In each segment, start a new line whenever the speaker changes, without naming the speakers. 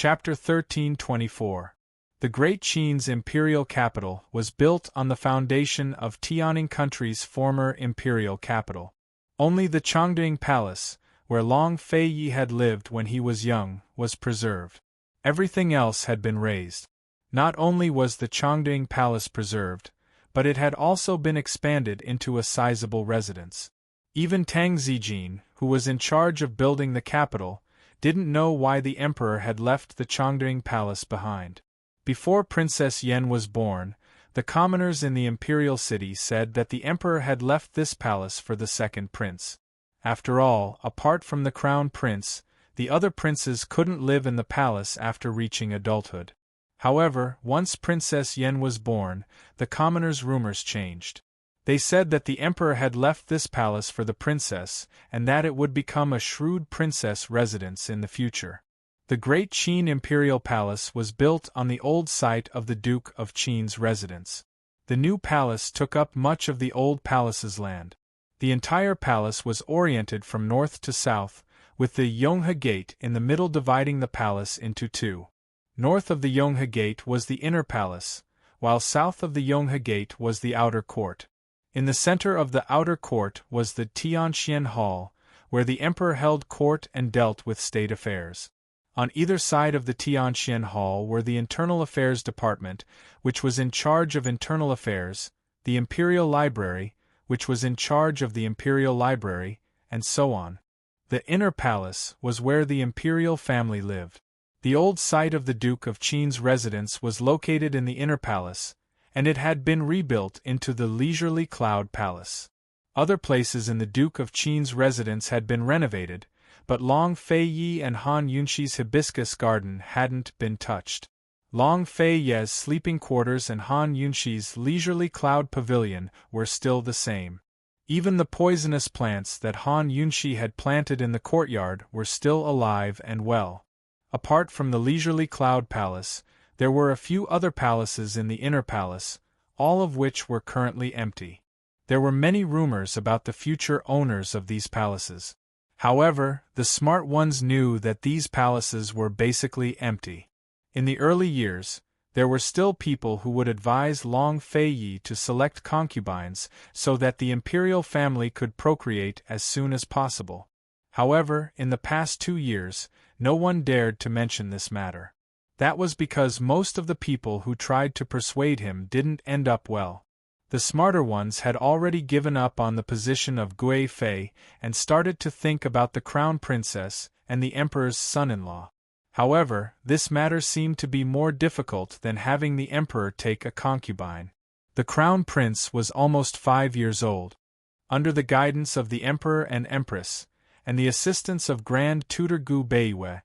Chapter 13:24. The Great Qin's imperial capital was built on the foundation of Tianning country's former imperial capital. Only the Chongqing Palace, where Long Feiyi had lived when he was young, was preserved. Everything else had been razed. Not only was the Chongqing Palace preserved, but it had also been expanded into a sizable residence. Even Tang Zijin, who was in charge of building the capital, didn't know why the emperor had left the Chongqing Palace behind. Before Princess Yan was born, the commoners in the imperial city said that the emperor had left this palace for the second prince. After all, apart from the crown prince, the other princes couldn't live in the palace after reaching adulthood. However, once Princess Yan was born, the commoners' rumors changed. They said that the emperor had left this palace for the princess, and that it would become a shrewd princess residence in the future. The Great Qin Imperial Palace was built on the old site of the Duke of Qin's residence. The new palace took up much of the old palace's land. The entire palace was oriented from north to south, with the Yonghe Gate in the middle dividing the palace into two. North of the Yonghe Gate was the inner palace, while south of the Yonghe Gate was the outer court. In the center of the outer court was the Tianxian Hall, where the emperor held court and dealt with state affairs. On either side of the Tianxian Hall were the Internal Affairs Department, which was in charge of internal affairs, the Imperial Library, which was in charge of the Imperial Library, and so on. The inner palace was where the imperial family lived. The old site of the Duke of Qin's residence was located in the inner palace, and it had been rebuilt into the leisurely Cloud Palace. Other places in the Duke of Qin's residence had been renovated, but Long Feiyi and Han Yunxi's hibiscus garden hadn't been touched. Long Feiyi's sleeping quarters and Han Yunxi's leisurely cloud pavilion were still the same. Even the poisonous plants that Han Yunxi had planted in the courtyard were still alive and well. Apart from the leisurely Cloud Palace, there were a few other palaces in the inner palace, all of which were currently empty. There were many rumors about the future owners of these palaces. However, the smart ones knew that these palaces were basically empty. In the early years, there were still people who would advise Long Feiyi to select concubines so that the imperial family could procreate as soon as possible. However, in the past 2 years, no one dared to mention this matter. That was because most of the people who tried to persuade him didn't end up well. The smarter ones had already given up on the position of Gui Fei and started to think about the crown princess and the emperor's son-in-law. However, this matter seemed to be more difficult than having the emperor take a concubine. The crown prince was almost 5 years old. Under the guidance of the emperor and empress, and the assistance of Grand Tutor Gu Beiwei,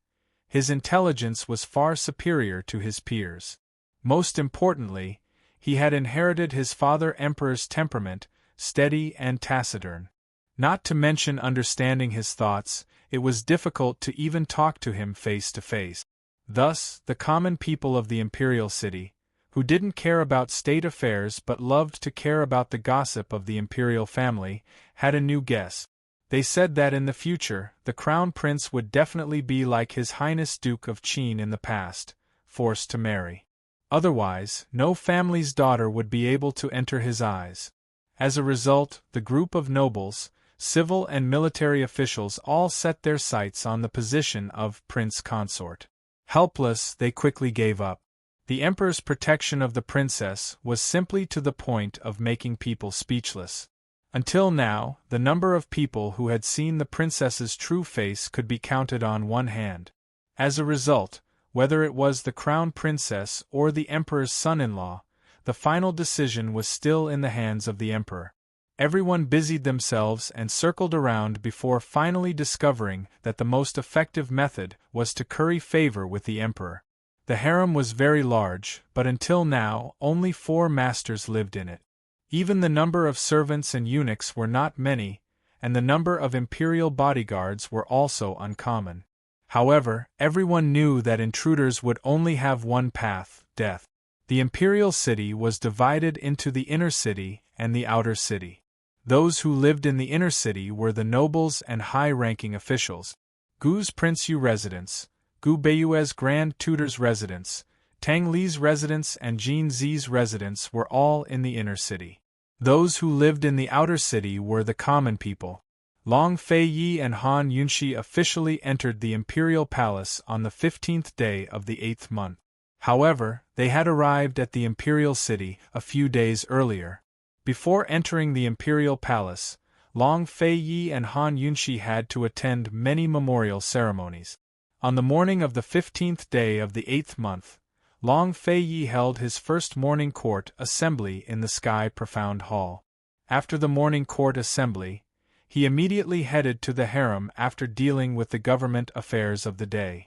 his intelligence was far superior to his peers. Most importantly, he had inherited his father emperor's temperament, steady and taciturn. Not to mention understanding his thoughts, it was difficult to even talk to him face to face. Thus, the common people of the imperial city, who didn't care about state affairs but loved to care about the gossip of the imperial family, had a new guess. They said that in the future, the crown prince would definitely be like His Highness Duke of Qin in the past, forced to marry. Otherwise, no family's daughter would be able to enter his eyes. As a result, the group of nobles, civil and military officials all set their sights on the position of Prince Consort. Helpless, they quickly gave up. The emperor's protection of the princess was simply to the point of making people speechless. Until now, the number of people who had seen the princess's true face could be counted on one hand. As a result, whether it was the crown princess or the emperor's son-in-law, the final decision was still in the hands of the emperor. Everyone busied themselves and circled around before finally discovering that the most effective method was to curry favor with the emperor. The harem was very large, but until now only 4 masters lived in it. Even the number of servants and eunuchs were not many, and the number of imperial bodyguards were also uncommon. However, everyone knew that intruders would only have one path, death. The imperial city was divided into the inner city and the outer city. Those who lived in the inner city were the nobles and high-ranking officials. Gu's Prince Yu residence, Gu Beiyue's Grand Tutor's residence, Tang Li's residence and Jin Zi's residence were all in the inner city. Those who lived in the outer city were the common people. Long Fei Yi and Han Yunxi officially entered the imperial palace on the 15th day of the 8th month. However, they had arrived at the imperial city a few days earlier. Before entering the imperial palace, Long Fei Yi and Han Yunxi had to attend many memorial ceremonies. On the morning of the 15th day of the 8th month, Long Fei Yi held his first morning court assembly in the Sky Profound Hall. After the morning court assembly, he immediately headed to the harem after dealing with the government affairs of the day.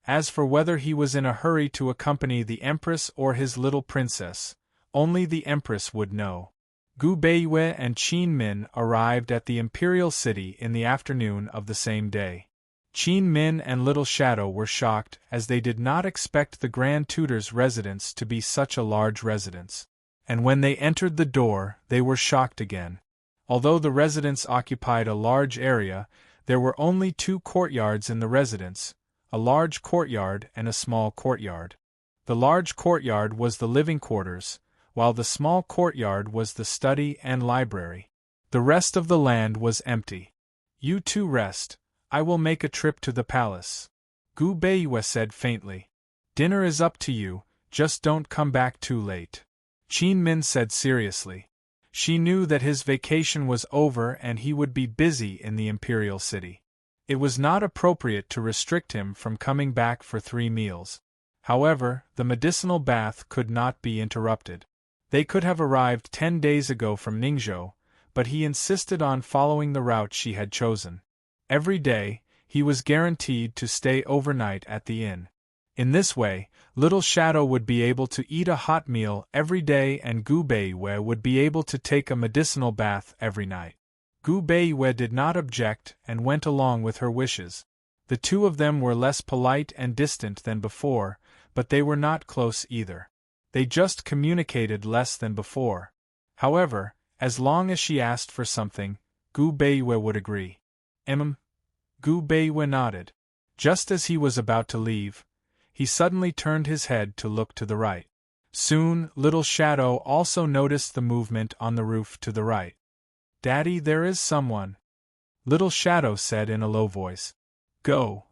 As for whether he was in a hurry to accompany the Empress or his little princess, only the Empress would know. Gu Beiyue and Qin Min arrived at the imperial city in the afternoon of the same day. Qin Min and Little Shadow were shocked as they did not expect the Grand Tutor's residence to be such a large residence. And when they entered the door, they were shocked again. Although the residence occupied a large area, there were only 2 courtyards in the residence, a large courtyard and a small courtyard. The large courtyard was the living quarters, while the small courtyard was the study and library. The rest of the land was empty. "You two rest, I will make a trip to the palace," Gu Beiyue said faintly. "Dinner is up to you, just don't come back too late," Qin Min said seriously. She knew that his vacation was over and he would be busy in the imperial city. It was not appropriate to restrict him from coming back for 3 meals. However, the medicinal bath could not be interrupted. They could have arrived 10 days ago from Ningzhou, but he insisted on following the route she had chosen. Every day, he was guaranteed to stay overnight at the inn. In this way, Little Shadow would be able to eat a hot meal every day and Gu Beiyue would be able to take a medicinal bath every night. Gu Beiyue did not object and went along with her wishes. The two of them were less polite and distant than before, but they were not close either. They just communicated less than before. However, as long as she asked for something, Gu Beiyue would agree. Gu Beiyue nodded. Just as he was about to leave, he suddenly turned his head to look to the right. Soon, Little Shadow also noticed the movement on the roof to the right. "Daddy, there is someone," Little Shadow said in a low voice. "Go."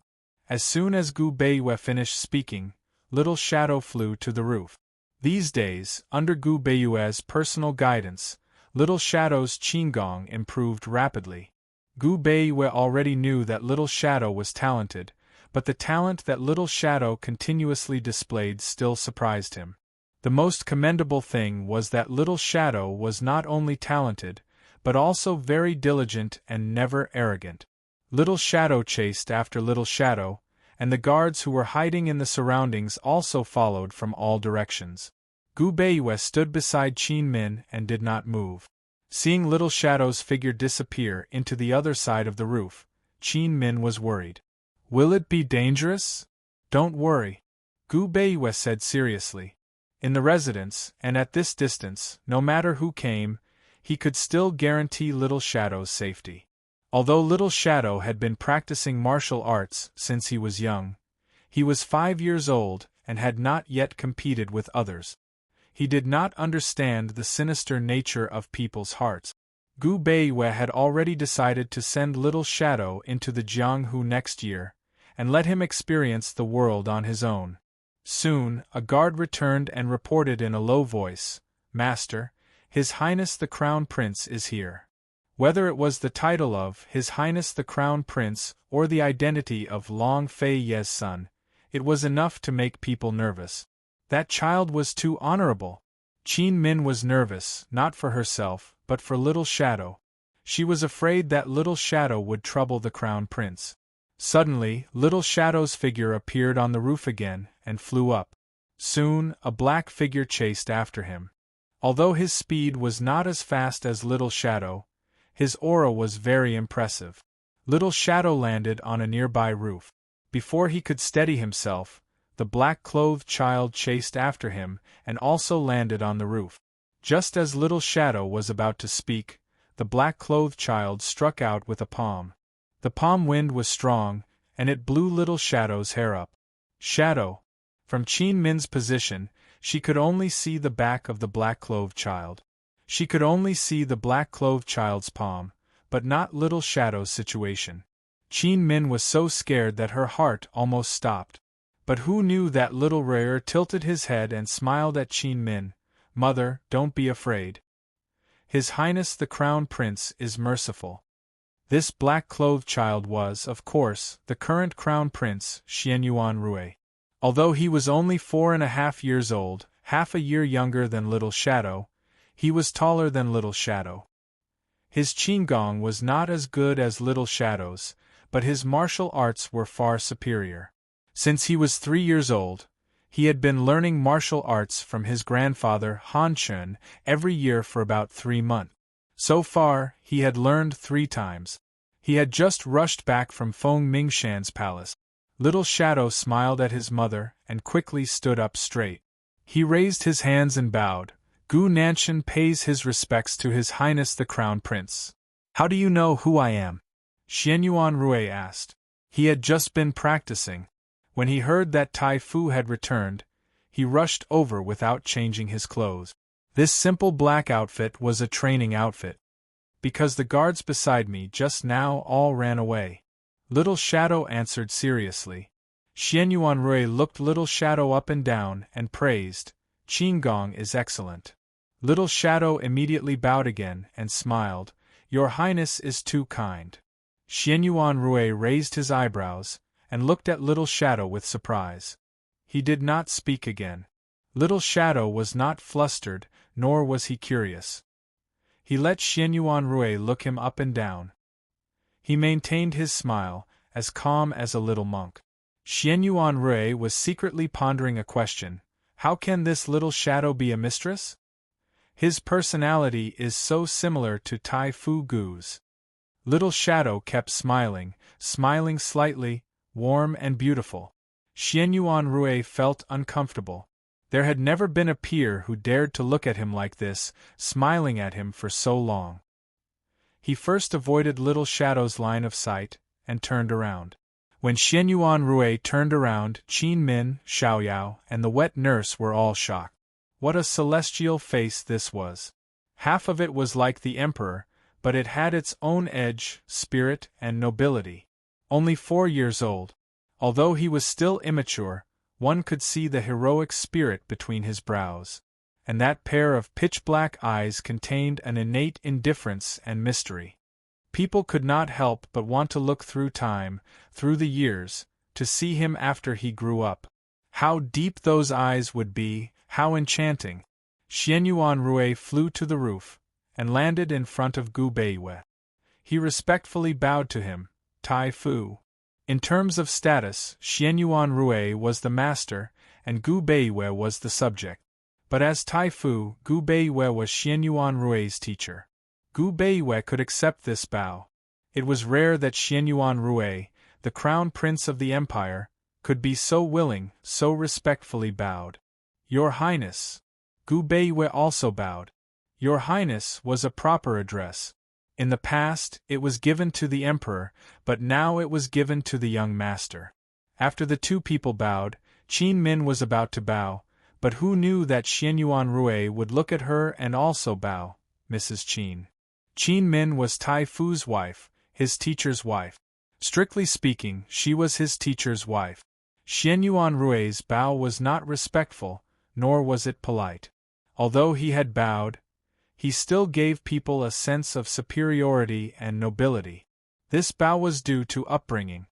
As soon as Gu Beiyue finished speaking, Little Shadow flew to the roof. These days, under Gu Beiyue's personal guidance, Little Shadow's qigong improved rapidly. Gu Beiyue already knew that Little Shadow was talented, but the talent that Little Shadow continuously displayed still surprised him. The most commendable thing was that Little Shadow was not only talented, but also very diligent and never arrogant. Little Shadow chased after Little Shadow, and the guards who were hiding in the surroundings also followed from all directions. Gu Beiyue stood beside Qin Min and did not move. Seeing Little Shadow's figure disappear into the other side of the roof, Qin Min was worried. "Will it be dangerous?" "Don't worry," Gu Beiyue said seriously. In the residence, and at this distance, no matter who came, he could still guarantee Little Shadow's safety. Although Little Shadow had been practicing martial arts since he was young, he was 5 years old and had not yet competed with others. He did not understand the sinister nature of people's hearts. Gu Beiyue had already decided to send Little Shadow into the Jianghu next year, and let him experience the world on his own. Soon, a guard returned and reported in a low voice, "Master, His Highness the Crown Prince is here." Whether it was the title of His Highness the Crown Prince or the identity of Long Fei Ye's son, it was enough to make people nervous. That child was too honorable. Qin Min was nervous, not for herself, but for Little Shadow. She was afraid that Little Shadow would trouble the Crown Prince. Suddenly, Little Shadow's figure appeared on the roof again, and flew up. Soon, a black figure chased after him. Although his speed was not as fast as Little Shadow, his aura was very impressive. Little Shadow landed on a nearby roof. Before he could steady himself, the black-clothed child chased after him and also landed on the roof. Just as Little Shadow was about to speak, the black-clothed child struck out with a palm. The palm wind was strong, and it blew Little Shadow's hair up. Shadow. From Qin Min's position, she could only see the back of the black clove child. She could only see the black clove child's palm, but not little Shadow's situation. Qin Min was so scared that her heart almost stopped. But who knew that little Ruer tilted his head and smiled at Qin Min. Mother, don't be afraid. His Highness the Crown Prince is merciful. This black clothed child was, of course, the current Crown Prince, Xianyuan Rui. Although he was only 4.5 years old, half a year younger than Little Shadow, he was taller than Little Shadow. His Qinggong was not as good as Little Shadow's, but his martial arts were far superior. Since he was 3 years old, he had been learning martial arts from his grandfather Han Chun every year for about 3 months. So far, he had learned 3 times. He had just rushed back from Feng Mingshan's palace. Little Shadow smiled at his mother and quickly stood up straight. He raised his hands and bowed. Gu Nanshan pays his respects to His Highness the Crown Prince. How do you know who I am? Xianyuan Rui asked. He had just been practicing. When he heard that Tai Fu had returned, he rushed over without changing his clothes. This simple black outfit was a training outfit. Because the guards beside me just now all ran away. Little Shadow answered seriously. Xianyuan Rui looked Little Shadow up and down and praised, Qinggong is excellent. Little Shadow immediately bowed again and smiled, Your Highness is too kind. Xianyuan Rui raised his eyebrows and looked at Little Shadow with surprise. He did not speak again. Little Shadow was not flustered, nor was he curious. He let Xianyuan Rui look him up and down. He maintained his smile, as calm as a little monk. Xianyuan Rui was secretly pondering a question. How can this Little Shadow be a mistress? His personality is so similar to Tai Fu Gu's. Little Shadow kept smiling slightly, warm and beautiful. Xianyuan Rui felt uncomfortable. There had never been a peer who dared to look at him like this, smiling at him for so long. He first avoided Little Shadow's line of sight, and turned around. When Xianyuan Rui turned around, Qin Min, Xiaoyao, and the wet nurse were all shocked. What a celestial face this was! Half of it was like the Emperor, but it had its own edge, spirit, and nobility. Only 4 years old. Although he was still immature, one could see the heroic spirit between his brows. And that pair of pitch-black eyes contained an innate indifference and mystery. People could not help but want to look through time, through the years, to see him after he grew up. How deep those eyes would be, how enchanting! Xianyuan Rui flew to the roof, and landed in front of Gu Beiwei. He respectfully bowed to him, Tai Fu. In terms of status, Xianyuan Rui was the master, and Gu Beiwei was the subject. But as Tai Fu, Gu Beiwei was Xianyuan Rui's teacher. Gu Beiwei could accept this bow. It was rare that Xianyuan Rui, the crown prince of the empire, could be so willing, so respectfully bowed. Your Highness. Gu Beiwei also bowed. Your Highness was a proper address. In the past, it was given to the emperor, but now it was given to the young master. After the two people bowed, Qin Min was about to bow, but who knew that Xianyuan Rui would look at her and also bow, Mrs. Qin. Qin Min was Tai Fu's wife, his teacher's wife. Strictly speaking, she was his teacher's wife. Xianyuan Rui's bow was not respectful, nor was it polite. Although he had bowed, he still gave people a sense of superiority and nobility. This bow was due to upbringing.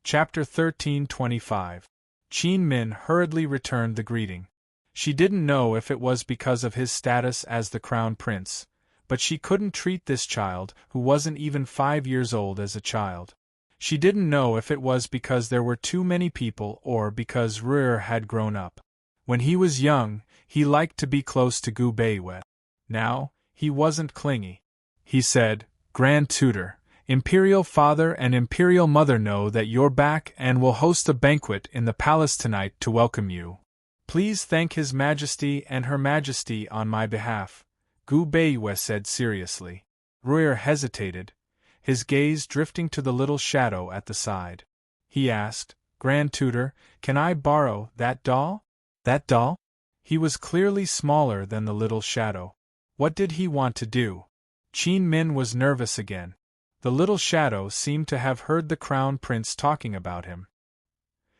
Chapter 13:25. Qin Min hurriedly returned the greeting. She didn't know if it was because of his status as the crown prince, but she couldn't treat this child, who wasn't even 5 years old, as a child. She didn't know if it was because there were too many people or because Ruer had grown up. When he was young, he liked to be close to Gu Beiwei. Now, he wasn't clingy. He said, Grand Tutor, Imperial Father and Imperial Mother know that you're back and will host a banquet in the palace tonight to welcome you. Please thank His Majesty and Her Majesty on my behalf, Gu Beiwei said seriously. Ruer hesitated, his gaze drifting to the little shadow at the side. He asked, Grand Tutor, can I borrow that doll? That doll? He was clearly smaller than the little shadow. What did he want to do? Qin Min was nervous again. The little shadow seemed to have heard the Crown Prince talking about him.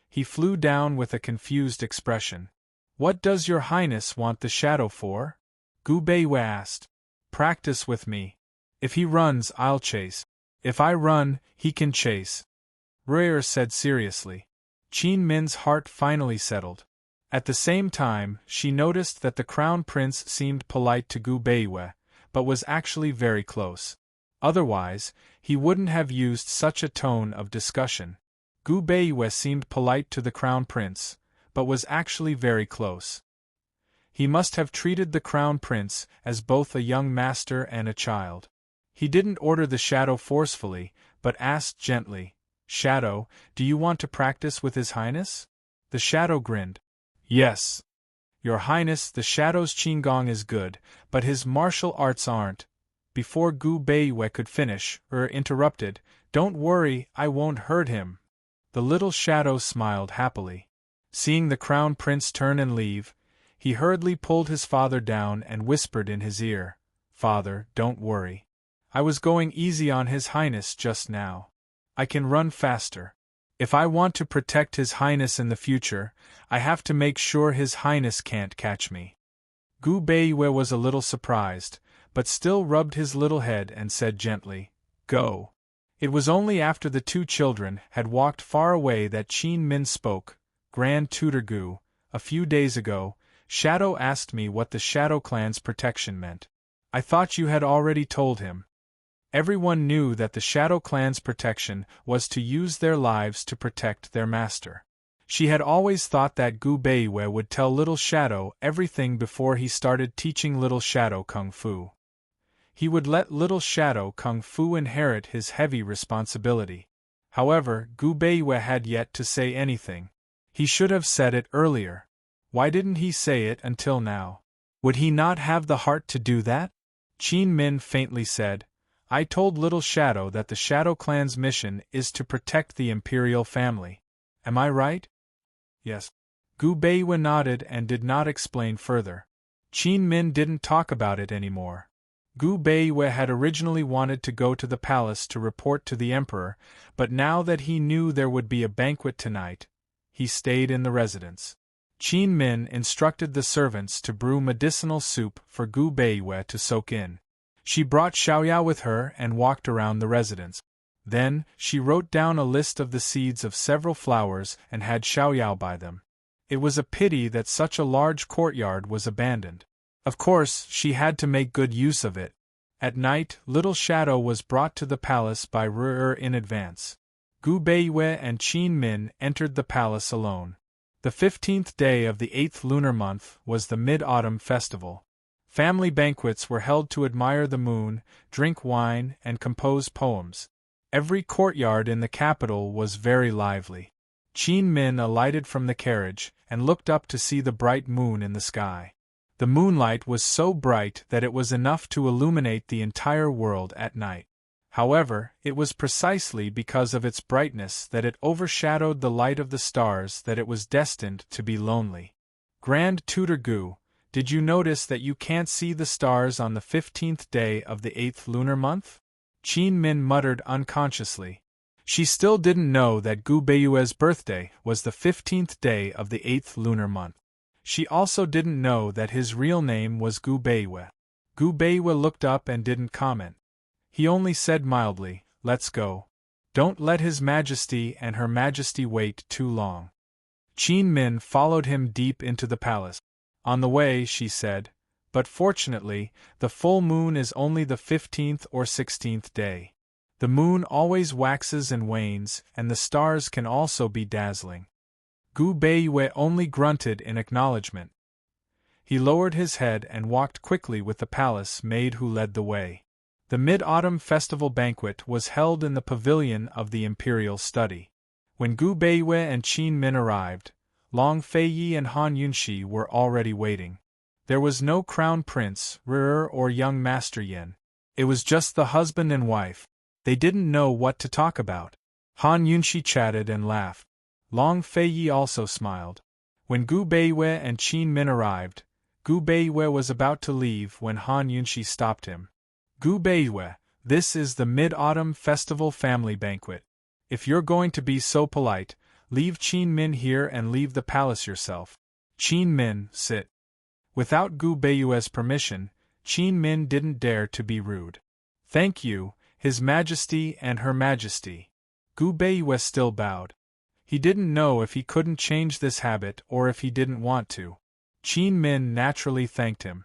He flew down with a confused expression. What does your highness want the shadow for? Gu Beiwei asked. Practice with me. If he runs, I'll chase. If I run, he can chase. Ruier said seriously. Qin Min's heart finally settled. At the same time, she noticed that the Crown Prince seemed polite to Gu Beiwei, but was actually very close. Otherwise, he wouldn't have used such a tone of discussion. Gu Beiwei seemed polite to the Crown Prince, but was actually very close. He must have treated the Crown Prince as both a young master and a child. He didn't order the shadow forcefully, but asked gently, Shadow, do you want to practice with His Highness? The shadow grinned. Yes. Your Highness, the shadow's qigong is good, but his martial arts aren't. Before Gu Beiwei could finish, interrupted, Don't worry, I won't hurt him. The little shadow smiled happily. Seeing the Crown Prince turn and leave, he hurriedly pulled his father down and whispered in his ear, Father, don't worry. I was going easy on His Highness just now. I can run faster. If I want to protect His Highness in the future, I have to make sure His Highness can't catch me. Gu Beiwei was a little surprised, but still rubbed his little head and said gently, Go. It was only after the two children had walked far away that Qin Min spoke. Grand Tutor Gu, a few days ago, Shadow asked me what the Shadow Clan's protection meant. I thought you had already told him. Everyone knew that the Shadow Clan's protection was to use their lives to protect their master. She had always thought that Gu Beiwei would tell Little Shadow everything before he started teaching Little Shadow Kung Fu. He would let Little Shadow Kung Fu inherit his heavy responsibility. However, Gu Beiwei had yet to say anything. He should have said it earlier. Why didn't he say it until now? Would he not have the heart to do that? Qin Min faintly said, I told Little Shadow that the Shadow Clan's mission is to protect the imperial family. Am I right? Yes. Gu Beiwei nodded and did not explain further. Qin Min didn't talk about it anymore. Gu Beiwei had originally wanted to go to the palace to report to the emperor, but now that he knew there would be a banquet tonight, he stayed in the residence. Qin Min instructed the servants to brew medicinal soup for Gu Beiwei to soak in. She brought Xiaoyao with her and walked around the residence. Then, she wrote down a list of the seeds of several flowers and had Xiaoyao buy them. It was a pity that such a large courtyard was abandoned. Of course, she had to make good use of it. At night, Little Shadow was brought to the palace by Ruier in advance. Gu Beiwei and Qin Min entered the palace alone. The 15th day of the 8th lunar month was the Mid-Autumn Festival. Family banquets were held to admire the moon, drink wine, and compose poems. Every courtyard in the capital was very lively. Qin Min alighted from the carriage and looked up to see the bright moon in the sky. The moonlight was so bright that it was enough to illuminate the entire world at night. However, it was precisely because of its brightness that it overshadowed the light of the stars that it was destined to be lonely. Grand Tutor Gu, did you notice that you can't see the stars on the 15th day of the 8th lunar month? Qin Min muttered unconsciously. She still didn't know that Gu Beiwei's birthday was the 15th day of the 8th lunar month. She also didn't know that his real name was Gu Beiwei. Gu Beiwei looked up and didn't comment. He only said mildly, Let's go. Don't let His Majesty and Her Majesty wait too long. Qin Min followed him deep into the palace. On the way, she said, But fortunately, the full moon is only the 15th or 16th day. The moon always waxes and wanes, and the stars can also be dazzling. Gu Beiwei only grunted in acknowledgement. He lowered his head and walked quickly with the palace maid who led the way. The Mid-Autumn Festival banquet was held in the pavilion of the Imperial Study. When Gu Beiwei and Qin Min arrived, Long Feiyi and Han Yunxi were already waiting. There was no Crown Prince, Ruier or young Master Yin. It was just the husband and wife. They didn't know what to talk about. Han Yunxi chatted and laughed. Long Feiyi also smiled. When Gu Beiwei and Qin Min arrived, Gu Beiwei was about to leave when Han Yunshi stopped him. Gu Beiwei, this is the Mid-Autumn Festival family banquet. If you're going to be so polite, leave Qin Min here and leave the palace yourself. Qin Min, sit. Without Gu Beiwei's permission, Qin Min didn't dare to be rude. Thank you, His Majesty and Her Majesty. Gu Beiwei still bowed. He didn't know if he couldn't change this habit or if he didn't want to. Qin Min naturally thanked him.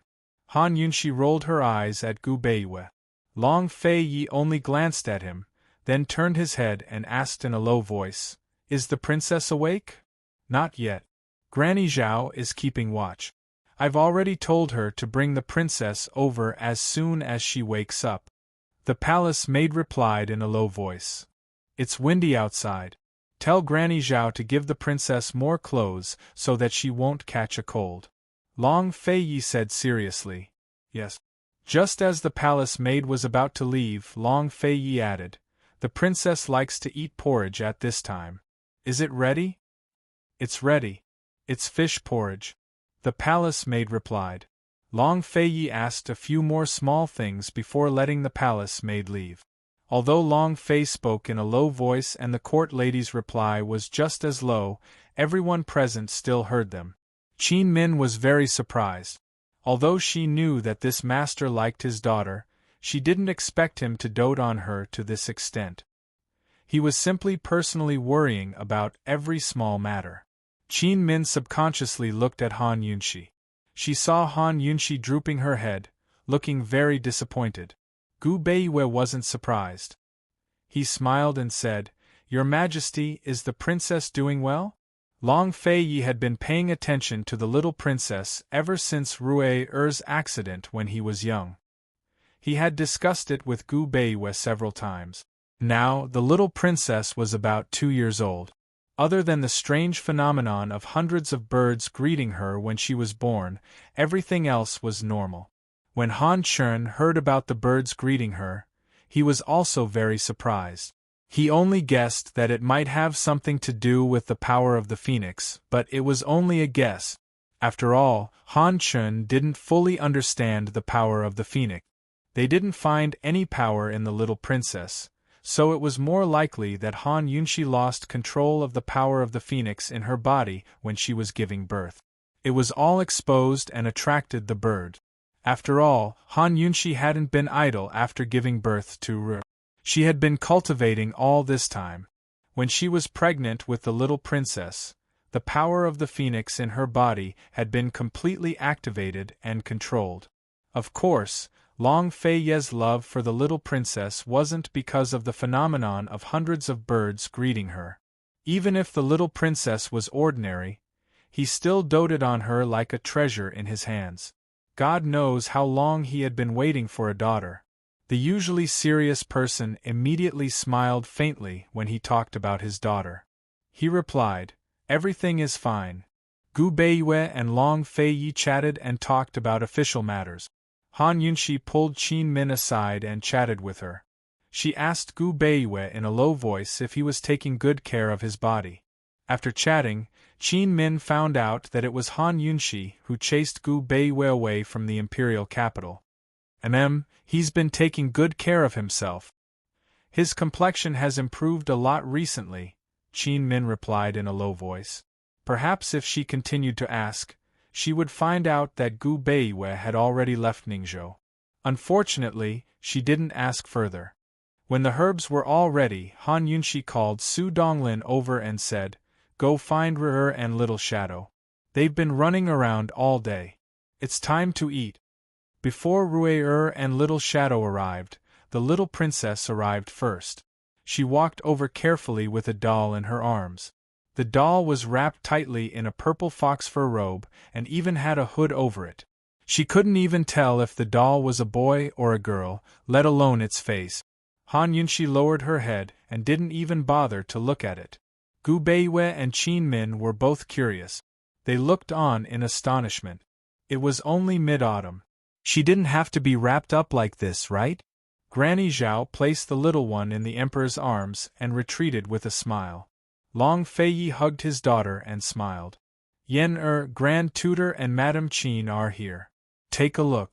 Han Yunshi rolled her eyes at Gu Beiwei. Long Feiyi only glanced at him, then turned his head and asked in a low voice, "Is the princess awake?" "Not yet. Granny Zhao is keeping watch. I've already told her to bring the princess over as soon as she wakes up." The palace maid replied in a low voice. "It's windy outside. Tell Granny Zhao to give the princess more clothes so that she won't catch a cold." Long Feiyi said seriously, "Yes." Just as the palace maid was about to leave, Long Feiyi added, "The princess likes to eat porridge at this time. Is it ready?" "It's ready. It's fish porridge," the palace maid replied. Long Feiyi asked a few more small things before letting the palace maid leave. Although Long Fei spoke in a low voice and the court lady's reply was just as low, everyone present still heard them. Qin Min was very surprised. Although she knew that this master liked his daughter, she didn't expect him to dote on her to this extent. He was simply personally worrying about every small matter. Qin Min subconsciously looked at Han Yunshi. She saw Han Yunshi drooping her head, looking very disappointed. Gu Beiwei wasn't surprised. He smiled and said, "Your Majesty, is the princess doing well?" Long Feiyi had been paying attention to the little princess ever since Rui-er's accident when he was young. He had discussed it with Gu Beiwei several times. Now, the little princess was about 2 years old. Other than the strange phenomenon of hundreds of birds greeting her when she was born, everything else was normal. When Han Chun heard about the birds greeting her, he was also very surprised. He only guessed that it might have something to do with the power of the phoenix, but it was only a guess. After all, Han Chun didn't fully understand the power of the phoenix. They didn't find any power in the little princess, so it was more likely that Han Yunshi lost control of the power of the phoenix in her body when she was giving birth. It was all exposed and attracted the bird. After all, Han Yunshi hadn't been idle after giving birth to Ru. She had been cultivating all this time. When she was pregnant with the little princess, the power of the phoenix in her body had been completely activated and controlled. Of course, Long Feiyi's love for the little princess wasn't because of the phenomenon of hundreds of birds greeting her. Even if the little princess was ordinary, he still doted on her like a treasure in his hands. God knows how long he had been waiting for a daughter. The usually serious person immediately smiled faintly when he talked about his daughter. He replied, "Everything is fine." Gu Beiwei and Long Feiyi chatted and talked about official matters. Han Yunshi pulled Qin Min aside and chatted with her. She asked Gu Beiwei in a low voice if he was taking good care of his body. After chatting, Qin Min found out that it was Han Yunshi who chased Gu Beiwei away from the imperial capital. He's been taking good care of himself. His complexion has improved a lot recently, Qin Min replied in a low voice. Perhaps if she continued to ask, she would find out that Gu Beiwei had already left Ningzhou. Unfortunately, she didn't ask further. When the herbs were all ready, Han Yunshi called Su Donglin over and said, "Go find Rui and Little Shadow. They've been running around all day. It's time to eat." Before Rui and Little Shadow arrived, the little princess arrived first. She walked over carefully with a doll in her arms. The doll was wrapped tightly in a purple fox fur robe and even had a hood over it. She couldn't even tell if the doll was a boy or a girl, let alone its face. Han Yunshi lowered her head and didn't even bother to look at it. Gu Beiwei and Qin Min were both curious. They looked on in astonishment. It was only mid-autumn. She didn't have to be wrapped up like this, right? Granny Zhao placed the little one in the emperor's arms and retreated with a smile. Long Feiyi hugged his daughter and smiled. Yen Grand Tutor and Madame Qin are here. Take a look.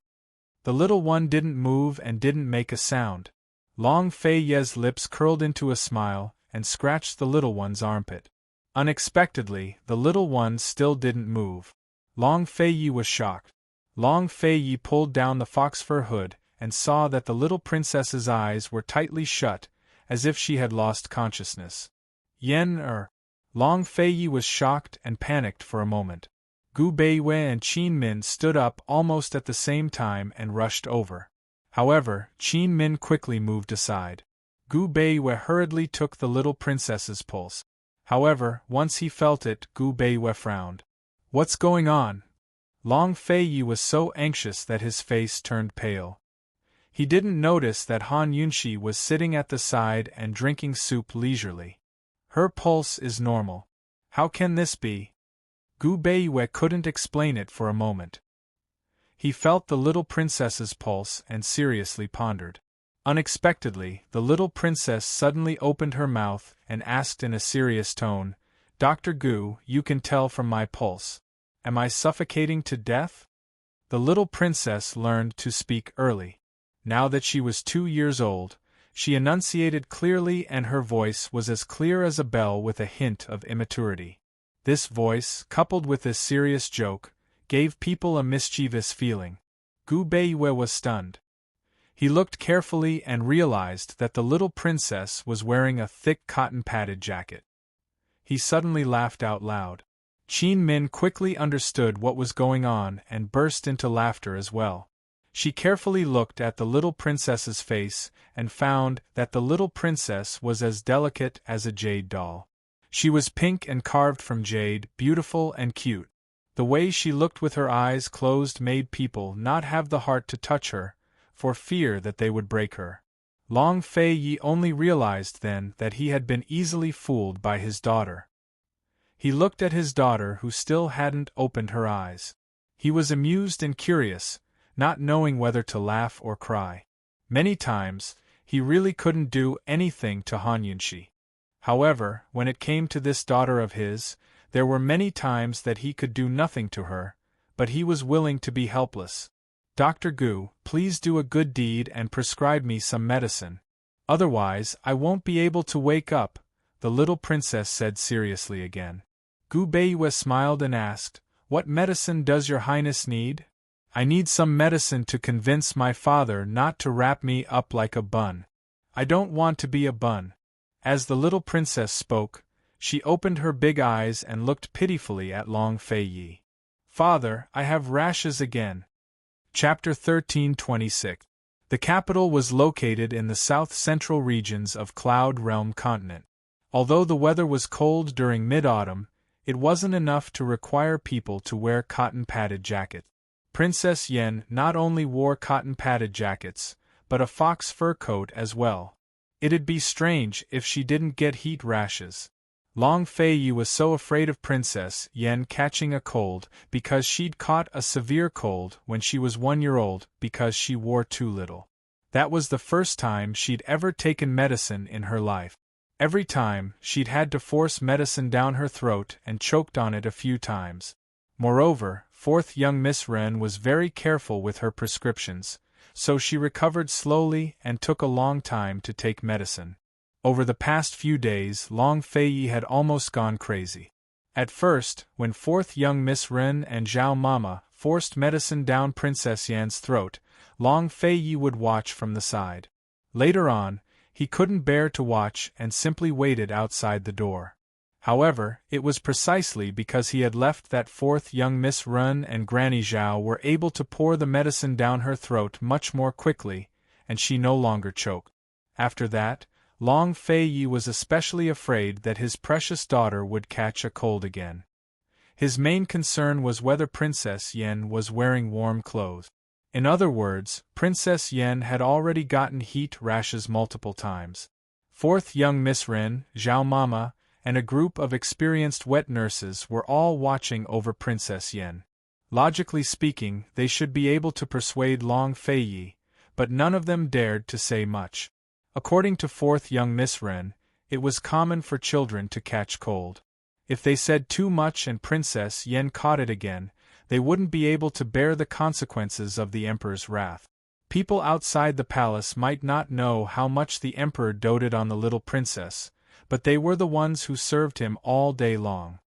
The little one didn't move and didn't make a sound. Long Feiyi's lips curled into a smile and scratched the little one's armpit. Unexpectedly, the little one still didn't move. Long Feiyi was shocked. Long Feiyi pulled down the fox fur hood and saw that the little princess's eyes were tightly shut, as if she had lost consciousness. Long Feiyi was shocked and panicked for a moment. Gu Beiwei and Qin Min stood up almost at the same time and rushed over. However, Qin Min quickly moved aside. Gu Beiwei hurriedly took the little princess's pulse. However, once he felt it, Gu Beiwei frowned. What's going on? Long Feiyi was so anxious that his face turned pale. He didn't notice that Han Yunxi was sitting at the side and drinking soup leisurely. Her pulse is normal. How can this be? Gu Beiwei couldn't explain it for a moment. He felt the little princess's pulse and seriously pondered. Unexpectedly, the little princess suddenly opened her mouth and asked in a serious tone, "Dr. Gu, you can tell from my pulse. Am I suffocating to death?" The little princess learned to speak early. Now that she was 2 years old, she enunciated clearly and her voice was as clear as a bell with a hint of immaturity. This voice, coupled with this serious joke, gave people a mischievous feeling. Gu Beiwei was stunned. He looked carefully and realized that the little princess was wearing a thick cotton-padded jacket. He suddenly laughed out loud. Qin Min quickly understood what was going on and burst into laughter as well. She carefully looked at the little princess's face and found that the little princess was as delicate as a jade doll. She was pink and carved from jade, beautiful and cute. The way she looked with her eyes closed made people not have the heart to touch her, for fear that they would break her. Long Feiyi only realized then that he had been easily fooled by his daughter. He looked at his daughter who still hadn't opened her eyes. He was amused and curious, not knowing whether to laugh or cry. Many times, he really couldn't do anything to Han Yunxi. However, when it came to this daughter of his, there were many times that he could do nothing to her, but he was willing to be helpless. "Dr. Gu, please do a good deed and prescribe me some medicine. Otherwise, I won't be able to wake up," the little princess said seriously again. Gu Beiwei smiled and asked, "What medicine does your highness need?" "I need some medicine to convince my father not to wrap me up like a bun. I don't want to be a bun." As the little princess spoke, she opened her big eyes and looked pitifully at Long Feiyi. "Father, I have rashes again." Chapter 13:26. The capital was located in the south-central regions of Cloud Realm Continent. Although the weather was cold during mid-autumn, it wasn't enough to require people to wear cotton-padded jackets. Princess Yen not only wore cotton-padded jackets, but a fox fur coat as well. It'd be strange if she didn't get heat rashes. Long Feiyi was so afraid of Princess Yen catching a cold because she'd caught a severe cold when she was 1 year old because she wore too little. That was the first time she'd ever taken medicine in her life. Every time, she'd had to force medicine down her throat and choked on it a few times. Moreover, fourth young Miss Ren was very careful with her prescriptions, so she recovered slowly and took a long time to take medicine. Over the past few days, Long Feiyi had almost gone crazy. At first, when fourth young Miss Ren and Zhao Mama forced medicine down Princess Yan's throat, Long Feiyi would watch from the side. Later on, he couldn't bear to watch and simply waited outside the door. However, it was precisely because he had left that fourth young Miss Ren and Granny Zhao were able to pour the medicine down her throat much more quickly, and she no longer choked. After that, Long Feiyi was especially afraid that his precious daughter would catch a cold again. His main concern was whether Princess Yen was wearing warm clothes. In other words, Princess Yen had already gotten heat rashes multiple times. Fourth young Miss Ren, Zhao Mama, and a group of experienced wet nurses were all watching over Princess Yen. Logically speaking, they should be able to persuade Long Feiyi, but none of them dared to say much. According to fourth young Miss Ren, It was common for children to catch cold. If they said too much and Princess Yen caught it again, they wouldn't be able to bear the consequences of the emperor's wrath. People outside the palace might not know how much the emperor doted on the little princess, but they were the ones who served him all day long.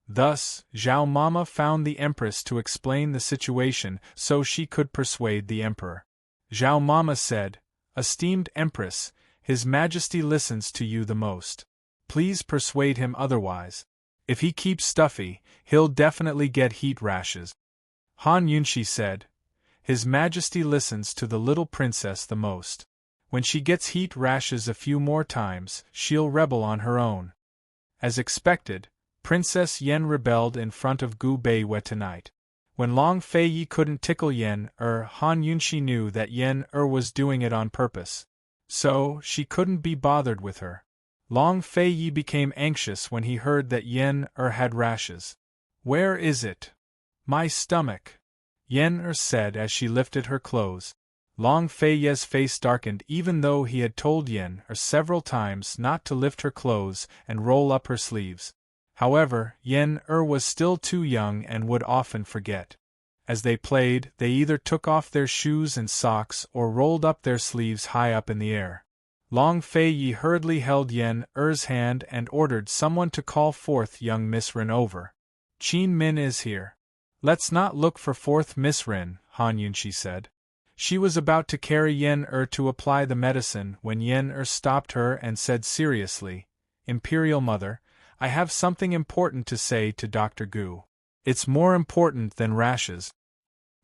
Thus, Zhao Mama found the empress to explain the situation so she could persuade the emperor. Zhao Mama said, "Esteemed empress, His Majesty listens to you the most. Please persuade him otherwise. If he keeps stuffy, he'll definitely get heat rashes." Han Yunshi said, "His Majesty listens to the little princess the most. When she gets heat rashes a few more times, she'll rebel on her own." As expected, Princess Yen rebelled in front of Gu Beiwei tonight. When Long Feiyi couldn't tickle Yen Han Yunshi knew that Yen was doing it on purpose. So, she couldn't be bothered with her. Long Feiyi became anxious when he heard that Yen had rashes. "Where is it?" "My stomach," Yen said as she lifted her clothes. Long Feiyi's face darkened even though he had told Yen several times not to lift her clothes and roll up her sleeves. However, Yen was still too young and would often forget. As they played, they either took off their shoes and socks or rolled up their sleeves high up in the air. Long Feiyi hurriedly held Yen's hand and ordered someone to call forth young Miss Rin over. "Qin Min is here. Let's not look for fourth Miss Rin," Han Yunshi said. She was about to carry Yen to apply the medicine when Yen stopped her and said seriously, "Imperial Mother, I have something important to say to Dr. Gu. It's more important than rashes."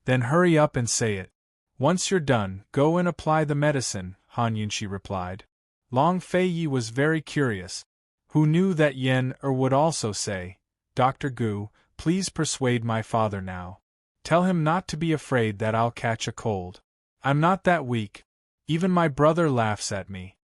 "Then hurry up and say it. Once you're done, go and apply the medicine," Han Yunshi replied. Long Feiyi was very curious. Who knew that Yen would also say, "Dr. Gu, please persuade my father now. Tell him not to be afraid that I'll catch a cold. I'm not that weak. Even my brother laughs at me."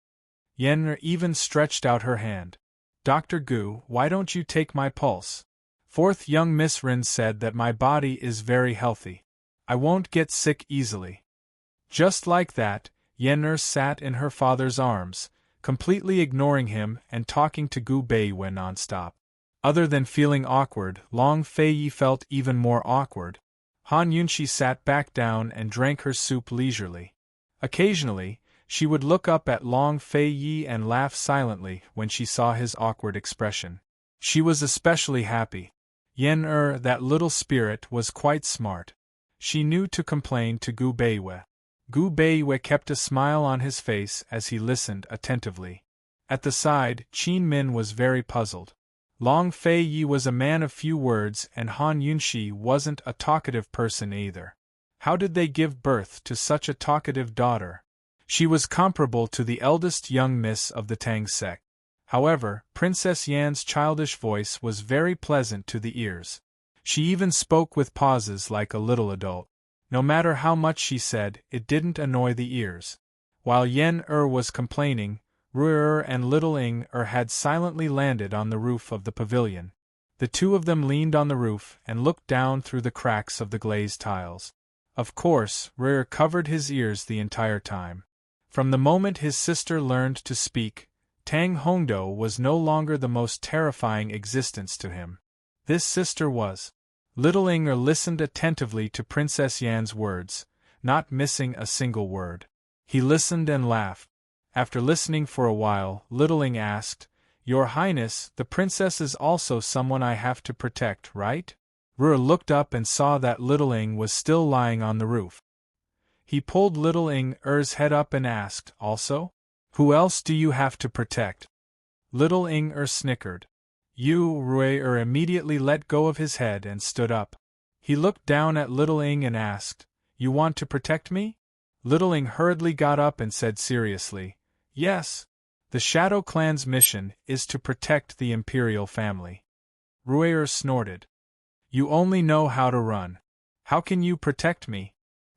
Yen even stretched out her hand. "Dr. Gu, why don't you take my pulse?" Fourth young Miss Rin said that my body is very healthy. I won't get sick easily. Just like that, Yen sat in her father's arms, completely ignoring him and talking to Gu Beiwei non-stop. Other than feeling awkward, Long Feiyi felt even more awkward. Han Yunshi sat back down and drank her soup leisurely. Occasionally, she would look up at Long Feiyi and laugh silently when she saw his awkward expression. She was especially happy. Yen that little spirit, was quite smart. She knew to complain to Gu Beiwei. Gu Beiwei kept a smile on his face as he listened attentively. At the side, Qin Min was very puzzled. Long Feiyi was a man of few words and Han Yunshi wasn't a talkative person either. How did they give birth to such a talkative daughter? She was comparable to the eldest young miss of the Tang sect. However, Princess Yan's childish voice was very pleasant to the ears. She even spoke with pauses like a little adult. No matter how much she said, it didn't annoy the ears. While Yen was complaining, Rui and Little Ing had silently landed on the roof of the pavilion. The two of them leaned on the roof and looked down through the cracks of the glazed tiles. Of course, Rui covered his ears the entire time. From the moment his sister learned to speak, Tang Hongdo was no longer the most terrifying existence to him. This sister was. Little Ing listened attentively to Princess Yan's words, not missing a single word. He listened and laughed. After listening for a while, Little Ing asked, "Your Highness, the princess is also someone I have to protect, right?" Rui looked up and saw that Little Ing was still lying on the roof. He pulled Little Ing's head up and asked, "Also? Who else do you have to protect?" Little Ing snickered. Rui immediately let go of his head and stood up. He looked down at Little Ing and asked, "You want to protect me?" Little Ing hurriedly got up and said seriously, "Yes. The Shadow Clan's mission is to protect the imperial family." Rui snorted. "You only know how to run. How can you protect me?"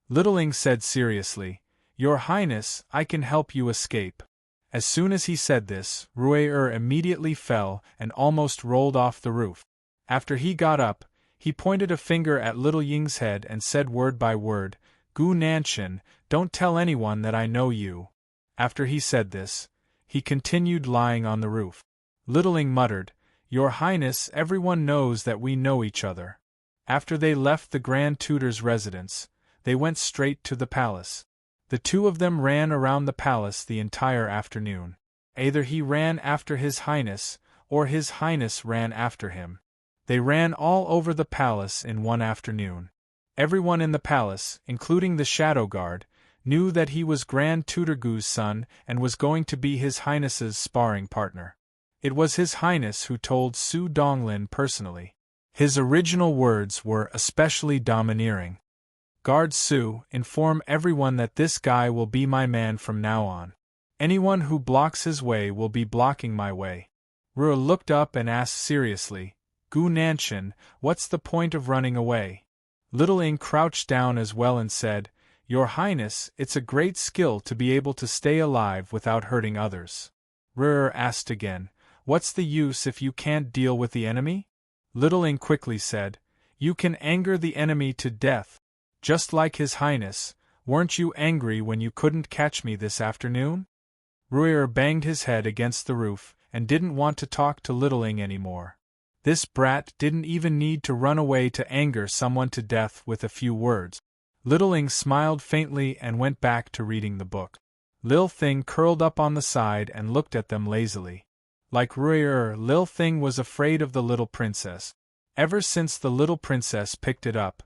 Little Ing said seriously, "Your Highness, I can help you escape." As soon as he said this, Rui immediately fell and almost rolled off the roof. After he got up, he pointed a finger at Little Ying's head and said word by word, "Gu Nanshan, don't tell anyone that I know you." After he said this, he continued lying on the roof. Littling muttered, "Your Highness, everyone knows that we know each other." After they left the Grand Tutor's residence, they went straight to the palace. The two of them ran around the palace the entire afternoon. Either he ran after His Highness, or His Highness ran after him. They ran all over the palace in one afternoon. Everyone in the palace, including the Shadow Guard, knew that he was Grand Tutor Gu's son and was going to be His Highness's sparring partner. It was His Highness who told Su Donglin personally. His original words were especially domineering. "Guard Su, inform everyone that this guy will be my man from now on. Anyone who blocks his way will be blocking my way." Ruo looked up and asked seriously, "Gu Nanshan, what's the point of running away?" Little Ing crouched down as well and said, "Your Highness, it's a great skill to be able to stay alive without hurting others." Ruo asked again, "What's the use if you can't deal with the enemy?" Little Ing quickly said, "You can anger the enemy to death. Just like His Highness, weren't you angry when you couldn't catch me this afternoon?" Ruo banged his head against the roof and didn't want to talk to Little Ing anymore. This brat didn't even need to run away to anger someone to death with a few words. Little Ing smiled faintly and went back to reading the book. Lil Thing curled up on the side and looked at them lazily. Like Ruo, Lil Thing was afraid of the little princess. Ever since the little princess picked it up,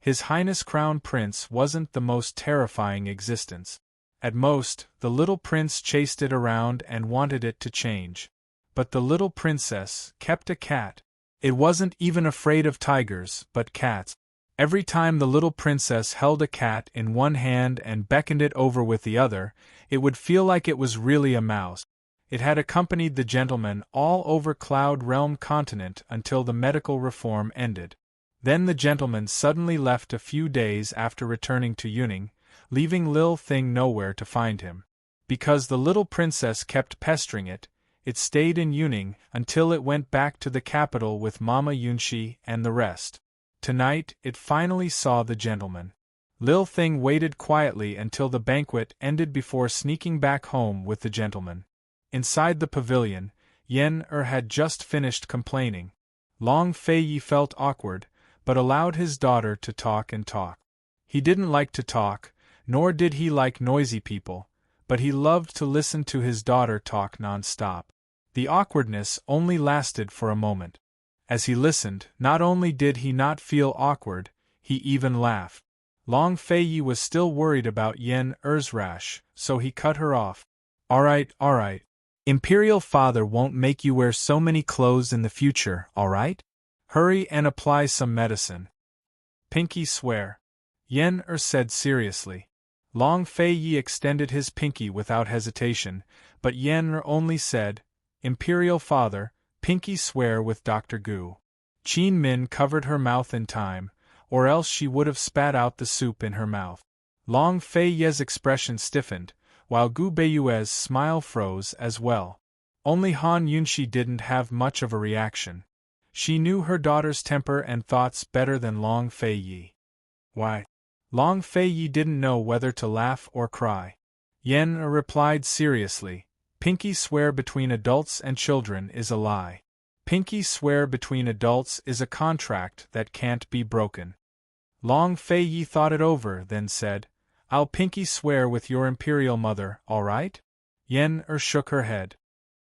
His Highness Crown Prince wasn't the most terrifying existence. At most, the little prince chased it around and wanted it to change. But the little princess kept a cat. It wasn't even afraid of tigers, but cats. Every time the little princess held a cat in one hand and beckoned it over with the other, it would feel like it was really a mouse. It had accompanied the gentleman all over Cloud Realm continent until the medical reform ended. Then the gentleman suddenly left a few days after returning to Yuning, leaving Lil Thing nowhere to find him. Because the little princess kept pestering it, it stayed in Yuning until it went back to the capital with Mama Yunshi and the rest. Tonight, it finally saw the gentleman. Lil Thing waited quietly until the banquet ended before sneaking back home with the gentleman. Inside the pavilion, Yen had just finished complaining. Long Fei felt awkward, but allowed his daughter to talk and talk. He didn't like to talk, nor did he like noisy people, but he loved to listen to his daughter talk non-stop. The awkwardness only lasted for a moment. As he listened, not only did he not feel awkward, he even laughed. Long Fei was still worried about Yen rash, so he cut her off. Alright. Imperial Father won't make you wear so many clothes in the future, alright? Hurry and apply some medicine. Pinky swear. Yen said seriously. Long Fei extended his pinky without hesitation, but Yen only said, "Imperial Father, pinky swear with Dr. Gu." Qin Min covered her mouth in time, or else she would have spat out the soup in her mouth. Long Fei's expression stiffened, while Gu Beiyue's smile froze as well. Only Han Yunshi didn't have much of a reaction. She knew her daughter's temper and thoughts better than Long Fei. Why? Long Fei didn't know whether to laugh or cry. Yen replied seriously, "Pinky swear between adults and children is a lie. Pinky swear between adults is a contract that can't be broken." Long Fei thought it over, then said, "I'll pinky swear with your imperial mother, alright?" Yen shook her head.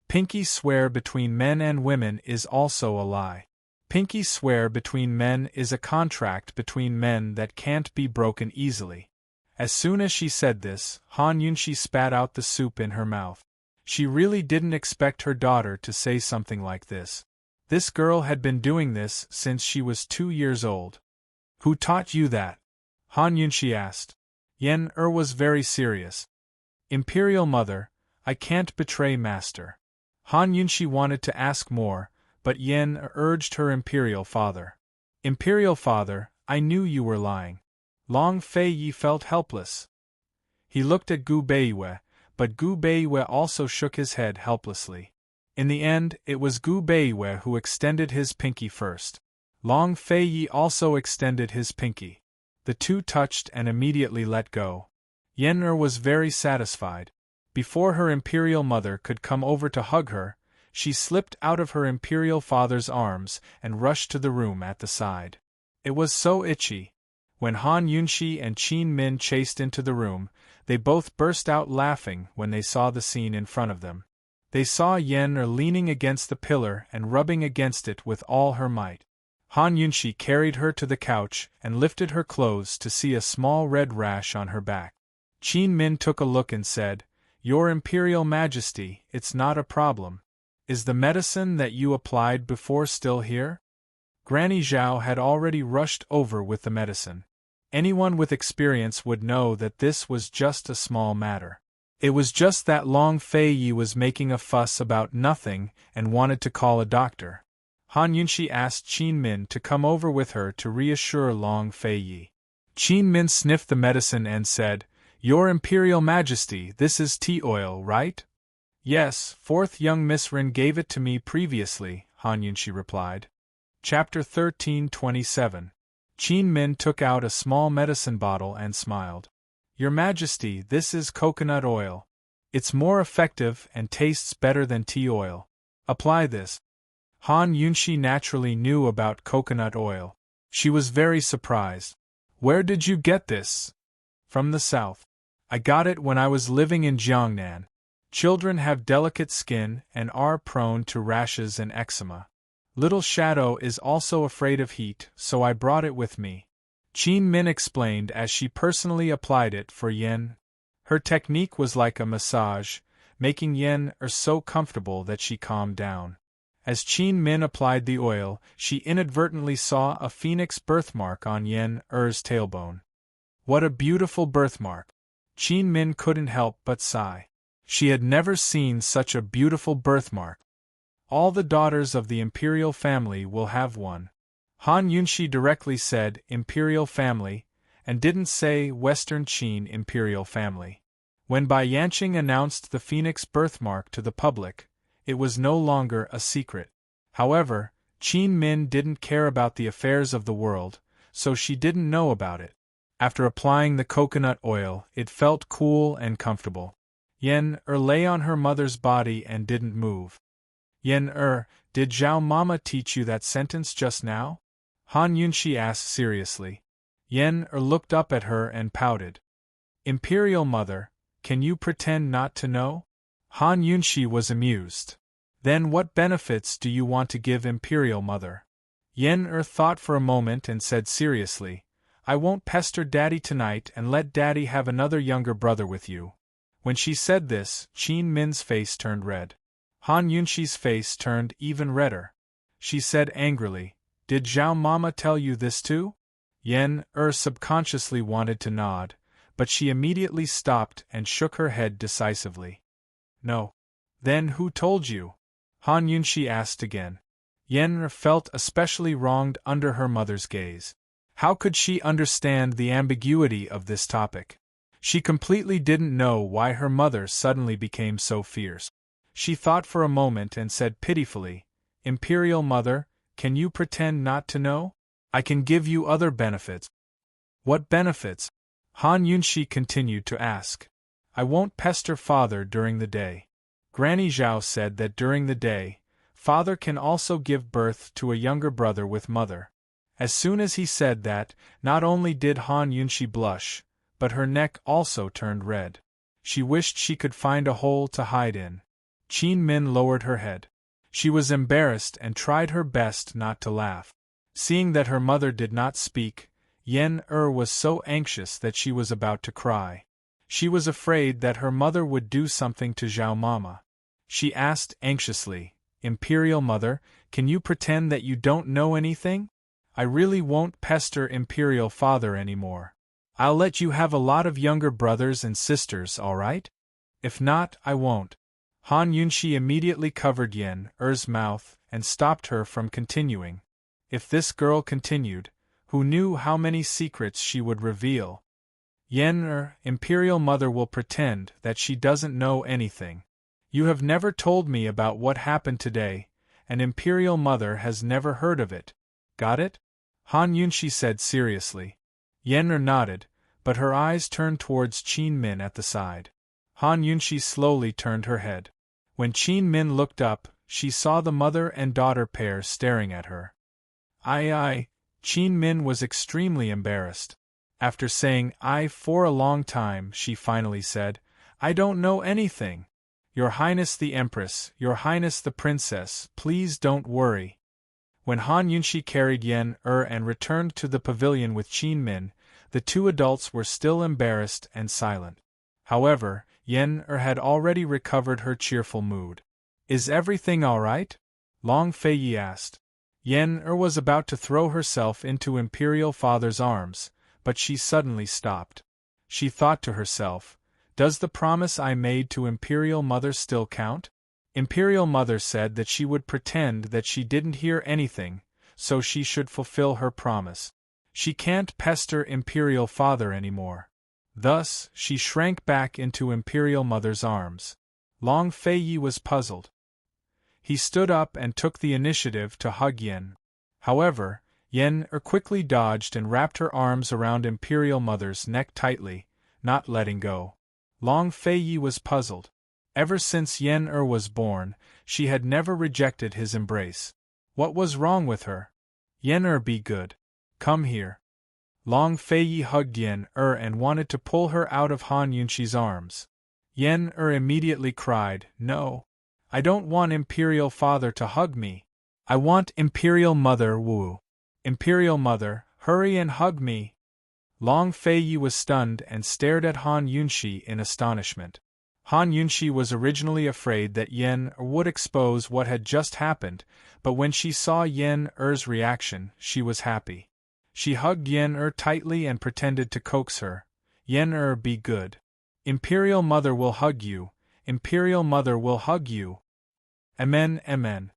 Pinky swear between men and women is also a lie. Pinky swear between men is a contract between men that can't be broken easily. As soon as she said this, Han Yunshi spat out the soup in her mouth. She really didn't expect her daughter to say something like this. This girl had been doing this since she was 2 years old. "Who taught you that?" Han Yunshi asked. Yen was very serious. "Imperial Mother, I can't betray Master." Han Yunshi wanted to ask more, but Yen urged her Imperial Father. "Imperial Father, I knew you were lying." Long Fei felt helpless. He looked at Gu Beiyue, but Gu Beiyue also shook his head helplessly. In the end, it was Gu Beiyue who extended his pinky first. Long Fei also extended his pinky. The two touched and immediately let go. Yen was very satisfied. Before her imperial mother could come over to hug her, she slipped out of her imperial father's arms and rushed to the room at the side. It was so itchy. When Han Yunxi and Qin Min chased into the room, they both burst out laughing when they saw the scene in front of them. They saw Yen leaning against the pillar and rubbing against it with all her might. Han Yunxi carried her to the couch and lifted her clothes to see a small red rash on her back. Qin Min took a look and said, "Your Imperial Majesty, it's not a problem. Is the medicine that you applied before still here?" Granny Zhao had already rushed over with the medicine. Anyone with experience would know that this was just a small matter. It was just that Long Fei Yi was making a fuss about nothing and wanted to call a doctor. Han Yunxi asked Qin Min to come over with her to reassure Long Fei Yi. Qin Min sniffed the medicine and said, "Your Imperial Majesty, this is tea oil, right?" "Yes, fourth young Miss Rin gave it to me previously," Han Yunxi replied. Chapter 13:27. Qin Min took out a small medicine bottle and smiled. "Your Majesty, this is coconut oil. It's more effective and tastes better than tea oil. Apply this." Han Yunxi naturally knew about coconut oil. She was very surprised. "Where did you get this?" "From the south. I got it when I was living in Jiangnan. Children have delicate skin and are prone to rashes and eczema. Little Shadow is also afraid of heat, so I brought it with me." Qin Min explained as she personally applied it for Yen. Her technique was like a massage, making Yen so comfortable that she calmed down. As Qin Min applied the oil, she inadvertently saw a phoenix birthmark on Yen's tailbone. What a beautiful birthmark! Qin Min couldn't help but sigh. She had never seen such a beautiful birthmark. All the daughters of the imperial family will have one. Han Yunxi directly said imperial family, and didn't say Western Qin imperial family. When Bai Yanqing announced the phoenix birthmark to the public, it was no longer a secret. However, Qin Min didn't care about the affairs of the world, so she didn't know about it. After applying the coconut oil, it felt cool and comfortable. Yen lay on her mother's body and didn't move. "Yen did Zhao Mama teach you that sentence just now?" Han Yunxi asked seriously. Yen looked up at her and pouted. "Imperial Mother, can you pretend not to know?" Han Yunxi was amused. "Then what benefits do you want to give Imperial Mother?" Yen thought for a moment and said seriously, "I won't pester Daddy tonight and let Daddy have another younger brother with you." When she said this, Qin Min's face turned red. Han Yunxi's face turned even redder. She said angrily, "Did Zhao Mama tell you this too?" Yen subconsciously wanted to nod, but she immediately stopped and shook her head decisively. "No." "Then who told you?" Han Yunxi asked again. Yen felt especially wronged under her mother's gaze. How could she understand the ambiguity of this topic? She completely didn't know why her mother suddenly became so fierce. She thought for a moment and said pitifully, "Imperial Mother, can you pretend not to know? I can give you other benefits." "What benefits?" Han Yunxi continued to ask. "I won't pester Father during the day. Granny Zhao said that during the day, Father can also give birth to a younger brother with Mother." As soon as he said that, not only did Han Yunxi blush, but her neck also turned red. She wished she could find a hole to hide in. Qin Min lowered her head. She was embarrassed and tried her best not to laugh. Seeing that her mother did not speak, Yen was so anxious that she was about to cry. She was afraid that her mother would do something to Zhao Mama. She asked anxiously, "Imperial Mother, can you pretend that you don't know anything? I really won't pester Imperial Father anymore. I'll let you have a lot of younger brothers and sisters, all right? If not, I won't." Han Yunxi immediately covered Yen's mouth and stopped her from continuing. If this girl continued, who knew how many secrets she would reveal? Imperial Mother will pretend that she doesn't know anything. You have never told me about what happened today, and Imperial Mother has never heard of it. Got it? Han Yunxi said seriously. Yen nodded, but her eyes turned towards Qin Min at the side. Han Yunxi slowly turned her head. When Qin Min looked up, she saw the mother and daughter pair staring at her. I. Qin Min was extremely embarrassed. After saying I for a long time, she finally said, I don't know anything. Your Highness the Empress, Your Highness the Princess, please don't worry. When Han Yunxi carried Yen-Er and returned to the pavilion with Qin Min, the two adults were still embarrassed and silent. However, Yen-Er had already recovered her cheerful mood. Is everything all right? Long Feiyi asked. Yen-Er was about to throw herself into Imperial Father's arms, but she suddenly stopped. She thought to herself, does the promise I made to Imperial Mother still count? Imperial Mother said that she would pretend that she didn't hear anything, so she should fulfill her promise. She can't pester Imperial Father anymore. Thus, she shrank back into Imperial Mother's arms. Long Feiyi was puzzled. He stood up and took the initiative to hug Yen. However, Yen-Er quickly dodged and wrapped her arms around Imperial Mother's neck tightly, not letting go. Long Feiyi was puzzled. Ever since Yen-Er was born, she had never rejected his embrace. What was wrong with her? Yen-Er, be good. Come here. Long Feiyi hugged Yen-Er and wanted to pull her out of Han Yunxi's arms. Yen-Er immediately cried, no. I don't want Imperial Father to hug me. I want Imperial Mother woo. Imperial Mother, hurry and hug me. Long Feiyi was stunned and stared at Han Yunxi in astonishment. Han Yunxi was originally afraid that Yen-Er would expose what had just happened, but when she saw Yen-Er's reaction, she was happy. She hugged Yen-Er tightly and pretended to coax her. Yen-Er, be good. Imperial Mother will hug you. Imperial Mother will hug you. Amen, amen.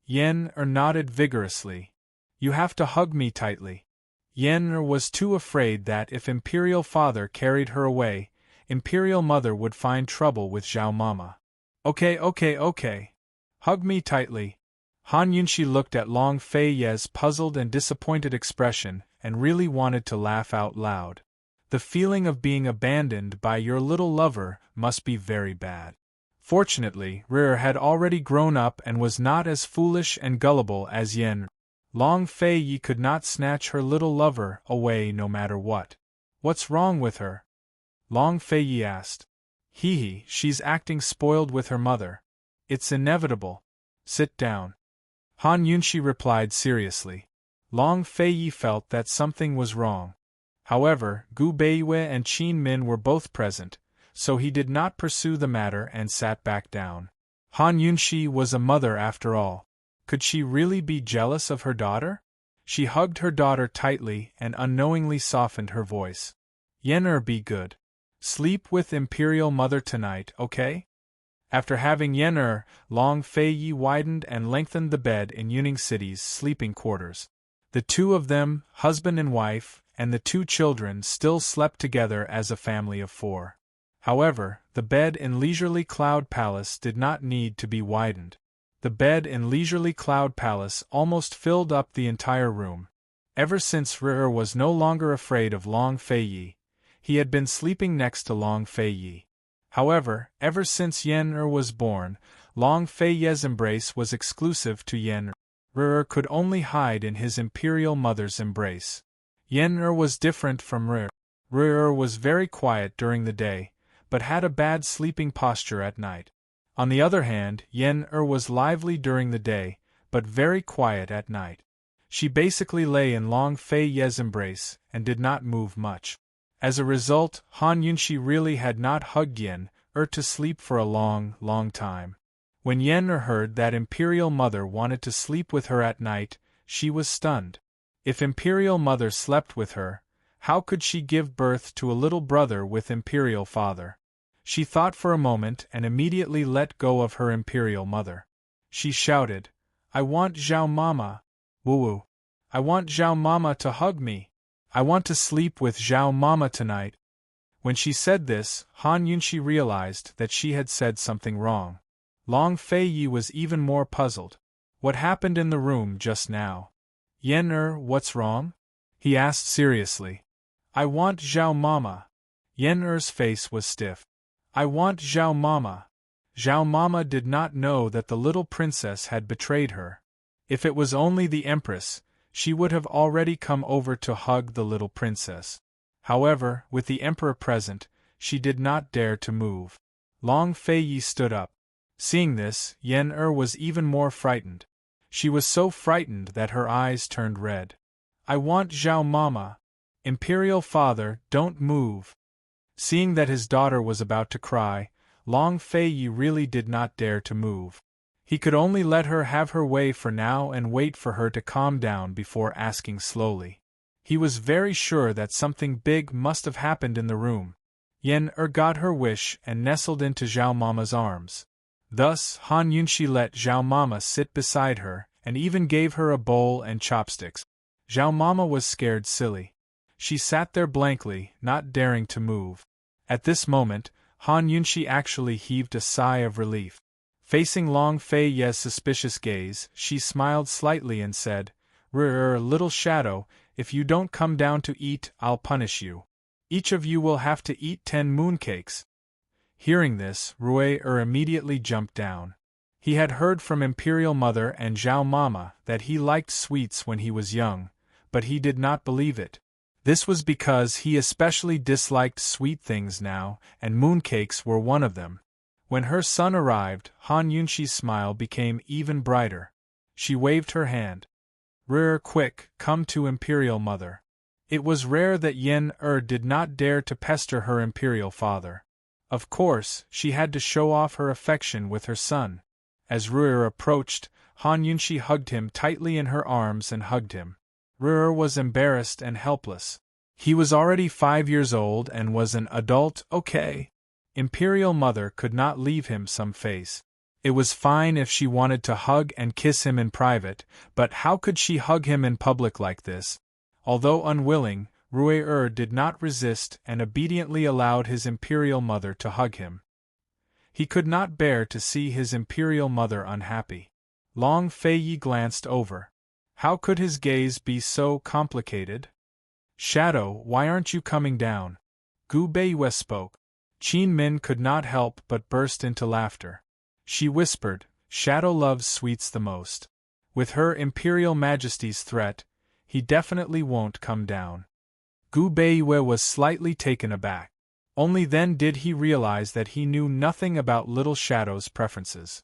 Yen-Er nodded vigorously. You have to hug me tightly. Yen-Er was too afraid that if Imperial Father carried her away, Imperial Mother would find trouble with Zhao Mama. Okay. Hug me tightly. Han Yunxi looked at Long Feiyi's puzzled and disappointed expression and really wanted to laugh out loud. The feeling of being abandoned by your little lover must be very bad. Fortunately, Rir had already grown up and was not as foolish and gullible as Yen. Long Feiyi could not snatch her little lover away no matter what. What's wrong with her? Long Feiyi asked. Hee, she's acting spoiled with her mother. It's inevitable. Sit down. Han Yunxi replied seriously. Long Feiyi felt that something was wrong. However, Gu Beiyue and Qin Min were both present, so he did not pursue the matter and sat back down. Han Yunxi was a mother after all. Could she really be jealous of her daughter? She hugged her daughter tightly and unknowingly softened her voice. Yen-Er, be good. Sleep with Imperial Mother tonight, okay? After having Yen-Er, Long Feiyi widened and lengthened the bed in Yuning City's sleeping quarters. The two of them, husband and wife, and the two children still slept together as a family of four. However, the bed in Leisurely Cloud Palace did not need to be widened. The bed in Leisurely Cloud Palace almost filled up the entire room. Ever since Rir was no longer afraid of Long Feiyi, he had been sleeping next to Long Feiyi. However, ever since Yen-Er was born, Long Feiyi's embrace was exclusive to Yen-Er. Rir could only hide in his Imperial Mother's embrace. Yen-Er was different from Rir. Rir was very quiet during the day, but had a bad sleeping posture at night. On the other hand, Yen-Er was lively during the day, but very quiet at night. She basically lay in Long Feiyi's embrace and did not move much. As a result, Han Yunxi really had not hugged Yen-Er to sleep for a long time. When Yen-Er heard that Imperial Mother wanted to sleep with her at night, she was stunned. If Imperial Mother slept with her, how could she give birth to a little brother with Imperial Father? She thought for a moment and immediately let go of her Imperial Mother. She shouted, I want Zhao Mama. Woo-woo. I want Zhao Mama to hug me. I want to sleep with Zhao Mama tonight. When she said this, Han Yunxi realized that she had said something wrong. Long Feiyi was even more puzzled. What happened in the room just now? Yen-Er, what's wrong? He asked seriously. I want Zhao Mama. Yen-Er's face was stiff. I want Zhao Mama. Zhao Mama did not know that the little princess had betrayed her. If it was only the empress, she would have already come over to hug the little princess. However, with the emperor present, she did not dare to move. Long Feiyi stood up. Seeing this, Yen was even more frightened. She was so frightened that her eyes turned red. I want Zhao Mama. Imperial father, don't move. Seeing that his daughter was about to cry, Long Feiyi really did not dare to move. He could only let her have her way for now and wait for her to calm down before asking slowly. He was very sure that something big must have happened in the room. Yen got her wish and nestled into Zhao Mama's arms. Thus, Han Yunxi let Zhao Mama sit beside her, and even gave her a bowl and chopsticks. Zhao Mama was scared silly. She sat there blankly, not daring to move. At this moment, Han Yunxi actually heaved a sigh of relief. Facing Long Feiyi's suspicious gaze, she smiled slightly and said, Little shadow, if you don't come down to eat, I'll punish you. Each of you will have to eat 10 mooncakes. Hearing this, Rui immediately jumped down. He had heard from Imperial Mother and Zhao Mama that he liked sweets when he was young, but he did not believe it. This was because he especially disliked sweet things now, and mooncakes were one of them. When her son arrived, Han Yunxi's smile became even brighter. She waved her hand. Quick, come to Imperial Mother. It was rare that Yen did not dare to pester her Imperial father. Of course, she had to show off her affection with her son. As Rui approached, Han Yunxi hugged him tightly in her arms and hugged him. Rui was embarrassed and helpless. He was already 5 years old and was an adult, okay? Imperial Mother could not leave him some face. It was fine if she wanted to hug and kiss him in private, but how could she hug him in public like this? Although unwilling, Rui did not resist and obediently allowed his Imperial Mother to hug him. He could not bear to see his Imperial Mother unhappy. Long Feiyi glanced over. How could his gaze be so complicated? Shadow, why aren't you coming down? Gu Beiyue spoke. Qin Min could not help but burst into laughter. She whispered, Shadow loves sweets the most. With her Imperial Majesty's threat, he definitely won't come down. Gu Beiyue was slightly taken aback. Only then did he realize that he knew nothing about Little Shadow's preferences.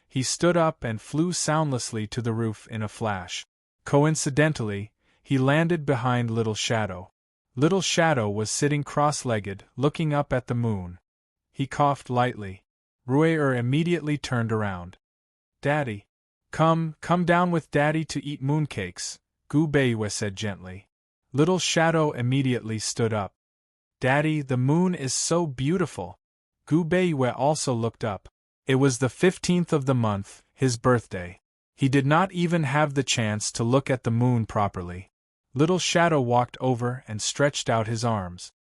He stood up and flew soundlessly to the roof in a flash. Coincidentally, he landed behind Little Shadow. Little Shadow was sitting cross-legged, looking up at the moon. He coughed lightly. Rui immediately turned around. Daddy. Come down with Daddy to eat mooncakes, Gu Beiyue said gently. Little Shadow immediately stood up. Daddy, the moon is so beautiful. Gu Beiyue also looked up. It was the 15th of the month, his birthday. He did not even have the chance to look at the moon properly. Little Shadow walked over and stretched out his arms.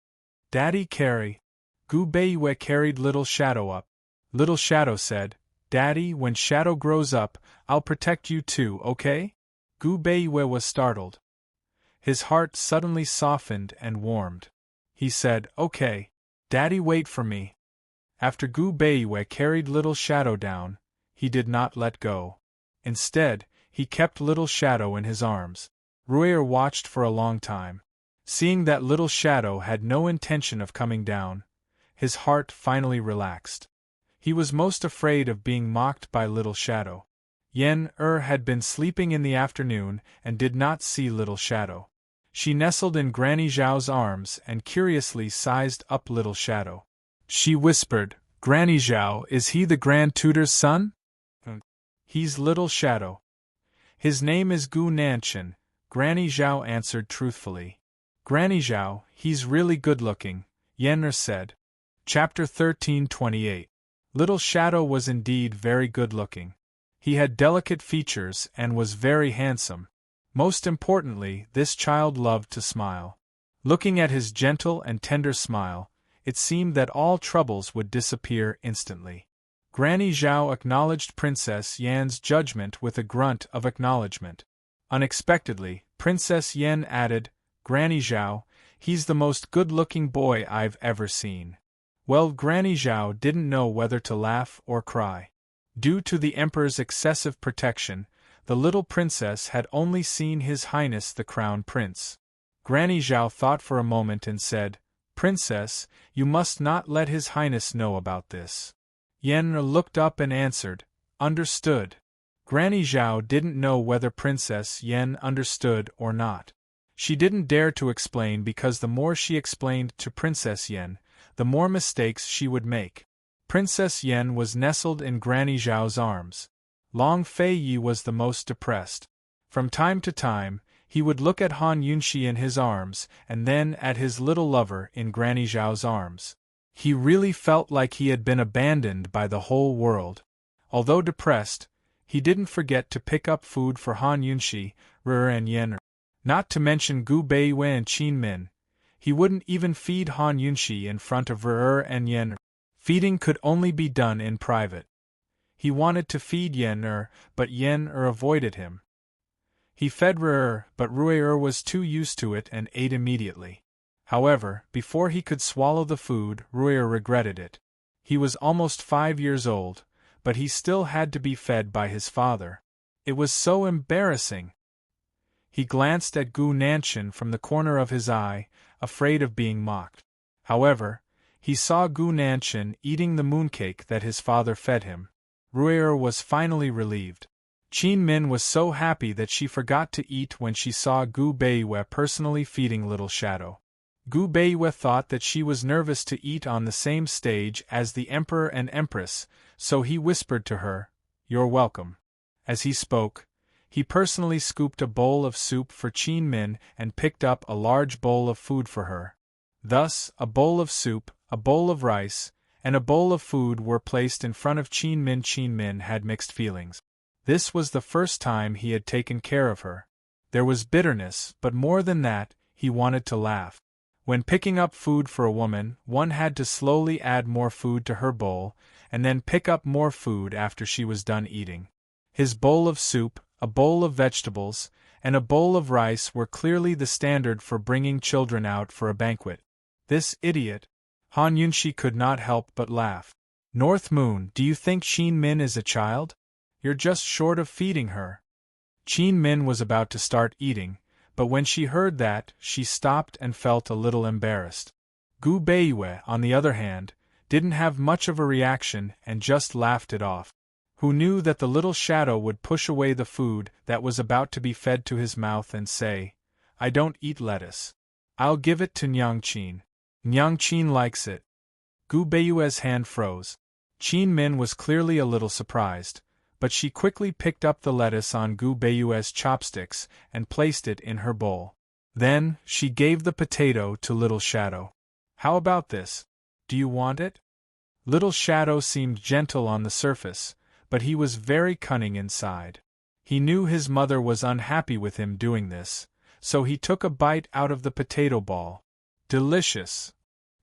Daddy carry. Gu Beiyue carried Little Shadow up. Little Shadow said, Daddy, when Shadow grows up, I'll protect you too, okay? Gu Beiyue was startled. His heart suddenly softened and warmed. He said, Okay. Daddy, wait for me. After Gu Beiyue carried Little Shadow down, he did not let go. Instead, he kept Little Shadow in his arms. Rui watched for a long time. Seeing that Little Shadow had no intention of coming down, his heart finally relaxed. He was most afraid of being mocked by Little Shadow. Yen had been sleeping in the afternoon and did not see Little Shadow. She nestled in Granny Zhao's arms and curiously sized up Little Shadow. She whispered, Granny Zhao, is he the Grand Tutor's son? He's Little Shadow. His name is Gu Nanshan, Granny Zhao answered truthfully. Granny Zhao, he's really good-looking, Yen said. Chapter 13:28. Little Shadow was indeed very good-looking. He had delicate features and was very handsome. Most importantly, this child loved to smile. Looking at his gentle and tender smile, it seemed that all troubles would disappear instantly. Granny Zhao acknowledged Princess Yan's judgment with a grunt of acknowledgement. Unexpectedly, Princess Yan added, Granny Zhao, he's the most good-looking boy I've ever seen. Well, Granny Zhao didn't know whether to laugh or cry. Due to the Emperor's excessive protection, the little princess had only seen His Highness the Crown Prince. Granny Zhao thought for a moment and said, "Princess, you must not let His Highness know about this." Yen looked up and answered, "Understood." Granny Zhao didn't know whether Princess Yen understood or not. She didn't dare to explain because the more she explained to Princess Yen, the more mistakes she would make. Princess Yen was nestled in Granny Zhao's arms. Long Fei Yi was the most depressed. From time to time, he would look at Han Yunxi in his arms and then at his little lover in Granny Zhao's arms. He really felt like he had been abandoned by the whole world. Although depressed, he didn't forget to pick up food for Han Yunxi, and Yen. Not to mention Gu Beiyue and Qin Min. He wouldn't even feed Han Yunxi in front of and Yen. Feeding could only be done in private. He wanted to feed Yen but Yen avoided him. He fed but Rui was too used to it and ate immediately. However, before he could swallow the food, Rui regretted it. He was almost 5 years old, but he still had to be fed by his father. It was so embarrassing. He glanced at Gu Nanshan from the corner of his eye, afraid of being mocked. However, he saw Gu Nanshan eating the mooncake that his father fed him. Rui was finally relieved. Qin Min was so happy that she forgot to eat when she saw Gu Beiyue personally feeding Little Shadow. Gu Beiyue thought that she was nervous to eat on the same stage as the Emperor and Empress, so he whispered to her, "You're welcome." As he spoke, he personally scooped a bowl of soup for Qin Min and picked up a large bowl of food for her. Thus, a bowl of soup, a bowl of rice, and a bowl of food were placed in front of Qin Min. Qin Min had mixed feelings. This was the first time he had taken care of her. There was bitterness, but more than that, he wanted to laugh. When picking up food for a woman, one had to slowly add more food to her bowl, and then pick up more food after she was done eating. His bowl of soup, a bowl of vegetables, and a bowl of rice were clearly the standard for bringing children out for a banquet. This idiot! Han Yunxi could not help but laugh. "North Moon, do you think Qin Min is a child? You're just short of feeding her." Qin Min was about to start eating, but when she heard that, she stopped and felt a little embarrassed. Gu Beiyue, on the other hand, didn't have much of a reaction and just laughed it off. Who knew that the little shadow would push away the food that was about to be fed to his mouth and say, "I don't eat lettuce. I'll give it to Nyangqin. Nyangqin likes it." Gu Beiyue's hand froze. Qin Min was clearly a little surprised, but she quickly picked up the lettuce on Gu Beiyue's chopsticks and placed it in her bowl. Then, she gave the potato to Little Shadow. "How about this? Do you want it?" Little Shadow seemed gentle on the surface, but he was very cunning inside. He knew his mother was unhappy with him doing this, so he took a bite out of the potato ball. Delicious!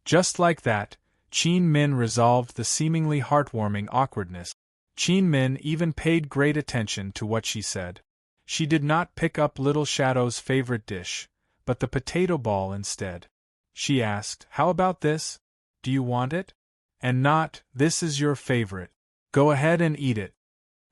Just like that, Qin Min resolved the seemingly heartwarming awkwardness. Qin Min even paid great attention to what she said. She did not pick up Little Shadow's favorite dish, but the potato ball instead. She asked, "How about this? Do you want it?" And not, "This is your favorite. Go ahead and eat it."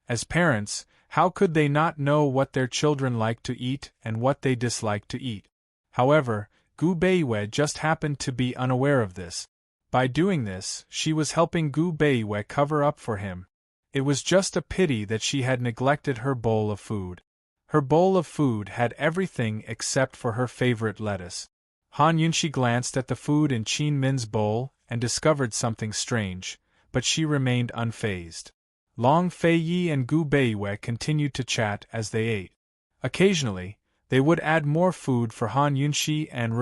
As parents, how could they not know what their children like to eat and what they dislike to eat? However, Gu Beiyue just happened to be unaware of this. By doing this, she was helping Gu Beiyue cover up for him. It was just a pity that she had neglected her bowl of food. Her bowl of food had everything except for her favorite lettuce. Han Yunxi glanced at the food in Qin Min's bowl and discovered something strange, but she remained unfazed. Long Fei Yi and Gu Beiyue continued to chat as they ate. Occasionally, they would add more food for Han Yunxi and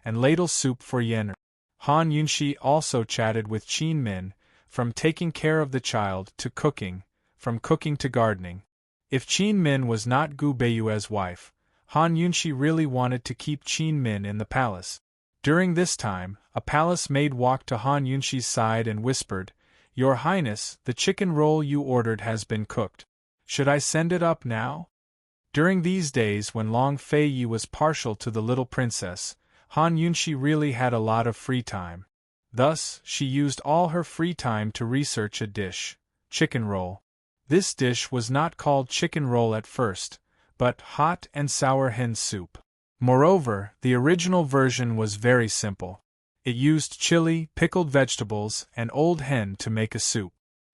and ladle soup for Yen. Han Yunxi also chatted with Qin Min, from taking care of the child to cooking, from cooking to gardening. If Qin Min was not Gu Beiyue's wife, Han Yunxi really wanted to keep Qin Min in the palace. During this time, a palace maid walked to Han Yunxi's side and whispered, "Your Highness, the chicken roll you ordered has been cooked. Should I send it up now?" During these days when Long Fei Yi was partial to the little princess, Han Yunxi really had a lot of free time. Thus, she used all her free time to research a dish, chicken roll. This dish was not called chicken roll at first, but hot and sour hen soup. Moreover, the original version was very simple. It used chili, pickled vegetables, and old hen to make a soup.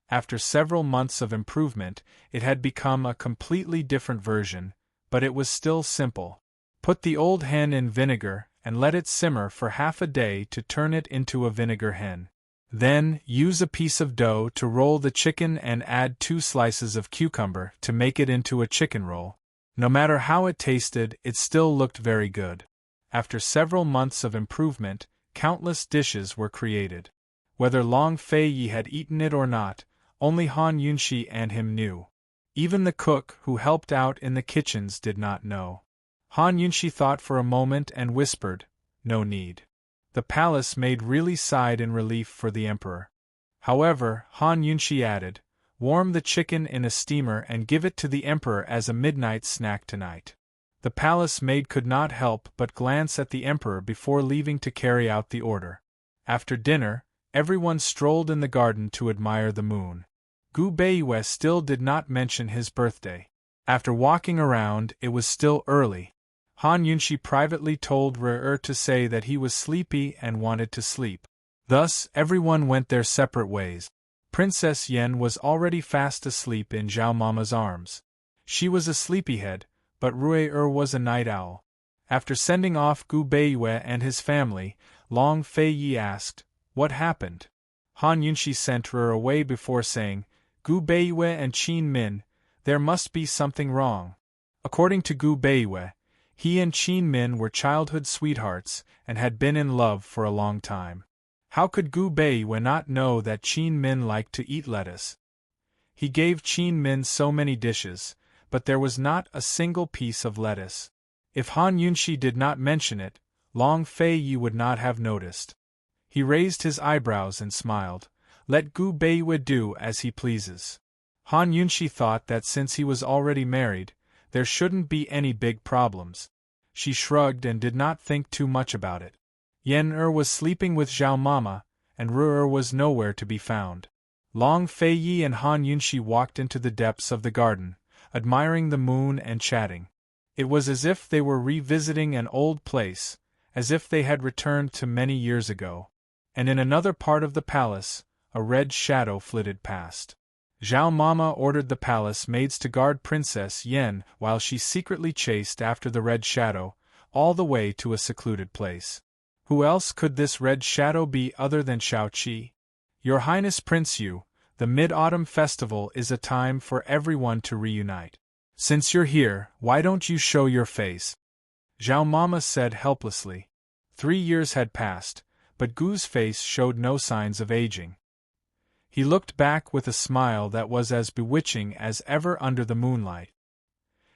After several months of improvement, it had become a completely different version, but it was still simple. Put the old hen in vinegar and let it simmer for half a day to turn it into a vinegar hen. Then, use a piece of dough to roll the chicken and add 2 slices of cucumber to make it into a chicken roll. No matter how it tasted, it still looked very good. After several months of improvement, countless dishes were created. Whether Long Fei-yi had eaten it or not, only Han Yunshi and him knew. Even the cook who helped out in the kitchens did not know. Han Yunshi thought for a moment and whispered, "No need." The palace maid really sighed in relief for the emperor. However, Han Yunshi added, "Warm the chicken in a steamer and give it to the emperor as a midnight snack tonight." The palace maid could not help but glance at the emperor before leaving to carry out the order. After dinner, everyone strolled in the garden to admire the moon. Gu Beiwei still did not mention his birthday. After walking around, it was still early. Han Yunshi privately told Re to say that he was sleepy and wanted to sleep. Thus, everyone went their separate ways. Princess Yen was already fast asleep in Zhao Mama's arms. She was a sleepyhead, but Rue was a night owl. After sending off Gu Beiwei and his family, Long Fei-yi asked, "What happened?" Han Yunshi sent Rue away before saying, "Gu Beiwei and Qin Min, there must be something wrong." According to Gu Beiwei, he and Qin Min were childhood sweethearts and had been in love for a long time. How could Gu Beiwei not know that Qin Min liked to eat lettuce? He gave Qin Min so many dishes, but there was not a single piece of lettuce. If Han Yunshi did not mention it, Long Fei-yi would not have noticed. He raised his eyebrows and smiled. Let Gu Beiwei do as he pleases. Han Yunshi thought that since he was already married, there shouldn't be any big problems. She shrugged and did not think too much about it. Yen was sleeping with Zhao Mama, and Rue was nowhere to be found. Long Fei-yi and Han Yunshi walked into the depths of the garden, admiring the moon and chatting. It was as if they were revisiting an old place, as if they had returned to many years ago. And in another part of the palace, a red shadow flitted past. Zhao Mama ordered the palace maids to guard Princess Yen while she secretly chased after the red shadow, all the way to a secluded place. Who else could this red shadow be other than Shao-Chi? Your Highness Prince Yu, the Mid-Autumn Festival is a time for everyone to reunite. Since you're here, why don't you show your face? Zhao Mama said helplessly. 3 years had passed, but Gu's face showed no signs of aging. He looked back with a smile that was as bewitching as ever under the moonlight.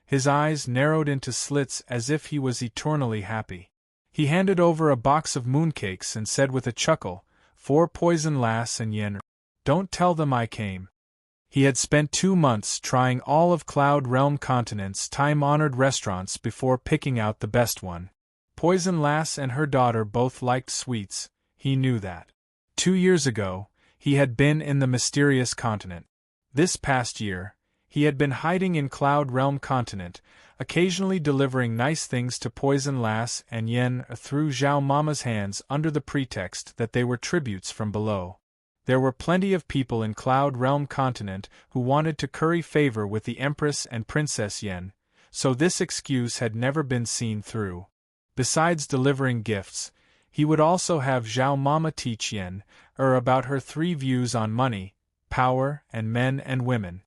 His eyes narrowed into slits as if he was eternally happy. He handed over a box of mooncakes and said with a chuckle, "For Poison Lass and Yen, don't tell them I came." He had spent 2 months trying all of Cloud Realm Continent's time-honored restaurants before picking out the best one. Poison Lass and her daughter both liked sweets, he knew that. 2 years ago, he had been in the mysterious continent. This past year, he had been hiding in Cloud Realm Continent, occasionally delivering nice things to Poison Lass and Yen through Zhao Mama's hands under the pretext that they were tributes from below. There were plenty of people in Cloud Realm Continent who wanted to curry favor with the Empress and Princess Yen, so this excuse had never been seen through. Besides delivering gifts, he would also have Zhao Mama teach Yen about her 3 views on money, power, and men and women.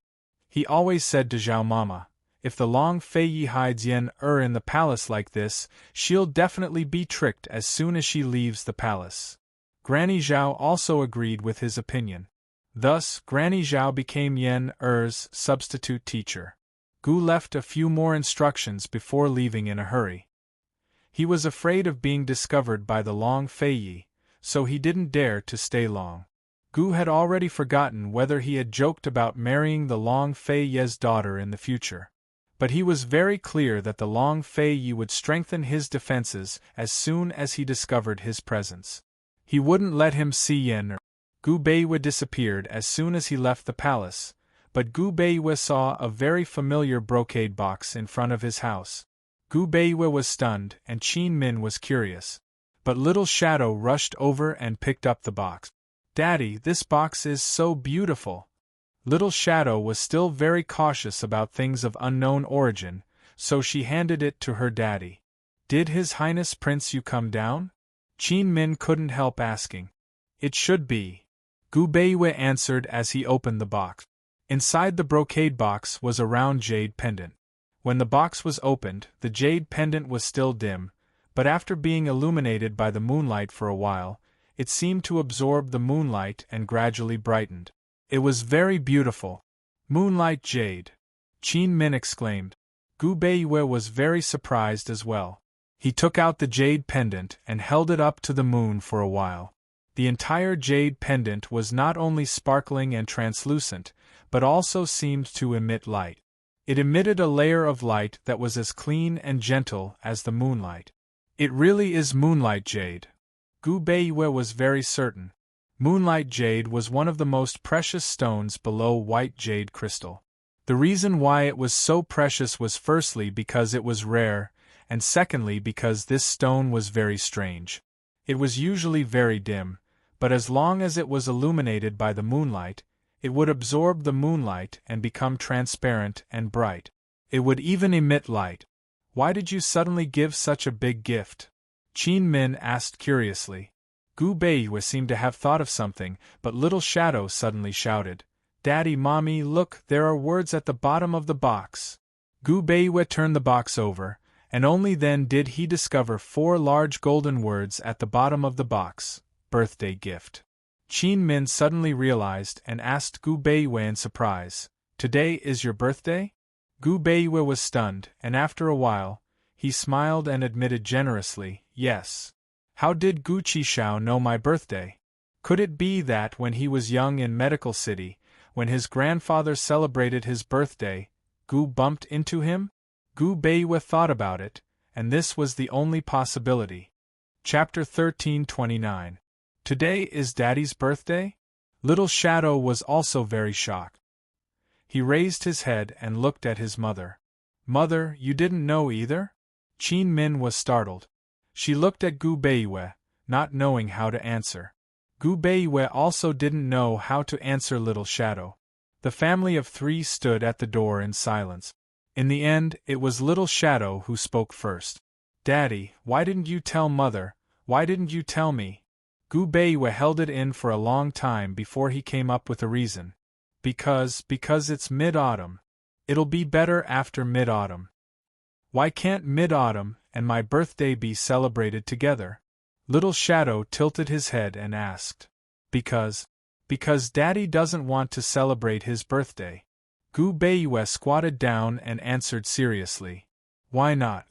He always said to Zhao Mama, "If the Long Fei-yi hides Yen in the palace like this, she'll definitely be tricked as soon as she leaves the palace." Granny Zhao also agreed with his opinion. Thus, Granny Zhao became Yen's substitute teacher. Gu left a few more instructions before leaving in a hurry. He was afraid of being discovered by the Long Fei-yi, so he didn't dare to stay long. Gu had already forgotten whether he had joked about marrying the Long Fei-yi's daughter in the future. But he was very clear that the Long Fei-yi would strengthen his defenses as soon as he discovered his presence. He wouldn't let him see Yen. Gu Beiwe disappeared as soon as he left the palace, but Gu Beiwe saw a very familiar brocade box in front of his house. Gu Beiwe was stunned and Qin Min was curious. But Little Shadow rushed over and picked up the box. "Daddy, this box is so beautiful." Little Shadow was still very cautious about things of unknown origin, so she handed it to her daddy. "Did His Highness Prince you come down?" Qin Min couldn't help asking. "It should be," Gu Beiwe answered as he opened the box. Inside the brocade box was a round jade pendant. When the box was opened, the jade pendant was still dim, but after being illuminated by the moonlight for a while, it seemed to absorb the moonlight and gradually brightened. It was very beautiful. "Moonlight jade!" Qin Min exclaimed. Gu Beiwe was very surprised as well. He took out the jade pendant and held it up to the moon for a while. The entire jade pendant was not only sparkling and translucent, but also seemed to emit light. It emitted a layer of light that was as clean and gentle as the moonlight. "It really is moonlight jade." Gu Beiwe was very certain. Moonlight jade was one of the most precious stones below white jade crystal. The reason why it was so precious was firstly because it was rare, and secondly because this stone was very strange. It was usually very dim, but as long as it was illuminated by the moonlight, it would absorb the moonlight and become transparent and bright. It would even emit light. "Why did you suddenly give such a big gift?" Qin Min asked curiously. Gu Beiwe seemed to have thought of something, but Little Shadow suddenly shouted, "Daddy, Mommy, look, there are words at the bottom of the box." Gu Beiwe turned the box over, and only then did he discover 4 large golden words at the bottom of the box: "Birthday gift." Qin Min suddenly realized and asked Gu Beiwe in surprise, "Today is your birthday?" Gu Beiwe was stunned, and after a while, he smiled and admitted generously, "Yes." "How did Gu Qishao know my birthday?" Could it be that when he was young in Medical City, when his grandfather celebrated his birthday, Gu bumped into him? Gu Beiwe thought about it, and this was the only possibility. Chapter 1329. Today is Daddy's birthday? Little Shadow was also very shocked. He raised his head and looked at his mother. "Mother, you didn't know either?" Qin Min was startled. She looked at Gu Beiwe, not knowing how to answer. Gu Beiwe also didn't know how to answer Little Shadow. The family of 3 stood at the door in silence. In the end, it was Little Shadow who spoke first. "Daddy, why didn't you tell Mother? Why didn't you tell me?" Gu Beiwe held it in for a long time before he came up with a reason. Because it's mid-autumn. It'll be better after mid-autumn." "Why can't mid-autumn and my birthday be celebrated together?" Little Shadow tilted his head and asked. Because Daddy doesn't want to celebrate his birthday." Gu Beiwe squatted down and answered seriously. "Why not?"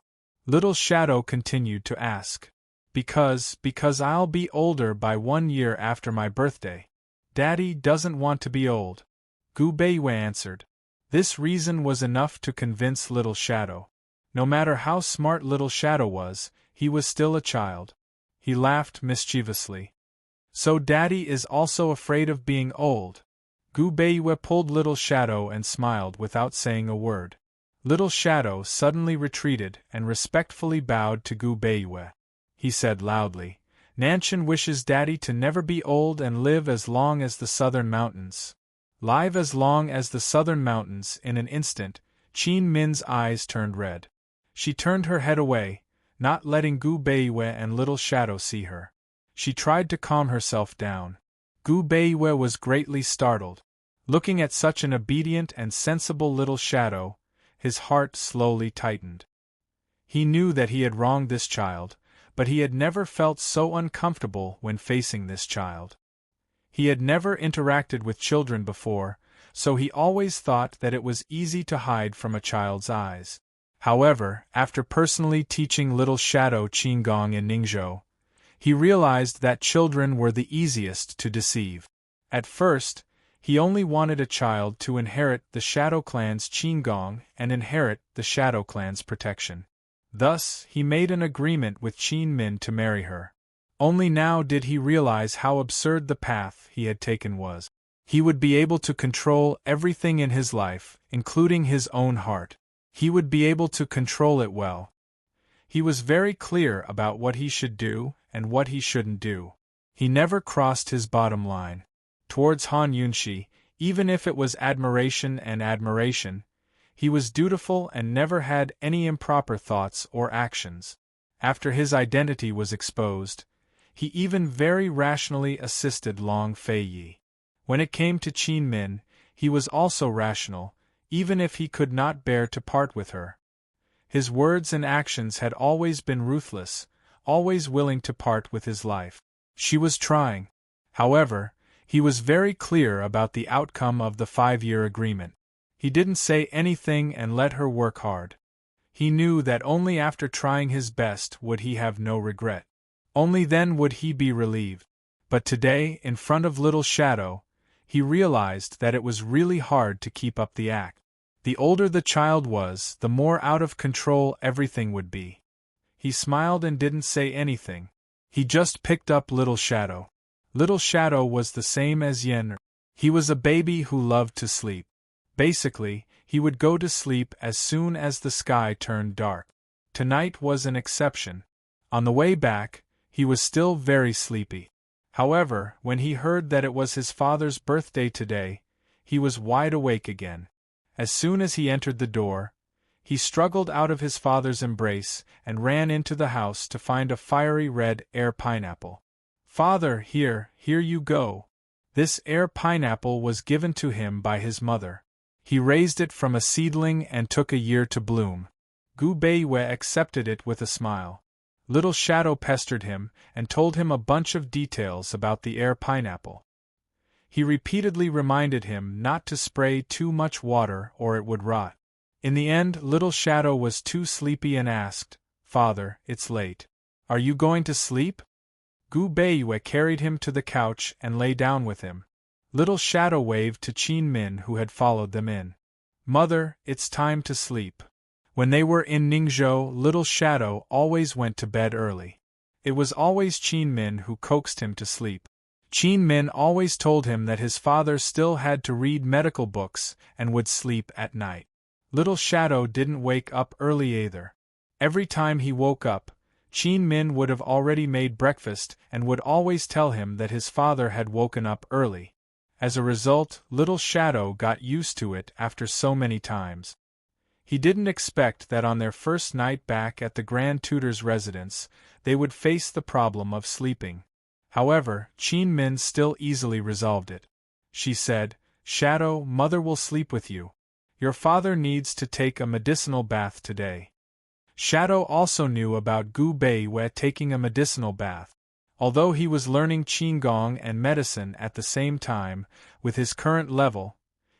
Little Shadow continued to ask. Because I'll be older by 1 year after my birthday." "Daddy doesn't want to be old," Gu Beiwe answered. This reason was enough to convince Little Shadow. No matter how smart Little Shadow was, he was still a child. He laughed mischievously. "So Daddy is also afraid of being old?" Gu Beiwe pulled Little Shadow and smiled without saying a word. Little Shadow suddenly retreated and respectfully bowed to Gu Beiwe. He said loudly, "Nanshan wishes Daddy to never be old and live as long as the southern mountains." Live as long as the southern mountains. In an instant, Qin Min's eyes turned red. She turned her head away, not letting Gu Beiwe and Little Shadow see her. She tried to calm herself down. Gu Beiwe was greatly startled. Looking at such an obedient and sensible Little Shadow, his heart slowly tightened. He knew that he had wronged this child, but he had never felt so uncomfortable when facing this child. He had never interacted with children before, so he always thought that it was easy to hide from a child's eyes. However, after personally teaching Little Shadow Qigong in Ningzhou, he realized that children were the easiest to deceive. At first, he only wanted a child to inherit the Shadow Clan's Qigong and inherit the Shadow Clan's protection. Thus, he made an agreement with Qin Min to marry her. Only now did he realize how absurd the path he had taken was. He would be able to control everything in his life, including his own heart. He would be able to control it well. He was very clear about what he should do and what he shouldn't do. He never crossed his bottom line. Towards Han Yunshi, even if it was admiration and admiration, he was dutiful and never had any improper thoughts or actions. After his identity was exposed, he even very rationally assisted Long Feiyi. When it came to Qin Min, he was also rational, even if he could not bear to part with her. His words and actions had always been ruthless, always willing to part with his life. She was trying. However, he was very clear about the outcome of the 5-year agreement. He didn't say anything and let her work hard. He knew that only after trying his best would he have no regret. Only then would he be relieved. But today, in front of Little Shadow, he realized that it was really hard to keep up the act. The older the child was, the more out of control everything would be. He smiled and didn't say anything. He just picked up Little Shadow. Little Shadow was the same as Yen. He was a baby who loved to sleep. Basically, he would go to sleep as soon as the sky turned dark. Tonight was an exception. On the way back, he was still very sleepy. However, when he heard that it was his father's birthday today, he was wide awake again. As soon as he entered the door, he struggled out of his father's embrace and ran into the house to find a fiery red air pineapple. "Father, here you go." This air pineapple was given to him by his mother. He raised it from a seedling and took a year to bloom. Gu Beiwei accepted it with a smile. Little Shadow pestered him and told him a bunch of details about the air pineapple. He repeatedly reminded him not to spray too much water or it would rot. In the end, Little Shadow was too sleepy and asked, "Father, it's late. Are you going to sleep?" Gu Beiwei carried him to the couch and lay down with him. Little Shadow waved to Qin Min, who had followed them in. "Mother, it's time to sleep." When they were in Ningzhou, Little Shadow always went to bed early. It was always Qin Min who coaxed him to sleep. Qin Min always told him that his father still had to read medical books and would sleep at night. Little Shadow didn't wake up early either. Every time he woke up, Qin Min would have already made breakfast and would always tell him that his father had woken up early. As a result, Little Shadow got used to it after so many times. He didn't expect that on their first night back at the Grand Tutor's residence, they would face the problem of sleeping. However, Qin Min still easily resolved it. She said, "Shadow, Mother will sleep with you. Your father needs to take a medicinal bath today." Shadow also knew about Gu Beiwei taking a medicinal bath. Although he was learning Qigong and medicine at the same time, with his current level,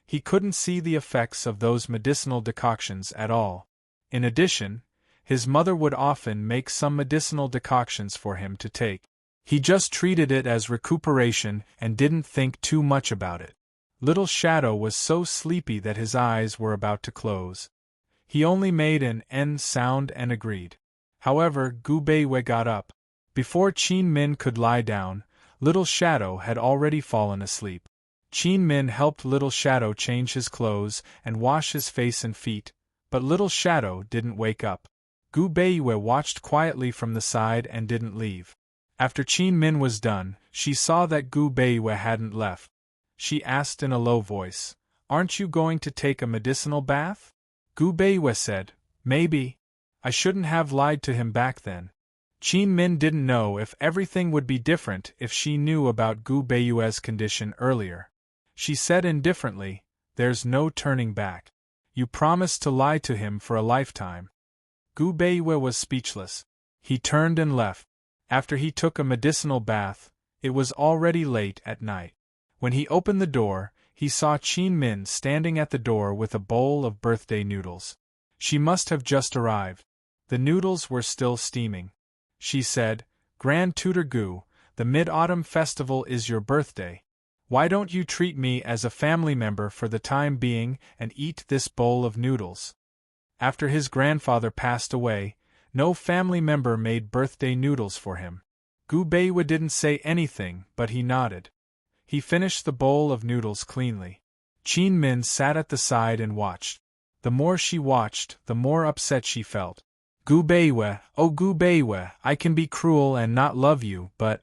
he couldn't see the effects of those medicinal decoctions at all. In addition, his mother would often make some medicinal decoctions for him to take. He just treated it as recuperation and didn't think too much about it. Little Shadow was so sleepy that his eyes were about to close. He only made an N sound and agreed. However, Gu Beiwei got up. Before Qin Min could lie down, Little Shadow had already fallen asleep. Qin Min helped Little Shadow change his clothes and wash his face and feet, but Little Shadow didn't wake up. Gu Beiwei watched quietly from the side and didn't leave. After Qin Min was done, she saw that Gu Beiwei hadn't left. She asked in a low voice, "Aren't you going to take a medicinal bath?" Gu Beiwei said, "Maybe. I shouldn't have lied to him back then." Qin Min didn't know if everything would be different if she knew about Gu Beiwei's condition earlier. She said indifferently, "There's no turning back. You promised to lie to him for a lifetime." Gu Beiwei was speechless. He turned and left. After he took a medicinal bath, it was already late at night. When he opened the door, he saw Qin Min standing at the door with a bowl of birthday noodles. She must have just arrived. The noodles were still steaming. She said, "Grand Tutor Gu, the Mid-Autumn Festival is your birthday. Why don't you treat me as a family member for the time being and eat this bowl of noodles?" After his grandfather passed away, no family member made birthday noodles for him. Gu Beiwa didn't say anything, but he nodded. He finished the bowl of noodles cleanly. Qin Min sat at the side and watched. The more she watched, the more upset she felt. Gu Beiwa, oh Gu Beiwa, I can be cruel and not love you, but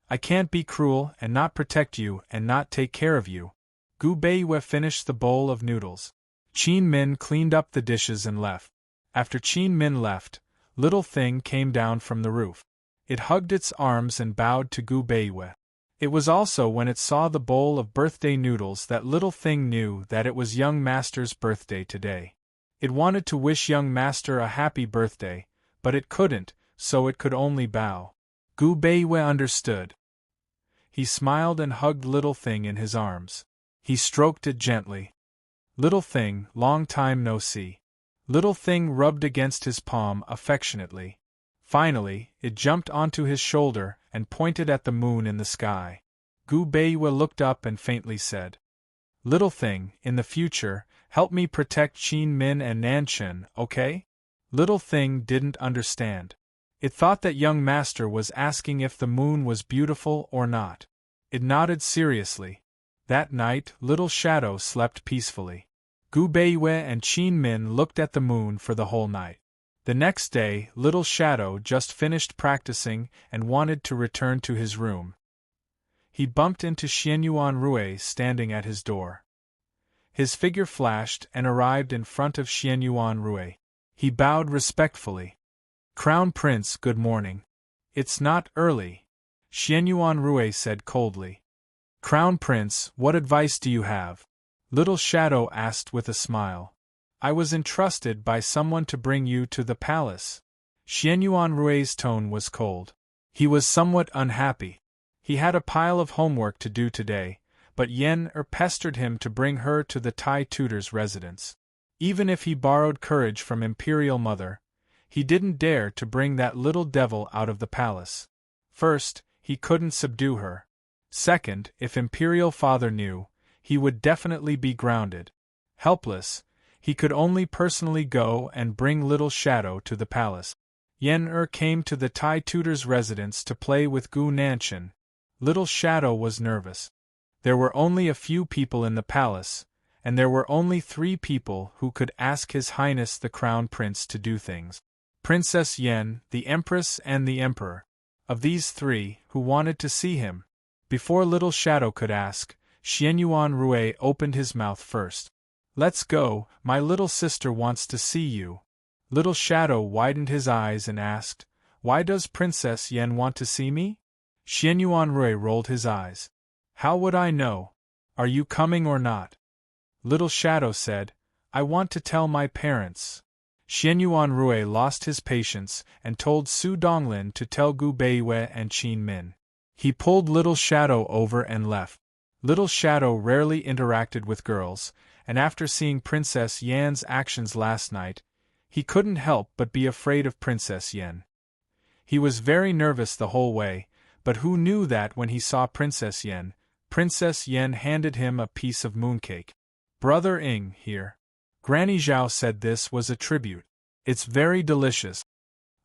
I can't be cruel and not protect you and not take care of you. Gu Beiwa finished the bowl of noodles. Qin Min cleaned up the dishes and left. After Qin Min left, Little Thing came down from the roof. It hugged its arms and bowed to Gu Beiwa. It was also when it saw the bowl of birthday noodles that Little Thing knew that it was young Master's birthday today. It wanted to wish young Master a happy birthday, but it couldn't, so it could only bow. Gu Beiwa understood. He smiled and hugged Little Thing in his arms. He stroked it gently. Little Thing, long time no see. Little Thing rubbed against his palm affectionately. Finally, it jumped onto his shoulder and pointed at the moon in the sky. Gu Beiwa looked up and faintly said, Little Thing, in the future, help me protect Qin Min and Nanchen, okay? Little Thing didn't understand. It thought that young Master was asking if the moon was beautiful or not. It nodded seriously. That night, Little Shadow slept peacefully. Gu Beiwa and Qin Min looked at the moon for the whole night. The next day, Little Shadow just finished practicing and wanted to return to his room. He bumped into Xianyuan Rui standing at his door. His figure flashed and arrived in front of Xianyuan Rui. He bowed respectfully. Crown Prince, good morning. It's not early, Xianyuan Rui said coldly. Crown Prince, what advice do you have? Little Shadow asked with a smile. I was entrusted by someone to bring you to the palace. Xianyuan Rui's tone was cold. He was somewhat unhappy. He had a pile of homework to do today, but Yen pestered him to bring her to the Tai tutor's residence. Even if he borrowed courage from Imperial Mother, he didn't dare to bring that little devil out of the palace. First, he couldn't subdue her. Second, if Imperial Father knew, he would definitely be grounded. Helpless, he could only personally go and bring Little Shadow to the palace. Yen came to the Tai tutor's residence to play with Gu Nanchen. Little Shadow was nervous. There were only a few people in the palace, and there were only 3 people who could ask His Highness the Crown Prince to do things. Princess Yen, the Empress and the Emperor. Of these 3, who wanted to see him? Before Little Shadow could ask, Xianyuan Rui opened his mouth first. Let's go, my little sister wants to see you. Little Shadow widened his eyes and asked, Why does Princess Yen want to see me? Xianyuan Rui rolled his eyes. How would I know? Are you coming or not? Little Shadow said, I want to tell my parents. Xianyuan Rui lost his patience and told Su Donglin to tell Gu Beiwa and Qin Min. He pulled Little Shadow over and left. Little Shadow rarely interacted with girls, and after seeing Princess Yan's actions last night, he couldn't help but be afraid of Princess Yen. He was very nervous the whole way, but who knew that when he saw Princess Yen handed him a piece of mooncake. Brother Ing, here. Granny Zhao said this was a tribute. It's very delicious.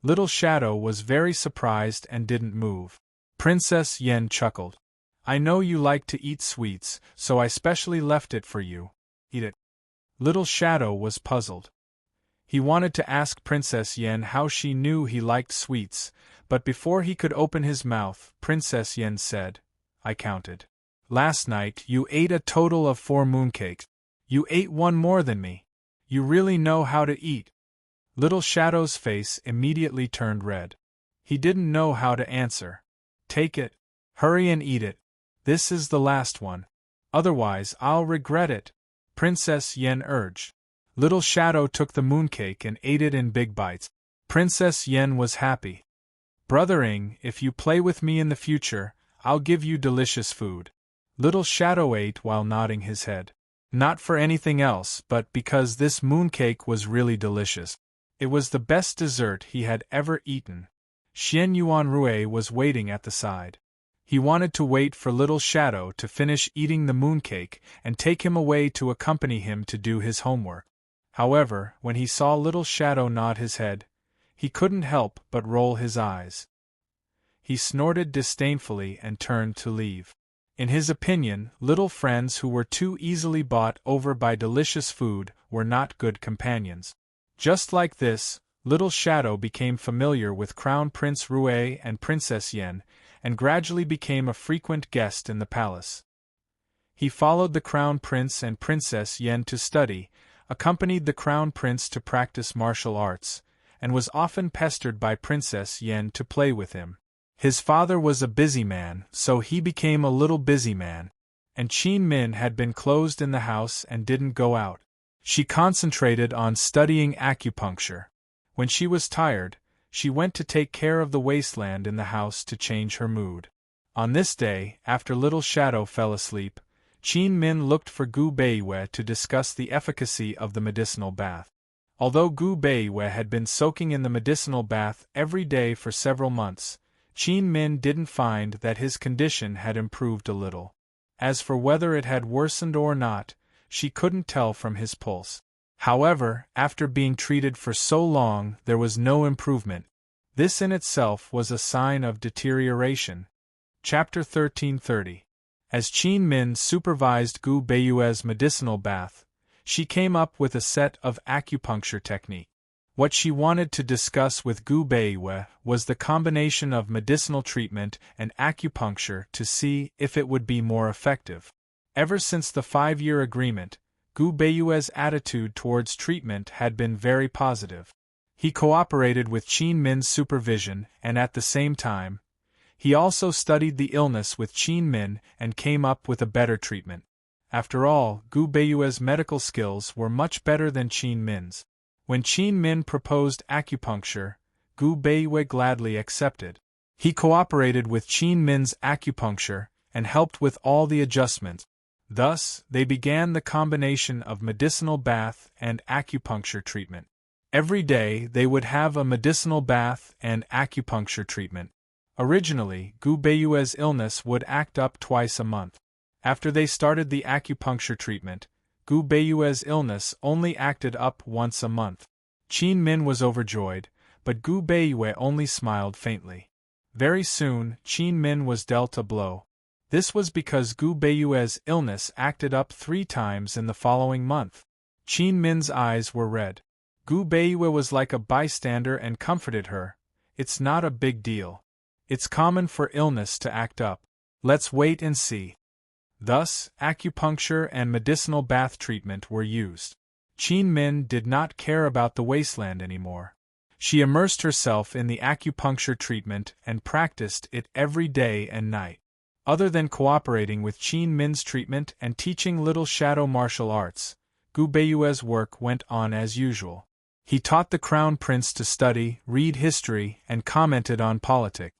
Little Shadow was very surprised and didn't move. Princess Yen chuckled. I know you like to eat sweets, so I specially left it for you. Eat it. Little Shadow was puzzled. He wanted to ask Princess Yen how she knew he liked sweets, but before he could open his mouth, Princess Yen said, I counted. Last night you ate a total of 4 mooncakes. You ate one more than me. You really know how to eat. Little Shadow's face immediately turned red. He didn't know how to answer. Take it. Hurry and eat it. This is the last one. Otherwise I'll regret it, Princess Yen urged. Little Shadow took the mooncake and ate it in big bites. Princess Yen was happy. Brother Ing, if you play with me in the future, I'll give you delicious food. Little Shadow ate while nodding his head. Not for anything else, but because this mooncake was really delicious. It was the best dessert he had ever eaten. Xianyuan Rui was waiting at the side. He wanted to wait for Little Shadow to finish eating the mooncake and take him away to accompany him to do his homework. However, when he saw Little Shadow nod his head, he couldn't help but roll his eyes. He snorted disdainfully and turned to leave. In his opinion, little friends who were too easily bought over by delicious food were not good companions. Just like this, Little Shadow became familiar with Crown Prince Rue and Princess Yen, and gradually became a frequent guest in the palace. He followed the Crown Prince and Princess Yen to study, accompanied the Crown Prince to practice martial arts, and was often pestered by Princess Yen to play with him. His father was a busy man, so he became a little busy man, and Qin Min had been closed in the house and didn't go out. She concentrated on studying acupuncture. When she was tired, she went to take care of the wasteland in the house to change her mood. On this day, after Little Shadow fell asleep, Qin Min looked for Gu Beiwei to discuss the efficacy of the medicinal bath. Although Gu Beiwei had been soaking in the medicinal bath every day for several months, Qin Min didn't find that his condition had improved a little. As for whether it had worsened or not, she couldn't tell from his pulse. However, after being treated for so long, there was no improvement. This in itself was a sign of deterioration. Chapter 1330. As Qin Min supervised Gu Beiwei's medicinal bath, she came up with a set of acupuncture technique. What she wanted to discuss with Gu Beiwei was the combination of medicinal treatment and acupuncture to see if it would be more effective. Ever since the 5-year agreement, Gu Beiwei's attitude towards treatment had been very positive. He cooperated with Qin Min's supervision and at the same time, he also studied the illness with Qin Min and came up with a better treatment. After all, Gu Beiwei's medical skills were much better than Qin Min's. When Qin Min proposed acupuncture, Gu Beiwei gladly accepted. He cooperated with Qin Min's acupuncture and helped with all the adjustments. Thus, they began the combination of medicinal bath and acupuncture treatment. Every day they would have a medicinal bath and acupuncture treatment. Originally, Gu Beiwei's illness would act up twice a month. After they started the acupuncture treatment, Gu Beiwei's illness only acted up once a month. Qin Min was overjoyed, but Gu Beiwei only smiled faintly. Very soon, Qin Min was dealt a blow. This was because Gu Beiwei's illness acted up 3 times in the following month. Qin Min's eyes were red. Gu Beiwei was like a bystander and comforted her. It's not a big deal. It's common for illness to act up. Let's wait and see. Thus, acupuncture and medicinal bath treatment were used. Qin Min did not care about the wasteland anymore. She immersed herself in the acupuncture treatment and practiced it every day and night. Other than cooperating with Qin Min's treatment and teaching Little Shadow martial arts, Gu Beiwei's work went on as usual. He taught the Crown Prince to study, read history, and commented on politics.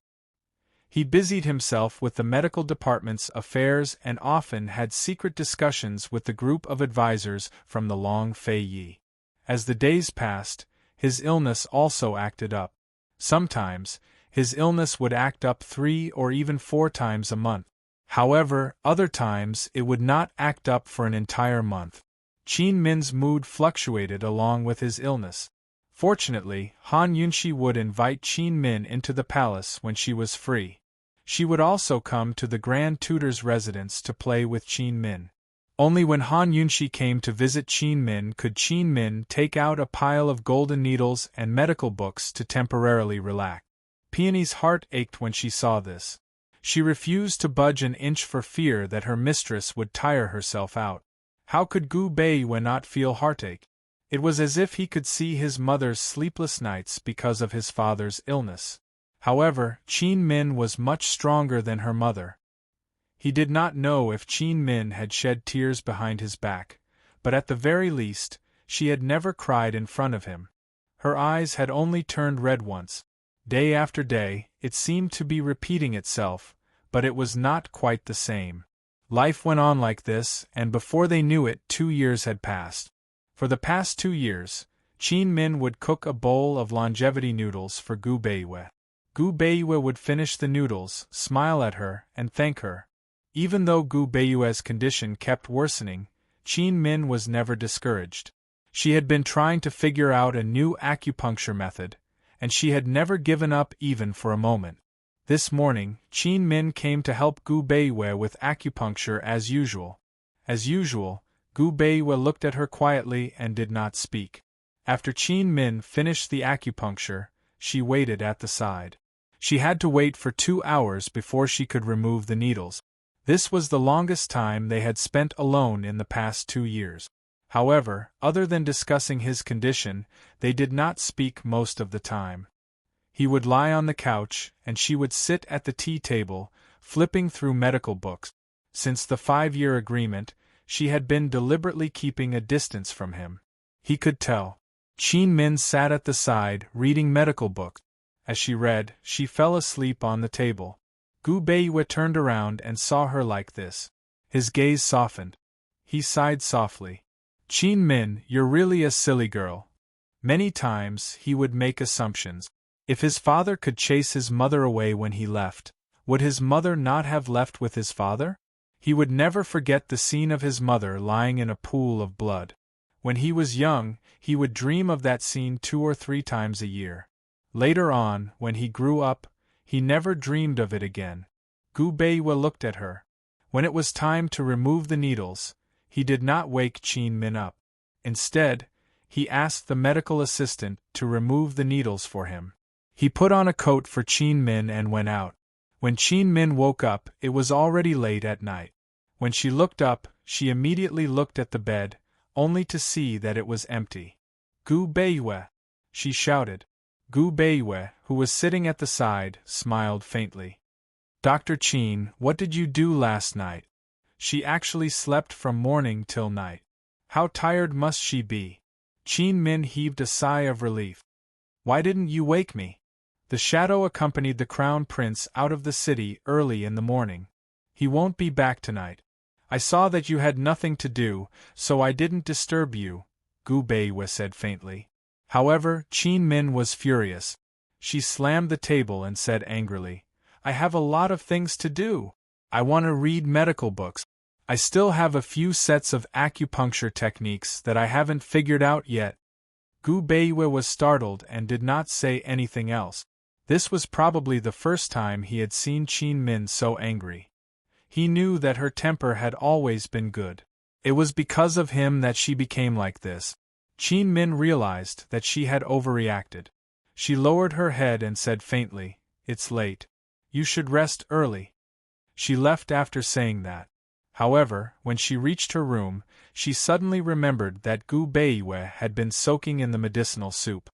He busied himself with the medical department's affairs and often had secret discussions with the group of advisors from the Long Fei Yi. As the days passed, his illness also acted up. Sometimes, his illness would act up 3 or even 4 times a month. However, other times it would not act up for an entire month. Qin Min's mood fluctuated along with his illness. Fortunately, Han Yunxi would invite Qin Min into the palace when she was free. She would also come to the Grand Tutor's residence to play with Qin Min. Only when Han Yunxi came to visit Qin Min could Qin Min take out a pile of golden needles and medical books to temporarily relax. Peony's heart ached when she saw this. She refused to budge an inch for fear that her mistress would tire herself out. How could Gu Beiwei not feel heartache? It was as if he could see his mother's sleepless nights because of his father's illness. However, Qin Min was much stronger than her mother. He did not know if Qin Min had shed tears behind his back, but at the very least, she had never cried in front of him. Her eyes had only turned red once. Day after day, it seemed to be repeating itself, but it was not quite the same. Life went on like this, and before they knew it, 2 years had passed. For the past 2 years, Qin Min would cook a bowl of longevity noodles for Gu Beiwei. Gu Beiwei would finish the noodles, smile at her, and thank her. Even though Gu Beiwei's condition kept worsening, Qin Min was never discouraged. She had been trying to figure out a new acupuncture method, and she had never given up even for a moment. This morning, Qin Min came to help Gu Beiwei with acupuncture as usual. As usual, Gu Beiwei looked at her quietly and did not speak. After Qin Min finished the acupuncture, she waited at the side. She had to wait for 2 hours before she could remove the needles. This was the longest time they had spent alone in the past 2 years. However, other than discussing his condition, they did not speak most of the time. He would lie on the couch, and she would sit at the tea table, flipping through medical books. Since the 5-year agreement, she had been deliberately keeping a distance from him. He could tell. Qin Min sat at the side, reading medical books. As she read, she fell asleep on the table. Gu Beiwei turned around and saw her like this. His gaze softened. He sighed softly. Qin Min, you're really a silly girl. Many times, he would make assumptions. If his father could chase his mother away when he left, would his mother not have left with his father? He would never forget the scene of his mother lying in a pool of blood. When he was young, he would dream of that scene 2 or 3 times a year. Later on, when he grew up, he never dreamed of it again. Gu Beiwei looked at her. When it was time to remove the needles, he did not wake Qin Min up. Instead, he asked the medical assistant to remove the needles for him. He put on a coat for Qin Min and went out. When Qin Min woke up, it was already late at night. When she looked up, she immediately looked at the bed, only to see that it was empty. Gu Beiwei! She shouted. Gu Beiwei, who was sitting at the side, smiled faintly. Dr. Qin, what did you do last night? She actually slept from morning till night. How tired must she be? Qin Min heaved a sigh of relief. Why didn't you wake me? The shadow accompanied the crown prince out of the city early in the morning. He won't be back tonight. I saw that you had nothing to do, so I didn't disturb you, Gu Beiwei said faintly. However, Qin Min was furious. She slammed the table and said angrily, I have a lot of things to do. I want to read medical books. I still have a few sets of acupuncture techniques that I haven't figured out yet. Gu Beiwei was startled and did not say anything else. This was probably the first time he had seen Qin Min so angry. He knew that her temper had always been good. It was because of him that she became like this. Qin Min realized that she had overreacted. She lowered her head and said faintly, It's late. You should rest early. She left after saying that. However, when she reached her room, she suddenly remembered that Gu Beiwei had been soaking in the medicinal soup.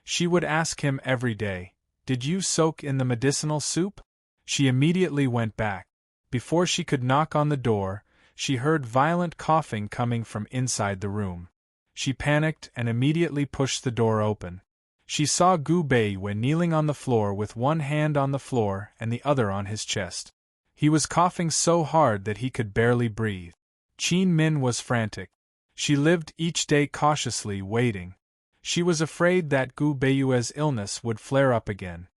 She would ask him every day, Did you soak in the medicinal soup? She immediately went back. Before she could knock on the door, she heard violent coughing coming from inside the room. She panicked and immediately pushed the door open. She saw Gu Beiwei kneeling on the floor with one hand on the floor and the other on his chest. He was coughing so hard that he could barely breathe. Qin Min was frantic. She lived each day cautiously waiting. She was afraid that Gu Beiwei's illness would flare up again.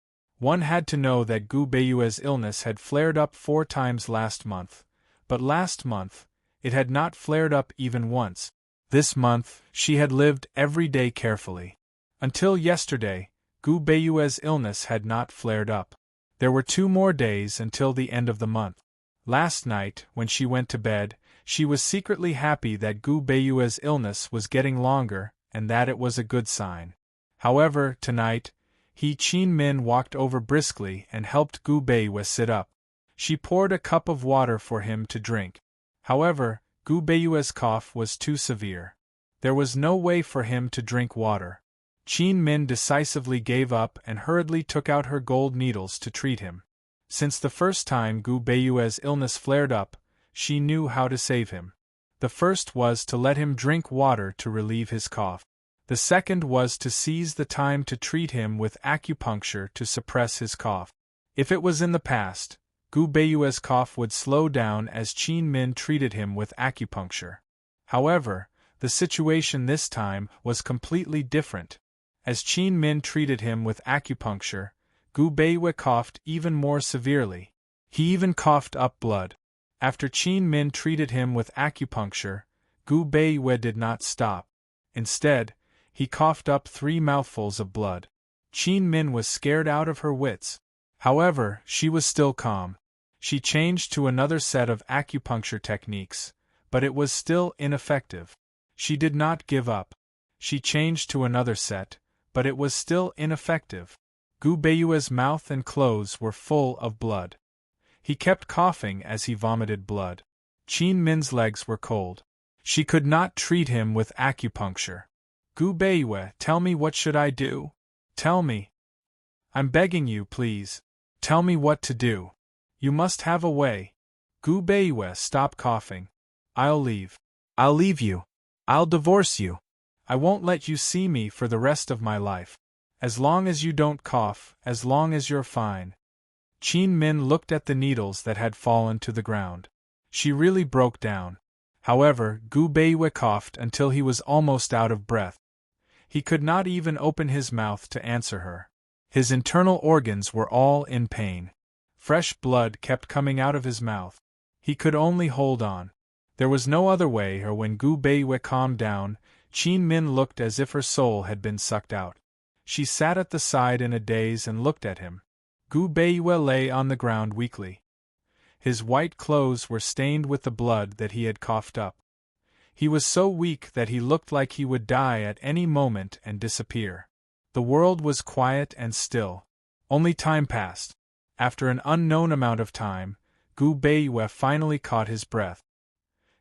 One had to know that Gu Beiwei's illness had flared up 4 times last month, but last month, it had not flared up even once. This month, she had lived every day carefully. Until yesterday, Gu Beiwei's illness had not flared up. There were 2 more days until the end of the month. Last night, when she went to bed, she was secretly happy that Gu Beiwei's illness was getting longer and that it was a good sign. However, tonight, Qin Min walked over briskly and helped Gu Beiwei sit up. She poured a cup of water for him to drink. However, Gu Beiwei's cough was too severe. There was no way for him to drink water. Qin Min decisively gave up and hurriedly took out her gold needles to treat him. Since the first time Gu Beiwei's illness flared up, she knew how to save him. The first was to let him drink water to relieve his cough. The second was to seize the time to treat him with acupuncture to suppress his cough. If it was in the past, Gu Beiwei's cough would slow down as Qin Min treated him with acupuncture. However, the situation this time was completely different. As Qin Min treated him with acupuncture, Gu Beiwei coughed even more severely. He even coughed up blood. After Qin Min treated him with acupuncture, Gu Beiwei did not stop. Instead, he coughed up 3 mouthfuls of blood. Qin Min was scared out of her wits. However, she was still calm. She changed to another set of acupuncture techniques, but it was still ineffective. She did not give up. She changed to another set, but it was still ineffective. Gu Beiyue's mouth and clothes were full of blood. He kept coughing as he vomited blood. Qin Min's legs were cold. She could not treat him with acupuncture. Gu Beiyue, tell me, what should I do? Tell me. I'm begging you, please. Tell me what to do. You must have a way. Gu Beiyue, stop coughing. I'll leave. I'll leave you. I'll divorce you. I won't let you see me for the rest of my life. As long as you don't cough, as long as you're fine. Qin Min looked at the needles that had fallen to the ground. She really broke down. However, Gu Beiyue coughed until he was almost out of breath. He could not even open his mouth to answer her. His internal organs were all in pain. Fresh blood kept coming out of his mouth. He could only hold on. There was no other way, or when Gu Beiyue calmed down, Qin Min looked as if her soul had been sucked out. She sat at the side in a daze and looked at him. Gu Beiyue lay on the ground weakly. His white clothes were stained with the blood that he had coughed up. He was so weak that he looked like he would die at any moment and disappear. The world was quiet and still. Only time passed. After an unknown amount of time, Gu Beiyue finally caught his breath.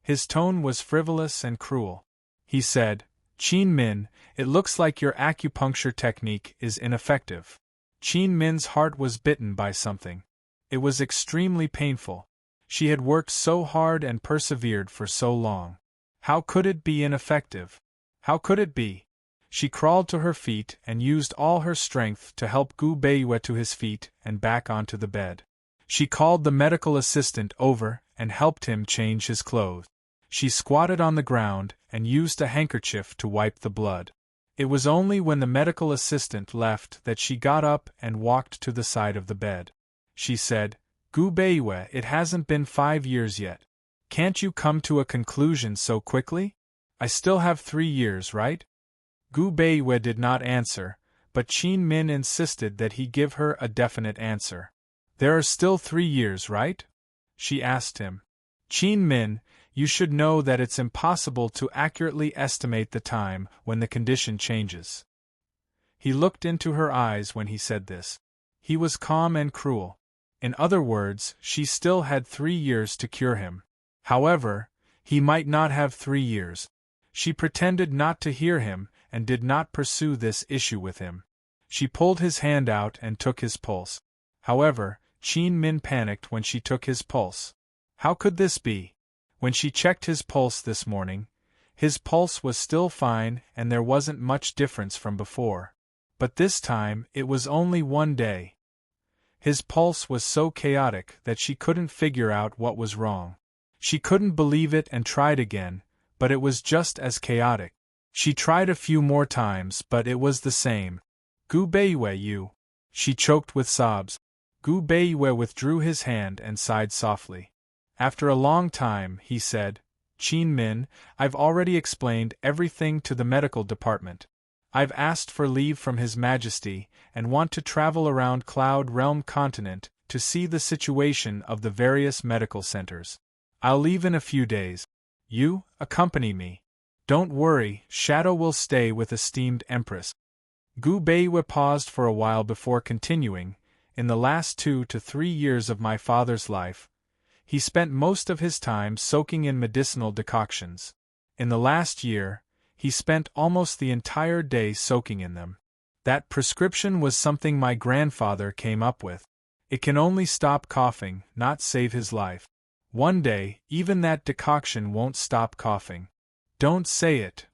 His tone was frivolous and cruel. He said, Qin Min, it looks like your acupuncture technique is ineffective. Qin Min's heart was bitten by something. It was extremely painful. She had worked so hard and persevered for so long. How could it be ineffective? How could it be? She crawled to her feet and used all her strength to help Gu Beiyue to his feet and back onto the bed. She called the medical assistant over and helped him change his clothes. She squatted on the ground and used a handkerchief to wipe the blood. It was only when the medical assistant left that she got up and walked to the side of the bed. She said, Gu Beiyue, it hasn't been 5 years yet. Can't you come to a conclusion so quickly? I still have 3 years, right? Gu Beiyue did not answer, but Qin Min insisted that he give her a definite answer. There are still 3 years, right? She asked him. Qin Min, you should know that it's impossible to accurately estimate the time when the condition changes. He looked into her eyes when he said this. He was calm and cruel. In other words, she still had 3 years to cure him. However, he might not have 3 years. She pretended not to hear him and did not pursue this issue with him. She pulled his hand out and took his pulse. However, Qin Min panicked when she took his pulse. How could this be? When she checked his pulse this morning, his pulse was still fine and there wasn't much difference from before. But this time, it was only 1 day. His pulse was so chaotic that she couldn't figure out what was wrong. She couldn't believe it and tried again, but it was just as chaotic. She tried a few more times, but it was the same. Gu Beiyue, you. She choked with sobs. Gu Beiyue withdrew his hand and sighed softly. After a long time, he said, Qin Min, I've already explained everything to the medical department. I've asked for leave from His Majesty and want to travel around Cloud Realm continent to see the situation of the various medical centers. I'll leave in a few days. You, accompany me. Don't worry, Shadow will stay with esteemed Empress. Gu Beiyue paused for a while before continuing. In the last 2 to 3 years of my father's life, he spent most of his time soaking in medicinal decoctions. In the last year, he spent almost the entire day soaking in them. That prescription was something my grandfather came up with. It can only stop coughing, not save his life. One day, even that decoction won't stop coughing. Don't say it.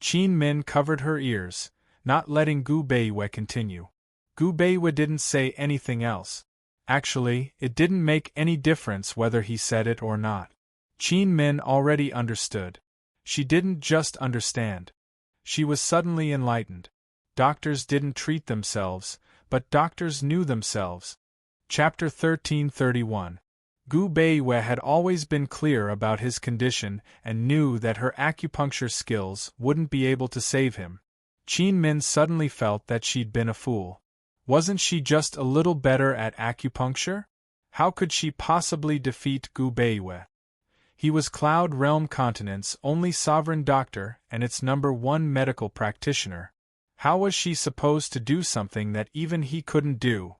Qin Min covered her ears, not letting Gu Beiyue continue. Gu Beiyue didn't say anything else. Actually, it didn't make any difference whether he said it or not. Qin Min already understood. She didn't just understand. She was suddenly enlightened. Doctors didn't treat themselves, but doctors knew themselves. Chapter 1331. Gu Beiyue had always been clear about his condition and knew that her acupuncture skills wouldn't be able to save him. Qin Min suddenly felt that she'd been a fool. Wasn't she just a little better at acupuncture? How could she possibly defeat Gu Beiwei? He was Cloud Realm Continent's only sovereign doctor and its #1 medical practitioner. How was she supposed to do something that even he couldn't do?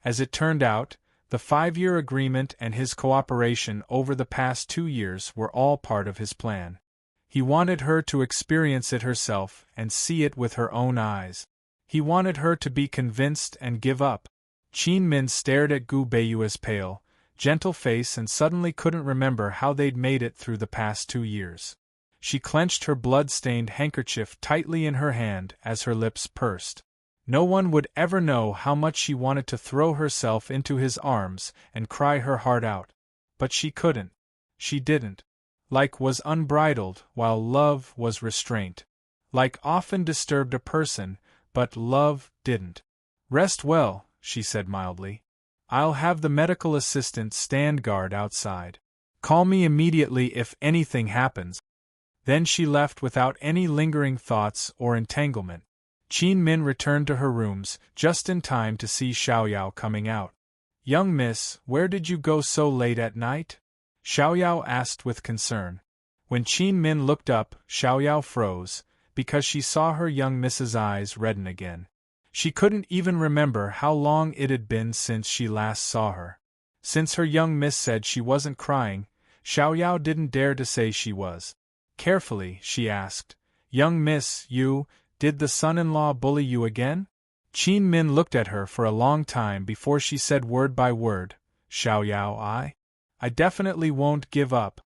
As it turned out, the 5-year agreement and his cooperation over the past 2 years were all part of his plan. He wanted her to experience it herself and see it with her own eyes. He wanted her to be convinced and give up. Qin Min stared at Gu Beiyue's pale, gentle face and suddenly couldn't remember how they'd made it through the past 2 years. She clenched her blood-stained handkerchief tightly in her hand as her lips pursed. No one would ever know how much she wanted to throw herself into his arms and cry her heart out. But she couldn't. She didn't. Like was unbridled, while love was restraint. Like often disturbed a person, but love didn't. Rest well, she said mildly. I'll have the medical assistant stand guard outside. Call me immediately if anything happens. Then she left without any lingering thoughts or entanglement. Qin Min returned to her rooms, just in time to see Xiaoyao coming out. Young miss, where did you go so late at night? Xiaoyao asked with concern. When Qin Min looked up, Xiaoyao froze, because she saw her young miss's eyes redden again. She couldn't even remember how long it had been since she last saw her. Since her young miss said she wasn't crying, Xiaoyao didn't dare to say she was. Carefully, she asked, Young miss, did the son-in-law bully you again? Qin Min looked at her for a long time before she said word by word, Xiaoyao, I definitely won't give up.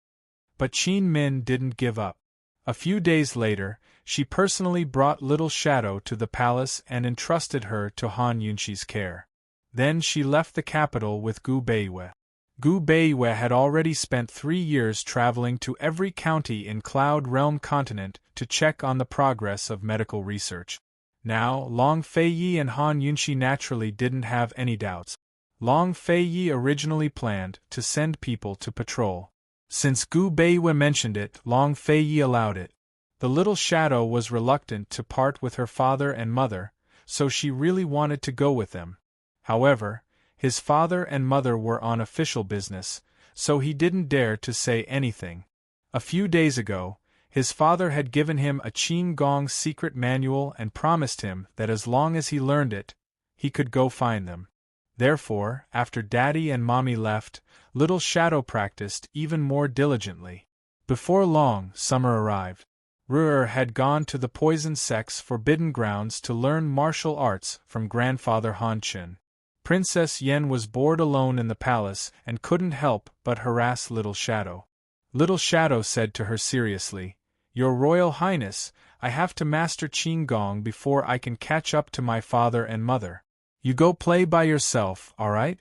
But Qin Min didn't give up. A few days later, she personally brought Little Shadow to the palace and entrusted her to Han Yunxi's care. Then she left the capital with Gu Beiwei. Gu Beiwei had already spent 3 years traveling to every county in Cloud Realm Continent to check on the progress of medical research. Now, Long Feiyi and Han Yunxi naturally didn't have any doubts. Long Feiyi originally planned to send people to patrol. Since Gu Beiwei mentioned it, Long Feiyi allowed it. The Little Shadow was reluctant to part with her father and mother, so she really wanted to go with them. However, his father and mother were on official business, so he didn't dare to say anything. A few days ago, his father had given him a Qin Gong secret manual and promised him that as long as he learned it, he could go find them. Therefore, after Daddy and Mommy left, Little Shadow practiced even more diligently. Before long, summer arrived. Ru'er had gone to the Poison Sect's forbidden grounds to learn martial arts from grandfather Han Qin. Princess Yen was bored alone in the palace and couldn't help but harass Little Shadow. Little Shadow said to her seriously, Your Royal Highness, I have to master Qin Gong before I can catch up to my father and mother. You go play by yourself, all right?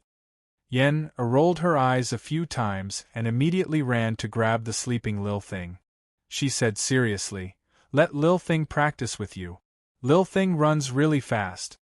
Yen rolled her eyes a few times and immediately ran to grab the sleeping Lil Thing. She said seriously, Let Lil Thing practice with you. Lil Thing runs really fast.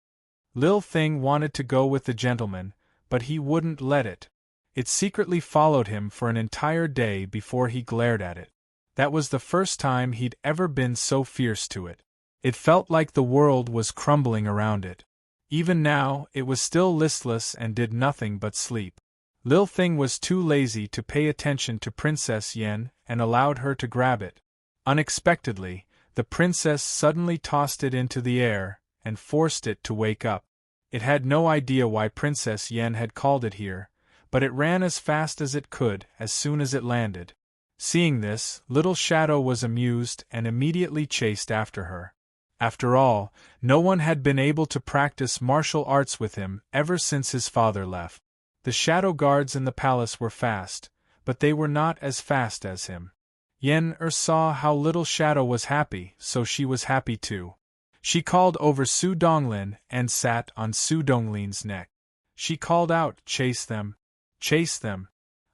Lil Thing wanted to go with the gentleman, but he wouldn't let it. It secretly followed him for an entire day before he glared at it. That was the first time he'd ever been so fierce to it. It felt like the world was crumbling around it. Even now, it was still listless and did nothing but sleep. Lil Thing was too lazy to pay attention to Princess Yen and allowed her to grab it. Unexpectedly, the princess suddenly tossed it into the air and forced it to wake up. It had no idea why Princess Yen had called it here, but it ran as fast as it could as soon as it landed. Seeing this, Little Shadow was amused and immediately chased after her. After all, no one had been able to practice martial arts with him ever since his father left. The shadow guards in the palace were fast, but they were not as fast as him. Yen saw how Little Shadow was happy, so she was happy too. She called over Su Donglin and sat on Su Donglin's neck. She called out, Chase them! Chase them!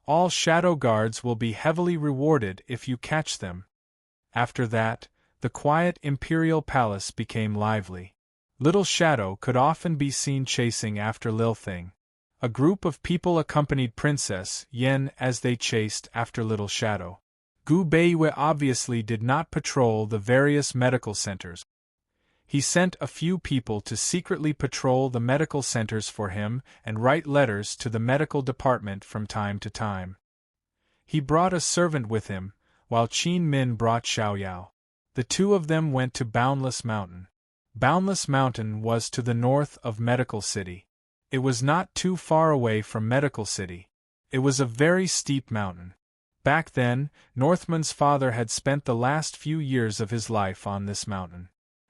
All shadow guards will be heavily rewarded if you catch them. After that, the quiet imperial palace became lively. Little Shadow could often be seen chasing after Lil Thing. A group of people accompanied Princess Yen as they chased after Little Shadow. Gu Beiwei obviously did not patrol the various medical centers. He sent a few people to secretly patrol the medical centers for him and write letters to the medical department from time to time. He brought a servant with him, while Qin Min brought Xiaoyao. The two of them went to Boundless Mountain. Boundless Mountain was to the north of Medical City. It was not too far away from Medical City. It was a very steep mountain. Back then, Northman's father had spent the last few years of his life on this mountain.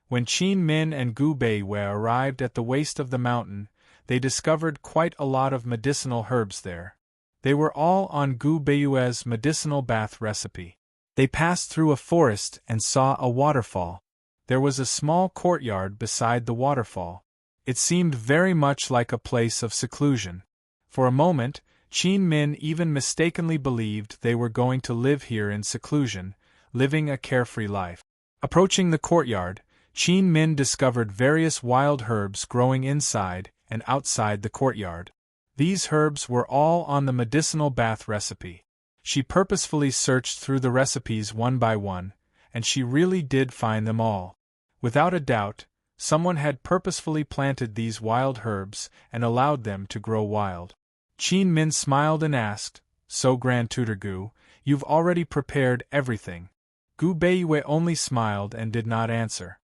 When Qin Min and Gu Beiwei arrived at the waist of the mountain, they discovered quite a lot of medicinal herbs there. They were all on Gu Beiwei's medicinal bath recipe. They passed through a forest and saw a waterfall. There was a small courtyard beside the waterfall. It seemed very much like a place of seclusion. For a moment, Qin Min even mistakenly believed they were going to live here in seclusion, living a carefree life. Approaching the courtyard, Qin Min discovered various wild herbs growing inside and outside the courtyard. These herbs were all on the medicinal bath recipe. She purposefully searched through the recipes one by one, and she really did find them all. Without a doubt, someone had purposefully planted these wild herbs and allowed them to grow wild. Qin Min smiled and asked, "So Grand Tutor Gu, you've already prepared everything?" Gu Beiwei only smiled and did not answer.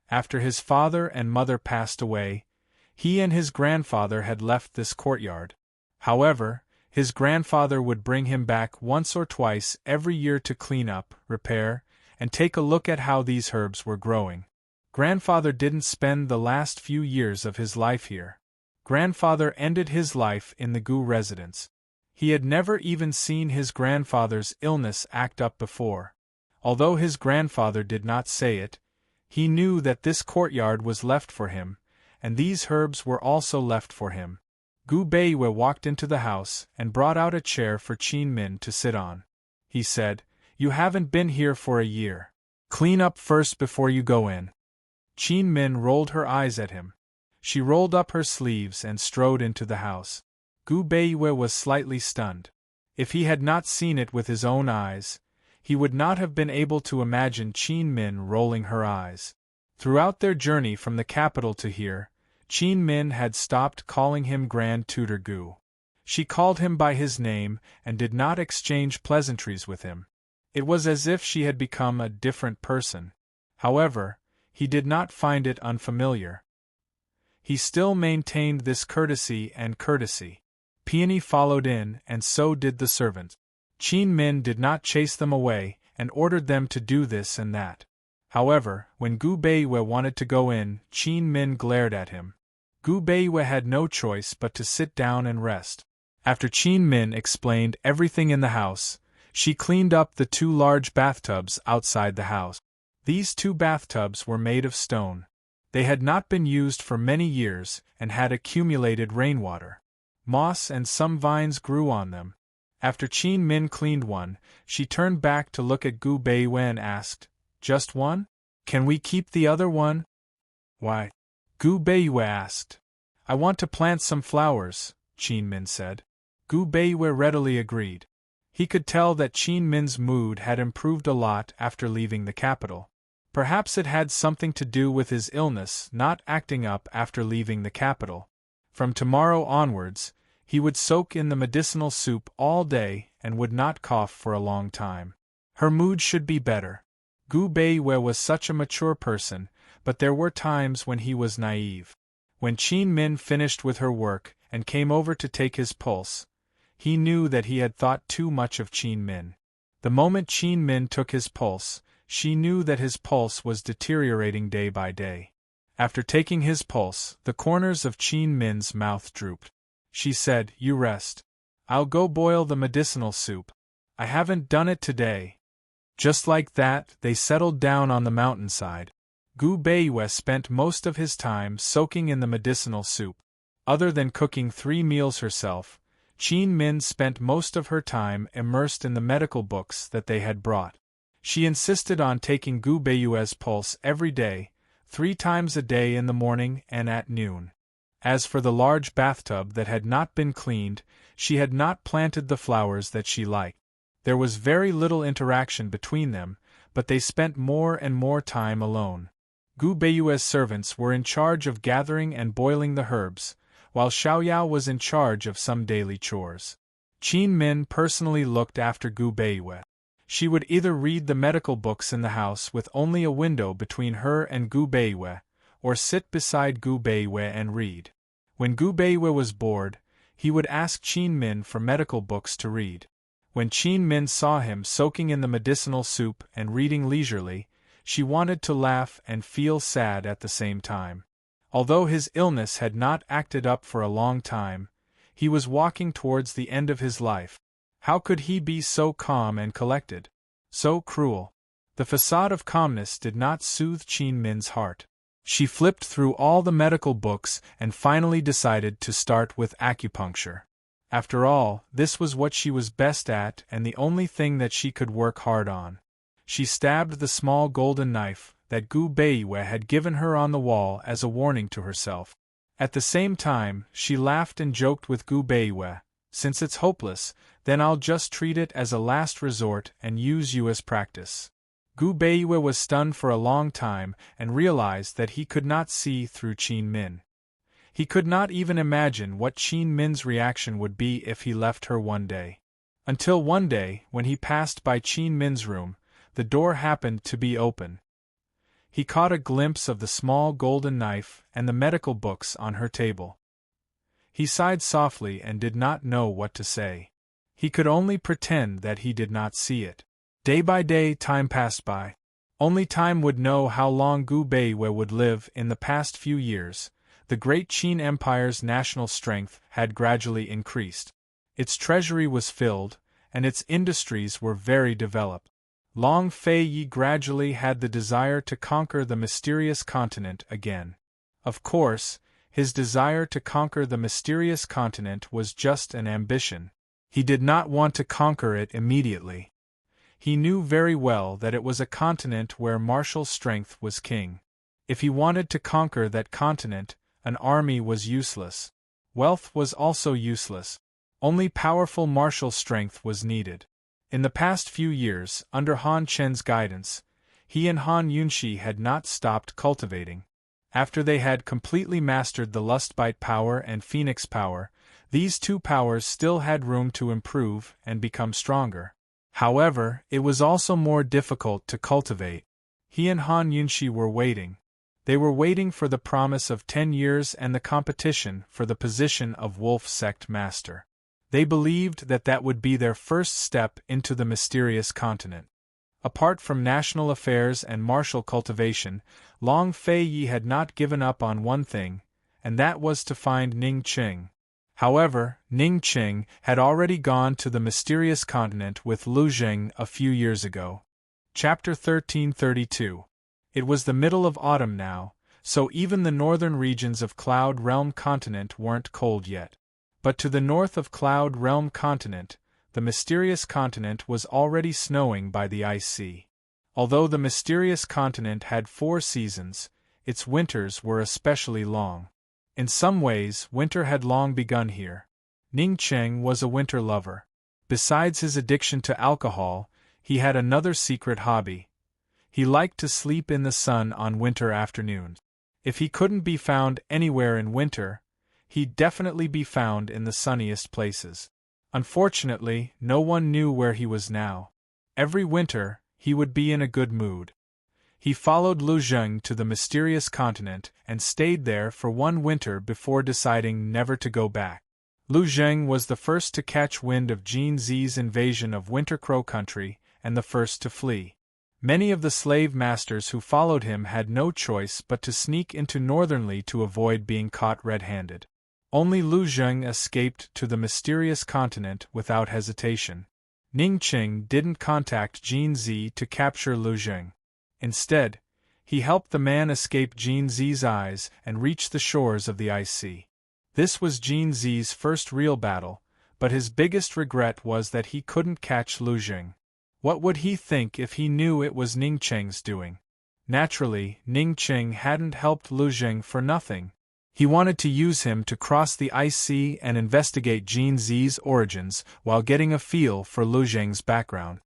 After his father and mother passed away, he and his grandfather had left this courtyard. However, his grandfather would bring him back once or twice every year to clean up, repair, and take a look at how these herbs were growing. Grandfather didn't spend the last few years of his life here. Grandfather ended his life in the Gu residence. He had never even seen his grandfather's illness act up before. Although his grandfather did not say it, he knew that this courtyard was left for him, and these herbs were also left for him. Gu Beiwei walked into the house and brought out a chair for Qin Min to sit on. He said, "You haven't been here for a year. Clean up first before you go in." Qin Min rolled her eyes at him. She rolled up her sleeves and strode into the house. Gu Beiwei was slightly stunned. If he had not seen it with his own eyes, he would not have been able to imagine Qin Min rolling her eyes. Throughout their journey from the capital to here, Qin Min had stopped calling him Grand Tutor Gu. She called him by his name and did not exchange pleasantries with him. It was as if she had become a different person. However, he did not find it unfamiliar. He still maintained this courtesy. Peony followed in, and so did the servant. Qin Min did not chase them away, and ordered them to do this and that. However, when Gu Beiwei wanted to go in, Qin Min glared at him. Gu Beiwei had no choice but to sit down and rest. After Qin Min explained everything in the house, she cleaned up the two large bathtubs outside the house. These two bathtubs were made of stone. They had not been used for many years and had accumulated rainwater. Moss and some vines grew on them. After Qin Min cleaned one, she turned back to look at Gu Beiwei and asked, "Just one? Can we keep the other one?" "Why?" Gu Beiwei asked. "I want to plant some flowers," Qin Min said. Gu Beiwei readily agreed. He could tell that Qin Min's mood had improved a lot after leaving the capital. Perhaps it had something to do with his illness not acting up after leaving the capital. From tomorrow onwards, he would soak in the medicinal soup all day and would not cough for a long time. Her mood should be better. Gu Beiwei was such a mature person, but there were times when he was naive. When Qin Min finished with her work and came over to take his pulse, he knew that he had thought too much of Qin Min. The moment Qin Min took his pulse, she knew that his pulse was deteriorating day by day. After taking his pulse, the corners of Qin Min's mouth drooped. She said, "You rest. I'll go boil the medicinal soup. I haven't done it today." Just like that, they settled down on the mountainside. Gu Beiwei spent most of his time soaking in the medicinal soup. Other than cooking 3 meals herself, Qin Min spent most of her time immersed in the medical books that they had brought. She insisted on taking Gu Beiwei's pulse every day, 3 times a day in the morning and at noon. As for the large bathtub that had not been cleaned, she had not planted the flowers that she liked. There was very little interaction between them, but they spent more and more time alone. Gu Beiyue's servants were in charge of gathering and boiling the herbs, while Xiaoyao was in charge of some daily chores. Qin Min personally looked after Gu Beiyue. She would either read the medical books in the house with only a window between her and Gu Beiyue, or sit beside Gu Beiyue and read. When Gu Beiyue was bored, he would ask Qin Min for medical books to read. When Qin Min saw him soaking in the medicinal soup and reading leisurely, she wanted to laugh and feel sad at the same time. Although his illness had not acted up for a long time, he was walking towards the end of his life. How could he be so calm and collected? So cruel. The facade of calmness did not soothe Qin Min's heart. She flipped through all the medical books and finally decided to start with acupuncture. After all, this was what she was best at and the only thing that she could work hard on. She stabbed the small golden knife that Gu Beiyue had given her on the wall as a warning to herself. At the same time, she laughed and joked with Gu Beiyue, "Since it's hopeless, then I'll just treat it as a last resort and use you as practice." Gu Beiyue was stunned for a long time and realized that he could not see through Qin Min. He could not even imagine what Qin Min's reaction would be if he left her one day. Until one day, when he passed by Qin Min's room, the door happened to be open. He caught a glimpse of the small golden knife and the medical books on her table. He sighed softly and did not know what to say. He could only pretend that he did not see it. Day by day time passed by. Only time would know how long Gu Beiyue would live. In the past few years, the great Qin Empire's national strength had gradually increased. Its treasury was filled, and its industries were very developed. Long Fei Yi gradually had the desire to conquer the mysterious continent again. Of course, his desire to conquer the mysterious continent was just an ambition. He did not want to conquer it immediately. He knew very well that it was a continent where martial strength was king. If he wanted to conquer that continent, an army was useless. Wealth was also useless. Only powerful martial strength was needed. In the past few years, under Han Chen's guidance, he and Han Yunxi had not stopped cultivating. After they had completely mastered the Lustbite power and Phoenix power, these two powers still had room to improve and become stronger. However, it was also more difficult to cultivate. He and Han Yunxi were waiting. They were waiting for the promise of 10 years and the competition for the position of Wolf Sect Master. They believed that that would be their first step into the mysterious continent. Apart from national affairs and martial cultivation, Long Fei Yi had not given up on one thing, and that was to find Ning Qing. However, Ning Qing had already gone to the mysterious continent with Lu Zheng a few years ago. Chapter 1332. It was the middle of autumn now, so even the northern regions of Cloud Realm Continent weren't cold yet. But to the north of Cloud Realm Continent, the mysterious continent was already snowing by the ice sea. Although the mysterious continent had 4 seasons, its winters were especially long. In some ways, winter had long begun here. Ning Qing was a winter lover. Besides his addiction to alcohol, he had another secret hobby. He liked to sleep in the sun on winter afternoons. If he couldn't be found anywhere in winter, he'd definitely be found in the sunniest places. Unfortunately, no one knew where he was now. Every winter, he would be in a good mood. He followed Lu Zheng to the mysterious continent and stayed there for one winter before deciding never to go back. Lu Zheng was the first to catch wind of Jin Zi's invasion of Winter Crow Country and the first to flee. Many of the slave masters who followed him had no choice but to sneak into Northernly to avoid being caught red-handed. Only Lu Zheng escaped to the mysterious continent without hesitation. Ning Qing didn't contact Jin Zi to capture Lu Zheng. Instead, he helped the man escape Jin Zi's eyes and reach the shores of the ice sea. This was Jin Zi's first real battle, but his biggest regret was that he couldn't catch Lu Zheng. What would he think if he knew it was Ning Qing's doing? Naturally, Ning Qing hadn't helped Lu Zheng for nothing. He wanted to use him to cross the ice sea and investigate Jin Zi's origins while getting a feel for Lu Zheng's background.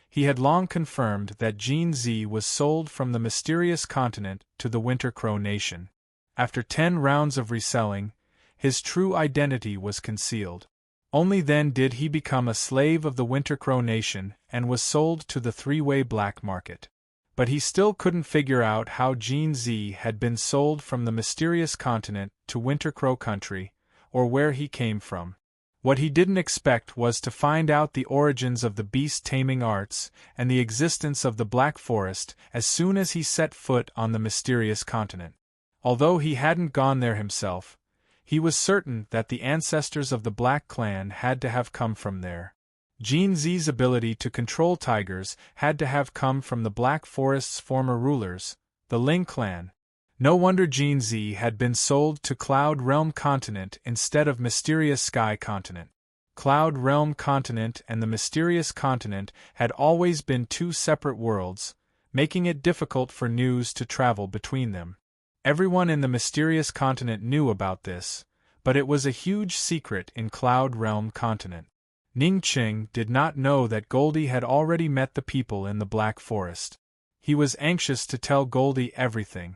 He had long confirmed that Jin Zi was sold from the mysterious continent to the Winter Crow Nation. After 10 rounds of reselling, his true identity was concealed. Only then did he become a slave of the Winter Crow Nation and was sold to the three-way black market. But he still couldn't figure out how Jin Zi had been sold from the mysterious continent to Winter Crow country, or where he came from. What he didn't expect was to find out the origins of the beast-taming arts and the existence of the Black Forest as soon as he set foot on the mysterious continent. Although he hadn't gone there himself, he was certain that the ancestors of the Black Clan had to have come from there. Jin Zi's ability to control tigers had to have come from the Black Forest's former rulers, the Ling clan. No wonder Jin Zi had been sold to Cloud Realm Continent instead of Mysterious Sky Continent. Cloud Realm Continent and the Mysterious Continent had always been two separate worlds, making it difficult for news to travel between them. Everyone in the Mysterious Continent knew about this, but it was a huge secret in Cloud Realm Continent. Ning Qing did not know that Goldie had already met the people in the Black Forest. He was anxious to tell Goldie everything.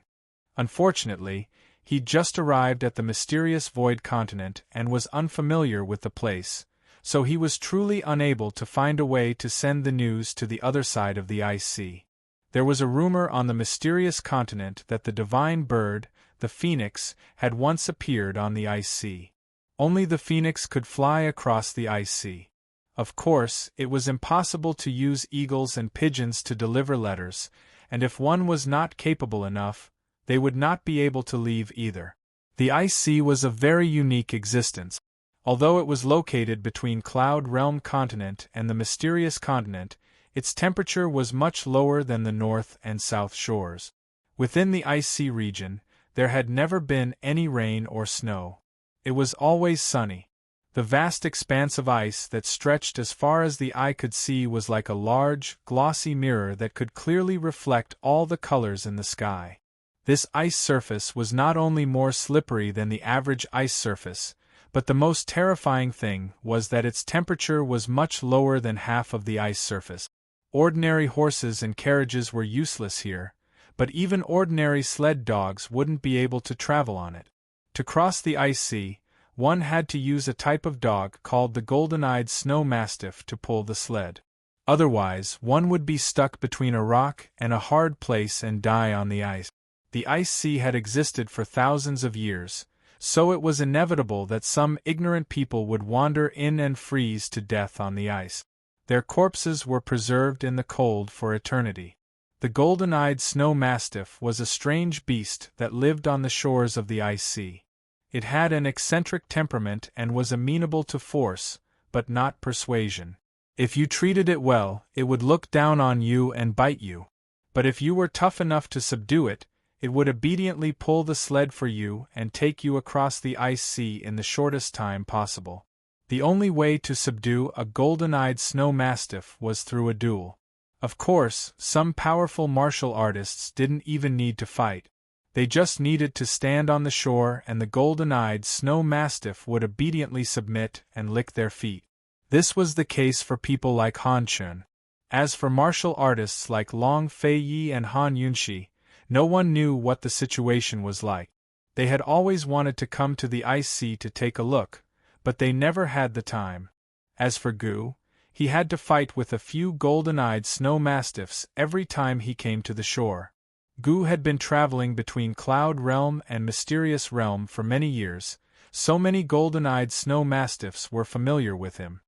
Unfortunately, he'd just arrived at the mysterious Void Continent and was unfamiliar with the place, so he was truly unable to find a way to send the news to the other side of the ice sea. There was a rumor on the mysterious continent that the divine bird, the phoenix, had once appeared on the ice sea. Only the phoenix could fly across the ice sea. Of course, it was impossible to use eagles and pigeons to deliver letters, and if one was not capable enough, they would not be able to leave either. The ice sea was a very unique existence. Although it was located between Cloud Realm Continent and the Mysterious Continent, its temperature was much lower than the north and south shores. Within the ice sea region, there had never been any rain or snow. It was always sunny. The vast expanse of ice that stretched as far as the eye could see was like a large, glossy mirror that could clearly reflect all the colors in the sky. This ice surface was not only more slippery than the average ice surface, but the most terrifying thing was that its temperature was much lower than half of the ice surface. Ordinary horses and carriages were useless here, but even ordinary sled dogs wouldn't be able to travel on it. To cross the ice sea, one had to use a type of dog called the golden-eyed snow mastiff to pull the sled. Otherwise, one would be stuck between a rock and a hard place and die on the ice. The ice sea had existed for thousands of years, so it was inevitable that some ignorant people would wander in and freeze to death on the ice. Their corpses were preserved in the cold for eternity. The golden-eyed snow mastiff was a strange beast that lived on the shores of the ice sea. It had an eccentric temperament and was amenable to force, but not persuasion. If you treated it well, it would look down on you and bite you. But if you were tough enough to subdue it, it would obediently pull the sled for you and take you across the ice sea in the shortest time possible. The only way to subdue a golden-eyed snow mastiff was through a duel. Of course, some powerful martial artists didn't even need to fight. They just needed to stand on the shore and the golden-eyed snow mastiff would obediently submit and lick their feet. This was the case for people like Han Chun. As for martial artists like Long Fei Yi and Han Yunxi, no one knew what the situation was like. They had always wanted to come to the ice sea to take a look, but they never had the time. As for Gu, he had to fight with a few golden-eyed snow mastiffs every time he came to the shore. Gu had been traveling between Cloud Realm and Mysterious Realm for many years, so many golden-eyed snow mastiffs were familiar with him.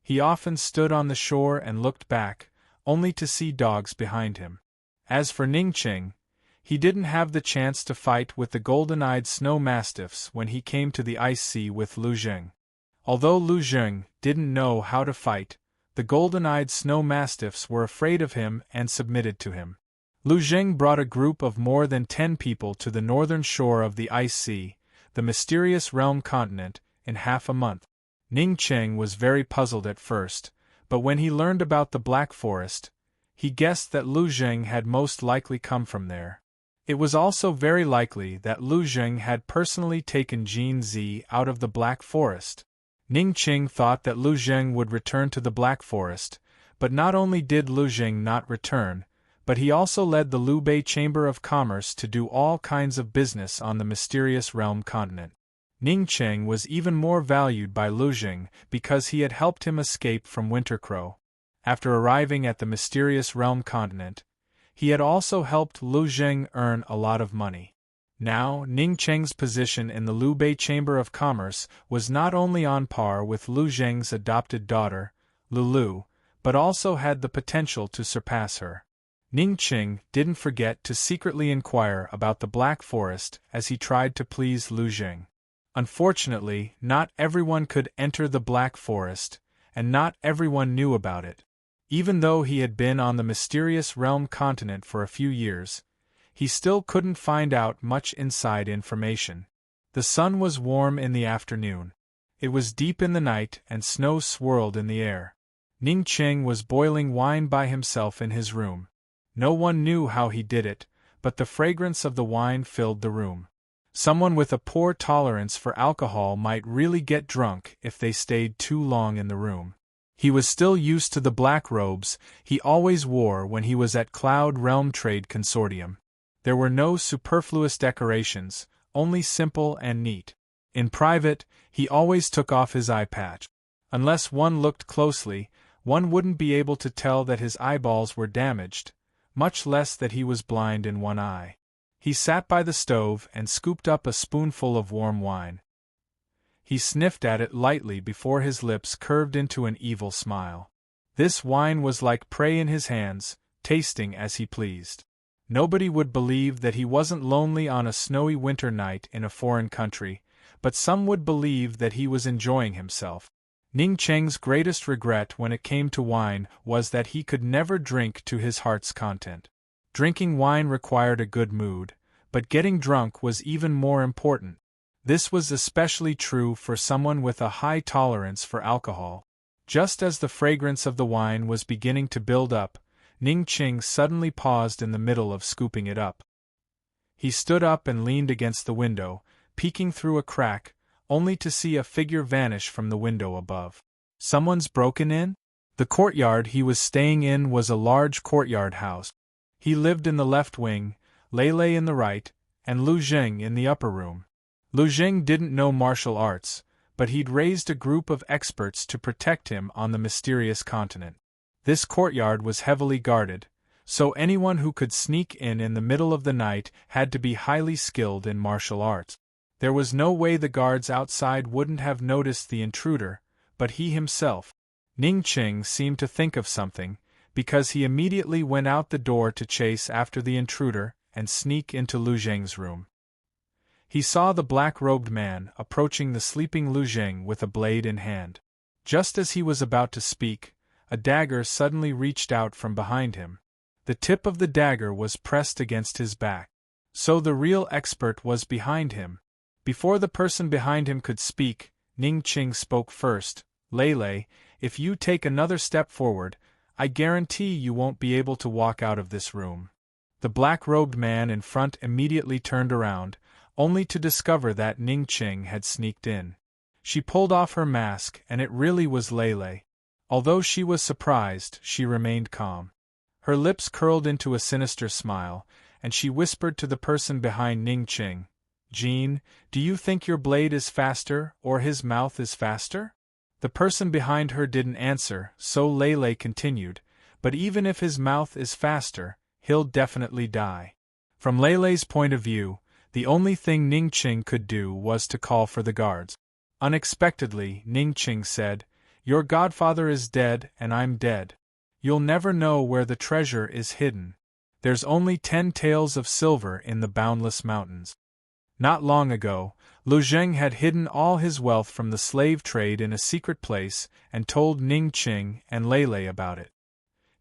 He often stood on the shore and looked back, only to see dogs behind him. As for Ning Qing, he didn't have the chance to fight with the golden-eyed snow mastiffs when he came to the ice sea with Lu Zheng. Although Lu Zheng didn't know how to fight, the golden-eyed snow mastiffs were afraid of him and submitted to him. Lu Zheng brought a group of more than 10 people to the northern shore of the ice sea, the mysterious realm continent, in half a month. Ning Qing was very puzzled at first, but when he learned about the Black Forest, he guessed that Lu Zheng had most likely come from there. It was also very likely that Lu Zheng had personally taken Jin Zi out of the Black Forest. Ning Qing thought that Lu Zheng would return to the Black Forest, But not only did Lu Jing not return, but he also led the Lubei Chamber of Commerce to do all kinds of business on the mysterious realm continent. Ning Qing was even more valued by Lu Jing because he had helped him escape from Wintercrow. After arriving at the mysterious realm continent, he had also helped Lu Jing earn a lot of money. Now, Ning Qing's position in the Lubei Chamber of Commerce was not only on par with Lu Jing's adopted daughter, Lulu, but also had the potential to surpass her. Ning Qing didn't forget to secretly inquire about the Black Forest as he tried to please Lu Jing. Unfortunately, not everyone could enter the Black Forest, and not everyone knew about it. Even though he had been on the mysterious realm continent for a few years, he still couldn't find out much inside information. The sun was warm in the afternoon. It was deep in the night and snow swirled in the air. Ning Qing was boiling wine by himself in his room. No one knew how he did it, but the fragrance of the wine filled the room. Someone with a poor tolerance for alcohol might really get drunk if they stayed too long in the room. He was still used to the black robes he always wore when he was at Cloud Realm Trade Consortium. There were no superfluous decorations, only simple and neat. In private, he always took off his eye patch. Unless one looked closely, one wouldn't be able to tell that his eyeballs were damaged, much less that he was blind in one eye. He sat by the stove and scooped up a spoonful of warm wine. He sniffed at it lightly before his lips curved into an evil smile. This wine was like prey in his hands, tasting as he pleased. Nobody would believe that he wasn't lonely on a snowy winter night in a foreign country, but some would believe that he was enjoying himself. Ning Qing's greatest regret when it came to wine was that he could never drink to his heart's content. Drinking wine required a good mood, but getting drunk was even more important. This was especially true for someone with a high tolerance for alcohol. Just as the fragrance of the wine was beginning to build up, Ning Qing suddenly paused in the middle of scooping it up. He stood up and leaned against the window, peeking through a crack, only to see a figure vanish from the window above. Someone's broken in? The courtyard he was staying in was a large courtyard house. He lived in the left wing, Lei in the right, and Lu Jing in the upper room. Lu Jing didn't know martial arts, but he'd raised a group of experts to protect him on the mysterious continent. This courtyard was heavily guarded, so anyone who could sneak in the middle of the night had to be highly skilled in martial arts. There was no way the guards outside wouldn't have noticed the intruder, but he himself. Ning Qing seemed to think of something, because he immediately went out the door to chase after the intruder and sneak into Lu Jing's room. He saw the black-robed man approaching the sleeping Lu Jing with a blade in hand. Just as he was about to speak, a dagger suddenly reached out from behind him. The tip of the dagger was pressed against his back. So the real expert was behind him. Before the person behind him could speak, Ning Qing spoke first. Lei, if you take another step forward, I guarantee you won't be able to walk out of this room. The black-robed man in front immediately turned around, only to discover that Ning Qing had sneaked in. She pulled off her mask and it really was Lei. Although she was surprised, she remained calm. Her lips curled into a sinister smile, and she whispered to the person behind Ning Qing, "Jean, do you think your blade is faster or his mouth is faster?" The person behind her didn't answer, so Lei continued, "But even if his mouth is faster, he'll definitely die." From Lei's point of view, the only thing Ning Qing could do was to call for the guards. Unexpectedly, Ning Qing said, "Your godfather is dead and I'm dead. You'll never know where the treasure is hidden. There's only 10 taels of silver in the boundless mountains." Not long ago, Lu Jing had hidden all his wealth from the slave trade in a secret place and told Ning Qing and Lei about it.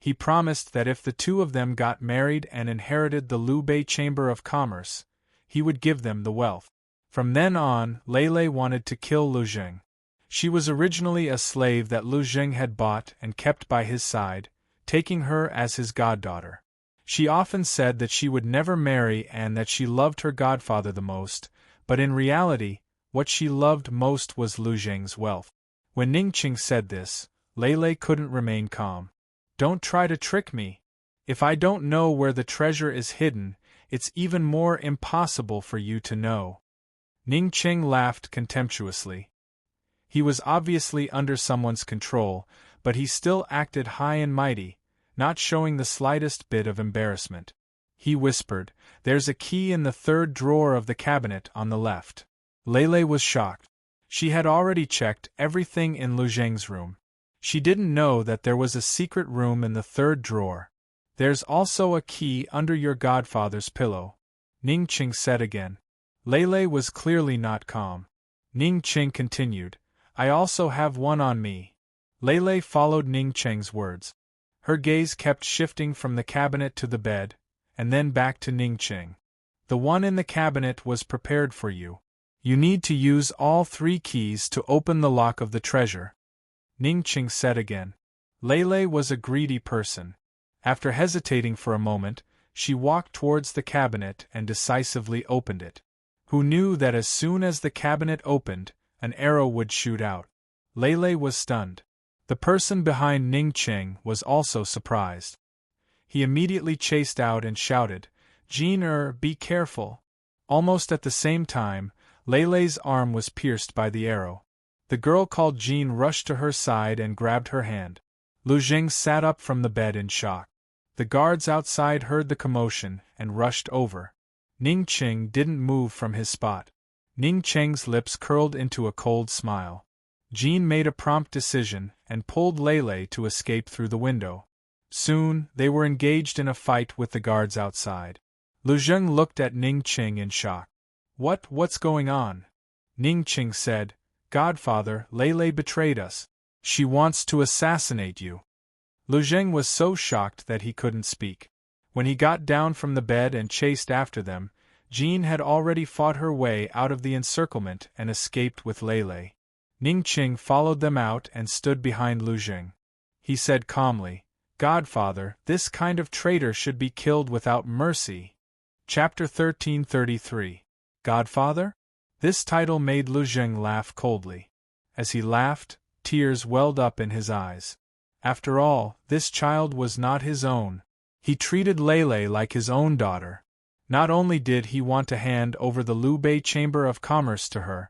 He promised that if the two of them got married and inherited the Lubei Chamber of Commerce, he would give them the wealth. From then on, Lei wanted to kill Lu Jing. She was originally a slave that Lu Jing had bought and kept by his side, taking her as his goddaughter. She often said that she would never marry and that she loved her godfather the most, but in reality, what she loved most was Lu Jing's wealth. When Ning Qing said this, Lei couldn't remain calm. Don't try to trick me. If I don't know where the treasure is hidden, it's even more impossible for you to know." Ning Qing laughed contemptuously. He was obviously under someone's control, but he still acted high and mighty, not showing the slightest bit of embarrassment. He whispered, "There's a key in the third drawer of the cabinet on the left." Lei was shocked. She had already checked everything in Lu Zheng's room. She didn't know that there was a secret room in the third drawer. "There's also a key under your godfather's pillow," Ning Qing said again. Lei was clearly not calm. Ning Qing continued, "I also have one on me." Lei followed Ning Qing's words. Her gaze kept shifting from the cabinet to the bed, and then back to Ning Qing. "The one in the cabinet was prepared for you. You need to use all 3 keys to open the lock of the treasure," Ning Qing said again. Lei was a greedy person. After hesitating for a moment, she walked towards the cabinet and decisively opened it. Who knew that as soon as the cabinet opened, an arrow would shoot out? Lei was stunned. The person behind Ning Qing was also surprised. He immediately chased out and shouted, "Jean, be careful." Almost at the same time, Lei's arm was pierced by the arrow. The girl called Jean rushed to her side and grabbed her hand. Lu Zheng sat up from the bed in shock. The guards outside heard the commotion and rushed over. Ning Qing didn't move from his spot. Ning Qing's lips curled into a cold smile. Jean made a prompt decision and pulled Lei to escape through the window. Soon, they were engaged in a fight with the guards outside. Lu Zheng looked at Ning Qing in shock. What's going on?" Ning Qing said, "Godfather, Lei betrayed us. She wants to assassinate you." Lu Zheng was so shocked that he couldn't speak. When he got down from the bed and chased after them, Jean had already fought her way out of the encirclement and escaped with Lei. Ning Qing followed them out and stood behind Lu Zheng. He said calmly, "Godfather, this kind of traitor should be killed without mercy." Chapter 1333. Godfather? This title made Lu Zheng laugh coldly. As he laughed, tears welled up in his eyes. After all, this child was not his own. He treated Lei like his own daughter. Not only did he want to hand over the Lubei Chamber of Commerce to her,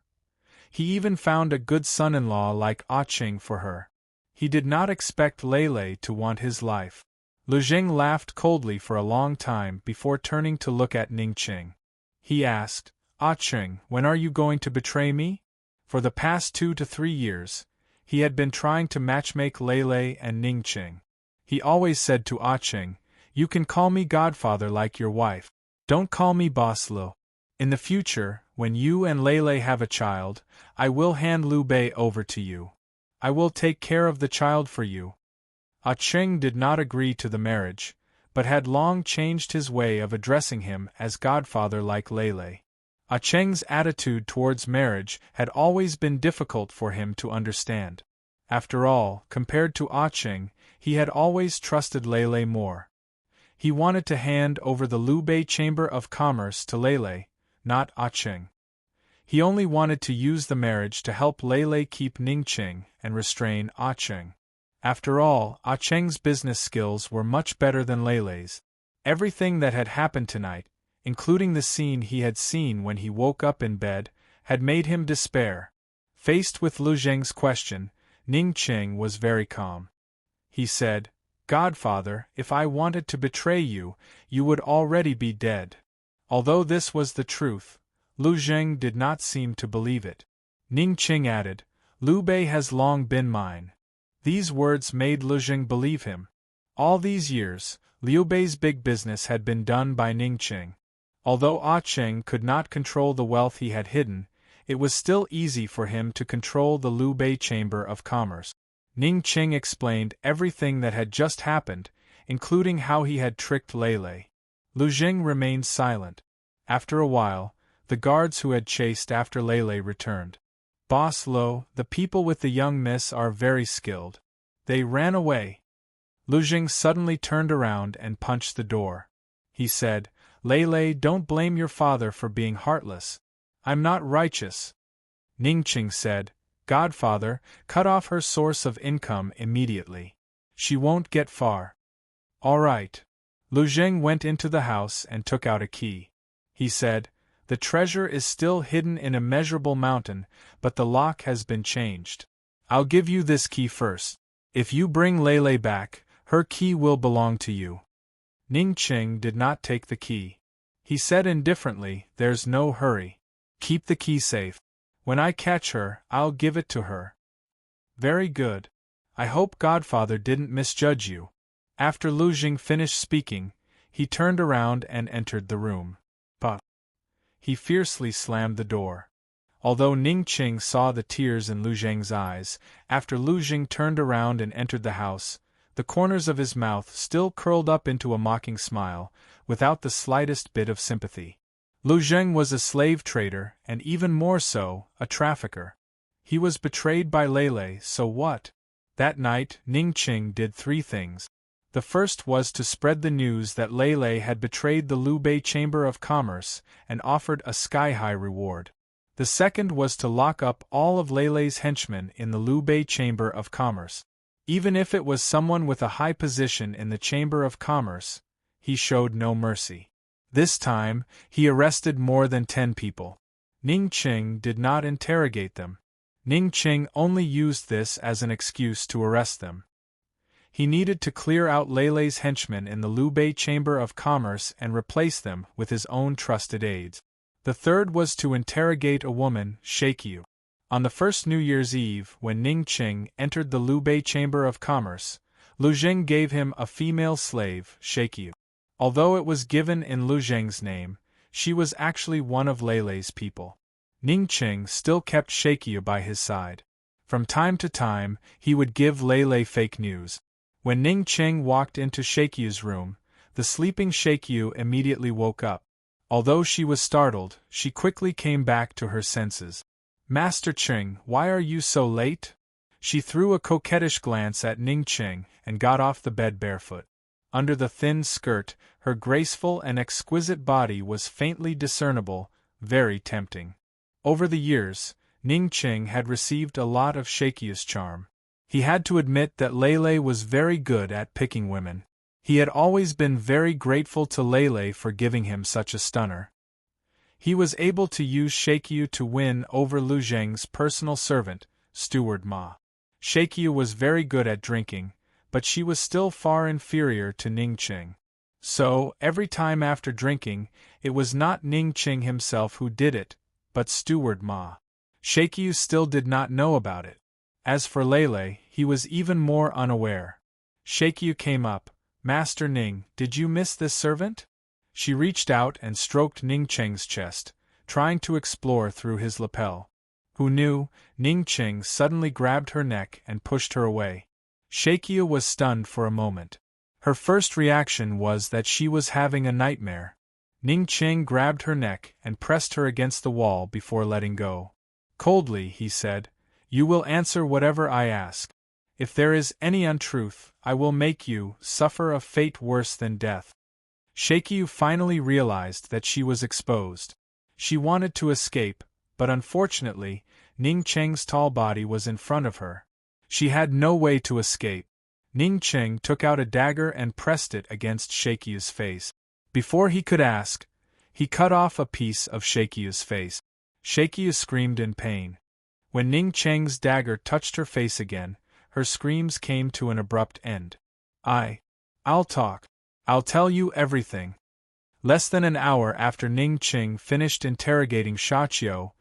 he even found a good son-in-law like Qing for her. He did not expect Lei to want his life. Lu Zheng laughed coldly for a long time before turning to look at Ning Qing. He asked, "Qing, when are you going to betray me?" For the past 2 to 3 years, he had been trying to matchmake Lei and Ning Qing. He always said to Qing, "You can call me godfather like your wife. Don't call me boss Lu. In the future, when you and Lei have a child, I will hand Liu Bei over to you. I will take care of the child for you." Qing did not agree to the marriage, but had long changed his way of addressing him as godfather like Lei. Qing's attitude towards marriage had always been difficult for him to understand. After all, compared to Qing, he had always trusted Lei more. He wanted to hand over the Lubei Chamber of Commerce to Lei, not Qing. He only wanted to use the marriage to help Lei keep Ning Qing and restrain Qing. After all, Qing's business skills were much better than Lei's. Everything that had happened tonight, including the scene he had seen when he woke up in bed, had made him despair. Faced with Lu Zheng's question, Ning Qing was very calm. He said, "Godfather, if I wanted to betray you, you would already be dead." Although this was the truth, Lu Zheng did not seem to believe it. Ning Qing added, "Liu Bei has long been mine." These words made Lu Zheng believe him. All these years, Liu Bei's big business had been done by Ning Qing. Although Qing could not control the wealth he had hidden, it was still easy for him to control the Lubei Chamber of Commerce. Ning Qing explained everything that had just happened, including how he had tricked Lei. Lu Zheng remained silent. After a while, the guards who had chased after Lei returned. "Boss Lo, the people with the young miss are very skilled. They ran away." Lu Zheng suddenly turned around and punched the door. He said, "Lei, don't blame your father for being heartless. I'm not righteous." Ning Qing said, "Godfather, cut off her source of income immediately. She won't get far. All right. Lu Zheng went into the house and took out a key. He said, "The treasure is still hidden in a measurable mountain, but the lock has been changed. I'll give you this key first. If you bring Lei back, her key will belong to you." Ning Qing did not take the key. He said indifferently, "There's no hurry. Keep the key safe. When I catch her, I'll give it to her." "Very good. I hope Godfather didn't misjudge you." After Lu Jing finished speaking, he turned around and entered the room. But he fiercely slammed the door. Although Ning Qing saw the tears in Lu Zheng's eyes, after Lu Jing turned around and entered the house, the corners of his mouth still curled up into a mocking smile, without the slightest bit of sympathy. Lu Zheng was a slave trader, and even more so, a trafficker. He was betrayed by Lei, so what? That night, Ning Qing did 3 things. The first was to spread the news that Lei had betrayed the Liu Bei Chamber of Commerce and offered a sky-high reward. The second was to lock up all of Lei's henchmen in the Liu Bei Chamber of Commerce. Even if it was someone with a high position in the Chamber of Commerce, he showed no mercy. This time, he arrested more than 10 people. Ning Qing did not interrogate them. Ning Qing only used this as an excuse to arrest them. He needed to clear out Lei's henchmen in the Liu Bei Chamber of Commerce and replace them with his own trusted aides. The third was to interrogate a woman, Shaikyu. On the first New Year's Eve, when Ning Qing entered the Liu Bei Chamber of Commerce, Lu Zheng gave him a female slave, Shaikyu. Although it was given in Lu Zheng's name, she was actually one of Lei's people. Ning Qing still kept Shaikyu by his side. From time to time, he would give Lei fake news. When Ning Qing walked into Shaikyu's room, the sleeping Shaikyu immediately woke up. Although she was startled, she quickly came back to her senses. "Master Qing, why are you so late?" She threw a coquettish glance at Ning Qing and got off the bed barefoot. Under the thin skirt, her graceful and exquisite body was faintly discernible, very tempting. Over the years, Ning Qing had received a lot of Shaikyu's charm. He had to admit that Lei was very good at picking women. He had always been very grateful to Lei for giving him such a stunner. He was able to use Shaikyu to win over Lu Zheng's personal servant, Steward Ma. Shaikyu was very good at drinking, but she was still far inferior to Ning Qing. So, every time after drinking, it was not Ning Qing himself who did it, but Steward Ma. Shaikyu still did not know about it. As for Lei, he was even more unaware. Shaikyu came up. "Master Ning, did you miss this servant?" She reached out and stroked Ning Qing's chest, trying to explore through his lapel. Who knew? Ning Qing suddenly grabbed her neck and pushed her away. Shaikyu was stunned for a moment. Her first reaction was that she was having a nightmare. Ning Qing grabbed her neck and pressed her against the wall before letting go. Coldly, he said, "You will answer whatever I ask. If there is any untruth, I will make you suffer a fate worse than death." Shaikyu finally realized that she was exposed. She wanted to escape, but unfortunately, Ning Qing's tall body was in front of her. She had no way to escape. Ning Qing took out a dagger and pressed it against Shaikyu's face. Before he could ask, he cut off a piece of Shaikyu's face. Shaikyu screamed in pain. When Ning Qing's dagger touched her face again, her screams came to an abrupt end. I'll talk. I'll tell you everything." Less than an hour after Ning Qing finished interrogating Shaqiu,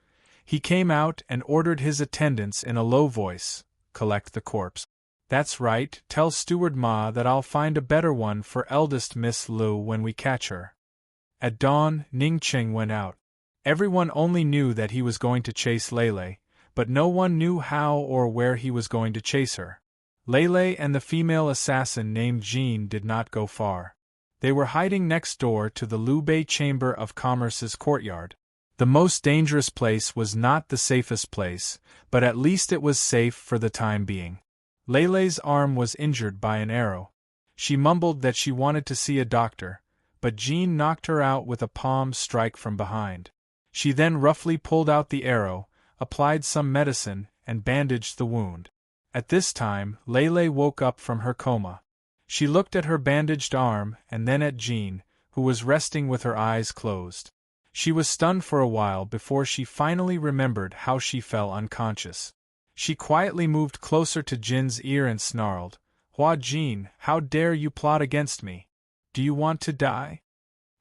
he came out and ordered his attendants in a low voice, "Collect the corpse." "That's right, tell Steward Ma that I'll find a better one for eldest Miss Liu when we catch her." At dawn, Ning Qing went out. Everyone only knew that he was going to chase Lei, but no one knew how or where he was going to chase her. Lei and the female assassin named Jean did not go far. They were hiding next door to the Liu Bei Chamber of Commerce's courtyard. The most dangerous place was not the safest place, but at least it was safe for the time being. Lei's arm was injured by an arrow. She mumbled that she wanted to see a doctor, but Jean knocked her out with a palm strike from behind. She then roughly pulled out the arrow, applied some medicine, and bandaged the wound. At this time, Lele woke up from her coma. She looked at her bandaged arm and then at Jean, who was resting with her eyes closed. She was stunned for a while before she finally remembered how she fell unconscious. She quietly moved closer to Jin's ear and snarled, "Hua Jin, how dare you plot against me? Do you want to die?"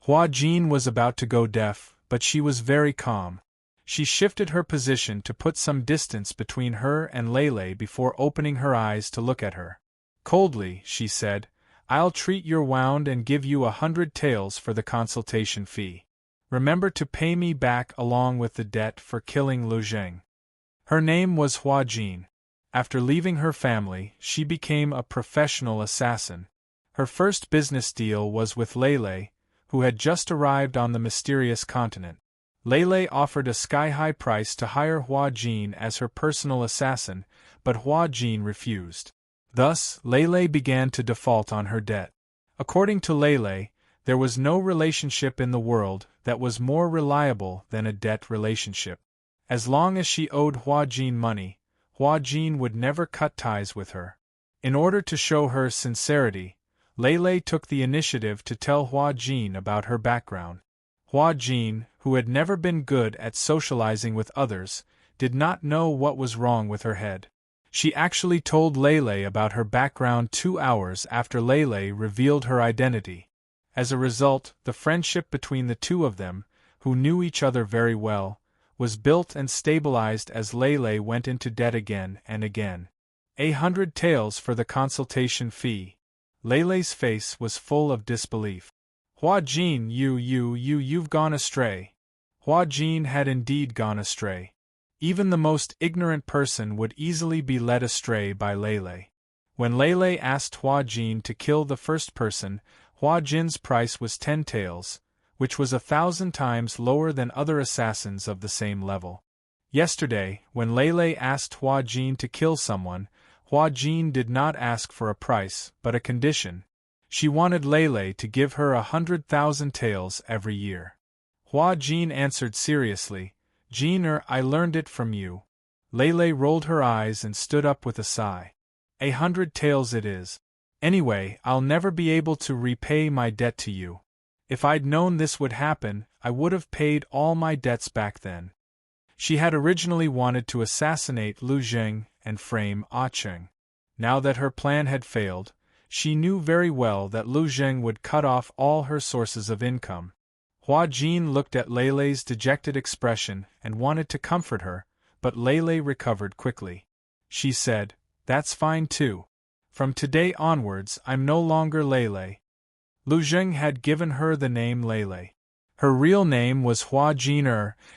Hua Jin was about to go deaf, but she was very calm. She shifted her position to put some distance between her and Lele before opening her eyes to look at her. Coldly, she said, "I'll treat your wound and give you 100 taels for the consultation fee. Remember to pay me back along with the debt for killing Lu Zheng." Her name was Hua Jin. After leaving her family, she became a professional assassin. Her first business deal was with Lele, who had just arrived on the mysterious continent. Lele offered a sky-high price to hire Hua Jin as her personal assassin, but Hua Jin refused. Thus, Lele began to default on her debt. According to Lele, there was no relationship in the world that was more reliable than a debt relationship. As long as she owed Hua Jin money, Hua Jin would never cut ties with her. In order to show her sincerity, Lele took the initiative to tell Hua Jin about her background. Hua Jin, who had never been good at socializing with others, did not know what was wrong with her head. She actually told Lele about her background 2 hours after Lele revealed her identity. As a result, the friendship between the two of them, who knew each other very well, was built and stabilized as Lele went into debt again and again. 100 taels for the consultation fee. Lele's face was full of disbelief. Hua Jin, you've gone astray. Hua Jin had indeed gone astray. Even the most ignorant person would easily be led astray by Lele. When Lele asked Hua Jin to kill the first person, Hua Jin's price was 10 taels, which was 1,000 times lower than other assassins of the same level. Yesterday, when Lele asked Hua Jin to kill someone, Hua Jin did not ask for a price, but a condition. She wanted Lele to give her 100,000 taels every year. Hua Jin answered seriously, "Jin, I learned it from you." Lele rolled her eyes and stood up with a sigh. 100 taels it is. Anyway, I'll never be able to repay my debt to you. If I'd known this would happen, I would have paid all my debts back then. She had originally wanted to assassinate Lu Zheng and frame Ah Cheng. Now that her plan had failed, she knew very well that Lu Zheng would cut off all her sources of income. Hua Jin looked at Lele's dejected expression and wanted to comfort her, but Lele recovered quickly. She said, "That's fine too. From today onwards I'm no longer Lele." Lu Zheng had given her the name Lele. Her real name was Hua Jin,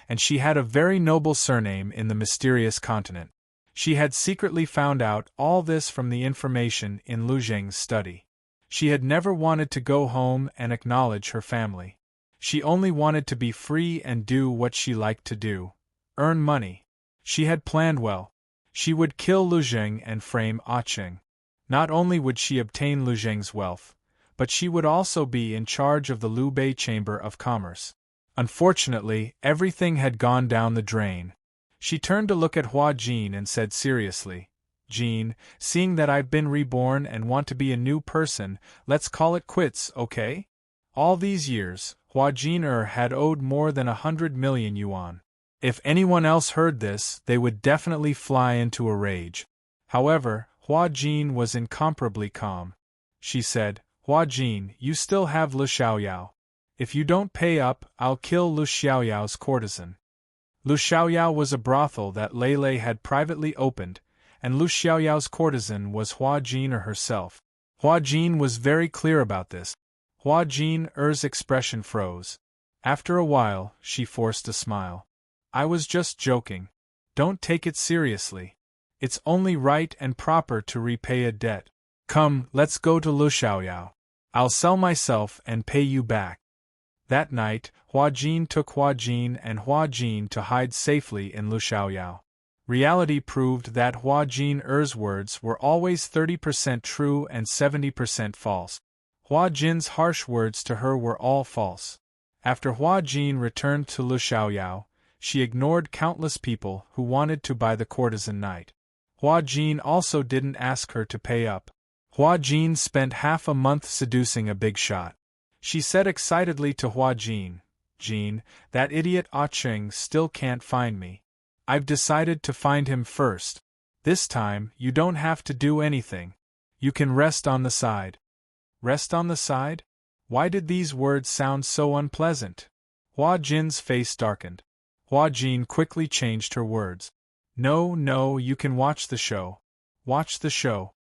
and she had a very noble surname in the mysterious continent. She had secretly found out all this from the information in Lu Zheng's study. She had never wanted to go home and acknowledge her family. She only wanted to be free and do what she liked to do, earn money. She had planned well. She would kill Lu Zheng and frame Ah Cheng. Not only would she obtain Lu Zheng's wealth, but she would also be in charge of the Liu Bei Chamber of Commerce. Unfortunately, everything had gone down the drain. She turned to look at Hua Jin and said seriously, "Jin, seeing that I've been reborn and want to be a new person, let's call it quits, okay?" All these years, Hua Jin had owed more than 100 million yuan. If anyone else heard this, they would definitely fly into a rage. However, Hua Jin was incomparably calm. She said, "Hua Jin, you still have Lu Xiaoyao. If you don't pay up, I'll kill Lu Xiaoyao's courtesan." Lu Xiaoyao was a brothel that Lele had privately opened, and Lu Xiaoyao's courtesan was Hua Jin herself. Hua Jin was very clear about this. Hua Jin's expression froze. After a while, she forced a smile. "I was just joking. Don't take it seriously. It's only right and proper to repay a debt. Come, let's go to Lu Xiaoyao. I'll sell myself and pay you back." That night, Hua Jin took Hua Jin and Hua Jin to hide safely in Lu Xiaoyao. Reality proved that Hua Jin's words were always 30% true and 70% false. Hua Jin's harsh words to her were all false. After Hua Jin returned to Lu Xiaoyao, she ignored countless people who wanted to buy the courtesan knight. Hua Jin also didn't ask her to pay up. Hua Jin spent half a month seducing a big shot. She said excitedly to Hua Jin, "Jin, that idiot Ah Cheng still can't find me. I've decided to find him first. This time, you don't have to do anything. You can rest on the side." Rest on the side? Why did these words sound so unpleasant? Hua Jin's face darkened. Hua Jin quickly changed her words. No, you can watch the show. Watch the show.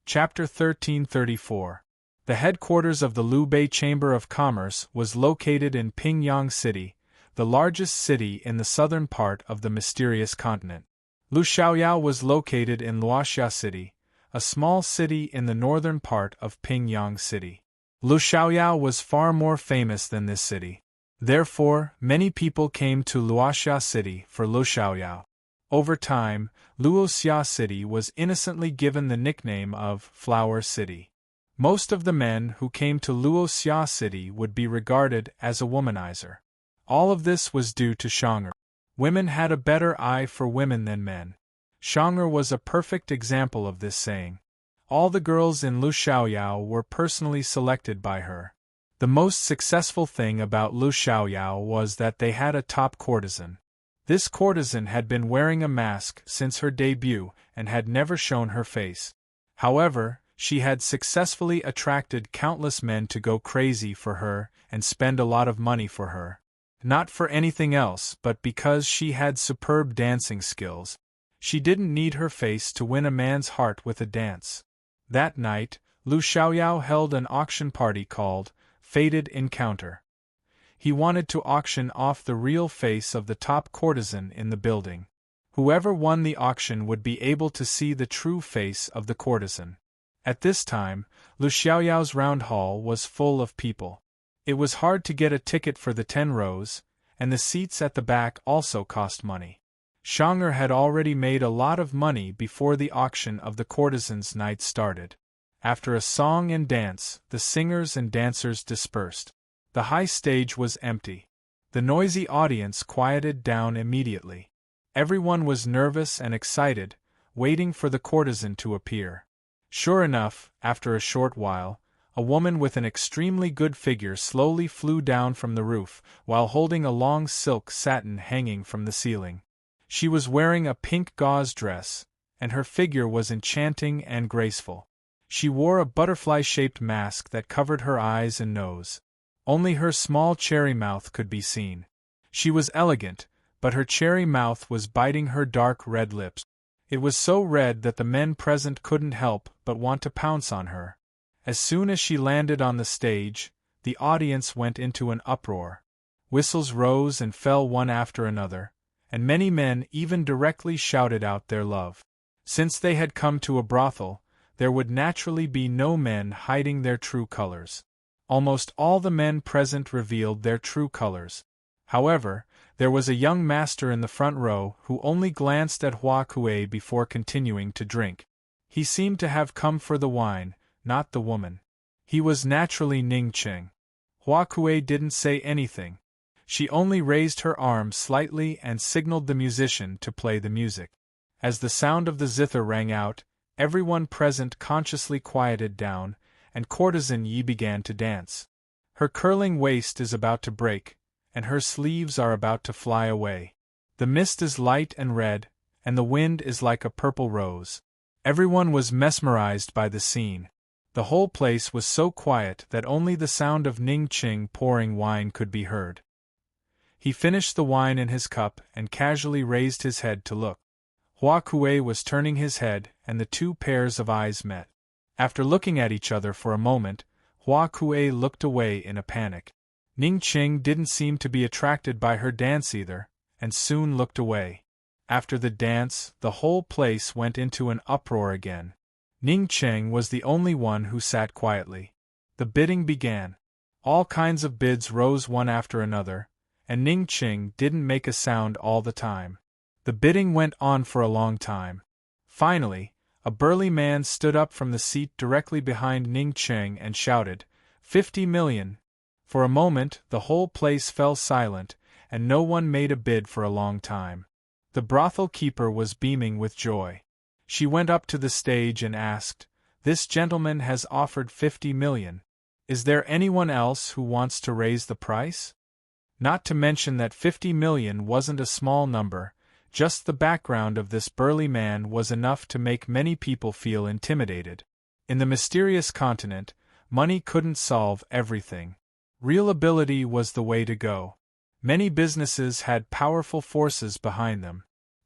Chapter 1334. The headquarters of the Lubei Chamber of Commerce was located in Pingyang City, the largest city in the southern part of the mysterious continent. Lu Xiaoyao was located in Luoxia City, a small city in the northern part of Pingyang City. Lu Xiaoyao was far more famous than this city. Therefore, many people came to Luoxia City for Lu Xiaoyao. Over time, Luoxia City was innocently given the nickname of Flower City. Most of the men who came to Luoxia City would be regarded as a womanizer. All of this was due to Shang'er. Women had a better eye for women than men. Shang'er was a perfect example of this saying. All the girls in Lu Xiaoyao were personally selected by her. The most successful thing about Lu Xiaoyao was that they had a top courtesan. This courtesan had been wearing a mask since her debut and had never shown her face. However, she had successfully attracted countless men to go crazy for her and spend a lot of money for her. Not for anything else, but because she had superb dancing skills. She didn't need her face to win a man's heart with a dance. That night, Lu Xiaoyao held an auction party called Fated Encounter. He wanted to auction off the real face of the top courtesan in the building. Whoever won the auction would be able to see the true face of the courtesan. At this time, Lu Xiaoyao's round hall was full of people. It was hard to get a ticket for the 10 rows, and the seats at the back also cost money. Shang'er had already made a lot of money before the auction of the courtesan's night started. After a song and dance, the singers and dancers dispersed. The high stage was empty. The noisy audience quieted down immediately. Everyone was nervous and excited, waiting for the courtesan to appear. Sure enough, after a short while, a woman with an extremely good figure slowly flew down from the roof, while holding a long silk satin hanging from the ceiling. She was wearing a pink gauze dress, and her figure was enchanting and graceful. She wore a butterfly-shaped mask that covered her eyes and nose. Only her small cherry mouth could be seen. She was elegant, but her cherry mouth was biting her dark red lips. It was so red that the men present couldn't help but want to pounce on her. As soon as she landed on the stage, the audience went into an uproar. Whistles rose and fell one after another, and many men even directly shouted out their love. Since they had come to a brothel, there would naturally be no men hiding their true colors. Almost all the men present revealed their true colors. However, there was a young master in the front row who only glanced at Hua Kuei before continuing to drink. He seemed to have come for the wine, not the woman. He was naturally Ning Qing. Hua Kuei didn't say anything. She only raised her arm slightly and signaled the musician to play the music. As the sound of the zither rang out, everyone present consciously quieted down, and courtesan Yi began to dance. Her curling waist is about to break, and her sleeves are about to fly away. The mist is light and red, and the wind is like a purple rose. Everyone was mesmerized by the scene. The whole place was so quiet that only the sound of Ning Qing pouring wine could be heard. He finished the wine in his cup and casually raised his head to look. Hua Kuei was turning his head, and the two pairs of eyes met. After looking at each other for a moment, Hua Kuei looked away in a panic. Ning Qing didn't seem to be attracted by her dance either, and soon looked away. After the dance, the whole place went into an uproar again. Ning Qing was the only one who sat quietly. The bidding began. All kinds of bids rose one after another, and Ning Qing didn't make a sound all the time. The bidding went on for a long time. Finally, a burly man stood up from the seat directly behind Ning Qing and shouted, 50 million! For a moment, the whole place fell silent, and no one made a bid for a long time. The brothel keeper was beaming with joy. She went up to the stage and asked, "This gentleman has offered 50 million. Is there anyone else who wants to raise the price?" Not to mention that 50 million wasn't a small number, just the background of this burly man was enough to make many people feel intimidated. In the mysterious continent, money couldn't solve everything. Real ability was the way to go. Many businesses had powerful forces behind them.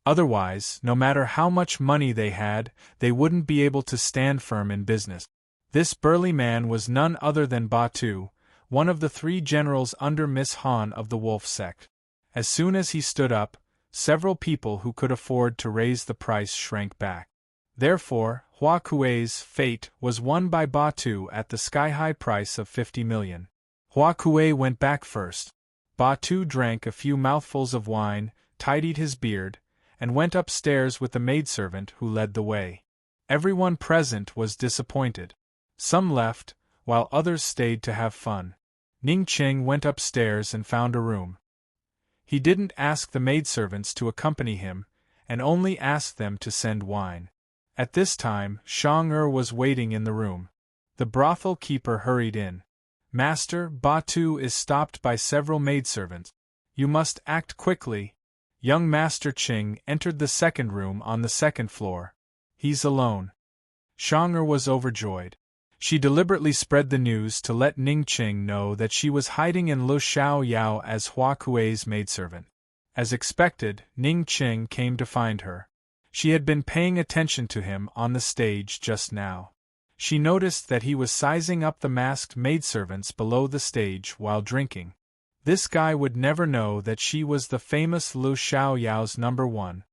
Otherwise, no matter how much money they had, they wouldn't be able to stand firm in business. This burly man was none other than Batu, one of the 3 generals under Miss Han of the Wolf sect. As soon as he stood up, several people who could afford to raise the price shrank back. Therefore, Hua Kuei's fate was won by Batu at the sky-high price of 50 million. Hua Kuei went back first. Batu drank a few mouthfuls of wine, tidied his beard, and went upstairs with the maidservant who led the way. Everyone present was disappointed. Some left, while others stayed to have fun. Ning Qing went upstairs and found a room. He didn't ask the maidservants to accompany him, and only asked them to send wine. At this time, Shang was waiting in the room. The brothel keeper hurried in. "Master, Batu is stopped by several maidservants. You must act quickly." Young Master Qing entered the second room on the second floor. "He's alone." Shang was overjoyed. She deliberately spread the news to let Ning Qing know that she was hiding in Lu Xiao Yao as Hua Kuei's maidservant. As expected, Ning Qing came to find her. She had been paying attention to him on the stage just now. She noticed that he was sizing up the masked maidservants below the stage while drinking. This guy would never know that she was the famous Lu Xiao Yao's number 1.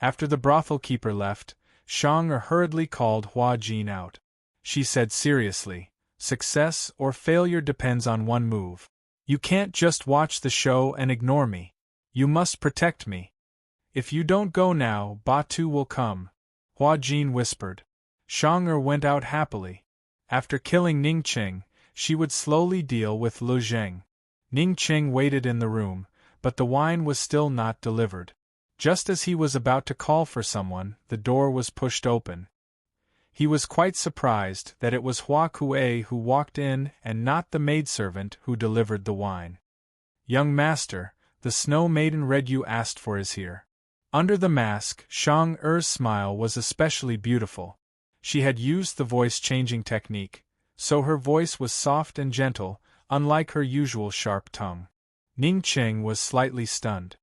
After the brothel keeper left, Shang hurriedly called Hua Jin out. She said seriously, "Success or failure depends on one move. You can't just watch the show and ignore me. You must protect me. If you don't go now, Batu will come." Hua Jin whispered. Shang went out happily. After killing Ning Qing, she would slowly deal with Lu Zheng. Ning Qing waited in the room, but the wine was still not delivered. Just as he was about to call for someone, the door was pushed open. He was quite surprised that it was Hua Kuei who walked in and not the maidservant who delivered the wine. "Young master, the Snow Maiden Red you asked for is here." Under the mask, Shang-er's smile was especially beautiful. She had used the voice-changing technique, so her voice was soft and gentle, unlike her usual sharp tongue. Ning Qing was slightly stunned.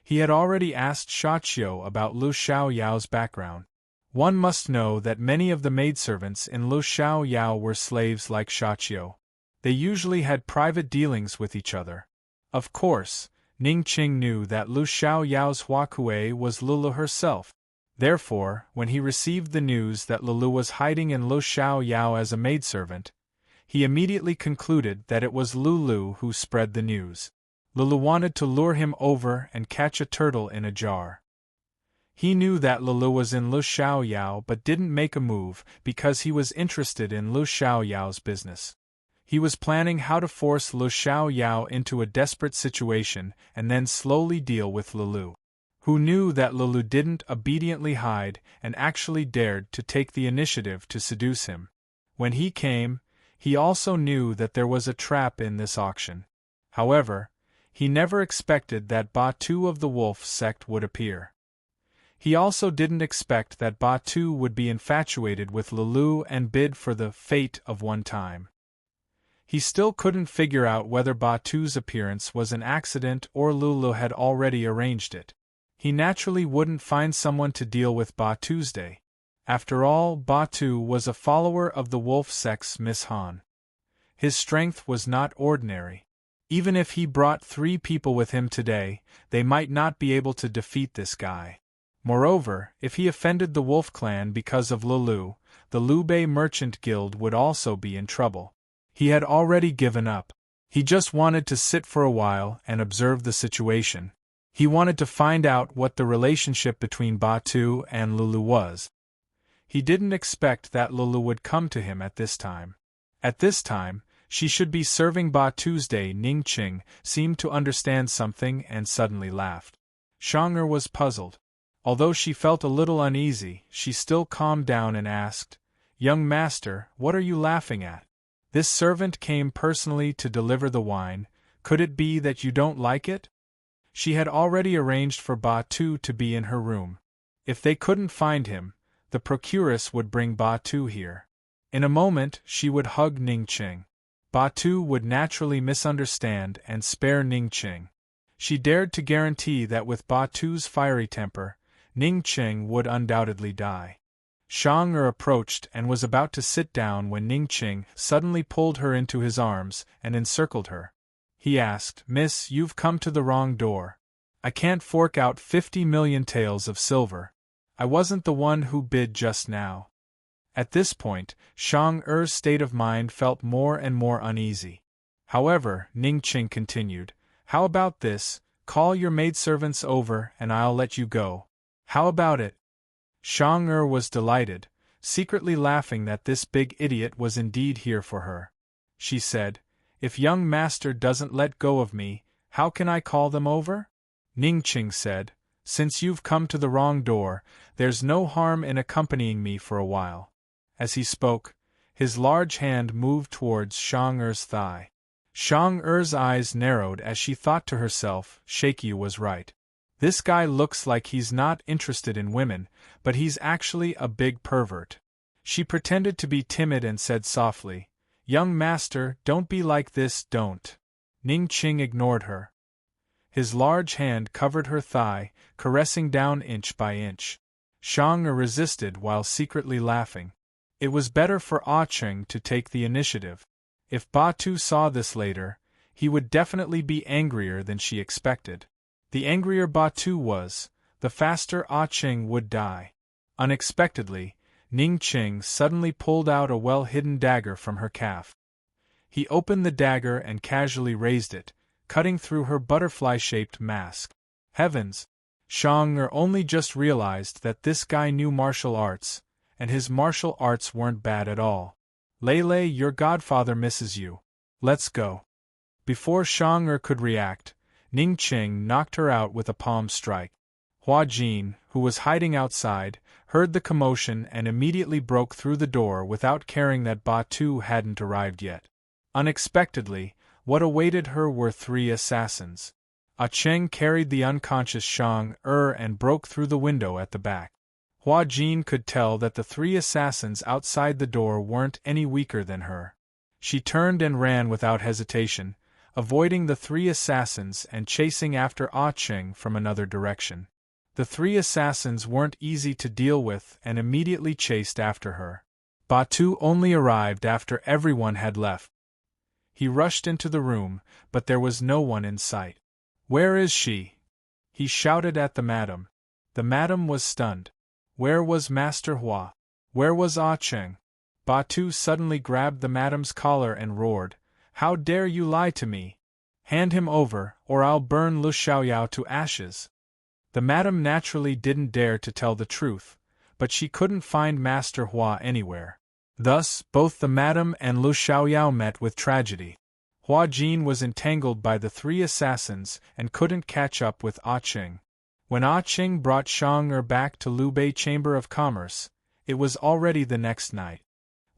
He had already asked Shaqiu about Lu Xiao Yao's background. One must know that many of the maidservants in Lu Xiao Yao were slaves like Shaqiu. They usually had private dealings with each other. Of course, Ning Qing knew that Lu Xiao Yao's Hua Kuei was Lulu herself. Therefore, when he received the news that Lulu was hiding in Lu Xiao Yao as a maidservant, he immediately concluded that it was Lulu who spread the news. Lulu wanted to lure him over and catch a turtle in a jar. He knew that Lulu was in Lu Xiao Yao but didn't make a move because he was interested in Lu Xiao Yao's business. He was planning how to force Lu Xiao Yao into a desperate situation and then slowly deal with Lulu, who knew that Lulu didn't obediently hide and actually dared to take the initiative to seduce him. When he came, he also knew that there was a trap in this auction. However, he never expected that Batu of the Wolf sect would appear. He also didn't expect that Batu would be infatuated with Lulu and bid for the fate of one time. He still couldn't figure out whether Batu's appearance was an accident or Lulu had already arranged it. He naturally wouldn't find someone to deal with Batu's day. After all, Batu was a follower of the Wolf sect's Miss Han. His strength was not ordinary. Even if he brought 3 people with him today, they might not be able to defeat this guy. Moreover, if he offended the Wolf clan because of Lulu, the Lubei Merchant Guild would also be in trouble. He had already given up. He just wanted to sit for a while and observe the situation. He wanted to find out what the relationship between Batu and Lulu was. He didn't expect that Lulu would come to him at this time. At this time, she should be serving Batu's day. Ning Qing seemed to understand something and suddenly laughed. Shang was puzzled. Although she felt a little uneasy, she still calmed down and asked, "Young master, what are you laughing at? This servant came personally to deliver the wine. Could it be that you don't like it?" She had already arranged for Batu to be in her room. If they couldn't find him, the procuress would bring Batu here. In a moment she would hug Ningqing. Batu would naturally misunderstand and spare Ningqing. She dared to guarantee that with Batu's fiery temper, Ningqing would undoubtedly die. Shang approached and was about to sit down when Ningqing suddenly pulled her into his arms and encircled her. He asked, "Miss, you've come to the wrong door. I can't fork out 50 million taels of silver. I wasn't the one who bid just now." At this point, Shang-er's state of mind felt more and more uneasy. However, Ningqing continued, "How about this? Call your maidservants over and I'll let you go. How about it?" Shang-er was delighted, secretly laughing that this big idiot was indeed here for her. She said, "If young master doesn't let go of me, how can I call them over?" Ningqing said, "Since you've come to the wrong door, there's no harm in accompanying me for a while." As he spoke, his large hand moved towards Shang-er's thigh. Shang-er's eyes narrowed as she thought to herself, Shaky was right. This guy looks like he's not interested in women, but he's actually a big pervert. She pretended to be timid and said softly, "Young master, don't be like this, don't." Ningqing ignored her. His large hand covered her thigh, caressing down inch by inch. Shang-er resisted while secretly laughing. It was better for Ah Cheng to take the initiative. If Batu saw this later, he would definitely be angrier than she expected. The angrier Batu was, the faster Ah Cheng would die. Unexpectedly, Ningqing suddenly pulled out a well-hidden dagger from her calf. He opened the dagger and casually raised it, cutting through her butterfly-shaped mask. Heavens! Shang-er only just realized that this guy knew martial arts, and his martial arts weren't bad at all. "Lei, your godfather misses you. Let's go." Before Shang-er could react, Ningqing knocked her out with a palm strike. Hua Jin, who was hiding outside, heard the commotion and immediately broke through the door without caring that Batu hadn't arrived yet. Unexpectedly, what awaited her were 3 assassins. Ah Cheng carried the unconscious Shang-er and broke through the window at the back. Hua Jin could tell that the 3 assassins outside the door weren't any weaker than her. She turned and ran without hesitation, avoiding the 3 assassins and chasing after Ah Cheng from another direction. The 3 assassins weren't easy to deal with and immediately chased after her. Batu only arrived after everyone had left. He rushed into the room, but there was no one in sight. "Where is she?" he shouted at the madam. The madam was stunned. Where was Master Hua? Where was Ah Cheng? Batu suddenly grabbed the madam's collar and roared, "How dare you lie to me? Hand him over, or I'll burn Lu Xiaoyao to ashes." The madam naturally didn't dare to tell the truth, but she couldn't find Master Hua anywhere. Thus, both the madam and Lu Xiaoyao met with tragedy. Hua Jin was entangled by the 3 assassins and couldn't catch up with Ah Cheng. When Ah Cheng brought Shang-er back to Liu Bei Chamber of Commerce, it was already the next night.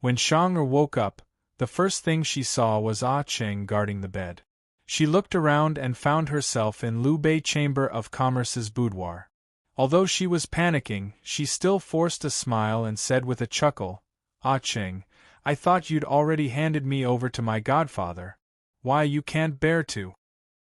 When Shang-er woke up, the first thing she saw was Ah Cheng guarding the bed. She looked around and found herself in Liu Bei Chamber of Commerce's boudoir. Although she was panicking, she still forced a smile and said with a chuckle, "Ah Cheng, I thought you'd already handed me over to my godfather. Why, you can't bear to."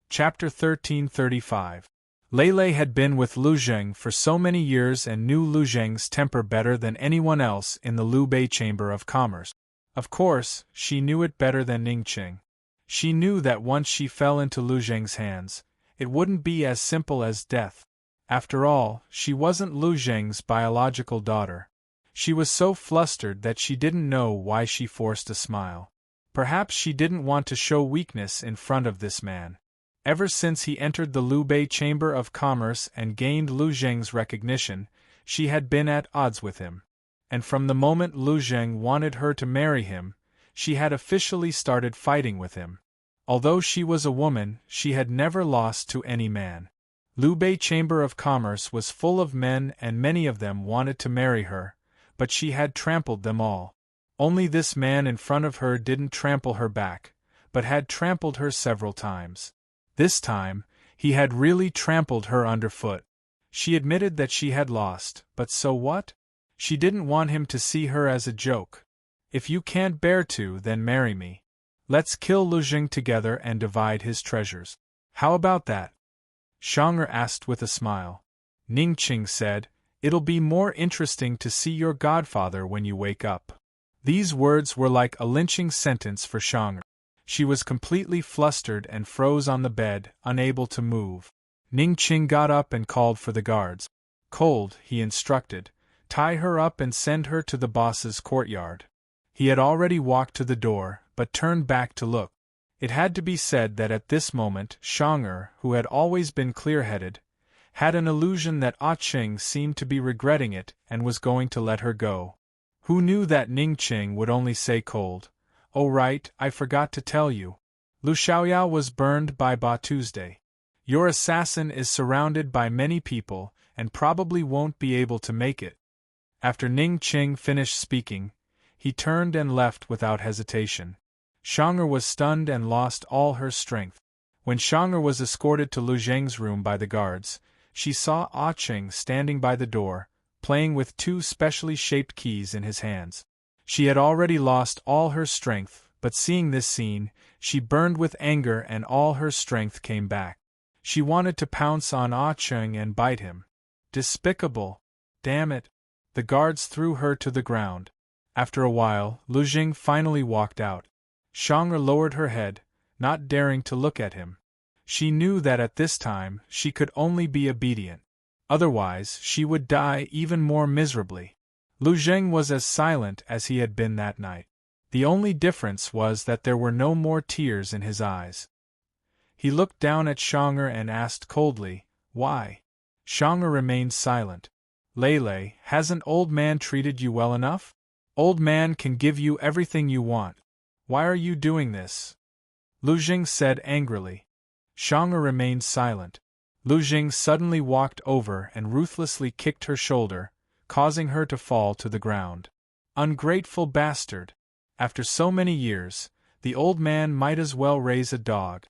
Chapter 1335. Lei had been with Lu Zheng for so many years and knew Lu Zheng's temper better than anyone else in the Liu Bei Chamber of Commerce. Of course, she knew it better than Ningqing. She knew that once she fell into Lu Zheng's hands, it wouldn't be as simple as death. After all, she wasn't Lu Zheng's biological daughter. She was so flustered that she didn't know why she forced a smile. Perhaps she didn't want to show weakness in front of this man. Ever since he entered the Liu Bei Chamber of Commerce and gained Lu Zheng's recognition, she had been at odds with him. And from the moment Lu Zheng wanted her to marry him, she had officially started fighting with him. Although she was a woman, she had never lost to any man. Lubei Chamber of Commerce was full of men and many of them wanted to marry her, but she had trampled them all. Only this man in front of her didn't trample her back, but had trampled her several times. This time, he had really trampled her underfoot. She admitted that she had lost, but so what? She didn't want him to see her as a joke. If you can't bear to, then marry me. Let's kill Lu Jing together and divide his treasures. How about that? Xiang'er asked with a smile. Ning Qing said, "It'll be more interesting to see your godfather when you wake up." These words were like a lynching sentence for Xiang'er. She was completely flustered and froze on the bed, unable to move. Ning Qing got up and called for the guards. "Cold," he instructed, "tie her up and send her to the boss's courtyard." He had already walked to the door, but turned back to look. It had to be said that at this moment Xiang'er, who had always been clear-headed, had an illusion that Ah Qing seemed to be regretting it and was going to let her go. Who knew that Ning Qing would only say cold, "Oh right, I forgot to tell you. Lu Xiaoyao was burned by Ba Tuesday. Your assassin is surrounded by many people and probably won't be able to make it." After Ning Qing finished speaking, he turned and left without hesitation. Xiang'er was stunned and lost all her strength. When Xiang'er was escorted to Lu Zheng's room by the guards, she saw Ah Qing standing by the door, playing with two specially shaped keys in his hands. She had already lost all her strength, but seeing this scene, she burned with anger and all her strength came back. She wanted to pounce on Ah Qing and bite him. Despicable! Damn it! The guards threw her to the ground. After a while, Lu Jing finally walked out. Xiang'er lowered her head, not daring to look at him. She knew that at this time she could only be obedient. Otherwise, she would die even more miserably. Lu Zheng was as silent as he had been that night. The only difference was that there were no more tears in his eyes. He looked down at Xiang'er and asked coldly, "Why?" Xiang'er remained silent. "Lei, hasn't old man treated you well enough? Old man can give you everything you want. Why are you doing this?" Lu Jing said angrily. Xiang'er remained silent. Lu Jing suddenly walked over and ruthlessly kicked her shoulder, causing her to fall to the ground. Ungrateful bastard! After so many years, the old man might as well raise a dog.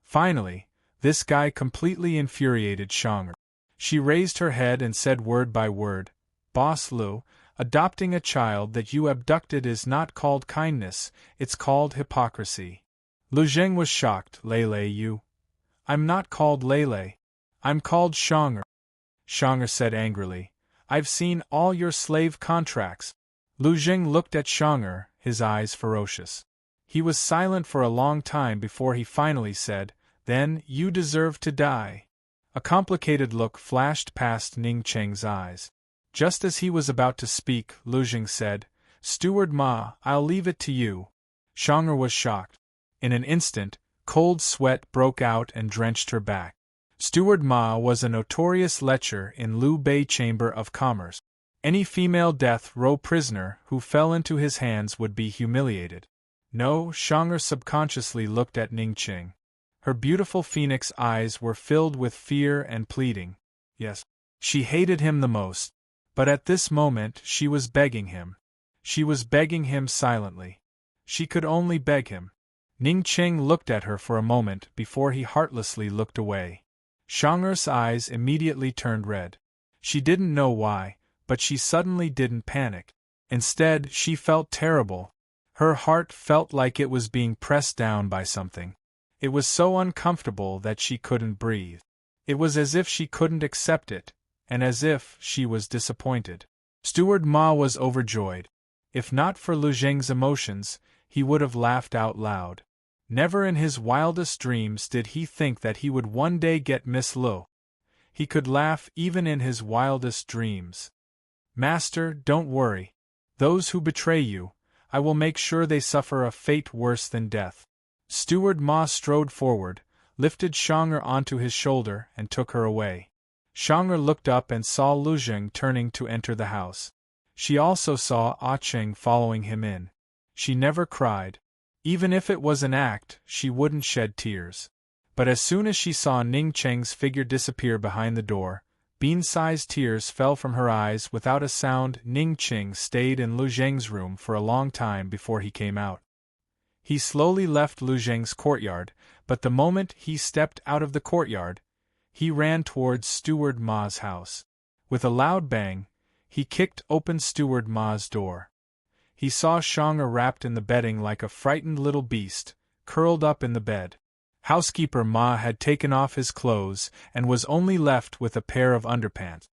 Finally, this guy completely infuriated Xiang'er. She raised her head and said word by word, "Boss Lu, adopting a child that you abducted is not called kindness, it's called hypocrisy." Lu Zheng was shocked. "Lei, you..." "I'm not called Lei. I'm called Xiang'er." Xiang'er said angrily, "I've seen all your slave contracts." Lu Zheng looked at Xiang'er, his eyes ferocious. He was silent for a long time before he finally said, "Then, you deserve to die." A complicated look flashed past Ning Qing's eyes. Just as he was about to speak, Lu Zheng said, "Steward Ma, I'll leave it to you." Xiang'er was shocked. In an instant, cold sweat broke out and drenched her back. Steward Ma was a notorious lecher in Liu Bei Chamber of Commerce. Any female death row prisoner who fell into his hands would be humiliated. No, Xiang'er subconsciously looked at Ning Qing. Her beautiful phoenix eyes were filled with fear and pleading. Yes, she hated him the most. But at this moment she was begging him. She was begging him silently. She could only beg him. Ning Qing looked at her for a moment before he heartlessly looked away. Xiang'er's eyes immediately turned red. She didn't know why, but she suddenly didn't panic. Instead, she felt terrible. Her heart felt like it was being pressed down by something. It was so uncomfortable that she couldn't breathe. It was as if she couldn't accept it, and as if she was disappointed. Steward Ma was overjoyed. If not for Lu Zheng's emotions, he would have laughed out loud. Never in his wildest dreams did he think that he would one day get Miss Lu. He could laugh even in his wildest dreams. "Master, don't worry. Those who betray you, I will make sure they suffer a fate worse than death." Steward Ma strode forward, lifted Xiang'er onto his shoulder and took her away. Xiang'er looked up and saw Lu Zheng turning to enter the house. She also saw Ah Qing following him in. She never cried. Even if it was an act, she wouldn't shed tears. But as soon as she saw Ning Cheng's figure disappear behind the door, bean-sized tears fell from her eyes without a sound. Ning Cheng stayed in Lu Zheng's room for a long time before he came out. He slowly left Lu Zheng's courtyard, but the moment he stepped out of the courtyard, he ran towards Steward Ma's house. With a loud bang, he kicked open Steward Ma's door. He saw Shang'er wrapped in the bedding like a frightened little beast, curled up in the bed. Housekeeper Ma had taken off his clothes and was only left with a pair of underpants.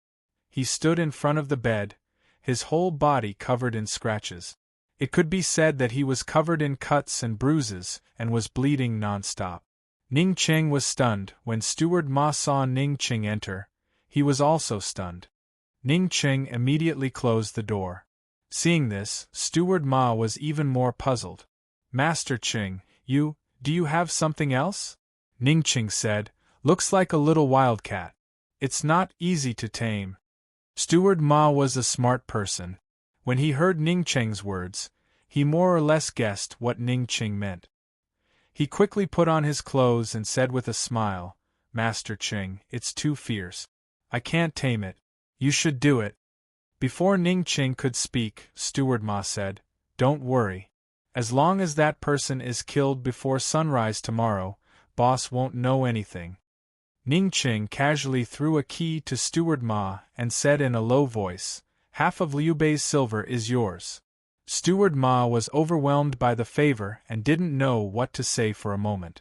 He stood in front of the bed, his whole body covered in scratches. It could be said that he was covered in cuts and bruises and was bleeding non-stop. Ning Cheng was stunned. When Steward Ma saw Ning Cheng enter, he was also stunned. Ning Cheng immediately closed the door. Seeing this, Steward Ma was even more puzzled. "Master Cheng, do you have something else?" Ning Cheng said. "Looks like a little wildcat. It's not easy to tame." Steward Ma was a smart person. When he heard Ning Cheng's words, he more or less guessed what Ning Cheng meant. He quickly put on his clothes and said with a smile, "Master Cheng, it's too fierce. I can't tame it. You should do it." Before Ning Cheng could speak, Steward Ma said, "Don't worry. As long as that person is killed before sunrise tomorrow, boss won't know anything." Ning Cheng casually threw a key to Steward Ma and said in a low voice, "Half of Liu Bei's silver is yours." Steward Ma was overwhelmed by the favor and didn't know what to say for a moment.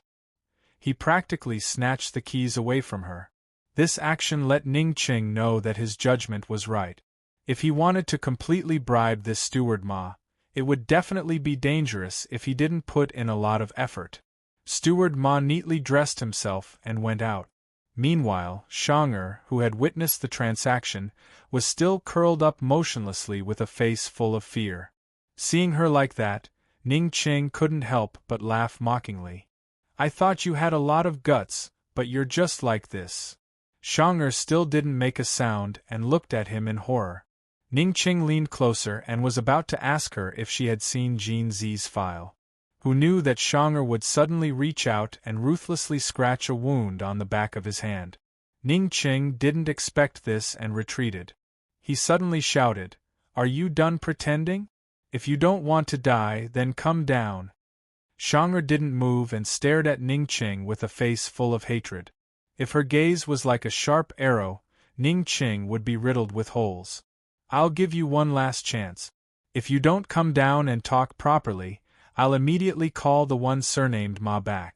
He practically snatched the keys away from her. This action let Ning Cheng know that his judgment was right. If he wanted to completely bribe this Steward Ma, it would definitely be dangerous if he didn't put in a lot of effort. Steward Ma neatly dressed himself and went out. Meanwhile, Shang'er, who had witnessed the transaction, was still curled up motionlessly with a face full of fear. Seeing her like that, Ning Cheng couldn't help but laugh mockingly. "I thought you had a lot of guts, but you're just like this." Shang'er still didn't make a sound and looked at him in horror. Ning Cheng leaned closer and was about to ask her if she had seen Jin Zi's file. Who knew that Shang'er would suddenly reach out and ruthlessly scratch a wound on the back of his hand. Ning Cheng didn't expect this and retreated. He suddenly shouted, "Are you done pretending? If you don't want to die, then come down." Shang'er didn't move and stared at Ning Cheng with a face full of hatred. If her gaze was like a sharp arrow, Ning Cheng would be riddled with holes. "I'll give you one last chance. If you don't come down and talk properly, I'll immediately call the one surnamed Ma back."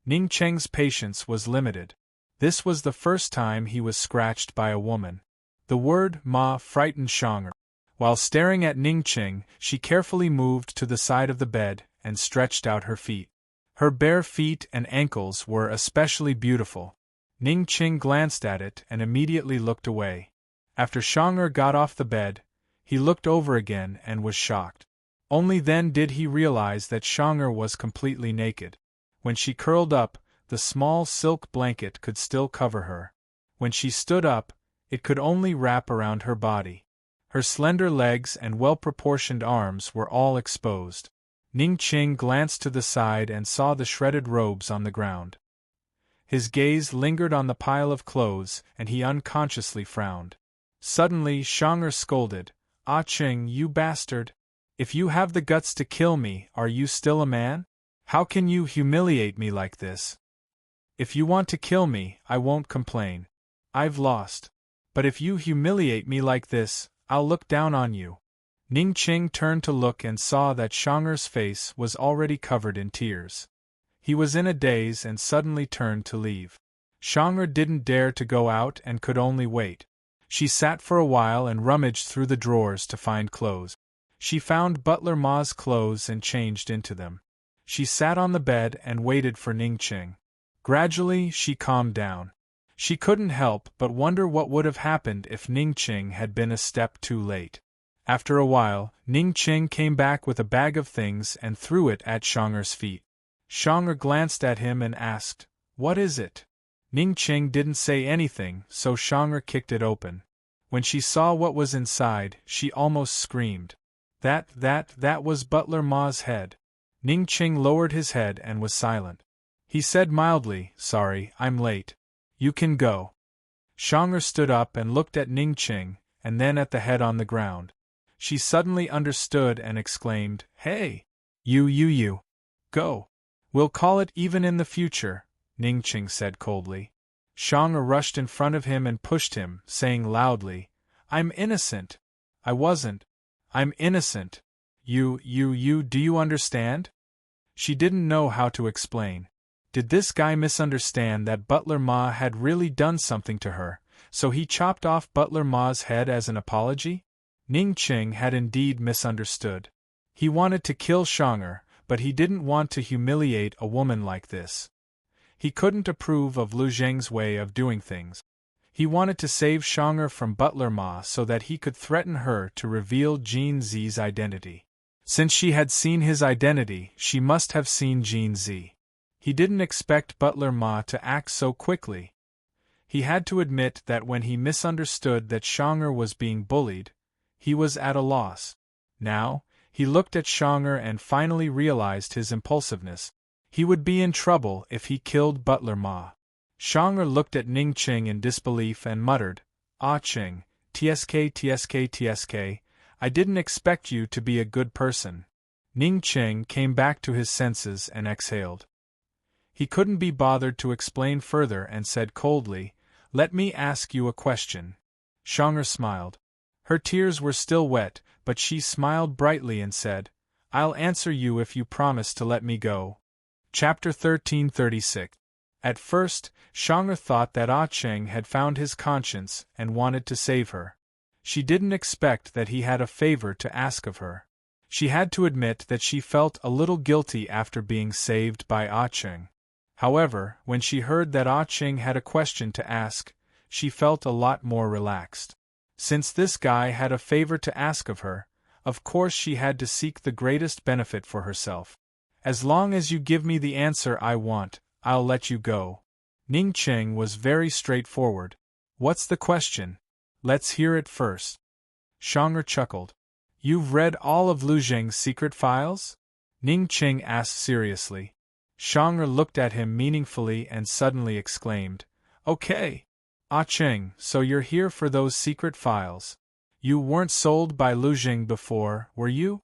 Ning Cheng's patience was limited. This was the first time he was scratched by a woman. The word Ma frightened Shang'er. While staring at Ning Cheng, she carefully moved to the side of the bed and stretched out her feet. Her bare feet and ankles were especially beautiful. Ning Cheng glanced at it and immediately looked away. After Shang'er got off the bed, he looked over again and was shocked. Only then did he realize that Shang'er was completely naked. When she curled up, the small silk blanket could still cover her. When she stood up, it could only wrap around her body. Her slender legs and well-proportioned arms were all exposed. Ning Cheng glanced to the side and saw the shredded robes on the ground. His gaze lingered on the pile of clothes and he unconsciously frowned. Suddenly Shang'er scolded, "Ah Cheng, you bastard! If you have the guts to kill me, are you still a man? How can you humiliate me like this? If you want to kill me, I won't complain. I've lost. But if you humiliate me like this, I'll look down on you." Ning Cheng turned to look and saw that Shang'er's face was already covered in tears. He was in a daze and suddenly turned to leave. Shang'er didn't dare to go out and could only wait. She sat for a while and rummaged through the drawers to find clothes. She found Butler Ma's clothes and changed into them. She sat on the bed and waited for Ning Cheng. Gradually, she calmed down. She couldn't help but wonder what would have happened if Ning Cheng had been a step too late. After a while, Ning Cheng came back with a bag of things and threw it at Shang'er's feet. Shang'er glanced at him and asked, "What is it?" Ning Cheng didn't say anything, so Shang'er kicked it open. When she saw what was inside, she almost screamed. That was Butler Ma's head. Ning Cheng lowered his head and was silent. He said mildly, "Sorry, I'm late. You can go." Xiang'er stood up and looked at Ning Qing, and then at the head on the ground. She suddenly understood and exclaimed, "Hey! You. Go. We'll call it even in the future," Ning Qing said coldly. Xiang'er rushed in front of him and pushed him, saying loudly, "I'm innocent. I wasn't. I'm innocent. You, do you understand?" She didn't know how to explain. Did this guy misunderstand that Butler Ma had really done something to her, so he chopped off Butler Ma's head as an apology? Ning Qing had indeed misunderstood. He wanted to kill Xiang'er, but he didn't want to humiliate a woman like this. He couldn't approve of Lu Zheng's way of doing things. He wanted to save Xiang'er from Butler Ma so that he could threaten her to reveal Jin Zi's identity. Since she had seen his identity, she must have seen Jin Zi. He didn't expect Butler Ma to act so quickly. He had to admit that when he misunderstood that Xiang'er was being bullied, he was at a loss. Now, he looked at Xiang'er and finally realized his impulsiveness. He would be in trouble if he killed Butler Ma. Xiang'er looked at Ning Qing in disbelief and muttered, "Ah Qing, tsk, I didn't expect you to be a good person." Ning Qing came back to his senses and exhaled. He couldn't be bothered to explain further and said coldly, "Let me ask you a question." Xiang'er smiled. Her tears were still wet, but she smiled brightly and said, "I'll answer you if you promise to let me go." Chapter 1336. At first, Xiang'er thought that Ah Cheng had found his conscience and wanted to save her. She didn't expect that he had a favor to ask of her. She had to admit that she felt a little guilty after being saved by Ah Cheng. However, when she heard that Ah Cheng had a question to ask, she felt a lot more relaxed. Since this guy had a favor to ask of her, of course she had to seek the greatest benefit for herself. "As long as you give me the answer I want, I'll let you go." Ning Qing was very straightforward. "What's the question? Let's hear it first." Xiang'er chuckled. "You've read all of Lu Zheng's secret files?" Ning Qing asked seriously. Xiang'er looked at him meaningfully and suddenly exclaimed, "Okay. Ah Cheng, so you're here for those secret files. You weren't sold by Lu Zheng before, were you?"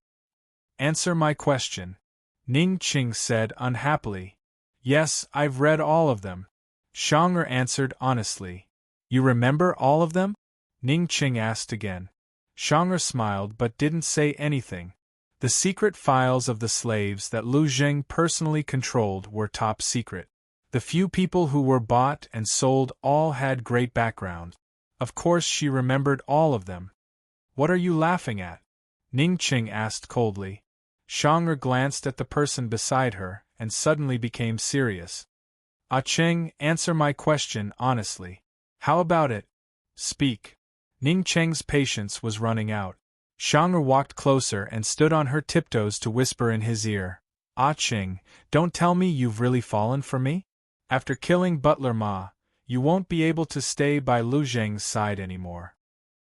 "Answer my question," Ning Qing said unhappily. "Yes, I've read all of them," Xiang'er answered honestly. "You remember all of them?" Ning Qing asked again. Xiang'er smiled but didn't say anything. The secret files of the slaves that Lu Zheng personally controlled were top secret. The few people who were bought and sold all had great background. Of course she remembered all of them. "What are you laughing at?" Ning Qing asked coldly. Xiang'er glanced at the person beside her, and suddenly became serious. "Ah Cheng, answer my question honestly. How about it? Speak." Ning Cheng's patience was running out. Xiang'er walked closer and stood on her tiptoes to whisper in his ear, "Ah Cheng, don't tell me you've really fallen for me? After killing Butler Ma, you won't be able to stay by Lu Zheng's side anymore."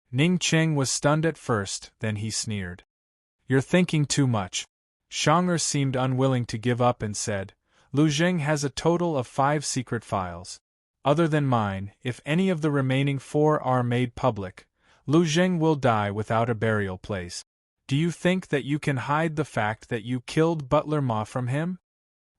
Ning Cheng was stunned at first, then he sneered. "You're thinking too much." Xiang'er seemed unwilling to give up and said, "Lu Zheng has a total of 5 secret files. Other than mine, if any of the remaining 4 are made public, Lu Zheng will die without a burial place. Do you think that you can hide the fact that you killed Butler Ma from him?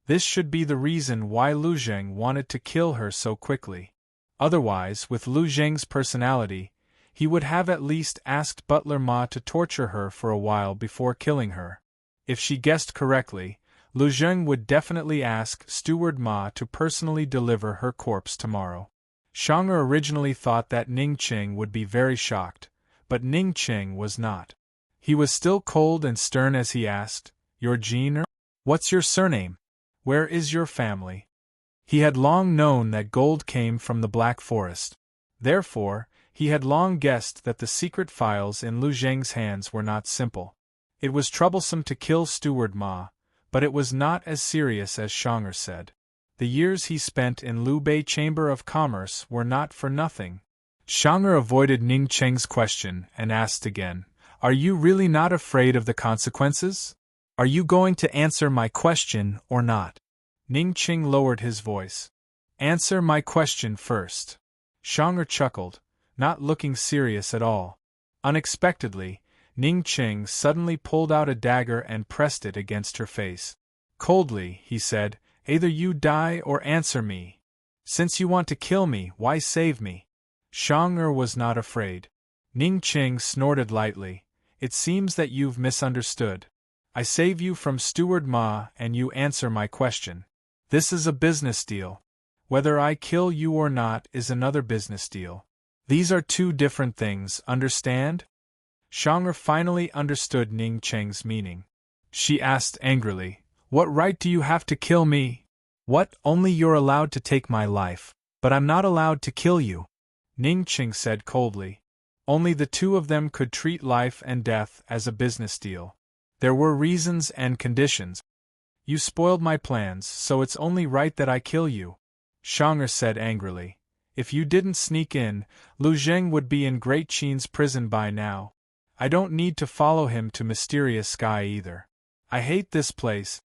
This should be the reason why Lu Zheng wanted to kill her so quickly. Otherwise, with Lu Zheng's personality, he would have at least asked Butler Ma to torture her for a while before killing her. If she guessed correctly, Lu Zheng would definitely ask Steward Ma to personally deliver her corpse tomorrow. Xiang'er originally thought that Ning Qing would be very shocked, but Ning Qing was not. He was still cold and stern as he asked, "You're Jin? What's your surname? Where is your family?" He had long known that gold came from the Black Forest. Therefore, he had long guessed that the secret files in Lu Zheng's hands were not simple. It was troublesome to kill Steward Ma, but it was not as serious as Xiang'er said. The years he spent in Liu Bei Chamber of Commerce were not for nothing. Xiang'er avoided Ning Cheng's question and asked again, "Are you really not afraid of the consequences? Are you going to answer my question or not?" Ning Qing lowered his voice. Answer my question first. Xiang'er chuckled, not looking serious at all. Unexpectedly, Ning Qing suddenly pulled out a dagger and pressed it against her face. Coldly, he said, either you die or answer me. Since you want to kill me, why save me? Xiang'er was not afraid. Ning Qing snorted lightly. It seems that you've misunderstood. I save you from Steward Ma and you answer my question. This is a business deal. Whether I kill you or not is another business deal. These are two different things, understand? Xiang'er finally understood Ning Qing's meaning. She asked angrily, What right do you have to kill me? What, only you're allowed to take my life, but I'm not allowed to kill you. Ning Qing said coldly. Only the two of them could treat life and death as a business deal. There were reasons and conditions. You spoiled my plans, so it's only right that I kill you. Xiang'er said angrily. If you didn't sneak in, Lu Zheng would be in Great Qin's prison by now. I don't need to follow him to Mysterious Sky either. I hate this place.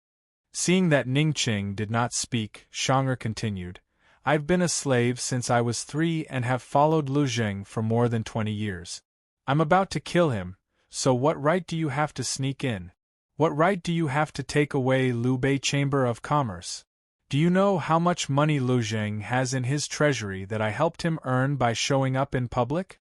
Seeing that Ning Qing did not speak, Xiang'er continued. I've been a slave since I was 3 and have followed Lu Zheng for more than 20 years. I'm about to kill him, so what right do you have to sneak in? What right do you have to take away Liu Bei Chamber of Commerce? Do you know how much money Lu Zheng has in his treasury that I helped him earn by showing up in public?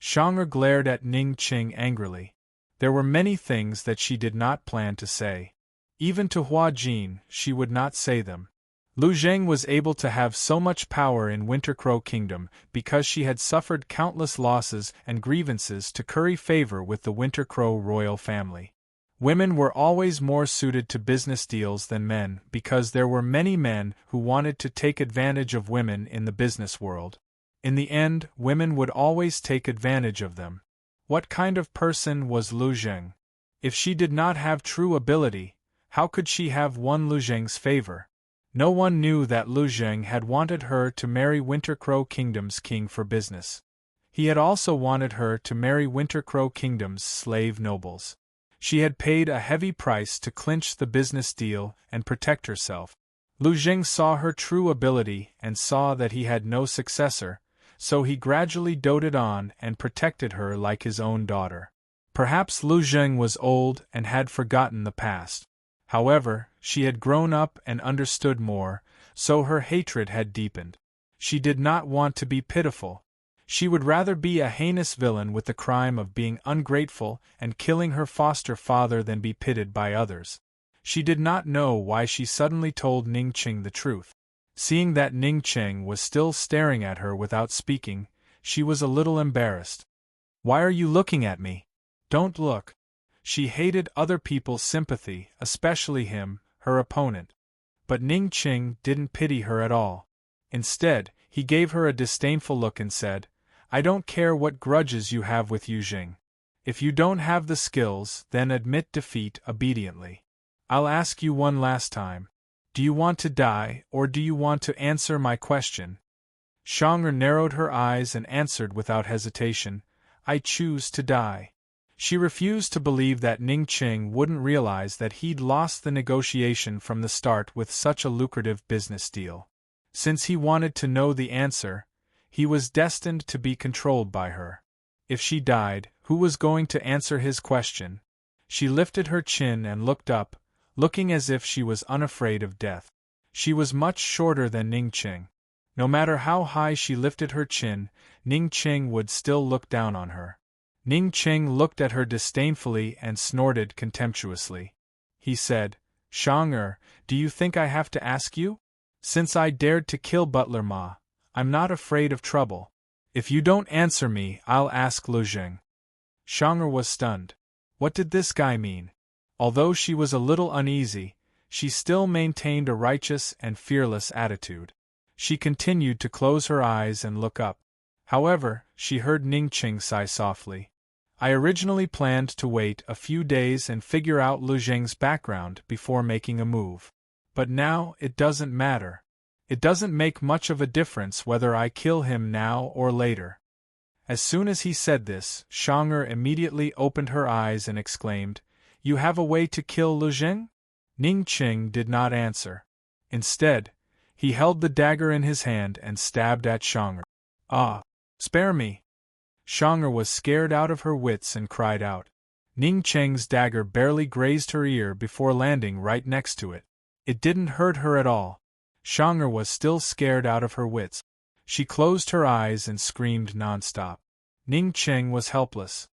Xiang'er glared at Ning Qing angrily. There were many things that she did not plan to say. Even to Hua Jin, she would not say them. Lu Zheng was able to have so much power in Wintercrow Kingdom because she had suffered countless losses and grievances to curry favor with the Wintercrow royal family. Women were always more suited to business deals than men because there were many men who wanted to take advantage of women in the business world. In the end, women would always take advantage of them. What kind of person was Lu Zheng? If she did not have true ability, how could she have won Lu Zheng's favor? No one knew that Lu Zheng had wanted her to marry Wintercrow Kingdom's king for business. He had also wanted her to marry Wintercrow Kingdom's slave nobles. She had paid a heavy price to clinch the business deal and protect herself. Lu Zheng saw her true ability and saw that he had no successor, so he gradually doted on and protected her like his own daughter. Perhaps Lu Zheng was old and had forgotten the past. However, she had grown up and understood more, so her hatred had deepened. She did not want to be pitiful. She would rather be a heinous villain with the crime of being ungrateful and killing her foster father than be pitied by others. She did not know why she suddenly told Ning Qing the truth. Seeing that Ning Qing was still staring at her without speaking, she was a little embarrassed. Why are you looking at me? Don't look. She hated other people's sympathy, especially him, her opponent. But Ning Qing didn't pity her at all. Instead, he gave her a disdainful look and said, I don't care what grudges you have with Yu Jing. If you don't have the skills, then admit defeat obediently. I'll ask you one last time. Do you want to die, or do you want to answer my question? Xiang'er narrowed her eyes and answered without hesitation, I choose to die. She refused to believe that Ning Qing wouldn't realize that he'd lost the negotiation from the start with such a lucrative business deal. Since he wanted to know the answer, he was destined to be controlled by her. If she died, who was going to answer his question? She lifted her chin and looked up, looking as if she was unafraid of death. She was much shorter than Ning Qing. No matter how high she lifted her chin, Ning Qing would still look down on her. Ning Qing looked at her disdainfully and snorted contemptuously. He said, Xiang'er, do you think I have to ask you? Since I dared to kill Butler Ma, I'm not afraid of trouble. If you don't answer me, I'll ask Lu Zheng. Xiang'er was stunned. What did this guy mean? Although she was a little uneasy, she still maintained a righteous and fearless attitude. She continued to close her eyes and look up. However, she heard Ning Qing sigh softly. I originally planned to wait a few days and figure out Lu Zheng's background before making a move. But now it doesn't matter. It doesn't make much of a difference whether I kill him now or later. As soon as he said this, Xiang'er immediately opened her eyes and exclaimed, You have a way to kill Lu Zheng? Ning Qing did not answer. Instead, he held the dagger in his hand and stabbed at Shang'er. "Ah! Spare me!" Shang'er was scared out of her wits and cried out. Ning Cheng's dagger barely grazed her ear before landing right next to it. It didn't hurt her at all. Shang'er was still scared out of her wits. She closed her eyes and screamed non-stop. Ning Cheng was helpless.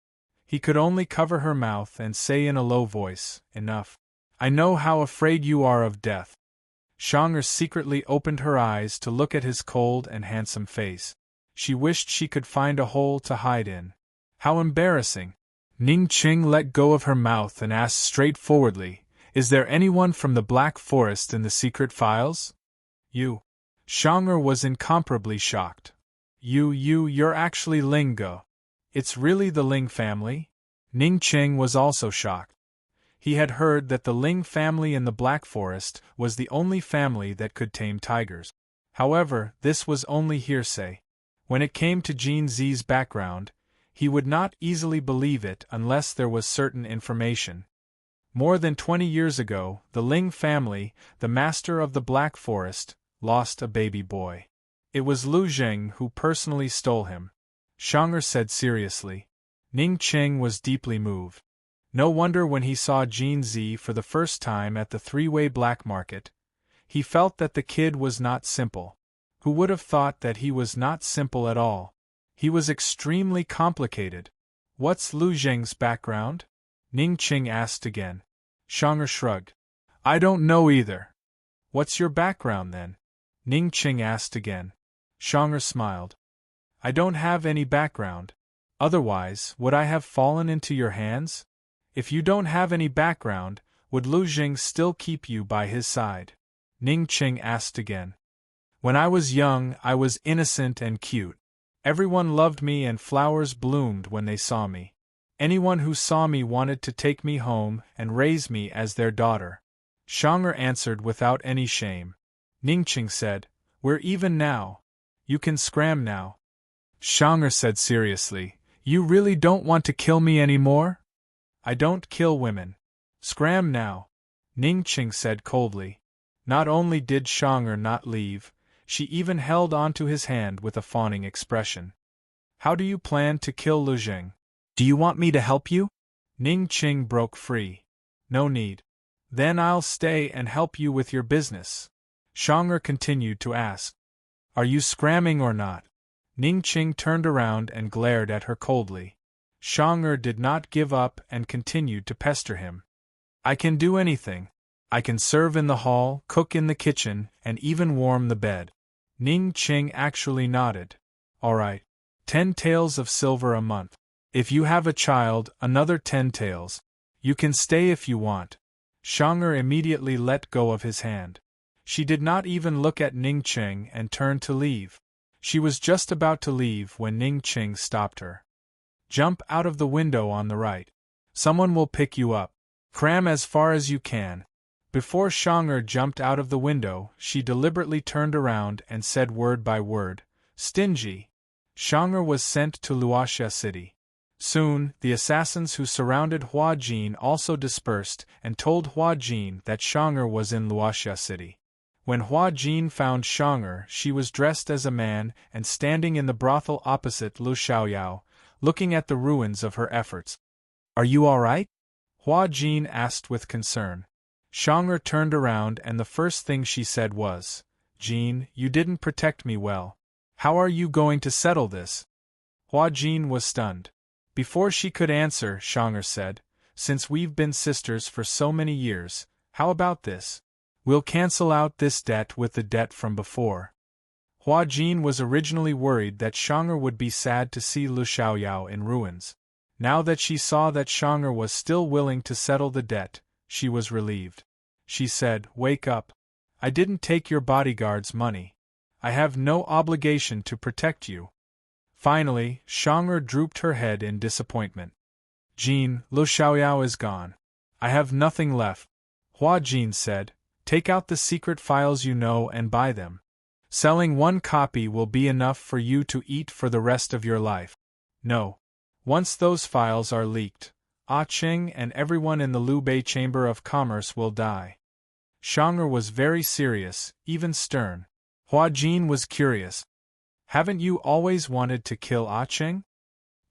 He could only cover her mouth and say in a low voice, "Enough. I know how afraid you are of death." Shang'er secretly opened her eyes to look at his cold and handsome face. She wished she could find a hole to hide in. How embarrassing! Ning Cheng let go of her mouth and asked straightforwardly, "Is there anyone from the Black Forest in the secret files?" "You." Shang'er was incomparably shocked. You're actually Ling Ge. It's really the Ling family?" Ning Cheng was also shocked. He had heard that the Ling family in the Black Forest was the only family that could tame tigers. However, this was only hearsay. When it came to Jin Zi's background, he would not easily believe it unless there was certain information. More than 20 years ago, the Ling family, the master of the Black Forest, lost a baby boy. It was Lu Zheng who personally stole him. Shang'er said seriously. Ning Cheng was deeply moved. No wonder when he saw Jin Zi for the first time at the three-way black market, he felt that the kid was not simple. Who would have thought that he was not simple at all? He was extremely complicated. "What's Lu Zheng's background?" Ning Cheng asked again. Shang'er shrugged. "I don't know either." "What's your background then?" Ning Cheng asked again. Shang'er smiled. "I don't have any background. Otherwise, would I have fallen into your hands? If you don't have any background, would Lu Zheng still keep you by his side?" Ning Cheng asked again. "When I was young, I was innocent and cute. Everyone loved me and flowers bloomed when they saw me. Anyone who saw me wanted to take me home and raise me as their daughter." Shang'er answered without any shame. Ning Cheng said, "We're even now. You can scram now." Shang'er said seriously, "You really don't want to kill me anymore?" "I don't kill women. Scram now," Ning Cheng said coldly. Not only did Shang'er not leave, she even held onto his hand with a fawning expression. "How do you plan to kill Lu Zheng? Do you want me to help you?" Ning Cheng broke free. "No need. Then I'll stay and help you with your business." Shang'er continued to ask, "Are you scramming or not?" Ning Cheng turned around and glared at her coldly. Shang'er did not give up and continued to pester him. "I can do anything. I can serve in the hall, cook in the kitchen, and even warm the bed." Ning Cheng actually nodded. "All right. 10 taels of silver a month. If you have a child, another 10 taels. You can stay if you want." Shang'er immediately let go of his hand. She did not even look at Ning Cheng and turned to leave. She was just about to leave when Ning Cheng stopped her. "Jump out of the window on the right. Someone will pick you up. Cram as far as you can." Before Shang'er jumped out of the window, she deliberately turned around and said word by word, "Stingy." Shang'er was sent to Luoxia City. Soon, the assassins who surrounded Hua Jin also dispersed and told Hua Jin that Shang'er was in Luoxia City. When Hua Jin found Shang'er, she was dressed as a man and standing in the brothel opposite Lu Xiaoyao, looking at the ruins of her efforts. "Are you all right?" Hua Jin asked with concern. Shang'er turned around and the first thing she said was, "Jin, you didn't protect me well. How are you going to settle this?" Hua Jin was stunned. Before she could answer, Shang'er said, "Since we've been sisters for so many years, how about this? We'll cancel out this debt with the debt from before." Hua Jin was originally worried that Shang'er would be sad to see Lu Xiaoyao in ruins. Now that she saw that Shang'er was still willing to settle the debt, she was relieved. She said, "Wake up. I didn't take your bodyguard's money. I have no obligation to protect you." Finally, Shang'er drooped her head in disappointment. "Jin, Lu Xiaoyao is gone. I have nothing left." Hua Jin said, "Take out the secret files you know and buy them. Selling one copy will be enough for you to eat for the rest of your life." "No. Once those files are leaked, Ah Cheng and everyone in the Liu Bei Chamber of Commerce will die." Xiang'er was very serious, even stern. Hua Jin was curious. Haven't you always wanted to kill Ah Cheng?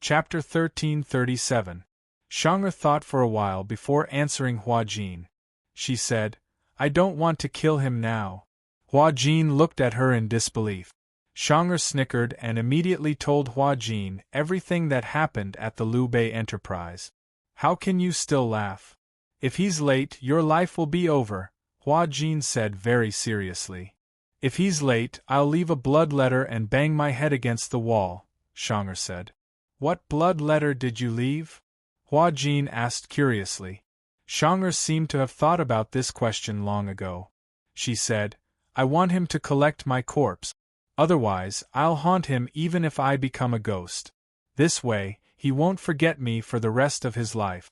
Chapter 1337. Xiang'er thought for a while before answering Hua Jin. She said, I don't want to kill him now. Hua Jin looked at her in disbelief. Xiang'er snickered and immediately told Hua Jin everything that happened at the Liu Bei enterprise. How can you still laugh? If he's late, your life will be over, Hua Jin said very seriously. If he's late, I'll leave a blood letter and bang my head against the wall, Xiang'er said. What blood letter did you leave? Hua Jin asked curiously. Xiang'er seemed to have thought about this question long ago. She said, I want him to collect my corpse. Otherwise, I'll haunt him even if I become a ghost. This way, he won't forget me for the rest of his life.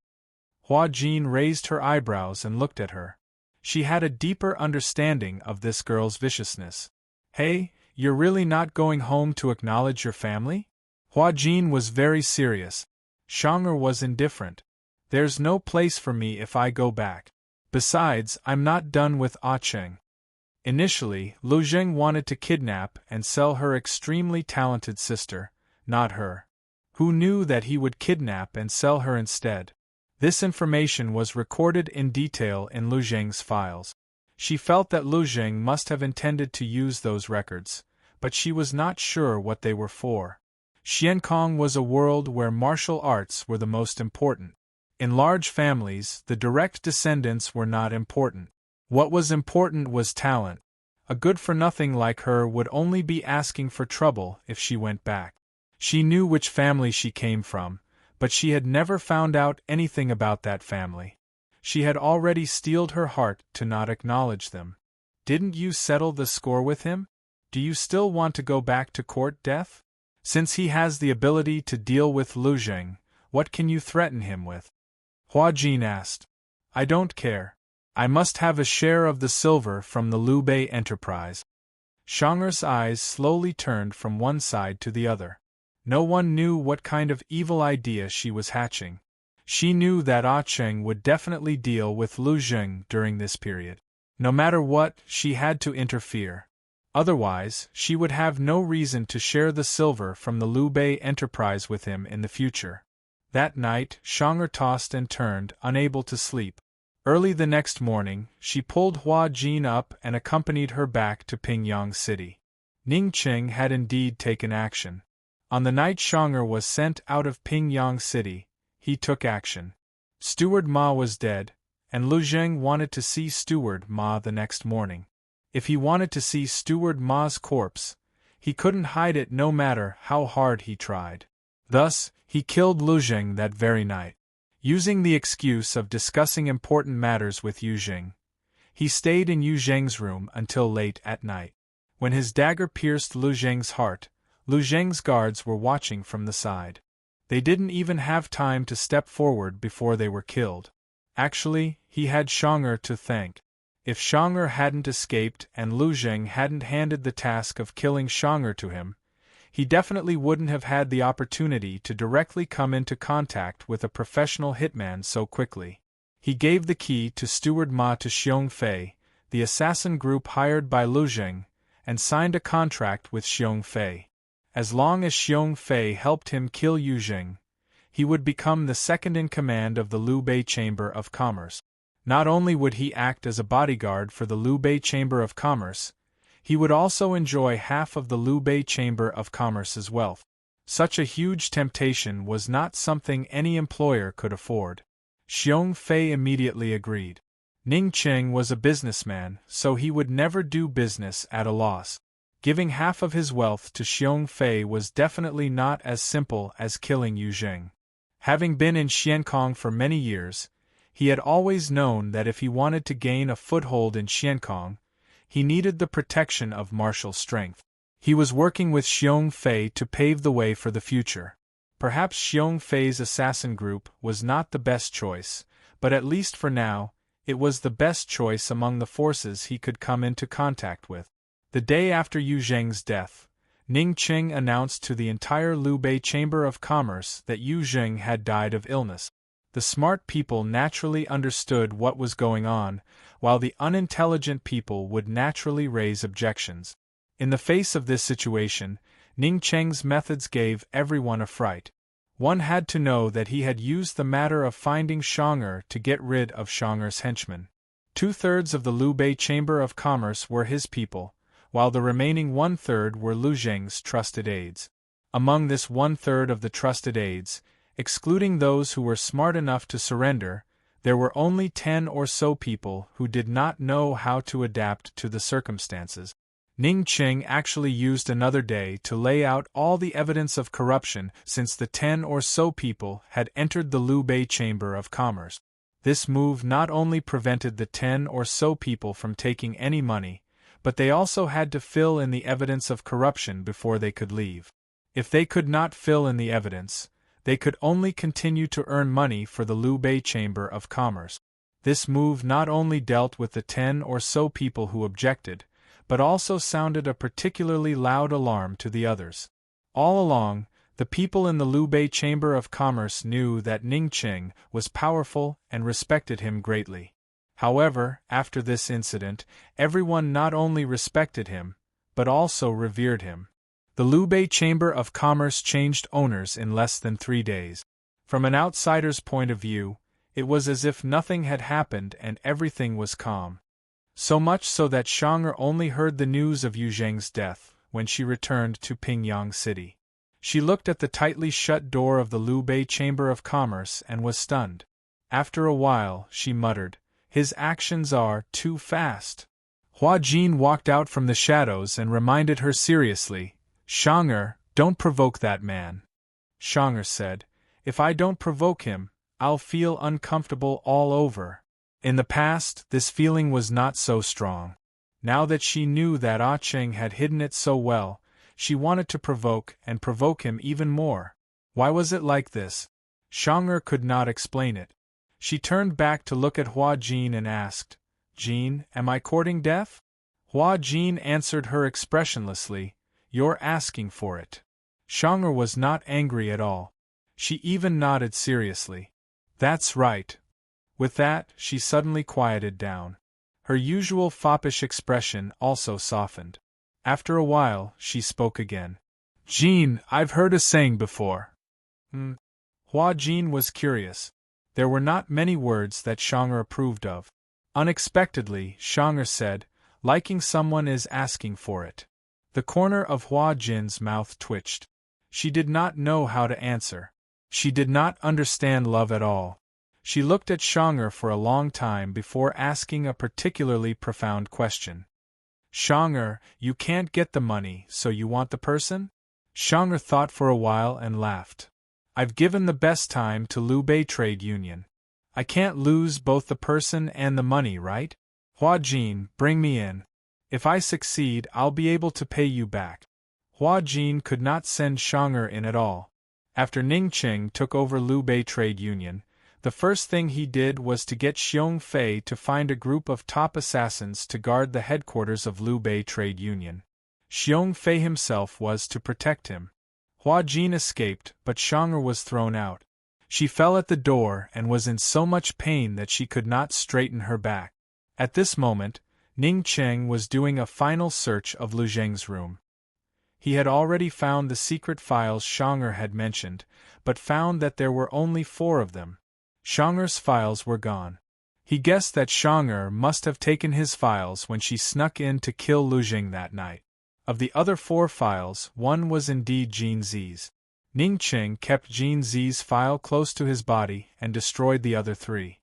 Hua Jin raised her eyebrows and looked at her. She had a deeper understanding of this girl's viciousness. Hey, you're really not going home to acknowledge your family? Hua Jin was very serious. Xiang'er was indifferent. There's no place for me if I go back. Besides, I'm not done with Ah Cheng. Initially, Lu Zheng wanted to kidnap and sell her extremely talented sister, not her. Who knew that he would kidnap and sell her instead? This information was recorded in detail in Lu Zheng's files. She felt that Lu Zheng must have intended to use those records, but she was not sure what they were for. Xiankong was a world where martial arts were the most important. In large families, the direct descendants were not important. What was important was talent. A good-for-nothing like her would only be asking for trouble if she went back. She knew which family she came from, but she had never found out anything about that family. She had already steeled her heart to not acknowledge them. Didn't you settle the score with him? Do you still want to go back to court death? Since he has the ability to deal with Lu Zheng, what can you threaten him with? Hua Jin asked. I don't care. I must have a share of the silver from the Liu Bei enterprise. Xiang'er's eyes slowly turned from one side to the other. No one knew what kind of evil idea she was hatching. She knew that Ah Cheng would definitely deal with Lu Zheng during this period. No matter what, she had to interfere. Otherwise, she would have no reason to share the silver from the Liu Bei enterprise with him in the future. That night, Xiang'er tossed and turned, unable to sleep. Early the next morning, she pulled Hua Jin up and accompanied her back to Pingyang City. Ning Qing had indeed taken action. On the night Xiang'er was sent out of Pingyang City, he took action. Steward Ma was dead, and Lu Zheng wanted to see Steward Ma the next morning. If he wanted to see Steward Ma's corpse, he couldn't hide it no matter how hard he tried. Thus, he killed Lu Zheng that very night. Using the excuse of discussing important matters with Yu Jing, he stayed in Yu Zheng's room until late at night. When his dagger pierced Lu Zheng's heart, Lu Zheng's guards were watching from the side. They didn't even have time to step forward before they were killed. Actually, he had Xiang'er to thank. If Xiang'er hadn't escaped and Lu Zheng hadn't handed the task of killing Xiang'er to him, he definitely wouldn't have had the opportunity to directly come into contact with a professional hitman so quickly. He gave the key to Steward Ma to Xiong Fei, the assassin group hired by Lu Zheng, and signed a contract with Xiong Fei. As long as Xiong Fei helped him kill Yu Jing, he would become the second in command of the Liu Bei Chamber of Commerce. Not only would he act as a bodyguard for the Liu Bei Chamber of Commerce, he would also enjoy half of the Liu Bei Chamber of Commerce's wealth. Such a huge temptation was not something any employer could afford. Xiong Fei immediately agreed. Ning Qing was a businessman, so he would never do business at a loss. Giving half of his wealth to Xiong Fei was definitely not as simple as killing Yu Jing. Having been in Xiankong for many years, he had always known that if he wanted to gain a foothold in Xiankong, he needed the protection of martial strength. He was working with Xiong Fei to pave the way for the future. Perhaps Xiong Fei's assassin group was not the best choice, but at least for now, it was the best choice among the forces he could come into contact with. The day after Yu Zheng's death, Ning Qing announced to the entire Liu Bei Chamber of Commerce that Yu Zheng had died of illness. The smart people naturally understood what was going on, while the unintelligent people would naturally raise objections. In the face of this situation, Ning Cheng's methods gave everyone a fright. One had to know that he had used the matter of finding Shang'er to get rid of Shang'er's henchmen. 2/3 of the Liu Bei Chamber of Commerce were his people, while the remaining 1/3 were Lu Zheng's trusted aides. Among this 1/3 of the trusted aides, excluding those who were smart enough to surrender, there were only 10 or so people who did not know how to adapt to the circumstances. Ning Cheng actually used another day to lay out all the evidence of corruption since the 10 or so people had entered the Liu Bei Chamber of Commerce. This move not only prevented the 10 or so people from taking any money, but they also had to fill in the evidence of corruption before they could leave. If they could not fill in the evidence, they could only continue to earn money for the Liu Bei Chamber of Commerce. This move not only dealt with the 10 or so people who objected, but also sounded a particularly loud alarm to the others. All along, the people in the Liu Bei Chamber of Commerce knew that Ning Cheng was powerful and respected him greatly. However, after this incident, everyone not only respected him, but also revered him. The Liu Bei Chamber of Commerce changed owners in less than 3 days. From an outsider's point of view, it was as if nothing had happened and everything was calm. So much so that Shang'er only heard the news of Yu Zheng's death when she returned to Pingyang City. She looked at the tightly shut door of the Liu Bei Chamber of Commerce and was stunned. After a while, she muttered, "His actions are too fast." Hua Jin walked out from the shadows and reminded her seriously, "Shang'er, don't provoke that man." Shang'er said, "If I don't provoke him, I'll feel uncomfortable all over." In the past, this feeling was not so strong. Now that she knew that Ah Cheng had hidden it so well, she wanted to provoke him even more. Why was it like this? Shang'er could not explain it. She turned back to look at Hua Jin and asked, "Jin, am I courting death?" Hua Jin answered her expressionlessly, "You're asking for it." Shang'er was not angry at all. She even nodded seriously. "That's right." With that, she suddenly quieted down. Her usual foppish expression also softened. After a while, she spoke again. "Jin, I've heard a saying before." Hua Jin was curious. There were not many words that Shang'er approved of. Unexpectedly, Shang'er said, "Liking someone is asking for it." The corner of Hua Jin's mouth twitched. She did not know how to answer. She did not understand love at all. She looked at Shang'er for a long time before asking a particularly profound question. "Shang'er, you can't get the money, so you want the person?" Shang'er thought for a while and laughed. "I've given the best time to Liu Bei Trade Union. I can't lose both the person and the money, right? Hua Jin, bring me in. If I succeed, I'll be able to pay you back." Hua Jin could not send Shang'er in at all. After Ning Cheng took over Liu Bei Trade Union, the first thing he did was to get Xiong Fei to find a group of top assassins to guard the headquarters of Liu Bei Trade Union. Xiong Fei himself was to protect him. Hua Jin escaped, but Shang'er was thrown out. She fell at the door and was in so much pain that she could not straighten her back. At this moment, Ning Cheng was doing a final search of Lu Zheng's room. He had already found the secret files Shang'er had mentioned, but found that there were only 4 of them. Shang'er's files were gone. He guessed that Shang'er must have taken his files when she snuck in to kill Lu Zheng that night. Of the other 4 files, one was indeed Jin Zi's. Ning Cheng kept Jin Zi's file close to his body and destroyed the other 3.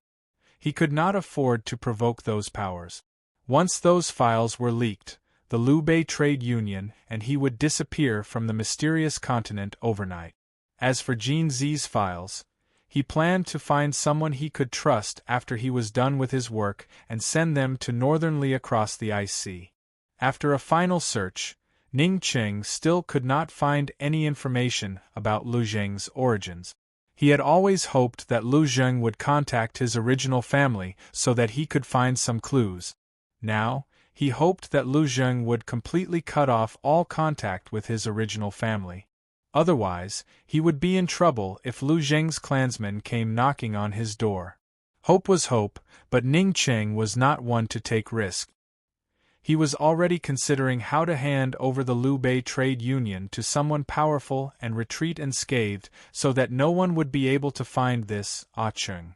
He could not afford to provoke those powers. Once those files were leaked, the Liu Bei Trade Union and he would disappear from the mysterious continent overnight. As for Jin Zi's files, he planned to find someone he could trust after he was done with his work and send them to Northern Li across the ice sea. After a final search, Ning Cheng still could not find any information about Lu Zheng's origins. He had always hoped that Lu Zheng would contact his original family so that he could find some clues. Now, he hoped that Lu Zheng would completely cut off all contact with his original family. Otherwise, he would be in trouble if Lu Zheng's clansmen came knocking on his door. Hope was hope, but Ning Cheng was not one to take risk. He was already considering how to hand over the Liu Bei trade union to someone powerful and retreat unscathed so that no one would be able to find this Cheng.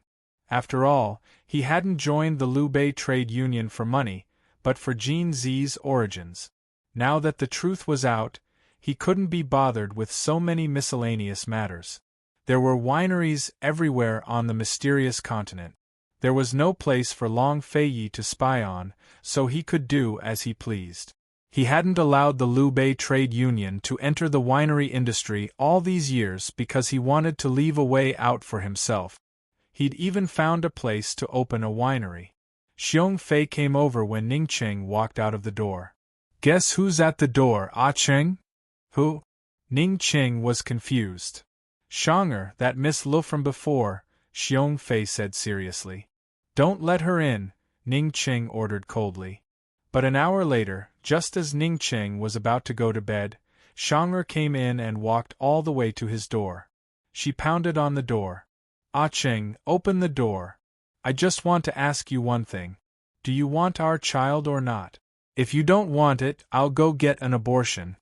After all, he hadn't joined the Liu Bei trade union for money, but for Jin Zi's origins. Now that the truth was out, he couldn't be bothered with so many miscellaneous matters. There were wineries everywhere on the mysterious continent. There was no place for Long Feiyi to spy on, so he could do as he pleased. He hadn't allowed the Liu Bei trade union to enter the winery industry all these years because he wanted to leave a way out for himself. He'd even found a place to open a winery. Xiong Fei came over when Ning Cheng walked out of the door. "Guess who's at the door, Cheng?" "Who?" Ning Cheng was confused. "Shonger, that Miss Lu from before," Xiong Fei said seriously. "Don't let her in," Ning Cheng ordered coldly. But an hour later, just as Ning Cheng was about to go to bed, Shonger came in and walked all the way to his door. She pounded on the door. Cheng, open the door. I just want to ask you one thing. Do you want our child or not? If you don't want it, I'll go get an abortion."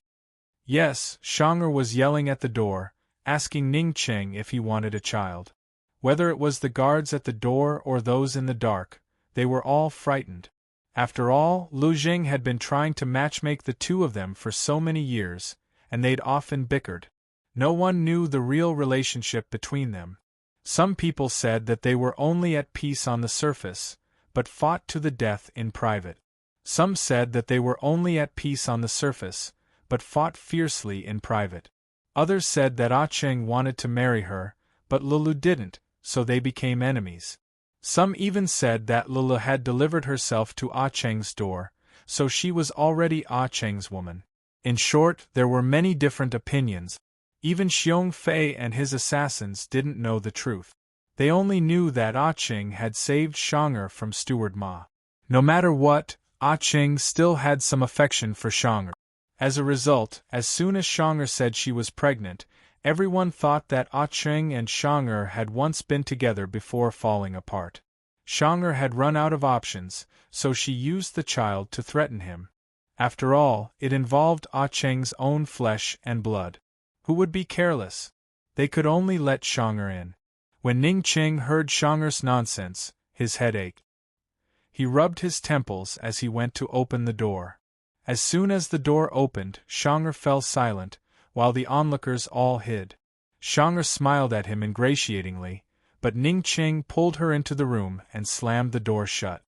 Yes, Shonger was yelling at the door, asking Ning Cheng if he wanted a child. Whether it was the guards at the door or those in the dark, they were all frightened. After all, Lu Jing had been trying to matchmake the two of them for so many years, and they'd often bickered. No one knew the real relationship between them. Some people said that they were only at peace on the surface, but fought to the death in private. Some said that they were only at peace on the surface, but fought fiercely in private. Others said that Cheng wanted to marry her, but Lulu didn't, so they became enemies. Some even said that Lulu had delivered herself to Cheng's door, so she was already Cheng's woman. In short, there were many different opinions. Even Xiong Fei and his assassins didn't know the truth. They only knew that Cheng had saved Shonger from Steward Ma. No matter what, Cheng still had some affection for Shonger. As a result, as soon as Shonger said she was pregnant, everyone thought that Cheng and Shonger had once been together before falling apart. Shonger had run out of options, so she used the child to threaten him. After all, it involved Cheng's own flesh and blood. Who would be careless? They could only let Shonger in. When Ning Cheng heard Shonger's nonsense, his head ached. He rubbed his temples as he went to open the door. As soon as the door opened, Shonger fell silent, while the onlookers all hid. Shonger smiled at him ingratiatingly, but Ning Cheng pulled her into the room and slammed the door shut.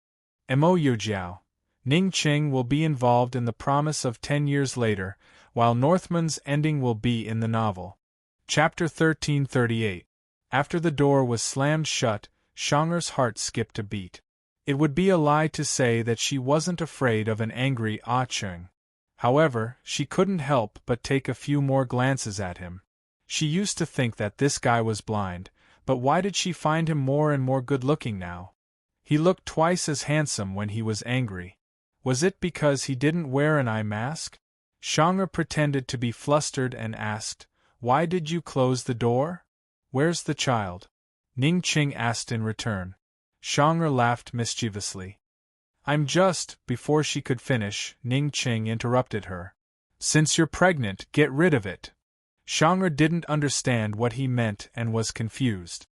Mo Yujiao. Ning Cheng will be involved in the promise of 10 years later, while Northman's ending will be in the novel. Chapter 1338. After the door was slammed shut, Shonger's heart skipped a beat. It would be a lie to say that she wasn't afraid of an angry Cheng. However, she couldn't help but take a few more glances at him. She used to think that this guy was blind, but why did she find him more and more good-looking now? He looked twice as handsome when he was angry. Was it because he didn't wear an eye mask? Shonger pretended to be flustered and asked, "Why did you close the door? Where's the child?" Ning Cheng asked in return. Shonger laughed mischievously. "I'm just," before she could finish, Ning Cheng interrupted her. "Since you're pregnant, get rid of it." Shonger didn't understand what he meant and was confused.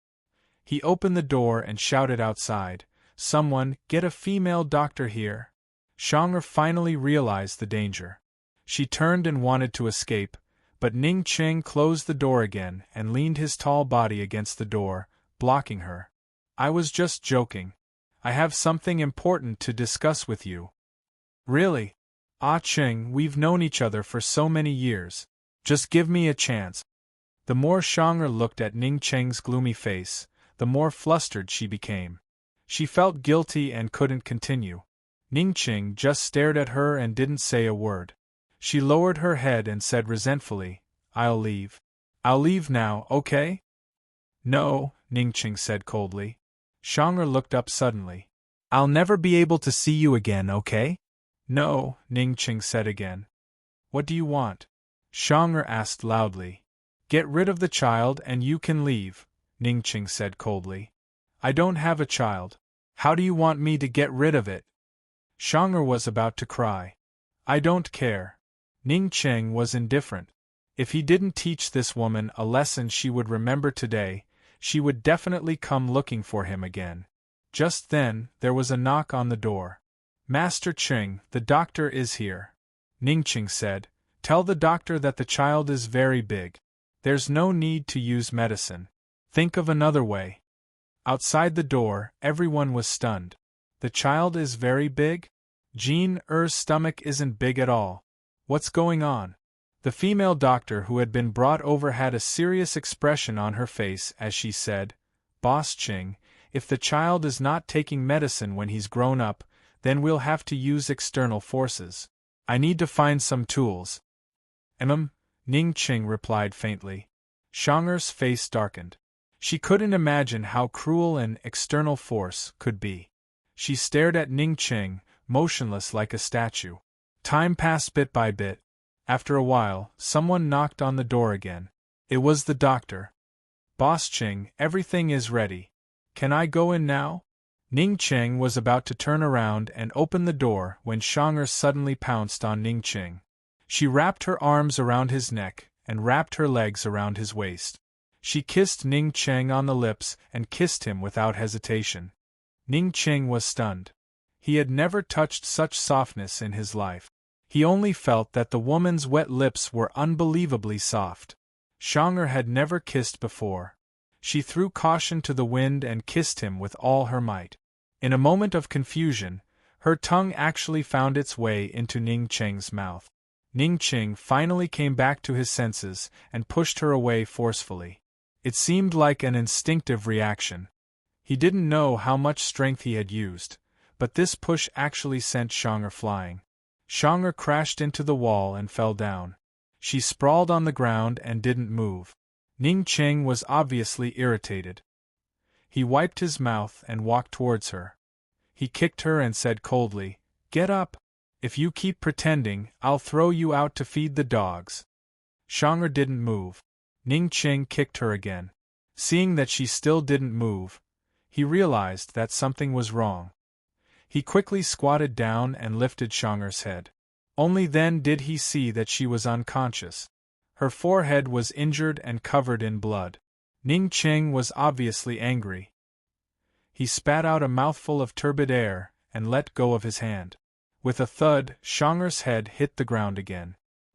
He opened the door and shouted outside, "Someone, get a female doctor here." Shonger finally realized the danger. She turned and wanted to escape, but Ning Cheng closed the door again and leaned his tall body against the door, blocking her. "I was just joking. I have something important to discuss with you." "Really? Cheng, we've known each other for so many years. Just give me a chance." The more Shonger looked at Ning Cheng's gloomy face, the more flustered she became. She felt guilty and couldn't continue. Ning Cheng just stared at her and didn't say a word. She lowered her head and said resentfully, "I'll leave. I'll leave now, okay?" "No," Ning Cheng said coldly. Shonger looked up suddenly. "I'll never be able to see you again, okay?" "No," Ning Cheng said again. "What do you want?" Shonger asked loudly. Get rid of the child and you can leave, Ning Qing said coldly. I don't have a child. How do you want me to get rid of it? Shang'er was about to cry. I don't care. Ning Qing was indifferent. If he didn't teach this woman a lesson she would remember today, she would definitely come looking for him again. Just then, there was a knock on the door. Master Qing, the doctor is here. Ning Qing said, Tell the doctor that the child is very big. There's no need to use medicine. Think of another way. Outside the door, everyone was stunned. The child is very big? Jean Er's stomach isn't big at all. What's going on? The female doctor who had been brought over had a serious expression on her face as she said, Boss Qing, if the child is not taking medicine when he's grown up, then we'll have to use external forces. I need to find some tools. Ning Qing replied faintly. Shang'er's face darkened. She couldn't imagine how cruel an external force could be. She stared at Ning Qing, motionless like a statue. Time passed bit by bit. After a while, someone knocked on the door again. It was the doctor. Boss Qing, everything is ready. Can I go in now? Ning Qing was about to turn around and open the door when Shang'er suddenly pounced on Ning Qing. She wrapped her arms around his neck and wrapped her legs around his waist. She kissed Ning Qing on the lips and kissed him without hesitation. Ning Qing was stunned. He had never touched such softness in his life. He only felt that the woman's wet lips were unbelievably soft. Shang'er had never kissed before. She threw caution to the wind and kissed him with all her might. In a moment of confusion, her tongue actually found its way into Ning Qing's mouth. Ning Qing finally came back to his senses and pushed her away forcefully. It seemed like an instinctive reaction. He didn't know how much strength he had used, but this push actually sent Shang'er flying. Shang'er crashed into the wall and fell down. She sprawled on the ground and didn't move. Ning Qing was obviously irritated. He wiped his mouth and walked towards her. He kicked her and said coldly, Get up! If you keep pretending, I'll throw you out to feed the dogs. Shang'er didn't move. Ning Qing kicked her again. Seeing that she still didn't move, he realized that something was wrong. He quickly squatted down and lifted Shang'er's head. Only then did he see that she was unconscious. Her forehead was injured and covered in blood. Ning Qing was obviously angry. He spat out a mouthful of turbid air and let go of his hand. With a thud, Shang'er's head hit the ground again.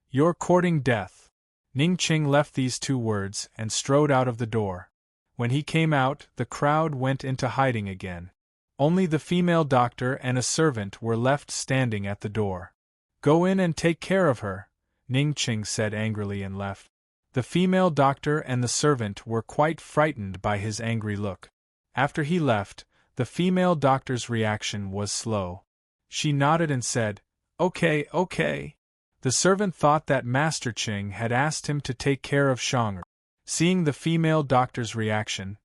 You're courting death. Ning Qing left these two words and strode out of the door. When he came out, the crowd went into hiding again. Only the female doctor and a servant were left standing at the door. Go in and take care of her, Ning Qing said angrily and left. The female doctor and the servant were quite frightened by his angry look. After he left, the female doctor's reaction was slow. She nodded and said, Okay. The servant thought that Master Qing had asked him to take care of Shang'er. Seeing the female doctor's reaction,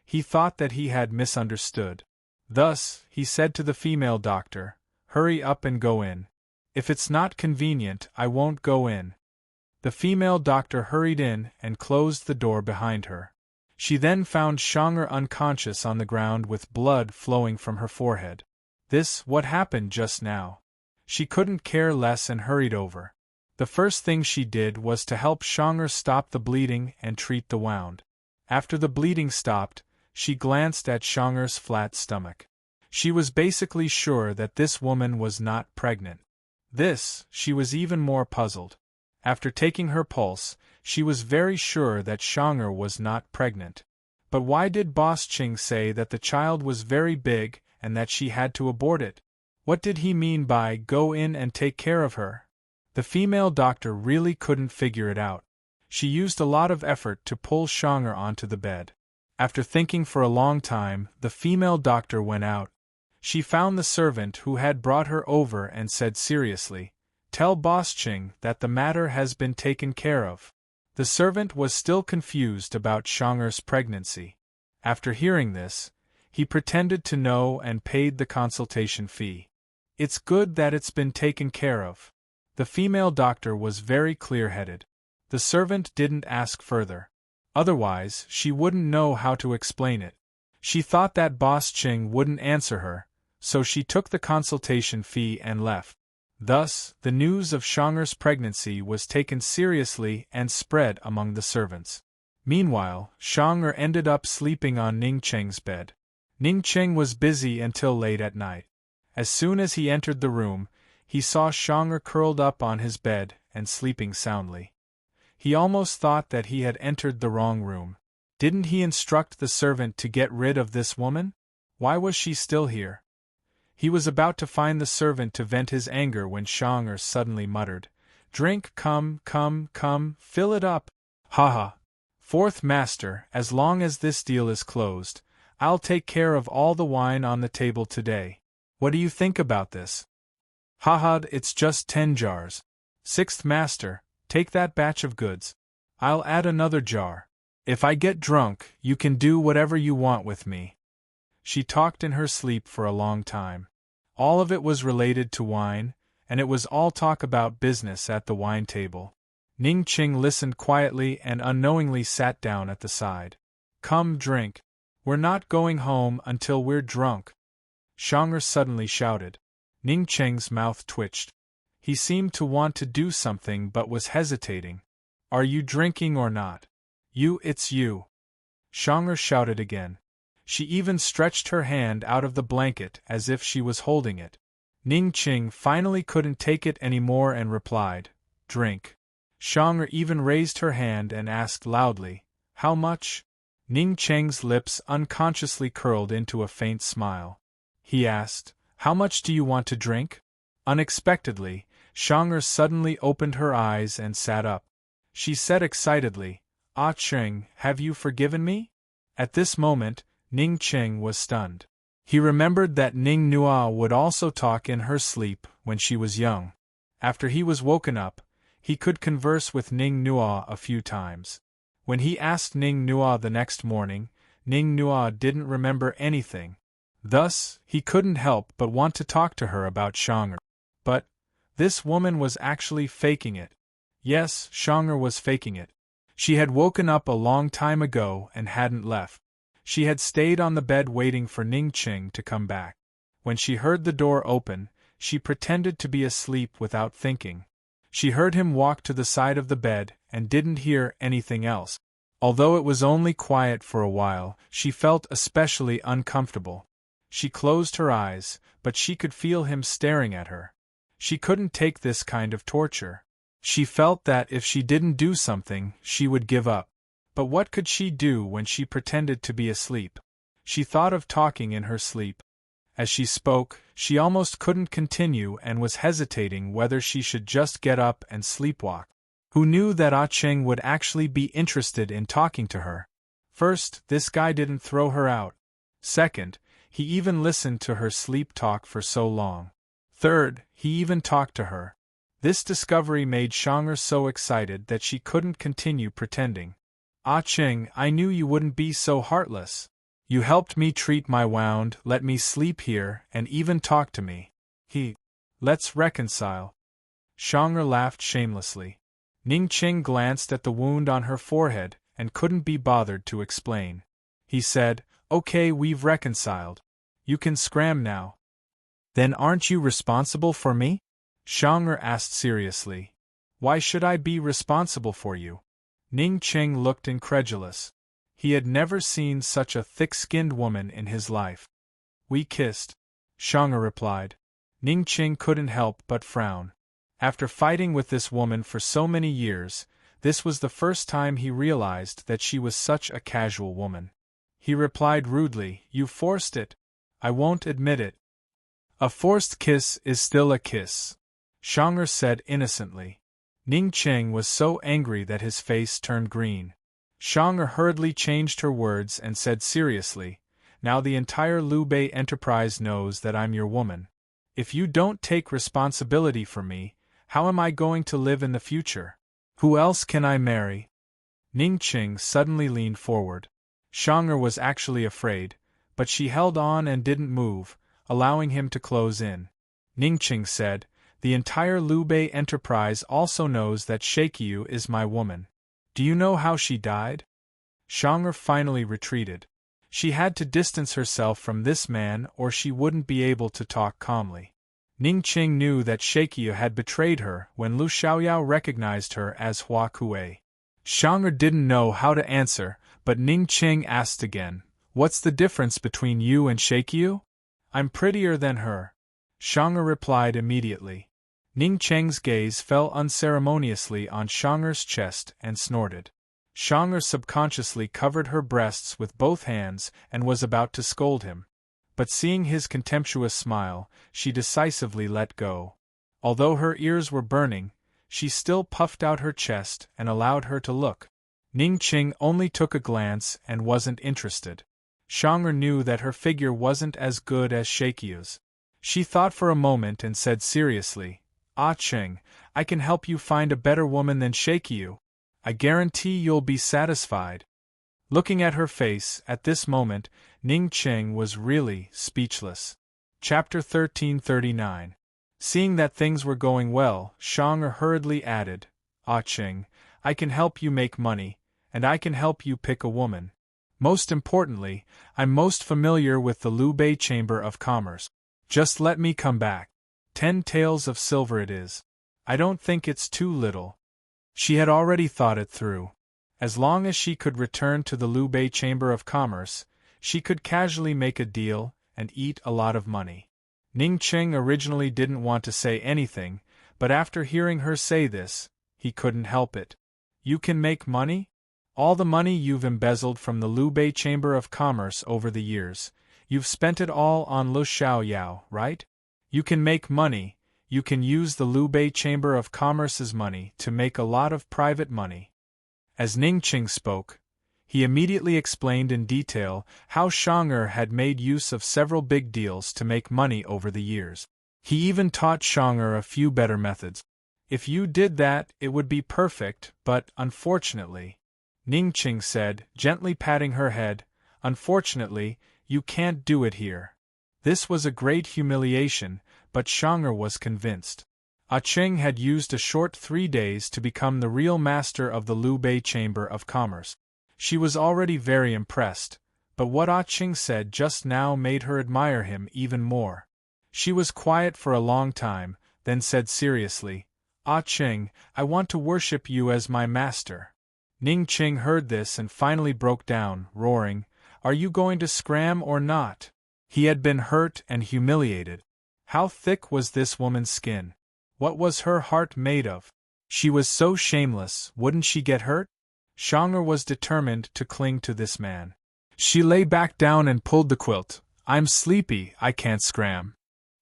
he thought that he had misunderstood. Thus, he said to the female doctor, Hurry up and go in. If it's not convenient, I won't go in. The female doctor hurried in and closed the door behind her. She then found Shang'er unconscious on the ground with blood flowing from her forehead. What happened just now? She couldn't care less and hurried over. The first thing she did was to help Shang'er stop the bleeding and treat the wound. After the bleeding stopped, she glanced at Shang'er's flat stomach. She was basically sure that this woman was not pregnant. She was even more puzzled. After taking her pulse, she was very sure that Shang'er was not pregnant. But why did Boss Qing say that the child was very big and that she had to abort it? What did he mean by go in and take care of her? The female doctor really couldn't figure it out. She used a lot of effort to pull Shang'er onto the bed. After thinking for a long time, the female doctor went out. She found the servant who had brought her over and said seriously, Tell Boss Qing that the matter has been taken care of. The servant was still confused about Shang'er's pregnancy. After hearing this, he pretended to know and paid the consultation fee. It's good that it's been taken care of. The female doctor was very clear-headed. The servant didn't ask further. Otherwise, she wouldn't know how to explain it. She thought that Boss Ching wouldn't answer her, so she took the consultation fee and left. Thus, the news of Shang'er's pregnancy was taken seriously and spread among the servants. Meanwhile, Shang'er ended up sleeping on Ning Cheng's bed. Ning Cheng was busy until late at night. As soon as he entered the room, he saw Shang'er curled up on his bed and sleeping soundly. He almost thought that he had entered the wrong room. Didn't he instruct the servant to get rid of this woman? Why was she still here? He was about to find the servant to vent his anger when Shang'er suddenly muttered, "Drink, come, fill it up. Ha ha. Fourth master, as long as this deal is closed, I'll take care of all the wine on the table today. What do you think about this?" "Ha ha, it's just 10 jars. Sixth master, take that batch of goods. I'll add another jar. If I get drunk, you can do whatever you want with me." She talked in her sleep for a long time. All of it was related to wine, and it was all talk about business at the wine table. Ning Ching listened quietly and unknowingly sat down at the side. "Come drink. We're not going home until we're drunk," Shang'er suddenly shouted. Ning Cheng's mouth twitched. He seemed to want to do something but was hesitating. "Are you drinking or not?" It's you," Shang'er shouted again. She even stretched her hand out of the blanket as if she was holding it. Ning Ching finally couldn't take it anymore and replied, "Drink." Shang'er even raised her hand and asked loudly, "How much?" Ning Cheng's lips unconsciously curled into a faint smile. He asked, "How much do you want to drink?" Unexpectedly, Shang'er suddenly opened her eyes and sat up. She said excitedly, "Ah Cheng, have you forgiven me?" At this moment, Ning Cheng was stunned. He remembered that Ning Nua would also talk in her sleep when she was young. After he was woken up, he could converse with Ning Nua a few times. When he asked Ning Nua the next morning, Ning Nua didn't remember anything. Thus, he couldn't help but want to talk to her about Shang'er. But this woman was actually faking it. Yes, Shang'er was faking it. She had woken up a long time ago and hadn't left. She had stayed on the bed waiting for Ning Ching to come back. When she heard the door open, she pretended to be asleep without thinking. She heard him walk to the side of the bed and didn't hear anything else. Although it was only quiet for a while, she felt especially uncomfortable. She closed her eyes, but she could feel him staring at her. She couldn't take this kind of torture. She felt that if she didn't do something, she would give up. But what could she do when she pretended to be asleep? She thought of talking in her sleep. As she spoke, she almost couldn't continue and was hesitating whether she should just get up and sleepwalk. Who knew that Ah Cheng would actually be interested in talking to her? First, this guy didn't throw her out. Second, he even listened to her sleep talk for so long. Third, he even talked to her. This discovery made Shang'er so excited that she couldn't continue pretending. "Ah Cheng, I knew you wouldn't be so heartless. You helped me treat my wound, let me sleep here, and even talk to me. Let's reconcile." Shang'er laughed shamelessly. Ning Ching glanced at the wound on her forehead and couldn't be bothered to explain. He said, "Okay, we've reconciled. You can scram now." "Then aren't you responsible for me?" Shang'er asked seriously. "Why should I be responsible for you?" Ning Ching looked incredulous. He had never seen such a thick-skinned woman in his life. "We kissed," Shang'er replied. Ning Ching couldn't help but frown. After fighting with this woman for so many years, this was the first time he realized that she was such a casual woman. He replied rudely, "You forced it. I won't admit it." "A forced kiss is still a kiss," Shang'er said innocently. Ning Cheng was so angry that his face turned green. Shang'er hurriedly changed her words and said seriously, "Now the entire Liu Bei enterprise knows that I'm your woman. If you don't take responsibility for me, how am I going to live in the future? Who else can I marry?" Ning Ching suddenly leaned forward. Shang'er was actually afraid, but she held on and didn't move, allowing him to close in. Ning Ching said, The entire Liu Bei enterprise also knows that Shakyu is my woman. Do you know how she died? Xiang'er finally retreated. She had to distance herself from this man or she wouldn't be able to talk calmly. Ning Qing knew that Shakyu had betrayed her when Lu Xiaoyao recognized her as Hua Kuei. Xiang'er didn't know how to answer, but Ning Qing asked again, "What's the difference between you and Shakyu?" "I'm prettier than her," Xiang'er replied immediately. Ning Qing's gaze fell unceremoniously on Xiang'er's chest and snorted. Xiang'er subconsciously covered her breasts with both hands and was about to scold him. But seeing his contemptuous smile, she decisively let go. Although her ears were burning, she still puffed out her chest and allowed her to look. Ning Qing only took a glance and wasn't interested. Xiang'er knew that her figure wasn't as good as Shakyu's. She thought for a moment and said seriously, "Ah Qing, I can help you find a better woman than Shakyu. I guarantee you'll be satisfied." Looking at her face, at this moment, Ning Qing was really speechless. Chapter 1339. Seeing that things were going well, Xiang'er hurriedly added, "Ah Qing, I can help you make money, and I can help you pick a woman. Most importantly, I'm most familiar with the Liu Bei Chamber of Commerce. Just let me come back. 10 taels of silver it is. I don't think it's too little." She had already thought it through. As long as she could return to the Liu Bei Chamber of Commerce, she could casually make a deal and eat a lot of money. Ning Qing originally didn't want to say anything, but after hearing her say this, he couldn't help it. "You can make money? All the money you've embezzled from the Liu Bei Chamber of Commerce over the years, you've spent it all on Lu Xiaoyao, right? You can make money. You can use the Liu Bei Chamber of Commerce's money to make a lot of private money." As Ning Qing spoke, he immediately explained in detail how Xiang'er had made use of several big deals to make money over the years. He even taught Xiang'er a few better methods. "If you did that, it would be perfect, but, unfortunately," Ning Qing said, gently patting her head, "unfortunately, you can't do it here." This was a great humiliation, but Xiang'er was convinced. Ah Qing had used a short 3 days to become the real master of the Liu Bei Chamber of Commerce. She was already very impressed, but what Ah Qing said just now made her admire him even more. She was quiet for a long time, then said seriously, "Ah Qing, I want to worship you as my master." Ning Qing heard this and finally broke down, roaring, "Are you going to scram or not?" He had been hurt and humiliated. How thick was this woman's skin? What was her heart made of? She was so shameless, wouldn't she get hurt? Xiang'er was determined to cling to this man. She lay back down and pulled the quilt. "I'm sleepy, I can't scram."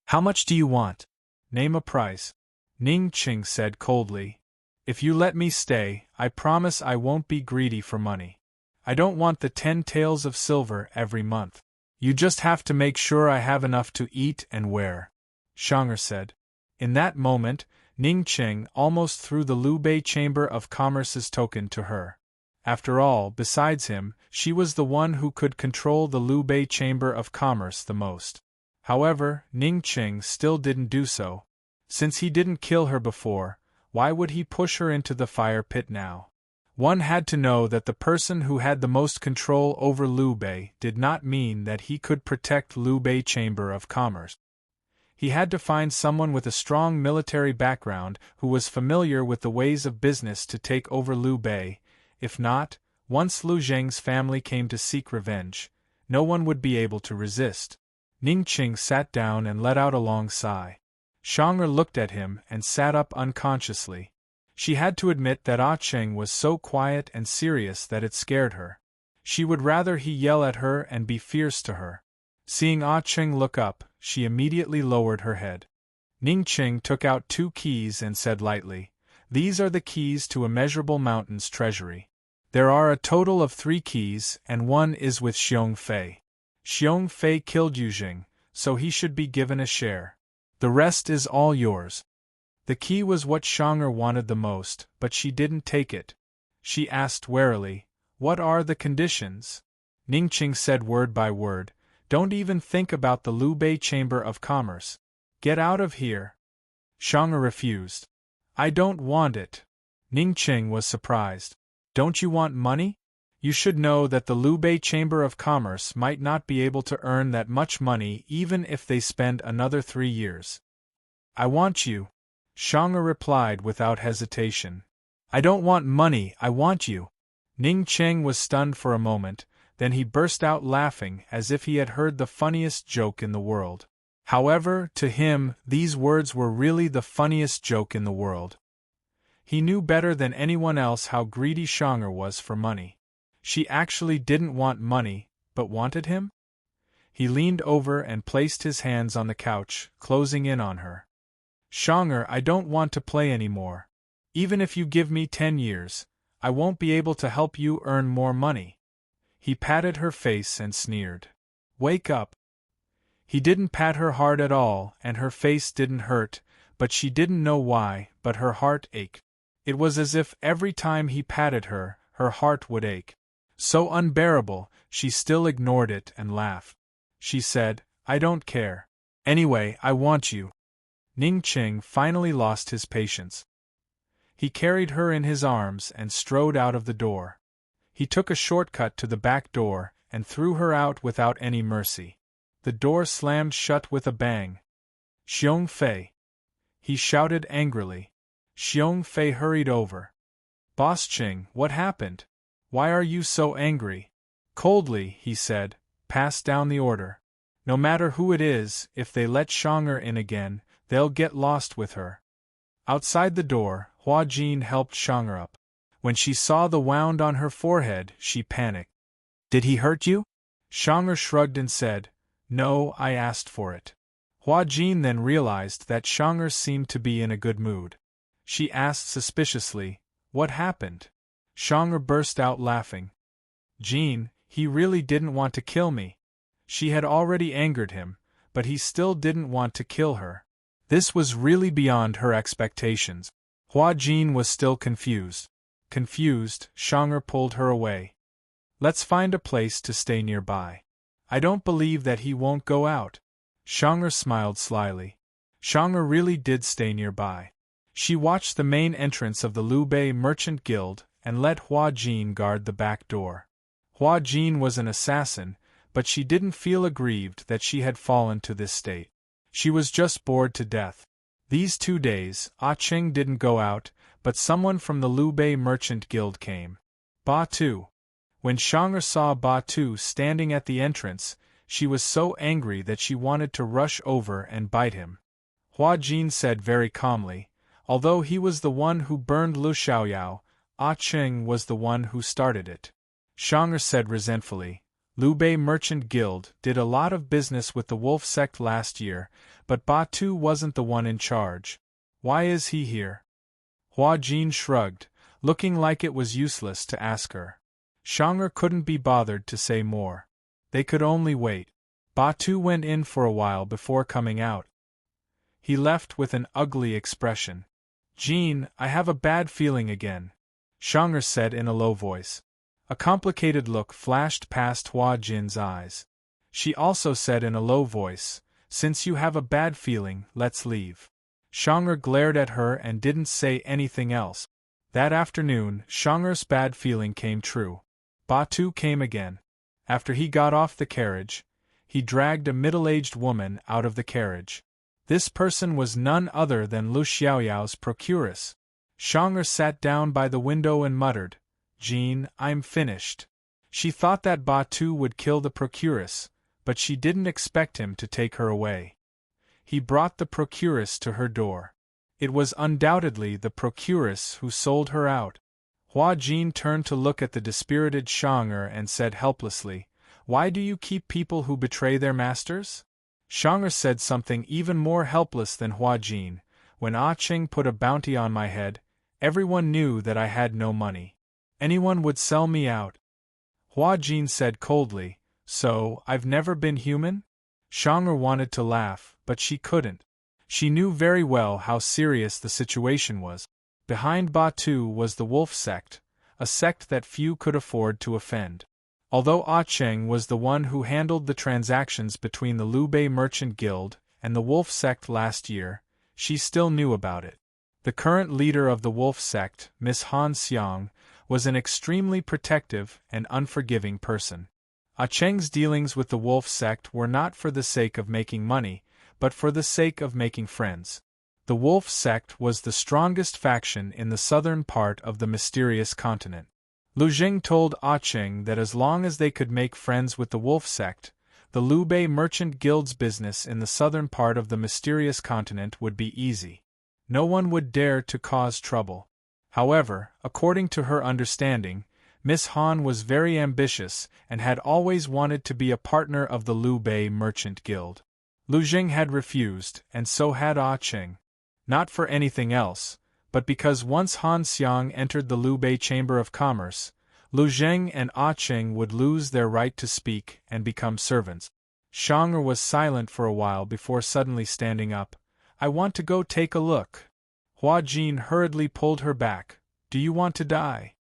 "How much do you want? Name a price." Ning Qing said coldly. "If you let me stay, I promise I won't be greedy for money. I don't want the 10 taels of silver every month. You just have to make sure I have enough to eat and wear," Xiang'er said. In that moment, Ning Qing almost threw the Liu Bei Chamber of Commerce's token to her. After all, besides him, she was the one who could control the Liu Bei Chamber of Commerce the most. However, Ning Qing still didn't do so. Since he didn't kill her before, why would he push her into the fire pit now? One had to know that the person who had the most control over Liu Bei did not mean that he could protect Liu Bei Chamber of Commerce. He had to find someone with a strong military background who was familiar with the ways of business to take over Liu Bei. If not, once Liu Zheng's family came to seek revenge, no one would be able to resist. Ning Qing sat down and let out a long sigh. Xiang'er looked at him and sat up unconsciously. She had to admit that Ah Qing was so quiet and serious that it scared her. She would rather he yell at her and be fierce to her. Seeing Ah Qing look up, she immediately lowered her head. Ning Qing took out 2 keys and said lightly, "These are the keys to Immeasurable Mountain's treasury. There are a total of 3 keys, and one is with Xiong Fei. Xiong Fei killed Yu Jing, so he should be given a share. The rest is all yours." The key was what Xiang'er wanted the most, but she didn't take it. She asked warily, "What are the conditions?" Ning Qing said word by word, "Don't even think about the Liu Bei Chamber of Commerce. Get out of here." Shang'er refused. I don't want it. Ning Qing was surprised. Don't you want money? You should know that the Lubei Chamber of Commerce might not be able to earn that much money even if they spend another 3 years. I want you, Shang'er replied without hesitation. I don't want money, I want you. Ning Qing was stunned for a moment, then he burst out laughing as if he had heard the funniest joke in the world. However, to him, these words were really the funniest joke in the world. He knew better than anyone else how greedy Shang'er was for money. She actually didn't want money, but wanted him? He leaned over and placed his hands on the couch, closing in on her. Shang'er, I don't want to play anymore. Even if you give me 10 years, I won't be able to help you earn more money. He patted her face and sneered. Wake up. He didn't pat her hard at all, and her face didn't hurt, but she didn't know why, but her heart ached. It was as if every time he patted her, her heart would ache. So unbearable, she still ignored it and laughed. She said, I don't care. Anyway, I want you. Ning Qing finally lost his patience. He carried her in his arms and strode out of the door. He took a shortcut to the back door and threw her out without any mercy. The door slammed shut with a bang. Xiong Fei! He shouted angrily. Xiong Fei hurried over. Boss Qing, what happened? Why are you so angry? Coldly, he said, pass down the order. No matter who it is, if they let Shang'er in again, they'll get lost with her. Outside the door, Hua Jin helped Shang'er up. When she saw the wound on her forehead, she panicked. Did he hurt you? Shang'er shrugged and said, No, I asked for it. Hua Jin then realized that Shang'er seemed to be in a good mood. She asked suspiciously, What happened? Shang'er burst out laughing. Jin, he really didn't want to kill me. She had already angered him, but he still didn't want to kill her. This was really beyond her expectations. Hua Jin was still confused. Confused, Shang'er pulled her away. Let's find a place to stay nearby. I don't believe that he won't go out. Shang'er smiled slyly. Shang'er really did stay nearby. She watched the main entrance of the Lubei Merchant Guild and let Hua Jin guard the back door. Hua Jin was an assassin, but she didn't feel aggrieved that she had fallen to this state. She was just bored to death. These 2 days, Cheng didn't go out, but someone from the Lubei Merchant Guild came. Ba Tu. When Shang'er saw Ba Tu standing at the entrance, she was so angry that she wanted to rush over and bite him. Hua Jin said very calmly, although he was the one who burned Lu Xiaoyao, Cheng was the one who started it. Shang'er said resentfully, Lubei Merchant Guild did a lot of business with the wolf sect last year, but Ba Tu wasn't the one in charge. Why is he here? Hua Jin shrugged, looking like it was useless to ask her. Shang'er couldn't be bothered to say more. They could only wait. Ba Tu went in for a while before coming out. He left with an ugly expression. Jin, I have a bad feeling again, Shang'er said in a low voice. A complicated look flashed past Hua Jin's eyes. She also said in a low voice, Since you have a bad feeling, let's leave. Shang'er glared at her and didn't say anything else. That afternoon, Shang'er's bad feeling came true. Ba Tu came again. After he got off the carriage, he dragged a middle-aged woman out of the carriage. This person was none other than Lu Xiaoyao's procuress. Shang'er sat down by the window and muttered, Jin, I'm finished. She thought that Ba Tu would kill the procuress, but she didn't expect him to take her away. He brought the procuress to her door. It was undoubtedly the procuress who sold her out. Hua Jin turned to look at the dispirited Shang'er and said helplessly, Why do you keep people who betray their masters? Shang'er said something even more helpless than Hua Jin, When Cheng put a bounty on my head, everyone knew that I had no money. Anyone would sell me out. Hua Jin said coldly, So, I've never been human? Shang'er wanted to laugh, but she couldn't. She knew very well how serious the situation was. Behind Ba Tu was the wolf sect, a sect that few could afford to offend. Although Cheng was the one who handled the transactions between the Lubei Merchant Guild and the wolf sect last year, she still knew about it. The current leader of the wolf sect, Miss Han Xiang, was an extremely protective and unforgiving person. Ah Cheng's dealings with the wolf sect were not for the sake of making money, but for the sake of making friends. The wolf sect was the strongest faction in the southern part of the mysterious continent. Lu Jing told Ah Cheng that as long as they could make friends with the wolf sect, the Liu Bei Merchant Guild's business in the southern part of the mysterious continent would be easy. No one would dare to cause trouble. However, according to her understanding, Miss Han was very ambitious and had always wanted to be a partner of the Liu Bei Merchant Guild. Lu Jing had refused, and so had Ah Cheng. Not for anything else, but because once Han Xiang entered the Liu Bei Chamber of Commerce, Lu Zheng and Ah Cheng would lose their right to speak and become servants. Shang'er was silent for a while before suddenly standing up. "I want to go take a look." Hua Jin hurriedly pulled her back. "Do you want to die?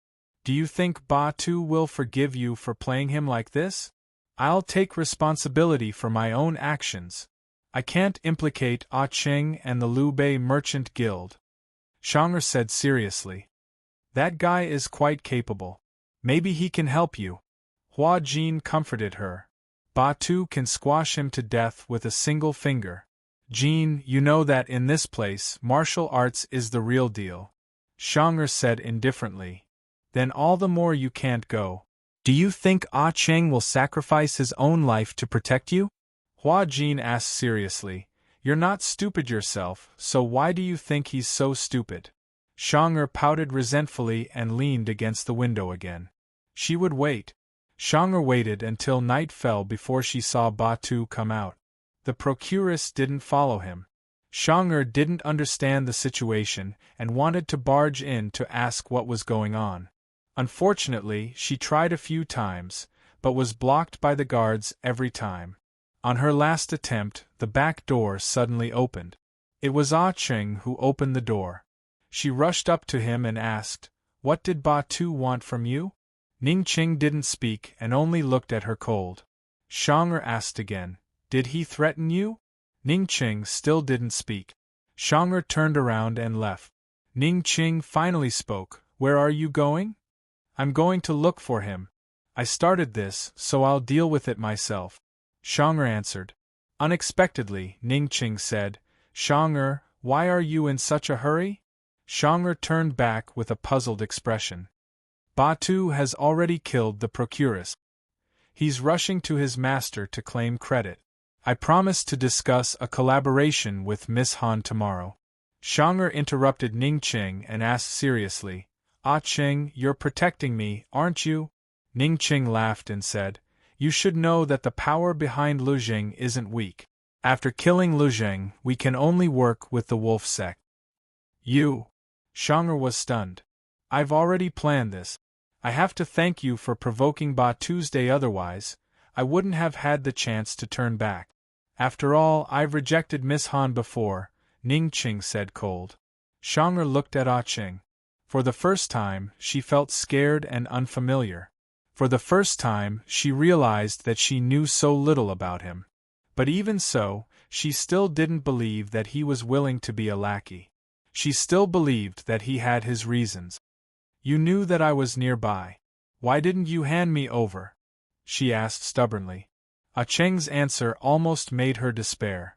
Do you think Ba Tu will forgive you for playing him like this? I'll take responsibility for my own actions. I can't implicate Ah Cheng and the Liu Bei Merchant Guild," Shang'er said seriously. "That guy is quite capable. Maybe he can help you." Hua Jin comforted her. "Ba Tu can squash him to death with a single finger. Jin, you know that in this place martial arts is the real deal," Shang'er said indifferently. "Then all the more you can't go. Do you think Ah Cheng will sacrifice his own life to protect you?" Hua Jin asked seriously. "You're not stupid yourself, so why do you think he's so stupid?" Shang'er pouted resentfully and leaned against the window again. She would wait. Shang'er waited until night fell before she saw Ba Tu come out. The procuress didn't follow him. Shang'er didn't understand the situation and wanted to barge in to ask what was going on. Unfortunately, she tried a few times, but was blocked by the guards every time. On her last attempt, the back door suddenly opened. It was Ah Cheng who opened the door. She rushed up to him and asked, "What did Ba Tu want from you?" Ning Qing didn't speak and only looked at her cold. Shang'er asked again, "Did he threaten you?" Ning Qing still didn't speak. Shang'er turned around and left. Ning Qing finally spoke, "Where are you going?" "I'm going to look for him. I started this, so I'll deal with it myself," Shang'er answered. Unexpectedly, Ning Qing said, "Shang'er, why are you in such a hurry?" Shang'er turned back with a puzzled expression. "Ba Tu has already killed the procuress. He's rushing to his master to claim credit. I promised to discuss a collaboration with Miss Han tomorrow." Shang'er interrupted Ning Qing and asked seriously, "Ah Cheng, you're protecting me, aren't you?" Ning Qing laughed and said, "You should know that the power behind Lu Jing isn't weak. After killing Lu Jing, we can only work with the wolf sect." "You?" Shang'er was stunned. "I've already planned this. I have to thank you for provoking Ba Tuesday, otherwise, I wouldn't have had the chance to turn back. After all, I've rejected Miss Han before," Ning Qing said cold. Shang'er looked at Ah Cheng. For the first time, she felt scared and unfamiliar. For the first time, she realized that she knew so little about him. But even so, she still didn't believe that he was willing to be a lackey. She still believed that he had his reasons. "You knew that I was nearby. Why didn't you hand me over?" she asked stubbornly. Ah Cheng's answer almost made her despair.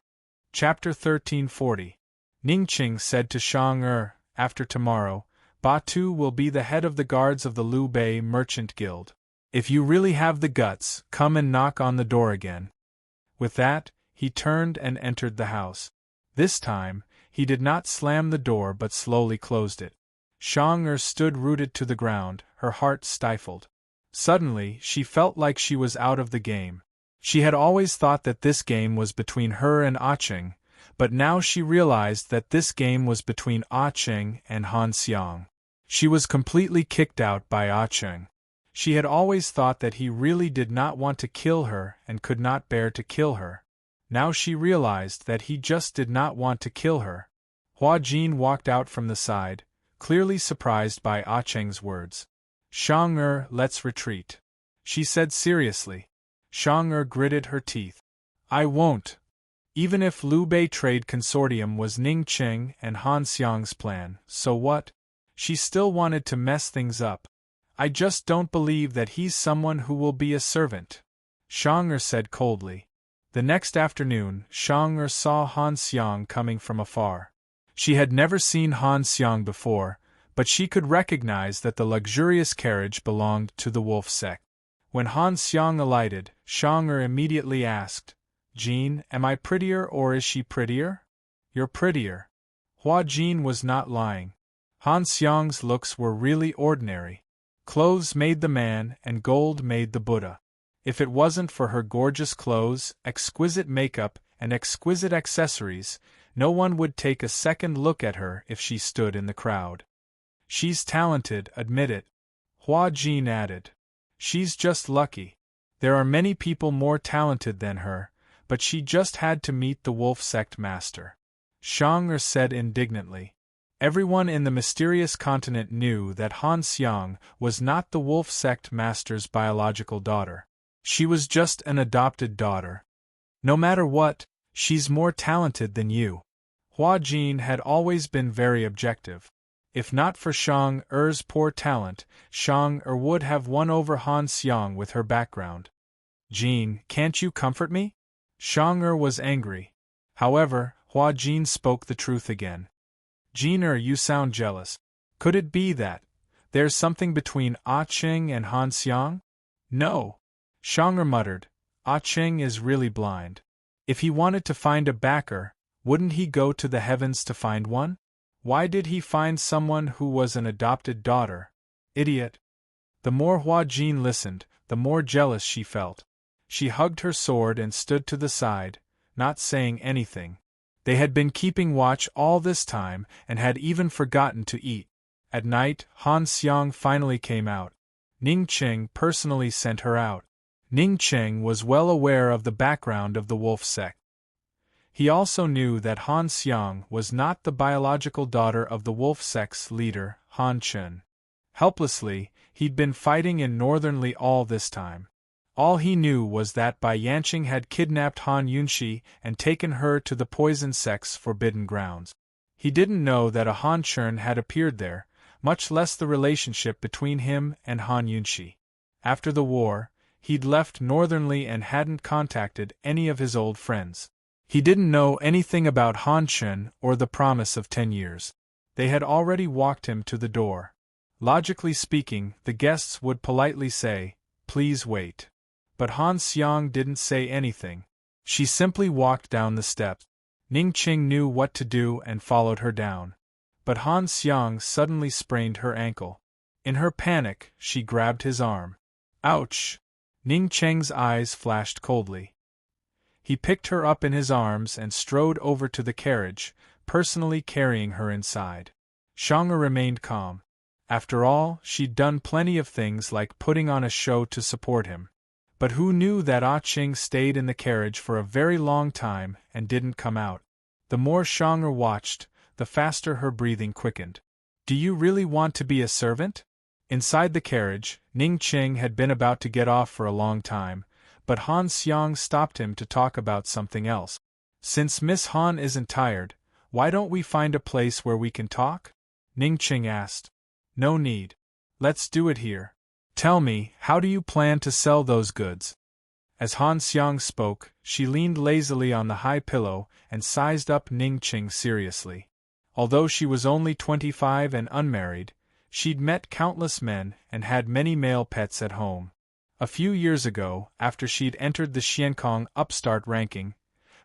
Chapter 1340. Ning Qing said to Shang'er, "After tomorrow, Ba Tu will be the head of the guards of the Liu Bei Merchant Guild. If you really have the guts, come and knock on the door again." With that, he turned and entered the house. This time, he did not slam the door but slowly closed it. Shang'er stood rooted to the ground, her heart stifled. Suddenly, she felt like she was out of the game. She had always thought that this game was between her and Ah Cheng, but now she realized that this game was between Ah Cheng and Han Xiang. She was completely kicked out by Ah Cheng. She had always thought that he really did not want to kill her and could not bear to kill her. Now she realized that he just did not want to kill her. Hua Jin walked out from the side, clearly surprised by Ah Cheng's words. "Shang'er, let's retreat," she said seriously. Shang'er gritted her teeth. "I won't." Even if Liu Bei Trade Consortium was Ning Qing and Han Xiang's plan, so what? She still wanted to mess things up. I just don't believe that he's someone who will be a servant, Shang Er said coldly. The next afternoon, Shang Er saw Han Xiang coming from afar. She had never seen Han Xiang before, but she could recognize that the luxurious carriage belonged to the wolf sect. When Han Xiang alighted, Shang Er immediately asked, Jean, am I prettier or is she prettier? You're prettier. Hua Jin was not lying. Han Xiang's looks were really ordinary. Clothes made the man and gold made the Buddha. If it wasn't for her gorgeous clothes, exquisite makeup, and exquisite accessories, no one would take a second look at her if she stood in the crowd. She's talented, admit it. Hua Jin added. She's just lucky. There are many people more talented than her, but she just had to meet the wolf sect master. Shang Er said indignantly. Everyone in the mysterious continent knew that Han Xiang was not the wolf sect master's biological daughter. She was just an adopted daughter. No matter what, she's more talented than you. Hua Jin had always been very objective. If not for Shang Er's poor talent, Shang Er would have won over Han Xiang with her background. Jin, can't you comfort me? Shang Er was angry. However, Hua Jin spoke the truth again. Jin Er, you sound jealous. Could it be that there's something between Ah Ching and Han Xiang? No. Shang Er muttered. Ah Ching is really blind. If he wanted to find a backer, wouldn't he go to the heavens to find one? Why did he find someone who was an adopted daughter? Idiot. The more Hua Jin listened, the more jealous she felt. She hugged her sword and stood to the side, not saying anything. They had been keeping watch all this time and had even forgotten to eat. At night, Han Xiang finally came out. Ning Qing personally sent her out. Ning Qing was well aware of the background of the wolf sect. He also knew that Han Xiang was not the biological daughter of the wolf sect's leader, Han Chen. Helplessly, he'd been fighting in Northern Li all this time. All he knew was that Bai Yanqing had kidnapped Han Yunxi and taken her to the poison sect's forbidden grounds. He didn't know that a Han Chen had appeared there, much less the relationship between him and Han Yunxi. After the war, he'd left Northern Li and hadn't contacted any of his old friends. He didn't know anything about Han Chen or the promise of 10 years. They had already walked him to the door. Logically speaking, the guests would politely say, "Please wait." But Han Xiang didn't say anything. She simply walked down the steps. Ning Qing knew what to do and followed her down. But Han Xiang suddenly sprained her ankle. In her panic, she grabbed his arm. Ouch! Ning Qing's eyes flashed coldly. He picked her up in his arms and strode over to the carriage, personally carrying her inside. Shang Er remained calm. After all, she'd done plenty of things like putting on a show to support him. But who knew that Ah Ching stayed in the carriage for a very long time and didn't come out? The more Shang Er watched, the faster her breathing quickened. Do you really want to be a servant? Inside the carriage, Ning Qing had been about to get off for a long time, but Han Xiang stopped him to talk about something else. Since Miss Han isn't tired, why don't we find a place where we can talk? Ning Qing asked. No need. Let's do it here. Tell me, how do you plan to sell those goods? As Han Xiang spoke, she leaned lazily on the high pillow and sized up Ning Qing seriously. Although she was only 25 and unmarried, she'd met countless men and had many male pets at home. A few years ago, after she'd entered the Xiankong upstart ranking,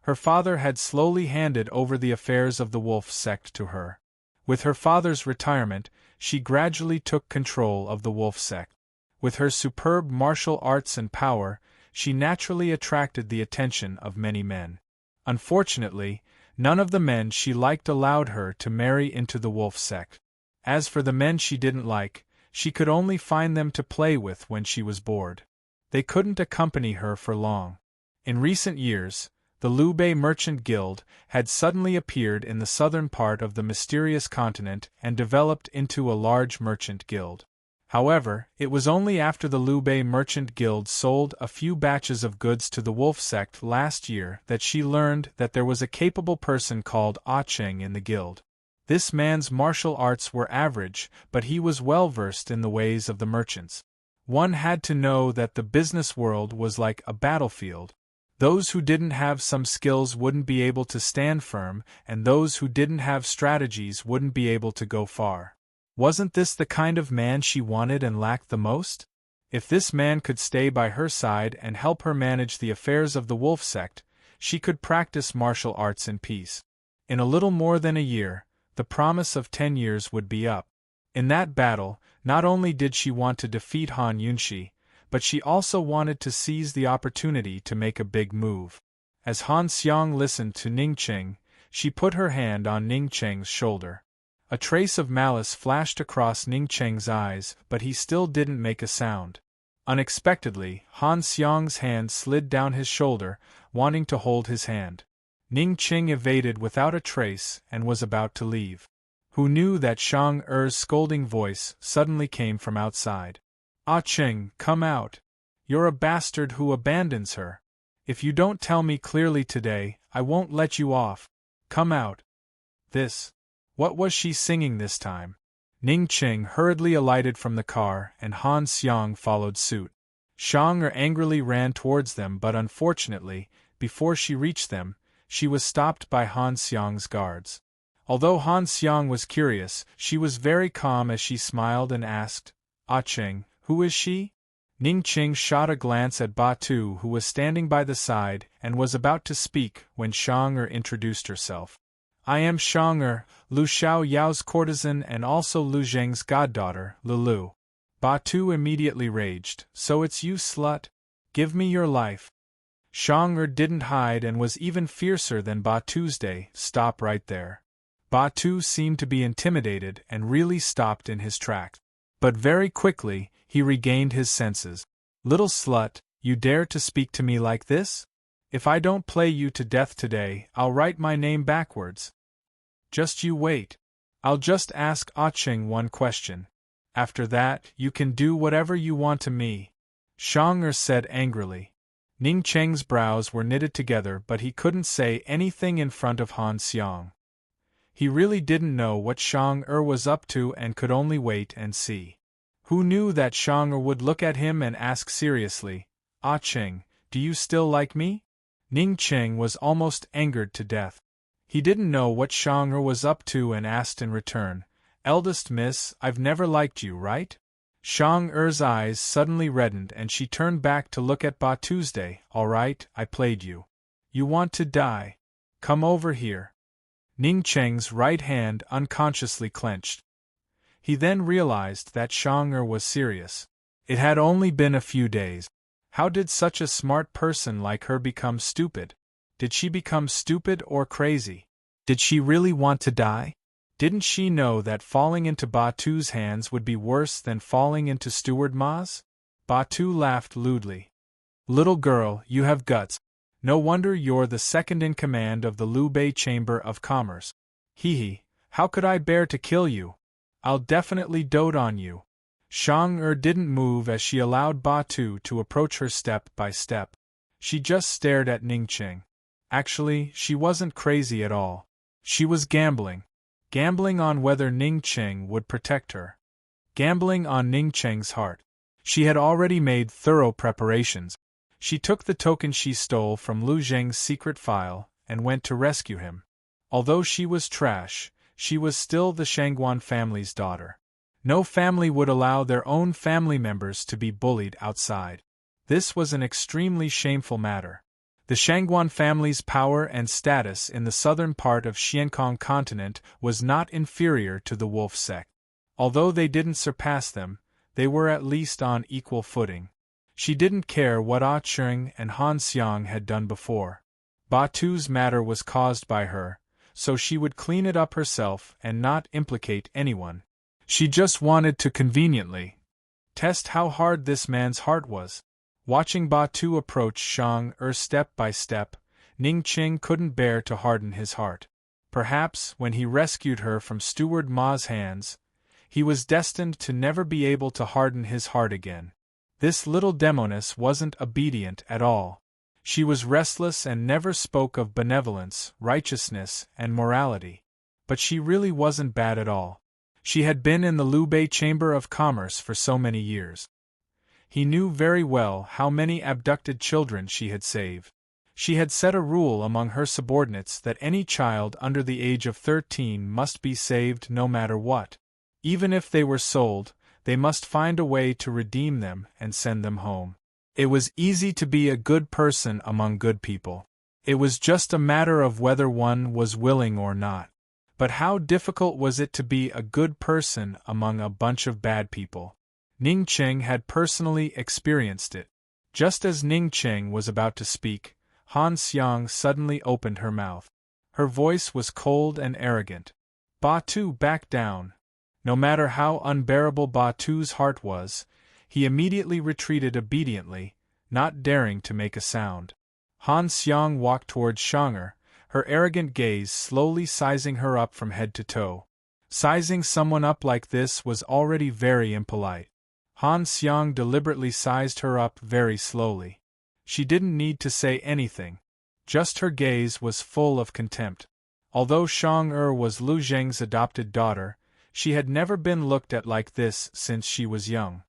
her father had slowly handed over the affairs of the wolf sect to her. With her father's retirement, she gradually took control of the wolf sect. With her superb martial arts and power, she naturally attracted the attention of many men. Unfortunately, none of the men she liked allowed her to marry into the wolf sect. As for the men she didn't like, she could only find them to play with when she was bored. They couldn't accompany her for long. In recent years, the Liu Bei Merchant Guild had suddenly appeared in the southern part of the mysterious continent and developed into a large merchant guild. However, it was only after the Liu Bei Merchant Guild sold a few batches of goods to the wolf sect last year that she learned that there was a capable person called Ah Cheng in the guild. This man's martial arts were average, but he was well versed in the ways of the merchants. One had to know that the business world was like a battlefield. Those who didn't have some skills wouldn't be able to stand firm, and those who didn't have strategies wouldn't be able to go far. Wasn't this the kind of man she wanted and lacked the most? If this man could stay by her side and help her manage the affairs of the wolf sect, she could practice martial arts in peace. In a little more than a year, the promise of 10 years would be up. In that battle, not only did she want to defeat Han Yunshi, but she also wanted to seize the opportunity to make a big move. As Han Xiang listened to Ning Qing, she put her hand on Ning Qing's shoulder. A trace of malice flashed across Ning Qing's eyes, but he still didn't make a sound. Unexpectedly, Han Xiang's hand slid down his shoulder, wanting to hold his hand. Ning Qing evaded without a trace and was about to leave. Who knew that Shang Er's scolding voice suddenly came from outside? Ah Qing, come out. You're a bastard who abandons her. If you don't tell me clearly today, I won't let you off. Come out. What was she singing this time? Ning Qing hurriedly alighted from the car and Han Xiang followed suit. Shang Er angrily ran towards them, but unfortunately, before she reached them, she was stopped by Han Xiang's guards. Although Han Xiang was curious, she was very calm as she smiled and asked, Ah Qing, who is she? Ning Qing shot a glance at Ba Tu, who was standing by the side and was about to speak when Shang Er introduced herself. I am Shang Er, Lu Xiao Yao's courtesan and also Lu Zheng's goddaughter, Lulu. Ba Tu immediately raged, so it's you, slut? Give me your life. Shang Er didn't hide and was even fiercer than Ba Tu's day. Stop right there. Ba Tu seemed to be intimidated and really stopped in his tracks. But very quickly, he regained his senses. Little slut, you dare to speak to me like this? If I don't play you to death today, I'll write my name backwards. Just you wait. I'll just ask Ah Qing one question. After that, you can do whatever you want to me. Shang Er said angrily. Ning Qing's brows were knitted together, but he couldn't say anything in front of Han Xiang. He really didn't know what Shang Er was up to and could only wait and see. Who knew that Shang Er would look at him and ask seriously, Ah Qing, do you still like me? Ning Qing was almost angered to death. He didn't know what Shang Er was up to and asked in return, Eldest miss, I've never liked you, right? Shang Er's eyes suddenly reddened and she turned back to look at Ba Tuesday. All right, I played you. You want to die? Come over here. Ning Qing's right hand unconsciously clenched. He then realized that Shang Er was serious. It had only been a few days. How did such a smart person like her become stupid? Did she become stupid or crazy? Did she really want to die? Didn't she know that falling into Ba Tu's hands would be worse than falling into Steward Ma's? Ba Tu laughed lewdly. Little girl, you have guts. No wonder you're the second in command of the Liu Bei Chamber of Commerce. Hee, how could I bear to kill you? I'll definitely dote on you. Shang Er didn't move as she allowed Ba Tu to approach her step by step. She just stared at Ning Qing. Actually, she wasn't crazy at all. She was gambling. Gambling on whether Ning Qing would protect her. Gambling on Ning Qing's heart. She had already made thorough preparations. She took the token she stole from Lu Zheng's secret file and went to rescue him. Although she was trash, she was still the Shangguan family's daughter. No family would allow their own family members to be bullied outside. This was an extremely shameful matter. The Shangguan family's power and status in the southern part of Xiankong continent was not inferior to the wolf sect. Although they didn't surpass them, they were at least on equal footing. She didn't care what Ah Qing and Han Xiang had done before. Ba Tu's matter was caused by her, so she would clean it up herself and not implicate anyone. She just wanted to conveniently test how hard this man's heart was. Watching Ba Tu approach Shang Er step by step, Ning Qing couldn't bear to harden his heart. Perhaps, when he rescued her from Steward Ma's hands, He was destined to never be able to harden his heart again. This little demoness wasn't obedient at all. She was restless and never spoke of benevolence, righteousness, and morality. But she really wasn't bad at all. She had been in the Liubei Chamber of Commerce for so many years. He knew very well how many abducted children she had saved. She had set a rule among her subordinates that any child under the age of 13 must be saved no matter what. Even if they were sold, they must find a way to redeem them and send them home. It was easy to be a good person among good people. It was just a matter of whether one was willing or not. But how difficult was it to be a good person among a bunch of bad people? Ning Cheng had personally experienced it. Just as Ning Cheng was about to speak, Han Xiang suddenly opened her mouth. Her voice was cold and arrogant. Batu backed down. No matter how unbearable Batu's heart was, he immediately retreated obediently, not daring to make a sound. Han Xiang walked towards Shang'er, her arrogant gaze slowly sizing her up from head to toe. Sizing someone up like this was already very impolite. Han Xiang deliberately sized her up very slowly. She didn't need to say anything. Just her gaze was full of contempt. Although Shang'er was Lu Zheng's adopted daughter, she had never been looked at like this since she was young.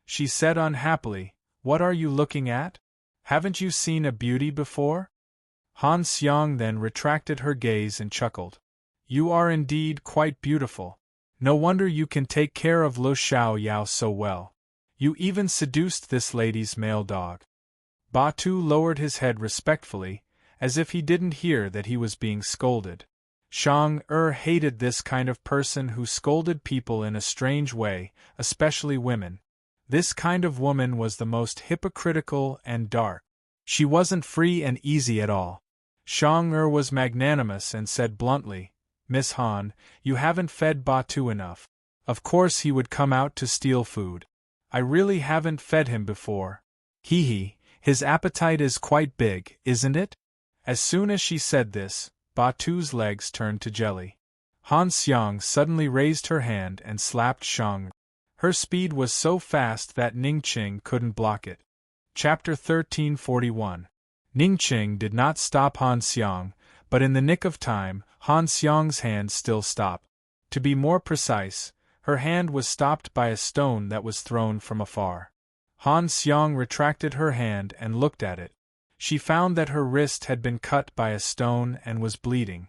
She said unhappily, "What are you looking at? Haven't you seen a beauty before?" Han Xiang then retracted her gaze and chuckled. "You are indeed quite beautiful. No wonder you can take care of Lu Xiao Yao so well. You even seduced this lady's male dog." Batu lowered his head respectfully, as if he didn't hear that he was being scolded. Shang-Er hated this kind of person who scolded people in a strange way, especially women. This kind of woman was the most hypocritical and dark. She wasn't free and easy at all. Shang-Er was magnanimous and said bluntly, "Miss Han, you haven't fed Batu enough. Of course he would come out to steal food. I really haven't fed him before. Hee, his appetite is quite big, isn't it?" As soon as she said this, Batu's legs turned to jelly. Han Xiang suddenly raised her hand and slapped Shang. Her speed was so fast that Ning Qing couldn't block it. Chapter 1341. Ning Qing did not stop Han Xiang, but in the nick of time, Han Xiang's hand still stopped. To be more precise, her hand was stopped by a stone that was thrown from afar. Han Xiang retracted her hand and looked at it. She found that her wrist had been cut by a stone and was bleeding.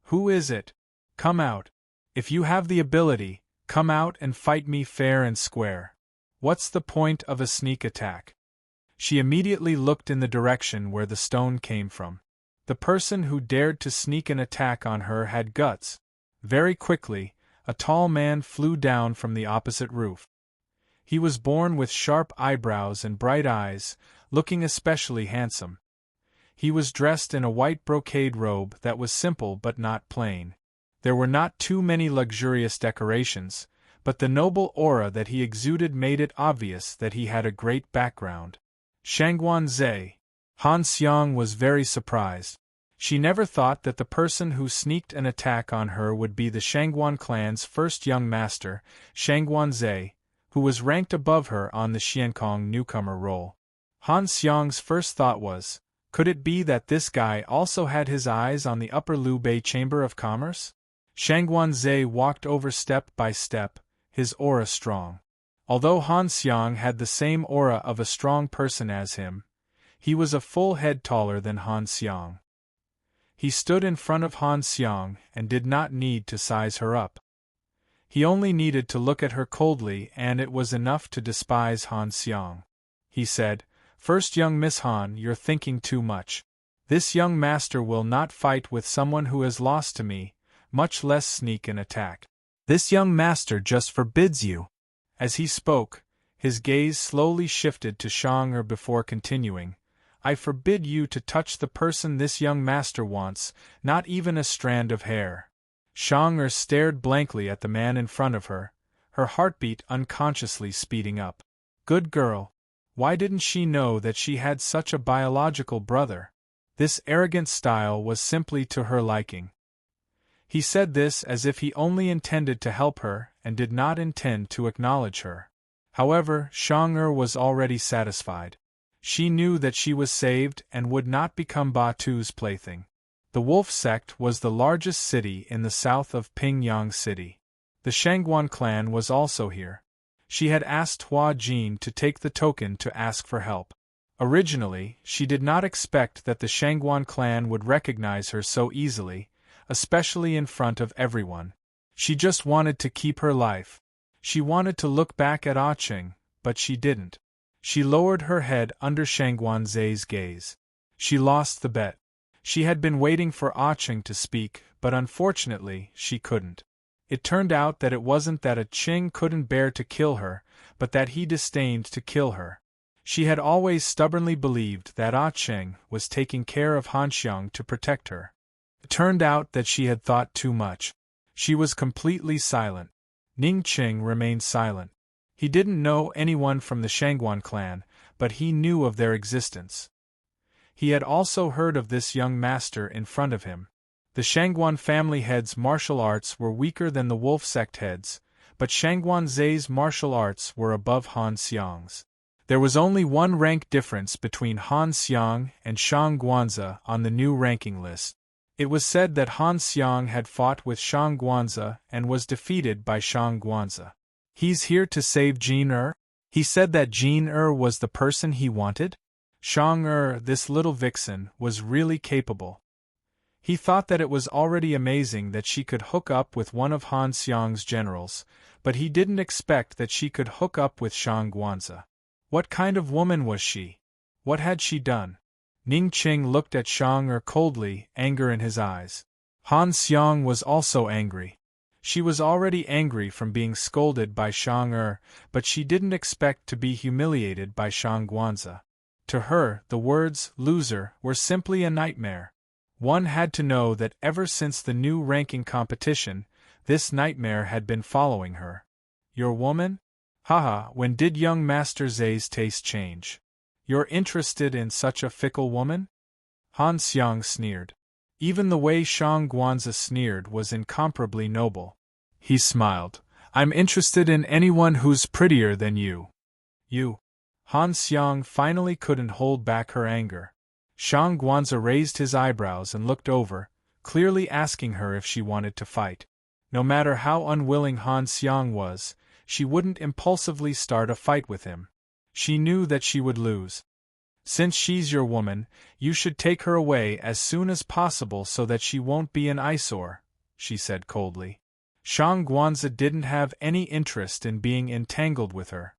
"Who is it? Come out. If you have the ability, come out and fight me fair and square. What's the point of a sneak attack?" She immediately looked in the direction where the stone came from. The person who dared to sneak an attack on her had guts. Very quickly, a tall man flew down from the opposite roof. He was born with sharp eyebrows and bright eyes, looking especially handsome. He was dressed in a white brocade robe that was simple but not plain. There were not too many luxurious decorations, but the noble aura that he exuded made it obvious that he had a great background. Shangguan Zhe. Han Xiang was very surprised. She never thought that the person who sneaked an attack on her would be the Shangguan clan's first young master, Shangguan Zhe, who was ranked above her on the Xiankong newcomer roll. Han Xiang's first thought was, could it be that this guy also had his eyes on the Upper Liubei Chamber of Commerce? Shangguan Zhe walked over step by step, his aura strong. Although Han Xiang had the same aura of a strong person as him, he was a full head taller than Han Xiang. He stood in front of Han Xiang and did not need to size her up. He only needed to look at her coldly and it was enough to despise Han Xiang. He said, "First young Miss Han, you're thinking too much. This young master will not fight with someone who is lost to me, much less sneak an attack. This young master just forbids you." As he spoke, his gaze slowly shifted to Shang-Er before continuing, "I forbid you to touch the person this young master wants, not even a strand of hair." Shang-Er stared blankly at the man in front of her, her heartbeat unconsciously speeding up. Good girl. Why didn't she know that she had such a biological brother? This arrogant style was simply to her liking. He said this as if he only intended to help her and did not intend to acknowledge her. However, Shang was already satisfied. She knew that she was saved and would not become Batu's plaything. The Wolf Sect was the largest city in the south of Pingyang City. The Shangguan clan was also here. She had asked Hua Jin to take the token to ask for help. Originally, she did not expect that the Shangguan clan would recognize her so easily, especially in front of everyone. She just wanted to keep her life. She wanted to look back at Ah Cheng, but she didn't. She lowered her head under Shangguan Zai's gaze. She lost the bet. She had been waiting for Ah Cheng to speak, but unfortunately, she couldn't. It turned out that it wasn't that Ah Cheng couldn't bear to kill her, but that he disdained to kill her. She had always stubbornly believed that Ah Cheng was taking care of Han Xiang to protect her. It turned out that she had thought too much. She was completely silent. Ning Qing remained silent. He didn't know anyone from the Shangguan clan, but he knew of their existence. He had also heard of this young master in front of him. The Shangguan family heads' martial arts were weaker than the Wolf Sect heads, but Shangguan Zai's martial arts were above Han Xiang's. There was only one rank difference between Han Xiang and Shang Guanzi on the new ranking list. It was said that Han Xiang had fought with Shang Guanzi and was defeated by Shang Guanzi. He's here to save Jin. He said that Jin was the person he wanted? Shang this little vixen, was really capable. He thought that it was already amazing that she could hook up with one of Han Xiang's generals, but he didn't expect that she could hook up with Shang Guanzi. What kind of woman was she? What had she done? Ning Qing looked at Shang coldly, anger in his eyes. Han Xiang was also angry. She was already angry from being scolded by Shang but she didn't expect to be humiliated by Shang Guanzi. To her, the words, loser, were simply a nightmare. One had to know that ever since the new ranking competition, this nightmare had been following her. Your woman? Haha, when did young Master Zai's taste change? You're interested in such a fickle woman? Han Xiang sneered. Even the way Shang Guanzi sneered was incomparably noble. He smiled. I'm interested in anyone who's prettier than you. You. Han Xiang finally couldn't hold back her anger. Shang Guanzi raised his eyebrows and looked over, clearly asking her if she wanted to fight. No matter how unwilling Han Xiang was, she wouldn't impulsively start a fight with him. She knew that she would lose. Since she's your woman, you should take her away as soon as possible so that she won't be an eyesore, she said coldly. Shang Guanzi didn't have any interest in being entangled with her.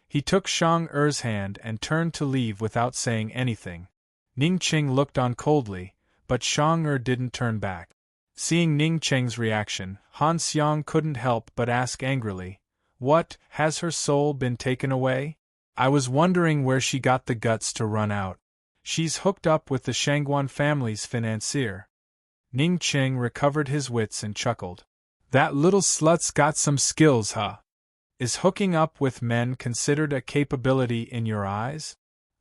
He took Shang hand and turned to leave without saying anything. Ning Qing looked on coldly, but Shang didn't turn back. Seeing Ning Qing's reaction, Han Xiang couldn't help but ask angrily, "What, has her soul been taken away? I was wondering where she got the guts to run out. She's hooked up with the Shangguan family's financier." Ning Qing recovered his wits and chuckled. That little slut's got some skills, huh? Is hooking up with men considered a capability in your eyes?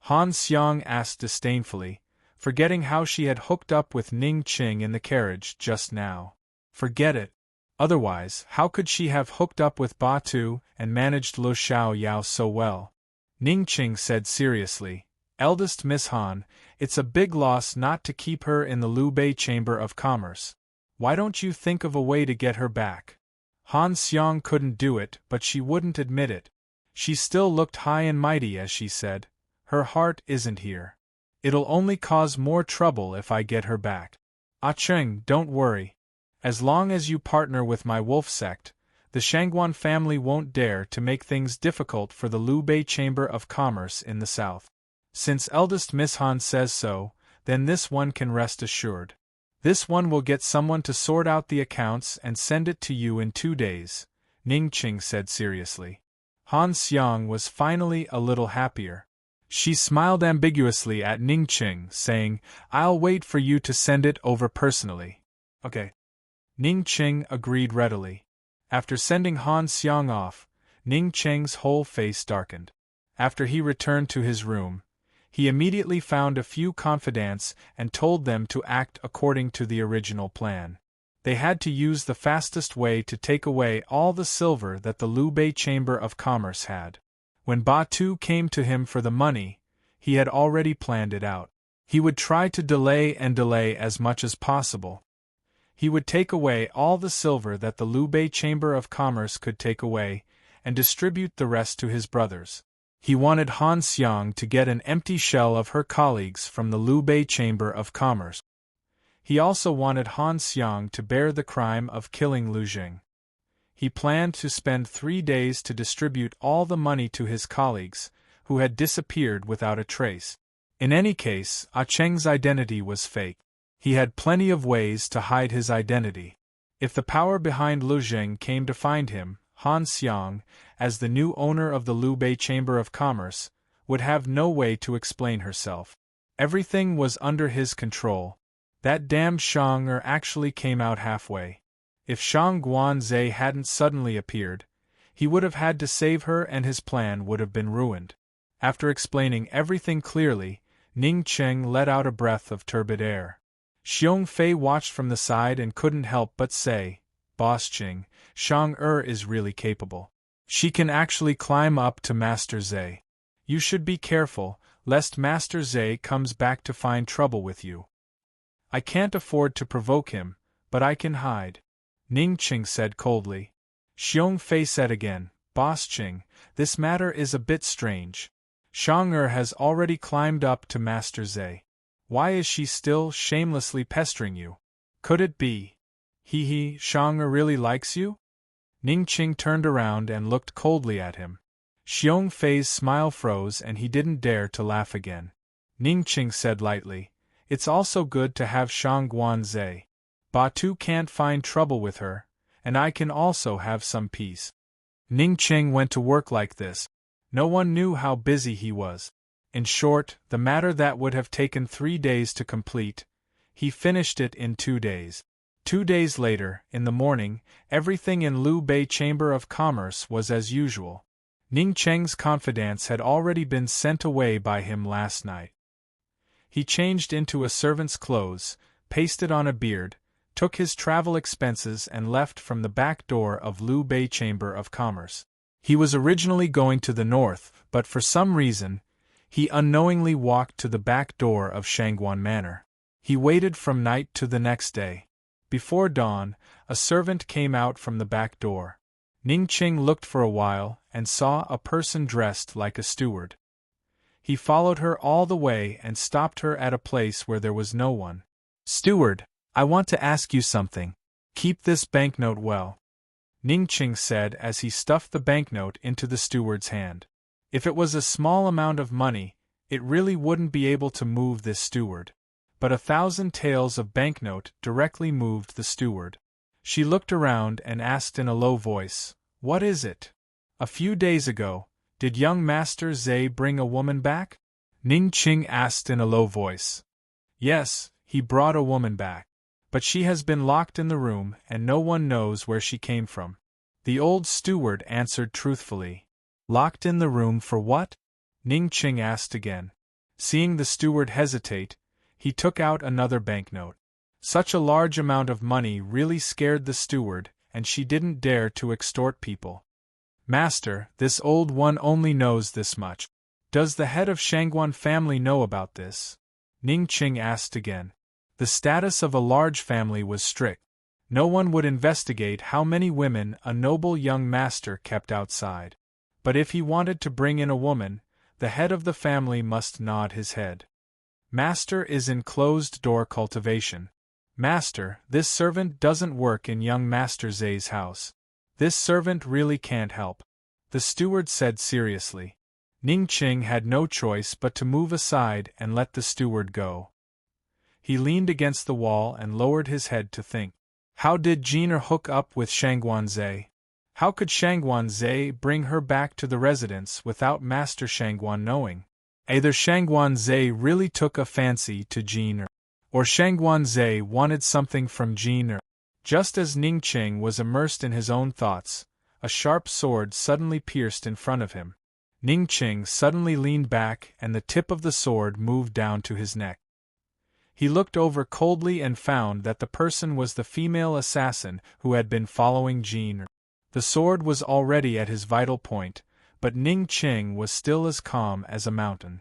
Han Xiang asked disdainfully, forgetting how she had hooked up with Ning Qing in the carriage just now. Forget it. Otherwise, how could she have hooked up with Batu and managed Lo Xiao Yao so well? Ning Qing said seriously, Eldest Miss Han, it's a big loss not to keep her in the Liu Bei Chamber of Commerce. Why don't you think of a way to get her back? Han Xiang couldn't do it, but she wouldn't admit it. She still looked high and mighty as she said, her heart isn't here. It'll only cause more trouble if I get her back. Ah Cheng, don't worry. As long as you partner with my wolf sect, the Shangguan family won't dare to make things difficult for the Liu Bei Chamber of Commerce in the south. Since eldest Miss Han says so, then this one can rest assured. This one will get someone to sort out the accounts and send it to you in 2 days, Ning Qing said seriously. Han Xiang was finally a little happier. She smiled ambiguously at Ning Qing, saying, I'll wait for you to send it over personally. Okay. Ning Qing agreed readily. After sending Han Xiang off, Ning Qing's whole face darkened. After he returned to his room, he immediately found a few confidants and told them to act according to the original plan. They had to use the fastest way to take away all the silver that the Lubei Chamber of Commerce had. When Batu came to him for the money, he had already planned it out. He would try to delay as much as possible. He would take away all the silver that the Lubei Chamber of Commerce could take away, and distribute the rest to his brothers. He wanted Han Xiang to get an empty shell of her colleagues from the Lubei Chamber of Commerce. He also wanted Han Xiang to bear the crime of killing Lu Jing. He planned to spend 3 days to distribute all the money to his colleagues, who had disappeared without a trace. In any case, Ah Cheng's identity was fake. He had plenty of ways to hide his identity. If the power behind Lu Jing came to find him, Han Xiang, as the new owner of the Lubei Chamber of Commerce, would have no way to explain herself. Everything was under his control. That damned Shang actually came out halfway. If Shang Guanzhe hadn't suddenly appeared, he would have had to save her and his plan would have been ruined. After explaining everything clearly, Ning Cheng let out a breath of turbid air. Xiong Fei watched from the side and couldn't help but say, "Boss Ching, Shang is really capable. She can actually climb up to Master Zhe. You should be careful, lest Master Zhe comes back to find trouble with you." "I can't afford to provoke him, but I can hide," Ning Ching said coldly. Xiong Fei said again, "Boss Ching, this matter is a bit strange. Shang has already climbed up to Master Zhe. Why is she still shamelessly pestering you? Could it be? Shang really likes you?" Ning Ching turned around and looked coldly at him. Xiong Fei's smile froze and he didn't dare to laugh again. Ning Ching said lightly, "It's also good to have Shang Guanzhe. Batu can't find trouble with her, and I can also have some peace." Ning Ching went to work like this. No one knew how busy he was. In short, the matter that would have taken 3 days to complete, he finished it in 2 days. 2 days later, in the morning, everything in Lubei Chamber of Commerce was as usual. Ning Cheng's confidants had already been sent away by him last night. He changed into a servant's clothes, pasted on a beard, took his travel expenses and left from the back door of Lubei Chamber of Commerce. He was originally going to the north, but for some reason, he unknowingly walked to the back door of Shangguan Manor. He waited from night to the next day. Before dawn, a servant came out from the back door. Ning Ching looked for a while and saw a person dressed like a steward. He followed her all the way and stopped her at a place where there was no one. "Steward, I want to ask you something. Keep this banknote well," Ning Ching said as he stuffed the banknote into the steward's hand. If it was a small amount of money, it really wouldn't be able to move this steward. But 1,000 taels of banknote directly moved the steward. She looked around and asked in a low voice, "What is it? A few days ago, did young Master Zhe bring a woman back?" Ning Ching asked in a low voice. "Yes, he brought a woman back. But she has been locked in the room and no one knows where she came from." The old steward answered truthfully. "Locked in the room for what?" Ning Ching asked again. Seeing the steward hesitate, he took out another banknote. Such a large amount of money really scared the steward, and she didn't dare to extort people. "Master, this old one only knows this much. Does the head of Shangguan family know about this?" Ning Ching asked again. The status of a large family was strict. No one would investigate how many women a noble young master kept outside. But if he wanted to bring in a woman, the head of the family must nod his head. "Master is in closed-door cultivation. Master, this servant doesn't work in young Master Zhe's house. This servant really can't help," the steward said seriously. Ning Ching had no choice but to move aside and let the steward go. He leaned against the wall and lowered his head to think. How did Jiner hook up with Shangguan Zhe? How could Shangguan Zhe bring her back to the residence without Master Shangguan knowing? Either Shangguan Zhe really took a fancy to Jiner, or Shangguan Zhe wanted something from Jiner. Just as Ning Ching was immersed in his own thoughts, a sharp sword suddenly pierced in front of him. Ning Ching suddenly leaned back and the tip of the sword moved down to his neck. He looked over coldly and found that the person was the female assassin who had been following Jean. The sword was already at his vital point, but Ning Qing was still as calm as a mountain.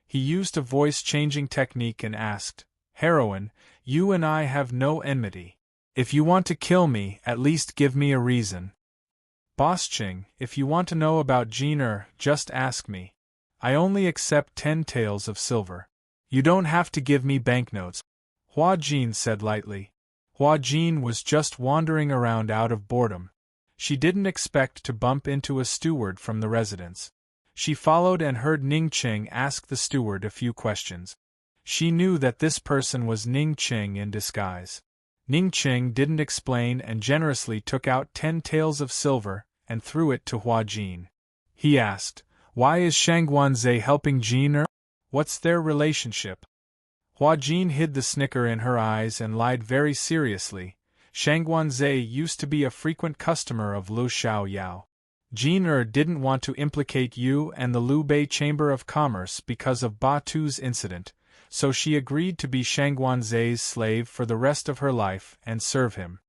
He used a voice-changing technique and asked, "Heroine, you and I have no enmity. If you want to kill me, at least give me a reason. Boss Qing, if you want to know about Jean, just ask me. I only accept 10 taels of silver. You don't have to give me banknotes," Hua Jin said lightly. Hua Jin was just wandering around out of boredom. She didn't expect to bump into a steward from the residence. She followed and heard Ning Qing ask the steward a few questions. She knew that this person was Ning Qing in disguise. Ning Qing didn't explain and generously took out 10 taels of silver and threw it to Hua Jin. He asked, "Why is Shangguanze helping Jean? What's their relationship?" Hua Jin hid the snicker in her eyes and lied very seriously. "Shangguanze used to be a frequent customer of Lu Xiao Yao. Jean didn't want to implicate you and the Liu Bei Chamber of Commerce because of Ba Tu's incident, so she agreed to be Shangguanze's slave for the rest of her life and serve him."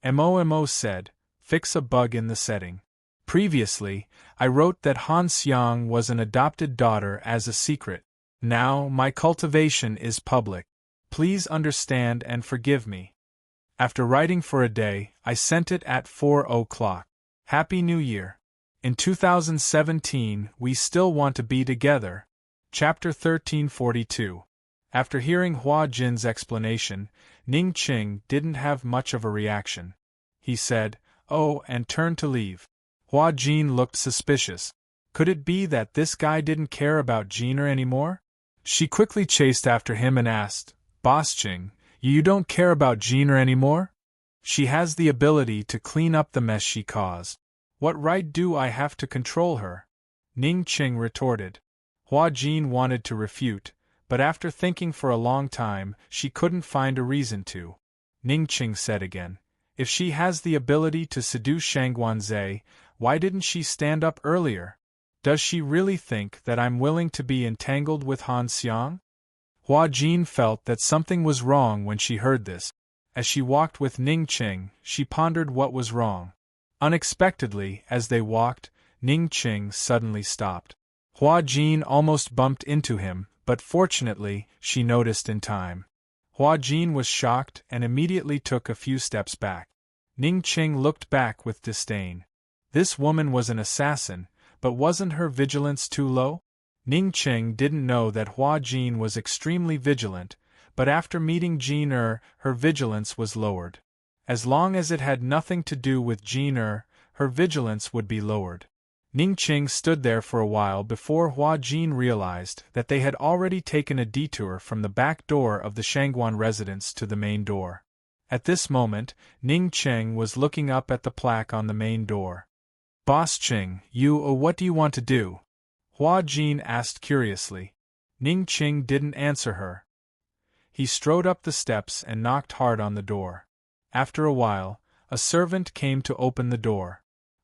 Mo said, "Fix a bug in the setting. Previously, I wrote that Han Xiang was an adopted daughter as a secret. Now my cultivation is public. Please understand and forgive me." After writing for a day, I sent it at 4:00. Happy New Year. In 2017, we still want to be together. Chapter 1342. After hearing Hua Jin's explanation, Ning Qing didn't have much of a reaction. He said, "Oh," and turned to leave. Hua Jin looked suspicious. Could it be that this guy didn't care about Jean anymore? She quickly chased after him and asked, "Boss Qing, you don't care about Jean anymore? She has the ability to clean up the mess she caused. What right do I have to control her?" Ning Qing retorted. Hua Jin wanted to refute, but after thinking for a long time, she couldn't find a reason to. Ning Qing said again, "If she has the ability to seduce Shangguanze, why didn't she stand up earlier? Does she really think that I'm willing to be entangled with Han Xiang?" Hua Jin felt that something was wrong when she heard this. As she walked with Ning Qing, she pondered what was wrong. Unexpectedly, as they walked, Ning Qing suddenly stopped. Hua Jin almost bumped into him, but fortunately, she noticed in time. Hua Jin was shocked and immediately took a few steps back. Ning Qing looked back with disdain. This woman was an assassin, but wasn't her vigilance too low? Ning Qing didn't know that Hua Jin was extremely vigilant, but after meeting Jean her vigilance was lowered. As long as it had nothing to do with Jean her vigilance would be lowered. Ning Qing stood there for a while before Hua Jin realized that they had already taken a detour from the back door of the Shangguan residence to the main door. At this moment, Ning Qing was looking up at the plaque on the main door. "Boss Qing, what do you want to do?" Hua Jin asked curiously. Ning Qing didn't answer her. He strode up the steps and knocked hard on the door. After a while, a servant came to open the door.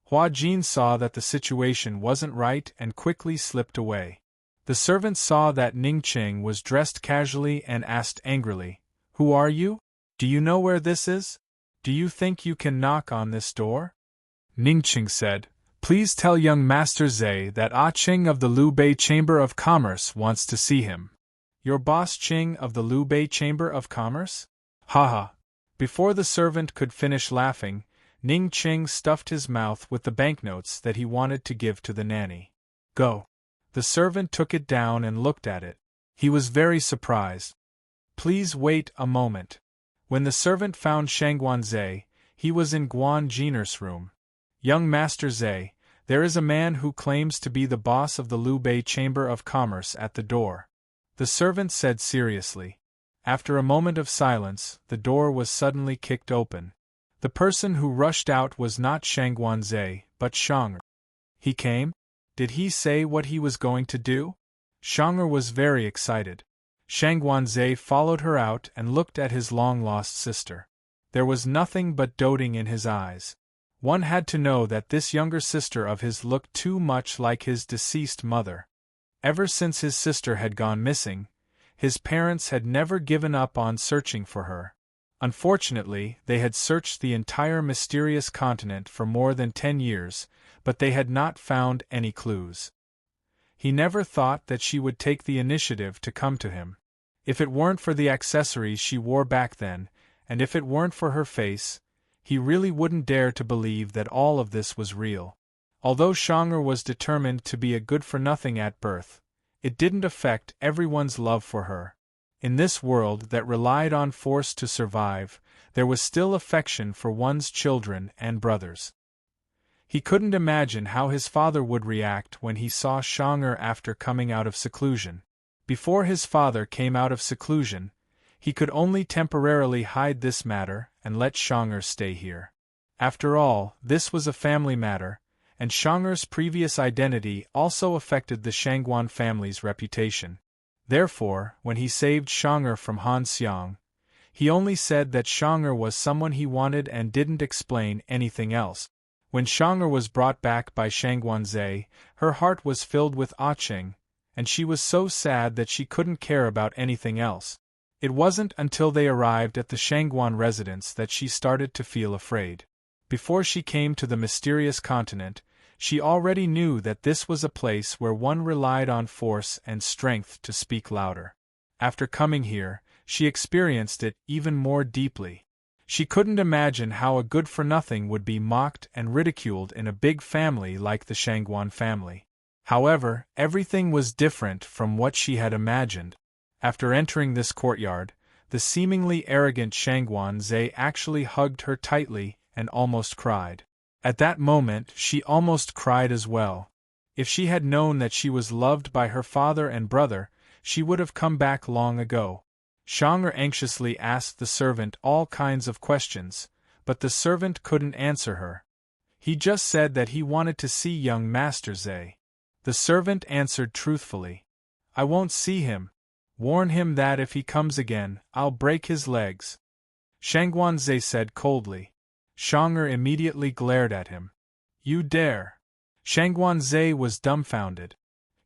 Hua Jin saw that the situation wasn't right and quickly slipped away. The servant saw that Ning Qing was dressed casually and asked angrily, "Who are you? Do you know where this is? Do you think you can knock on this door?" Ning Qing said, "Please tell young Master Zhe that Qing of the Liu Bei Chamber of Commerce wants to see him." "Your boss Qing of the Liu Bei Chamber of Commerce?" "Haha." Before the servant could finish laughing, Ning Qing stuffed his mouth with the banknotes that he wanted to give to the nanny. "Go." The servant took it down and looked at it. He was very surprised. "Please wait a moment." When the servant found Shangguanze, he was in Guan Jiner's room. "Young Master Zhe, there is a man who claims to be the boss of the Liu Bei Chamber of Commerce at the door," the servant said seriously. After a moment of silence, the door was suddenly kicked open. The person who rushed out was not Shangguanze, but Shang'er. "He came? Did he say what he was going to do?" Shang'er was very excited. Shangguanze followed her out and looked at his long-lost sister. There was nothing but doting in his eyes. One had to know that this younger sister of his looked too much like his deceased mother. Ever since his sister had gone missing, His parents had never given up on searching for her. Unfortunately, they had searched the entire mysterious continent for more than 10 years, but they had not found any clues. He never thought that she would take the initiative to come to him. If it weren't for the accessories she wore back then, and if it weren't for her face, he really wouldn't dare to believe that all of this was real. Although Shang'er was determined to be a good-for-nothing at birth, it didn't affect everyone's love for her. In this world that relied on force to survive, there was still affection for one's children and brothers. He couldn't imagine how his father would react when he saw Shang'er after coming out of seclusion. Before his father came out of seclusion, he could only temporarily hide this matter and let Shang'er stay here. After all, this was a family matter, and Shang'er's previous identity also affected the Shangguan family's reputation. Therefore, when he saved Shang'er from Han Xiang, he only said that Shang'er was someone he wanted and didn't explain anything else. When Shang'er was brought back by Shangguanzhe, her heart was filled with Acheng, and she was so sad that she couldn't care about anything else. It wasn't until they arrived at the Shangguan residence that she started to feel afraid. Before she came to the mysterious continent, she already knew that this was a place where one relied on force and strength to speak louder. After coming here, she experienced it even more deeply. She couldn't imagine how a good-for-nothing would be mocked and ridiculed in a big family like the Shangguan family. However, everything was different from what she had imagined. After entering this courtyard, the seemingly arrogant Shangguanzhe actually hugged her tightly and almost cried. At that moment, she almost cried as well. If she had known that she was loved by her father and brother, she would have come back long ago. Shang'er anxiously asked the servant all kinds of questions, but the servant couldn't answer her. He just said that he wanted to see young Master Zhe. The servant answered truthfully. "I won't see him. Warn him that if he comes again, I'll break his legs." Shangguanzhe said coldly. Shang'er immediately glared at him. "You dare!" Shangguanzhe was dumbfounded.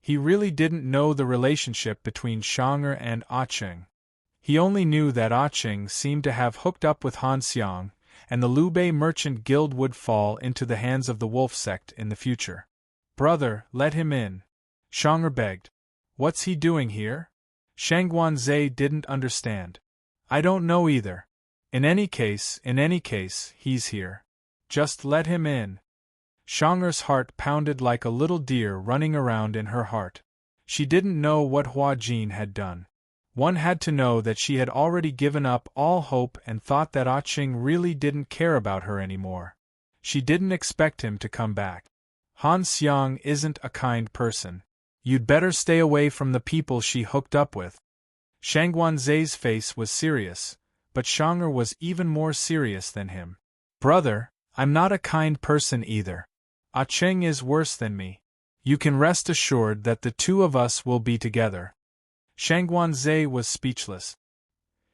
He really didn't know the relationship between Shang'er and Acheng. He only knew that Acheng seemed to have hooked up with Han Xiang, and the Lubei Merchant Guild would fall into the hands of the Wolf sect in the future. "Brother, let him in," Shang'er begged. "What's he doing here?" Shangguanzhe didn't understand. "I don't know either. In any case, he's here. Just let him in." Shang'er's heart pounded like a little deer running around in her heart. She didn't know what Hua Jin had done. One had to know that she had already given up all hope and thought that Acheng really didn't care about her anymore. She didn't expect him to come back. Han Xiang isn't a kind person. You'd better stay away from the people she hooked up with. Shangguanzhe's face was serious, but Shang'er was even more serious than him. "Brother, I'm not a kind person either. Acheng is worse than me. You can rest assured that the two of us will be together." Shangguanzhe was speechless.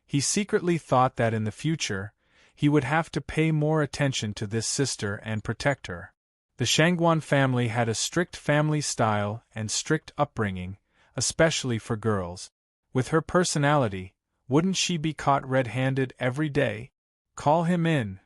He secretly thought that in the future, he would have to pay more attention to this sister and protect her. The Shangguan family had a strict family style and strict upbringing, especially for girls. With her personality, wouldn't she be caught red-handed every day? "Call him in."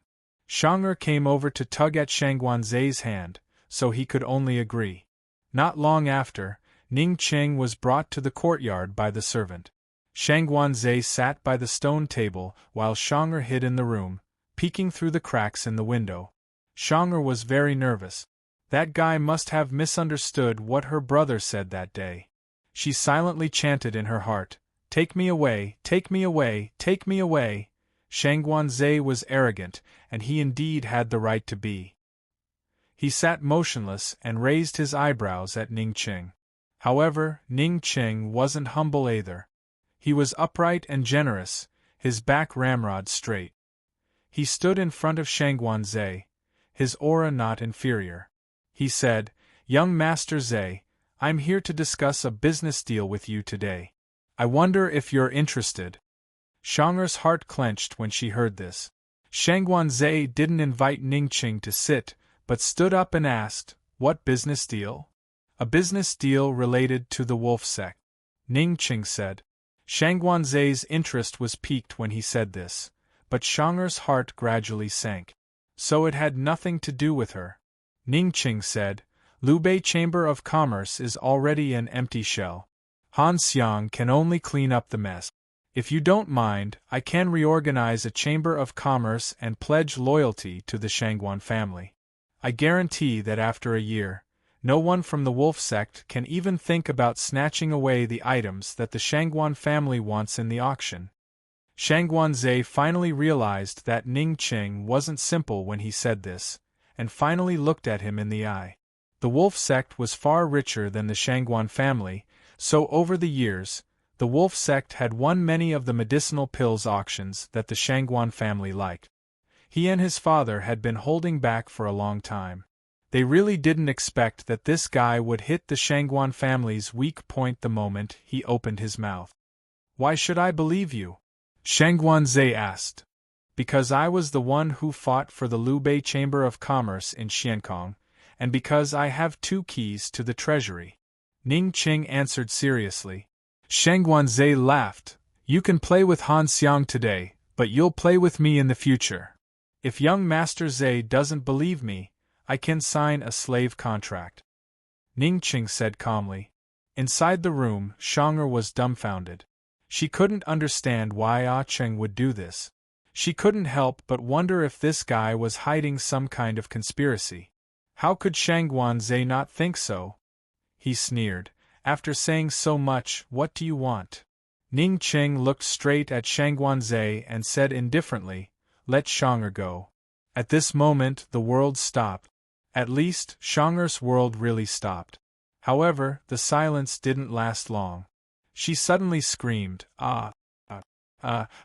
Shang'er came over to tug at Shangguanzhe's hand, so he could only agree. Not long after, Ning Cheng was brought to the courtyard by the servant. Shangguanzhe sat by the stone table while Shang'er hid in the room, peeking through the cracks in the window. Shang'er was very nervous. That guy must have misunderstood what her brother said that day. She silently chanted in her heart, "Take me away, take me away, take me away." Shangguanzhe was arrogant, and he indeed had the right to be. He sat motionless and raised his eyebrows at Ning Cheng. However, Ning Cheng wasn't humble either. He was upright and generous, his back ramrod straight. He stood in front of Shangguanzhe, his aura not inferior. He said, "Young Master Zhe, I'm here to discuss a business deal with you today. I wonder if you're interested." Shang'er's heart clenched when she heard this. Shangguanzhe didn't invite Ning Cheng to sit, but stood up and asked, "What business deal?" "A business deal related to the Wolf sect," Ning Cheng said. Shang Guanzai's interest was piqued when he said this, but Shang'er's heart gradually sank. So it had nothing to do with her. Ning Qing said, Lubei Chamber of Commerce is already an empty shell. Han Xiang can only clean up the mess. If you don't mind, I can reorganize a Chamber of Commerce and pledge loyalty to the Shangguan family. I guarantee that after a year, no one from the wolf sect can even think about snatching away the items that the Shangguan family wants in the auction. Shang Guanzai finally realized that Ning Qing wasn't simple when he said this, and finally looked at him in the eye. The wolf sect was far richer than the Shangguan family, so over the years, the wolf sect had won many of the medicinal pills auctions that the Shangguan family liked. He and his father had been holding back for a long time. They really didn't expect that this guy would hit the Shangguan family's weak point the moment he opened his mouth. Why should I believe you? Shang Guanzai asked. Because I was the one who fought for the Lubei Chamber of Commerce in Xiankong, and because I have 2 keys to the treasury. Ning Qing answered seriously. Shang Guanzai laughed. You can play with Han Xiang today, but you'll play with me in the future. If young Master Zai doesn't believe me, I can sign a slave contract. Ning Qing said calmly. Inside the room, Shang'er was dumbfounded. She couldn't understand why Ah Cheng would do this. She couldn't help but wonder if this guy was hiding some kind of conspiracy. How could Shang Guanzai not think so? He sneered. After saying so much, what do you want? Ning Qing looked straight at Shang Guanzai and said indifferently, let Shang'er go. At this moment the world stopped. At least, Shang'er's world really stopped. However, the silence didn't last long. She suddenly screamed, ah!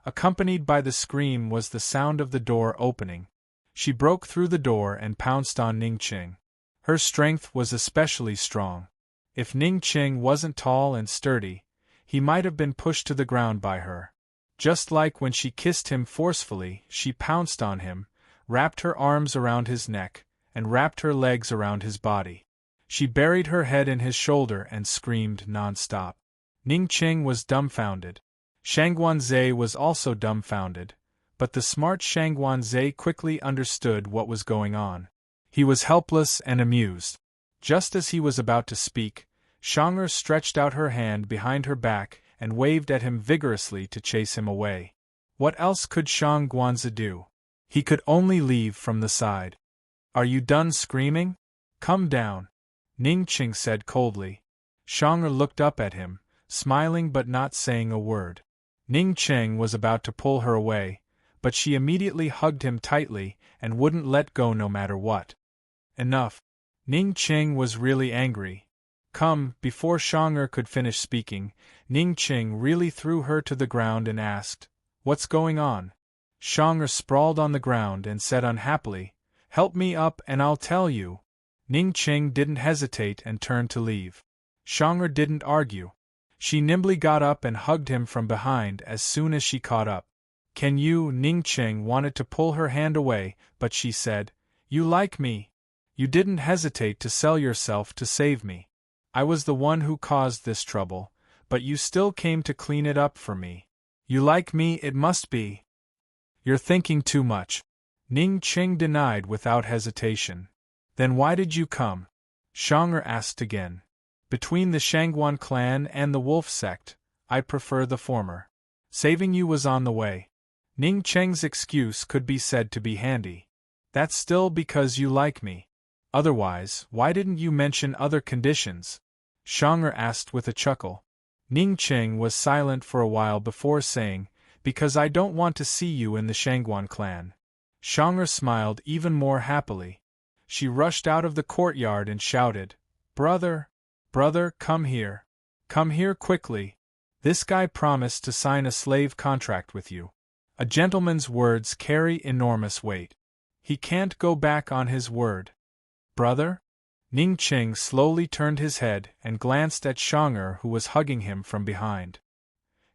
Accompanied by the scream was the sound of the door opening. She broke through the door and pounced on Ning Qing. Her strength was especially strong. If Ning Qing wasn't tall and sturdy, he might have been pushed to the ground by her. Just like when she kissed him forcefully, she pounced on him, wrapped her arms around his neck, and wrapped her legs around his body. She buried her head in his shoulder and screamed non-stop. Ning Qing was dumbfounded. Shang Guanzai was also dumbfounded, but the smart Shang Guanzai quickly understood what was going on. He was helpless and amused. Just as he was about to speak, Shang'er stretched out her hand behind her back and waved at him vigorously to chase him away. What else could Shang Guanzai do? He could only leave from the side. Are you done screaming? Come down, Ning Qing said coldly. Shang'er looked up at him, smiling but not saying a word. Ning Qing was about to pull her away, but she immediately hugged him tightly and wouldn't let go no matter what. Enough. Ning Qing was really angry. Come, before Shang'er could finish speaking, Ning Qing really threw her to the ground and asked, What's going on? Shang'er sprawled on the ground and said unhappily, Help me up and I'll tell you. Ning Qing didn't hesitate and turned to leave. Shang'er didn't argue. She nimbly got up and hugged him from behind as soon as she caught up. Can you? Ning Qing wanted to pull her hand away, but she said, You like me. You didn't hesitate to sell yourself to save me. I was the one who caused this trouble, but you still came to clean it up for me. You like me, it must be. You're thinking too much. Ning Qing denied without hesitation. Then why did you come? Shang'er asked again. Between the Shangguan clan and the wolf sect, I prefer the former. Saving you was on the way. Ning Qing's excuse could be said to be handy. That's still because you like me. Otherwise, why didn't you mention other conditions? Shang'er asked with a chuckle. Ning Qing was silent for a while before saying, Because I don't want to see you in the Shangguan clan. Shang'er smiled even more happily. She rushed out of the courtyard and shouted, Brother! Brother, come here. Come here quickly. This guy promised to sign a slave contract with you. A gentleman's words carry enormous weight. He can't go back on his word. Brother? Ning Qing slowly turned his head and glanced at Shang'er, who was hugging him from behind.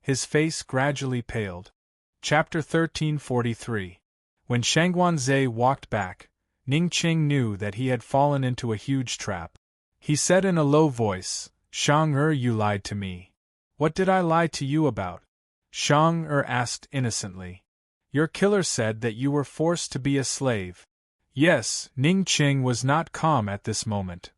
His face gradually paled. Chapter 1343. When Shang Guanzai walked back, Ning Qing knew that he had fallen into a huge trap. He said in a low voice, Shang'er, you lied to me. What did I lie to you about? Shang-Er asked innocently. Your killer said that you were forced to be a slave. Yes, Ning Qing was not calm at this moment.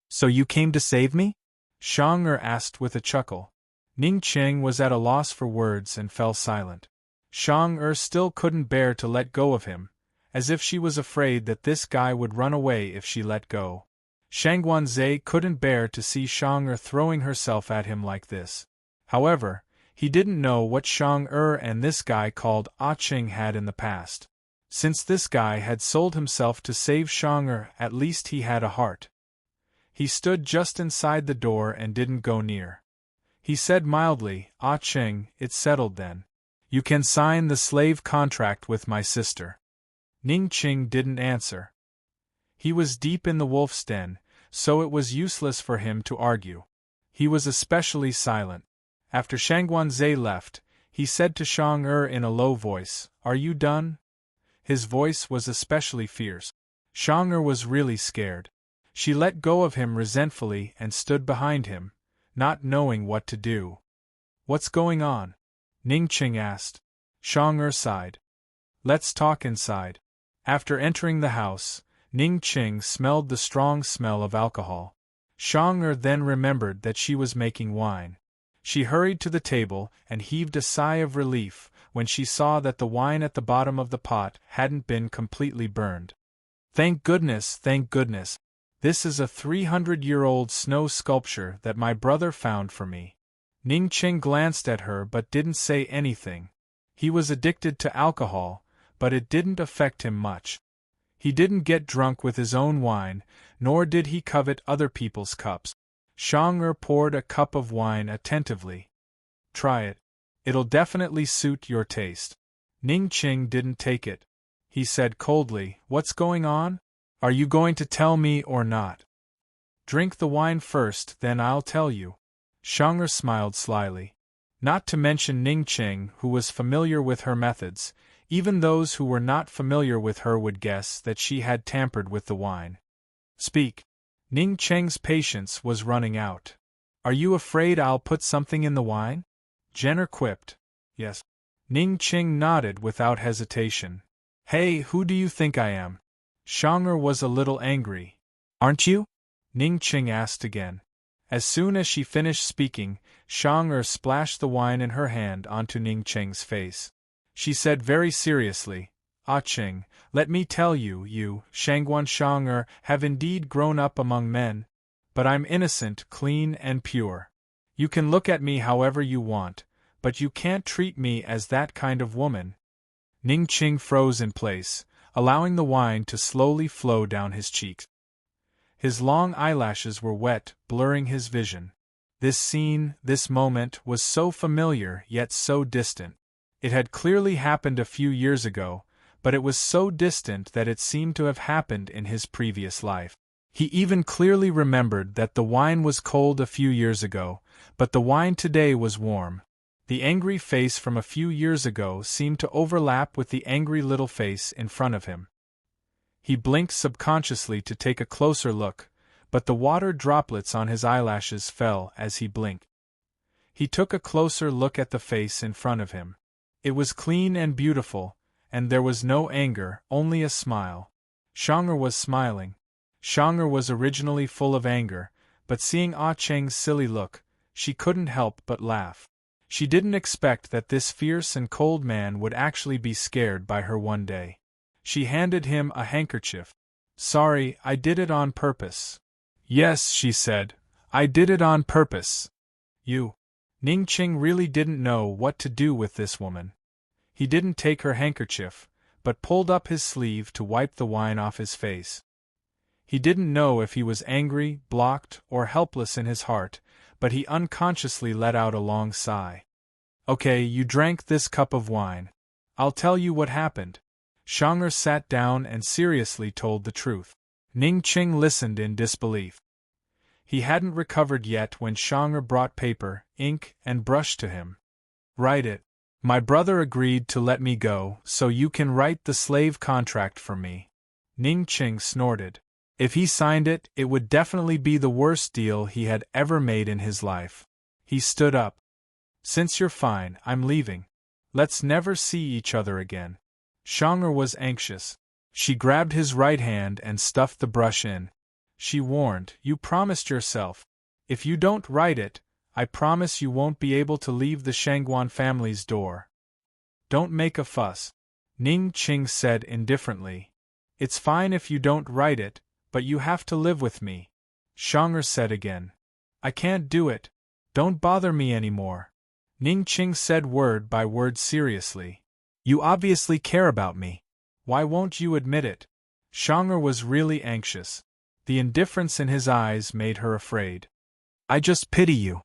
So you came to save me? Shang-Er asked with a chuckle. Ning Qing was at a loss for words and fell silent. Shang-Er still couldn't bear to let go of him, as if she was afraid that this guy would run away if she let go. Shangguanzhe couldn't bear to see Shang-Er throwing herself at him like this. However, he didn't know what Shang-Er and this guy called Ah Ching had in the past. Since this guy had sold himself to save Shang-Er, at least he had a heart. He stood just inside the door and didn't go near. He said mildly, Ah Ching, it's settled then. You can sign the slave contract with my sister. Ning Qing didn't answer. He was deep in the wolf's den, so it was useless for him to argue. He was especially silent. After Shangguanzhe left, he said to Shang-Er in a low voice, Are you done? His voice was especially fierce. Shang-Er was really scared. She let go of him resentfully and stood behind him, not knowing what to do. What's going on? Ning Qing asked. Shang-Er sighed. Let's talk inside. After entering the house, Ning Qing smelled the strong smell of alcohol. Shang-Er then remembered that she was making wine. She hurried to the table and heaved a sigh of relief when she saw that the wine at the bottom of the pot hadn't been completely burned. Thank goodness, thank goodness. This is a 300-year-old snow sculpture that my brother found for me. Ning Qing glanced at her but didn't say anything. He was addicted to alcohol, but it didn't affect him much. He didn't get drunk with his own wine, nor did he covet other people's cups. Shang-Er poured a cup of wine attentively. Try it. It'll definitely suit your taste. Ning Qing didn't take it. He said coldly, What's going on? Are you going to tell me or not? Drink the wine first, then I'll tell you. Shang-Er smiled slyly. Not to mention Ning Qing, who was familiar with her methods, even those who were not familiar with her would guess that she had tampered with the wine. Speak. Ning Qing's patience was running out. Are you afraid I'll put something in the wine? Jenner quipped. Yes. Ning Qing nodded without hesitation. Hey, who do you think I am? Shang-Er was a little angry. Aren't you? Ning Qing asked again. As soon as she finished speaking, Shang-Er splashed the wine in her hand onto Ning Qing's face. She said very seriously, Ah Qing, let me tell you, you, Shangguan Shang-Er, have indeed grown up among men. But I'm innocent, clean and pure. You can look at me however you want, but you can't treat me as that kind of woman. Ning Qing froze in place, allowing the wine to slowly flow down his cheeks. His long eyelashes were wet, blurring his vision. This scene, this moment, was so familiar yet so distant. It had clearly happened a few years ago, but it was so distant that it seemed to have happened in his previous life. He even clearly remembered that the wine was cold a few years ago, but the wine today was warm. The angry face from a few years ago seemed to overlap with the angry little face in front of him. He blinked subconsciously to take a closer look, but the water droplets on his eyelashes fell as he blinked. He took a closer look at the face in front of him. It was clean and beautiful, and there was no anger, only a smile. Shang-Er was smiling. Shang-Er was originally full of anger, but seeing Ah Cheng's silly look, she couldn't help but laugh. She didn't expect that this fierce and cold man would actually be scared by her one day. She handed him a handkerchief. Sorry, I did it on purpose. Yes, she said, I did it on purpose. You. Ning Qing really didn't know what to do with this woman. He didn't take her handkerchief, but pulled up his sleeve to wipe the wine off his face. He didn't know if he was angry, blocked, or helpless in his heart, but he unconsciously let out a long sigh. Okay, you drank this cup of wine. I'll tell you what happened. Shang-Er sat down and seriously told the truth. Ning Qing listened in disbelief. He hadn't recovered yet when Shang-Er brought paper, ink, and brush to him. Write it. My brother agreed to let me go, so you can write the slave contract for me. Ning Qing snorted. If he signed it, it would definitely be the worst deal he had ever made in his life. He stood up. Since you're fine, I'm leaving. Let's never see each other again. Shang'er was anxious. She grabbed his right hand and stuffed the brush in. She warned, "You promised yourself. If you don't write it, I promise you won't be able to leave the Shangguan family's door." "Don't make a fuss," Ning Qing said indifferently. "It's fine if you don't write it, but you have to live with me," Shang'er said again. "I can't do it. Don't bother me anymore." Ning Qing said word by word seriously. "You obviously care about me. Why won't you admit it?" Shang'er was really anxious. The indifference in his eyes made her afraid. "I just pity you."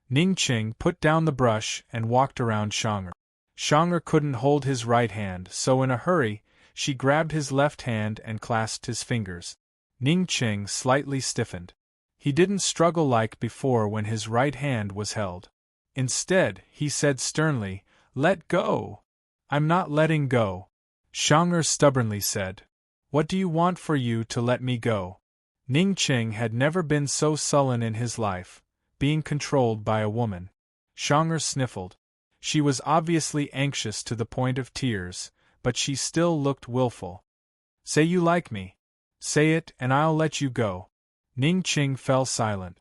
Ning Qing put down the brush and walked around Shang'er. Shang'er couldn't hold his right hand, so in a hurry, she grabbed his left hand and clasped his fingers. Ning Qing slightly stiffened. He didn't struggle like before when his right hand was held. Instead, he said sternly, "Let go." "I'm not letting go," Shang'er stubbornly said. "What do you want for you to let me go?" Ning Qing had never been so sullen in his life, being controlled by a woman. Shang'er sniffled. She was obviously anxious to the point of tears, but she still looked willful. "Say you like me. Say it and I'll let you go." Ning Qing fell silent.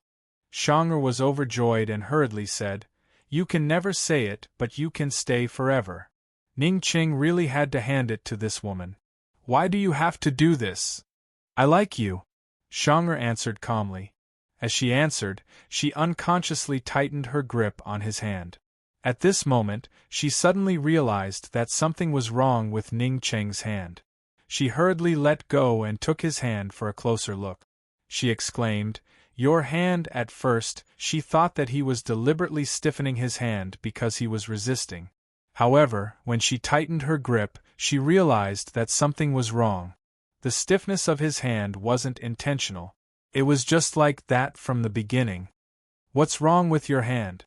Shang'er was overjoyed and hurriedly said, "You can never say it, but you can stay forever." Ning Qing really had to hand it to this woman. "Why do you have to do this?" "I like you," Shang'er answered calmly. As she answered, she unconsciously tightened her grip on his hand. At this moment, she suddenly realized that something was wrong with Ning Qing's hand. She hurriedly let go and took his hand for a closer look. She exclaimed, "Your hand." At first, she thought that he was deliberately stiffening his hand because he was resisting. However, when she tightened her grip, she realized that something was wrong. The stiffness of his hand wasn't intentional. It was just like that from the beginning. "What's wrong with your hand?"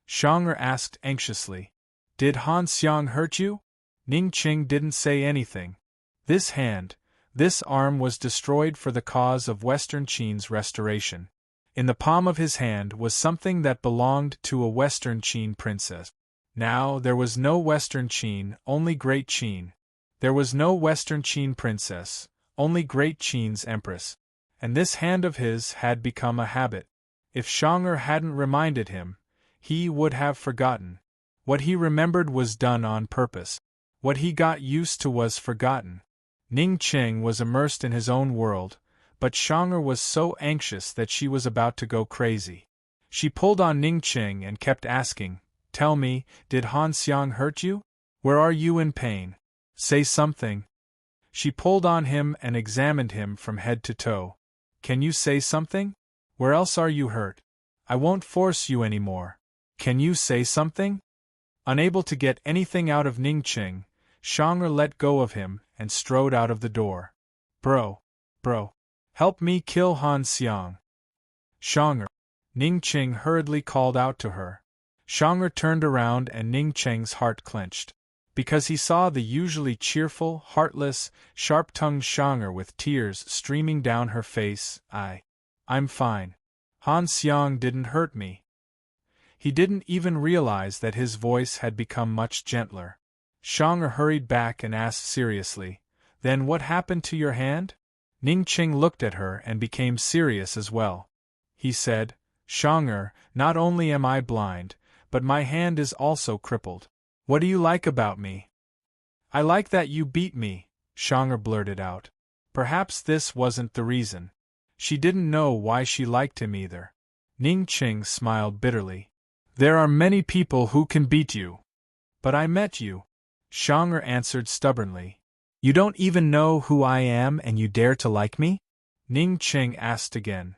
Shang'er asked anxiously. "Did Han Xiang hurt you?" Ning Qing didn't say anything. This arm was destroyed for the cause of Western Qin's restoration. In the palm of his hand was something that belonged to a Western Qin princess. Now there was no Western Qin, only Great Qin. There was no Western Qin princess, only Great Qin's empress. And this hand of his had become a habit. If Shang'er hadn't reminded him, he would have forgotten. What he remembered was done on purpose. What he got used to was forgotten. Ning Qing was immersed in his own world, but Shang'er was so anxious that she was about to go crazy. She pulled on Ning Qing and kept asking, "Tell me, did Han Xiang hurt you? Where are you in pain? Say something." She pulled on him and examined him from head to toe. "Can you say something? Where else are you hurt? I won't force you anymore. Can you say something?" Unable to get anything out of Ning Qing, Shang'er let go of him and strode out of the door. Bro, help me kill Han Xiang." "Shang'er," Ning Qing hurriedly called out to her. Shang'er turned around and Ning Qing's heart clenched. Because he saw the usually cheerful, heartless, sharp-tongued Shang'er with tears streaming down her face. I'm fine. Han Xiang didn't hurt me." He didn't even realize that his voice had become much gentler. Shang'er hurried back and asked seriously, "Then what happened to your hand?" Ning Qing looked at her and became serious as well. He said, "Shang'er, not only am I blind, but my hand is also crippled. What do you like about me?" "I like that you beat me," Shang'er blurted out. Perhaps this wasn't the reason. She didn't know why she liked him either. Ning Qing smiled bitterly. "There are many people who can beat you. But I met you," Shang'er answered stubbornly. "You don't even know who I am and you dare to like me?" Ning Qing asked again.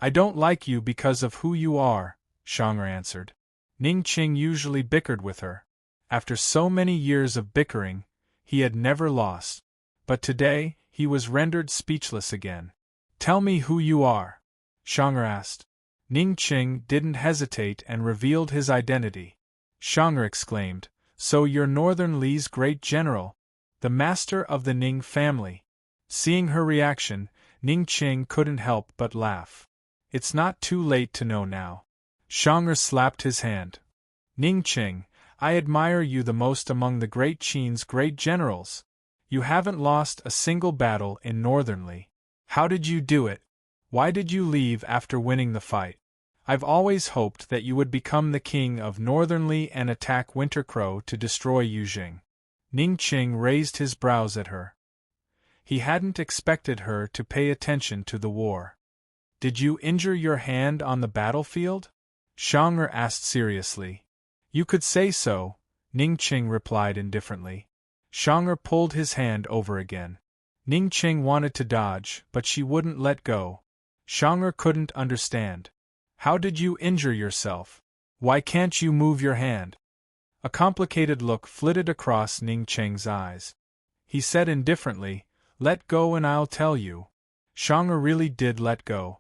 "I don't like you because of who you are," Shang'er answered. Ning Qing usually bickered with her. After so many years of bickering, he had never lost. But today, he was rendered speechless again. "Tell me who you are," Shang'er asked. Ning Qing didn't hesitate and revealed his identity. Shang'er exclaimed, "So you're Northern Li's great general, the master of the Ning family." Seeing her reaction, Ning Qing couldn't help but laugh. "It's not too late to know now." Shang'er slapped his hand. Ning Qing, I admire you the most among the great Qin's great generals. You haven't lost a single battle in Northernly. How did you do it? Why did you leave after winning the fight? I've always hoped that you would become the king of Northernly and attack Winter Crow to destroy Yujing. Ning Qing raised his brows at her. He hadn't expected her to pay attention to the war. Did you injure your hand on the battlefield? Xiang'er asked seriously. You could say so, Ning Qing replied indifferently. Xiang'er pulled his hand over again. Ning Qing wanted to dodge, but she wouldn't let go. Xiang'er couldn't understand. How did you injure yourself? Why can't you move your hand? A complicated look flitted across Ning Qing's eyes. He said indifferently, Let go and I'll tell you. Xiang'er really did let go.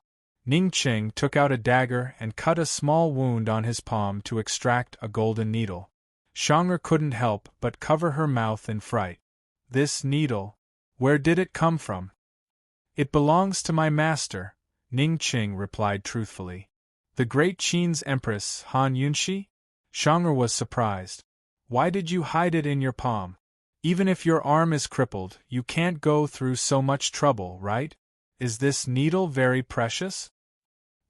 Ning Qing took out a dagger and cut a small wound on his palm to extract a golden needle. Xiang'er couldn't help but cover her mouth in fright. This needle? Where did it come from? It belongs to my master, Ning Qing replied truthfully. The great Qin's empress, Han Yunxi? Xiang'er was surprised. Why did you hide it in your palm? Even if your arm is crippled, you can't go through so much trouble, right? Is this needle very precious?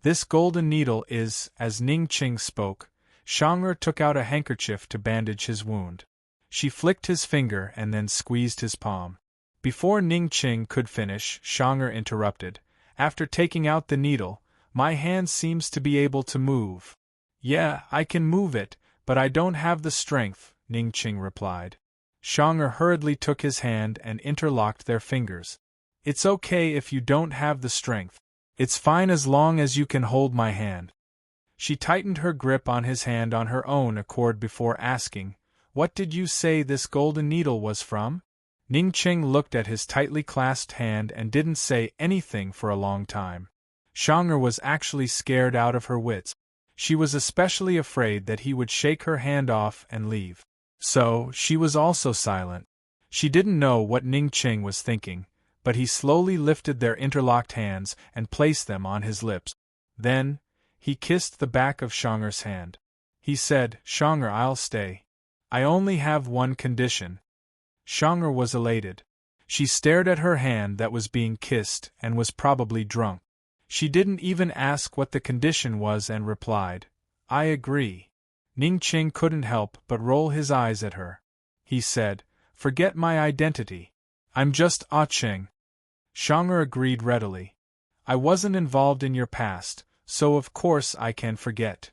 This golden needle is, as Ning Qing spoke. Xiang'er took out a handkerchief to bandage his wound. She flicked his finger and then squeezed his palm. Before Ning Qing could finish, Xiang'er interrupted. After taking out the needle, my hand seems to be able to move. Yeah, I can move it, but I don't have the strength, Ning Qing replied. Xiang'er hurriedly took his hand and interlocked their fingers. It's okay if you don't have the strength. It's fine as long as you can hold my hand. She tightened her grip on his hand on her own accord before asking, What did you say this golden needle was from? Ning Qing looked at his tightly clasped hand and didn't say anything for a long time. Xiang'er was actually scared out of her wits. She was especially afraid that he would shake her hand off and leave. So, she was also silent. She didn't know what Ning Qing was thinking, but he slowly lifted their interlocked hands and placed them on his lips. Then, he kissed the back of Xiang'er's hand. He said, Xiang'er, I'll stay. I only have one condition. Xiang'er was elated. She stared at her hand that was being kissed and was probably drunk. She didn't even ask what the condition was and replied, I agree. Ning Qing couldn't help but roll his eyes at her. He said, Forget my identity. I'm just Ah Qing. Xiang'er agreed readily. I wasn't involved in your past, so of course I can forget.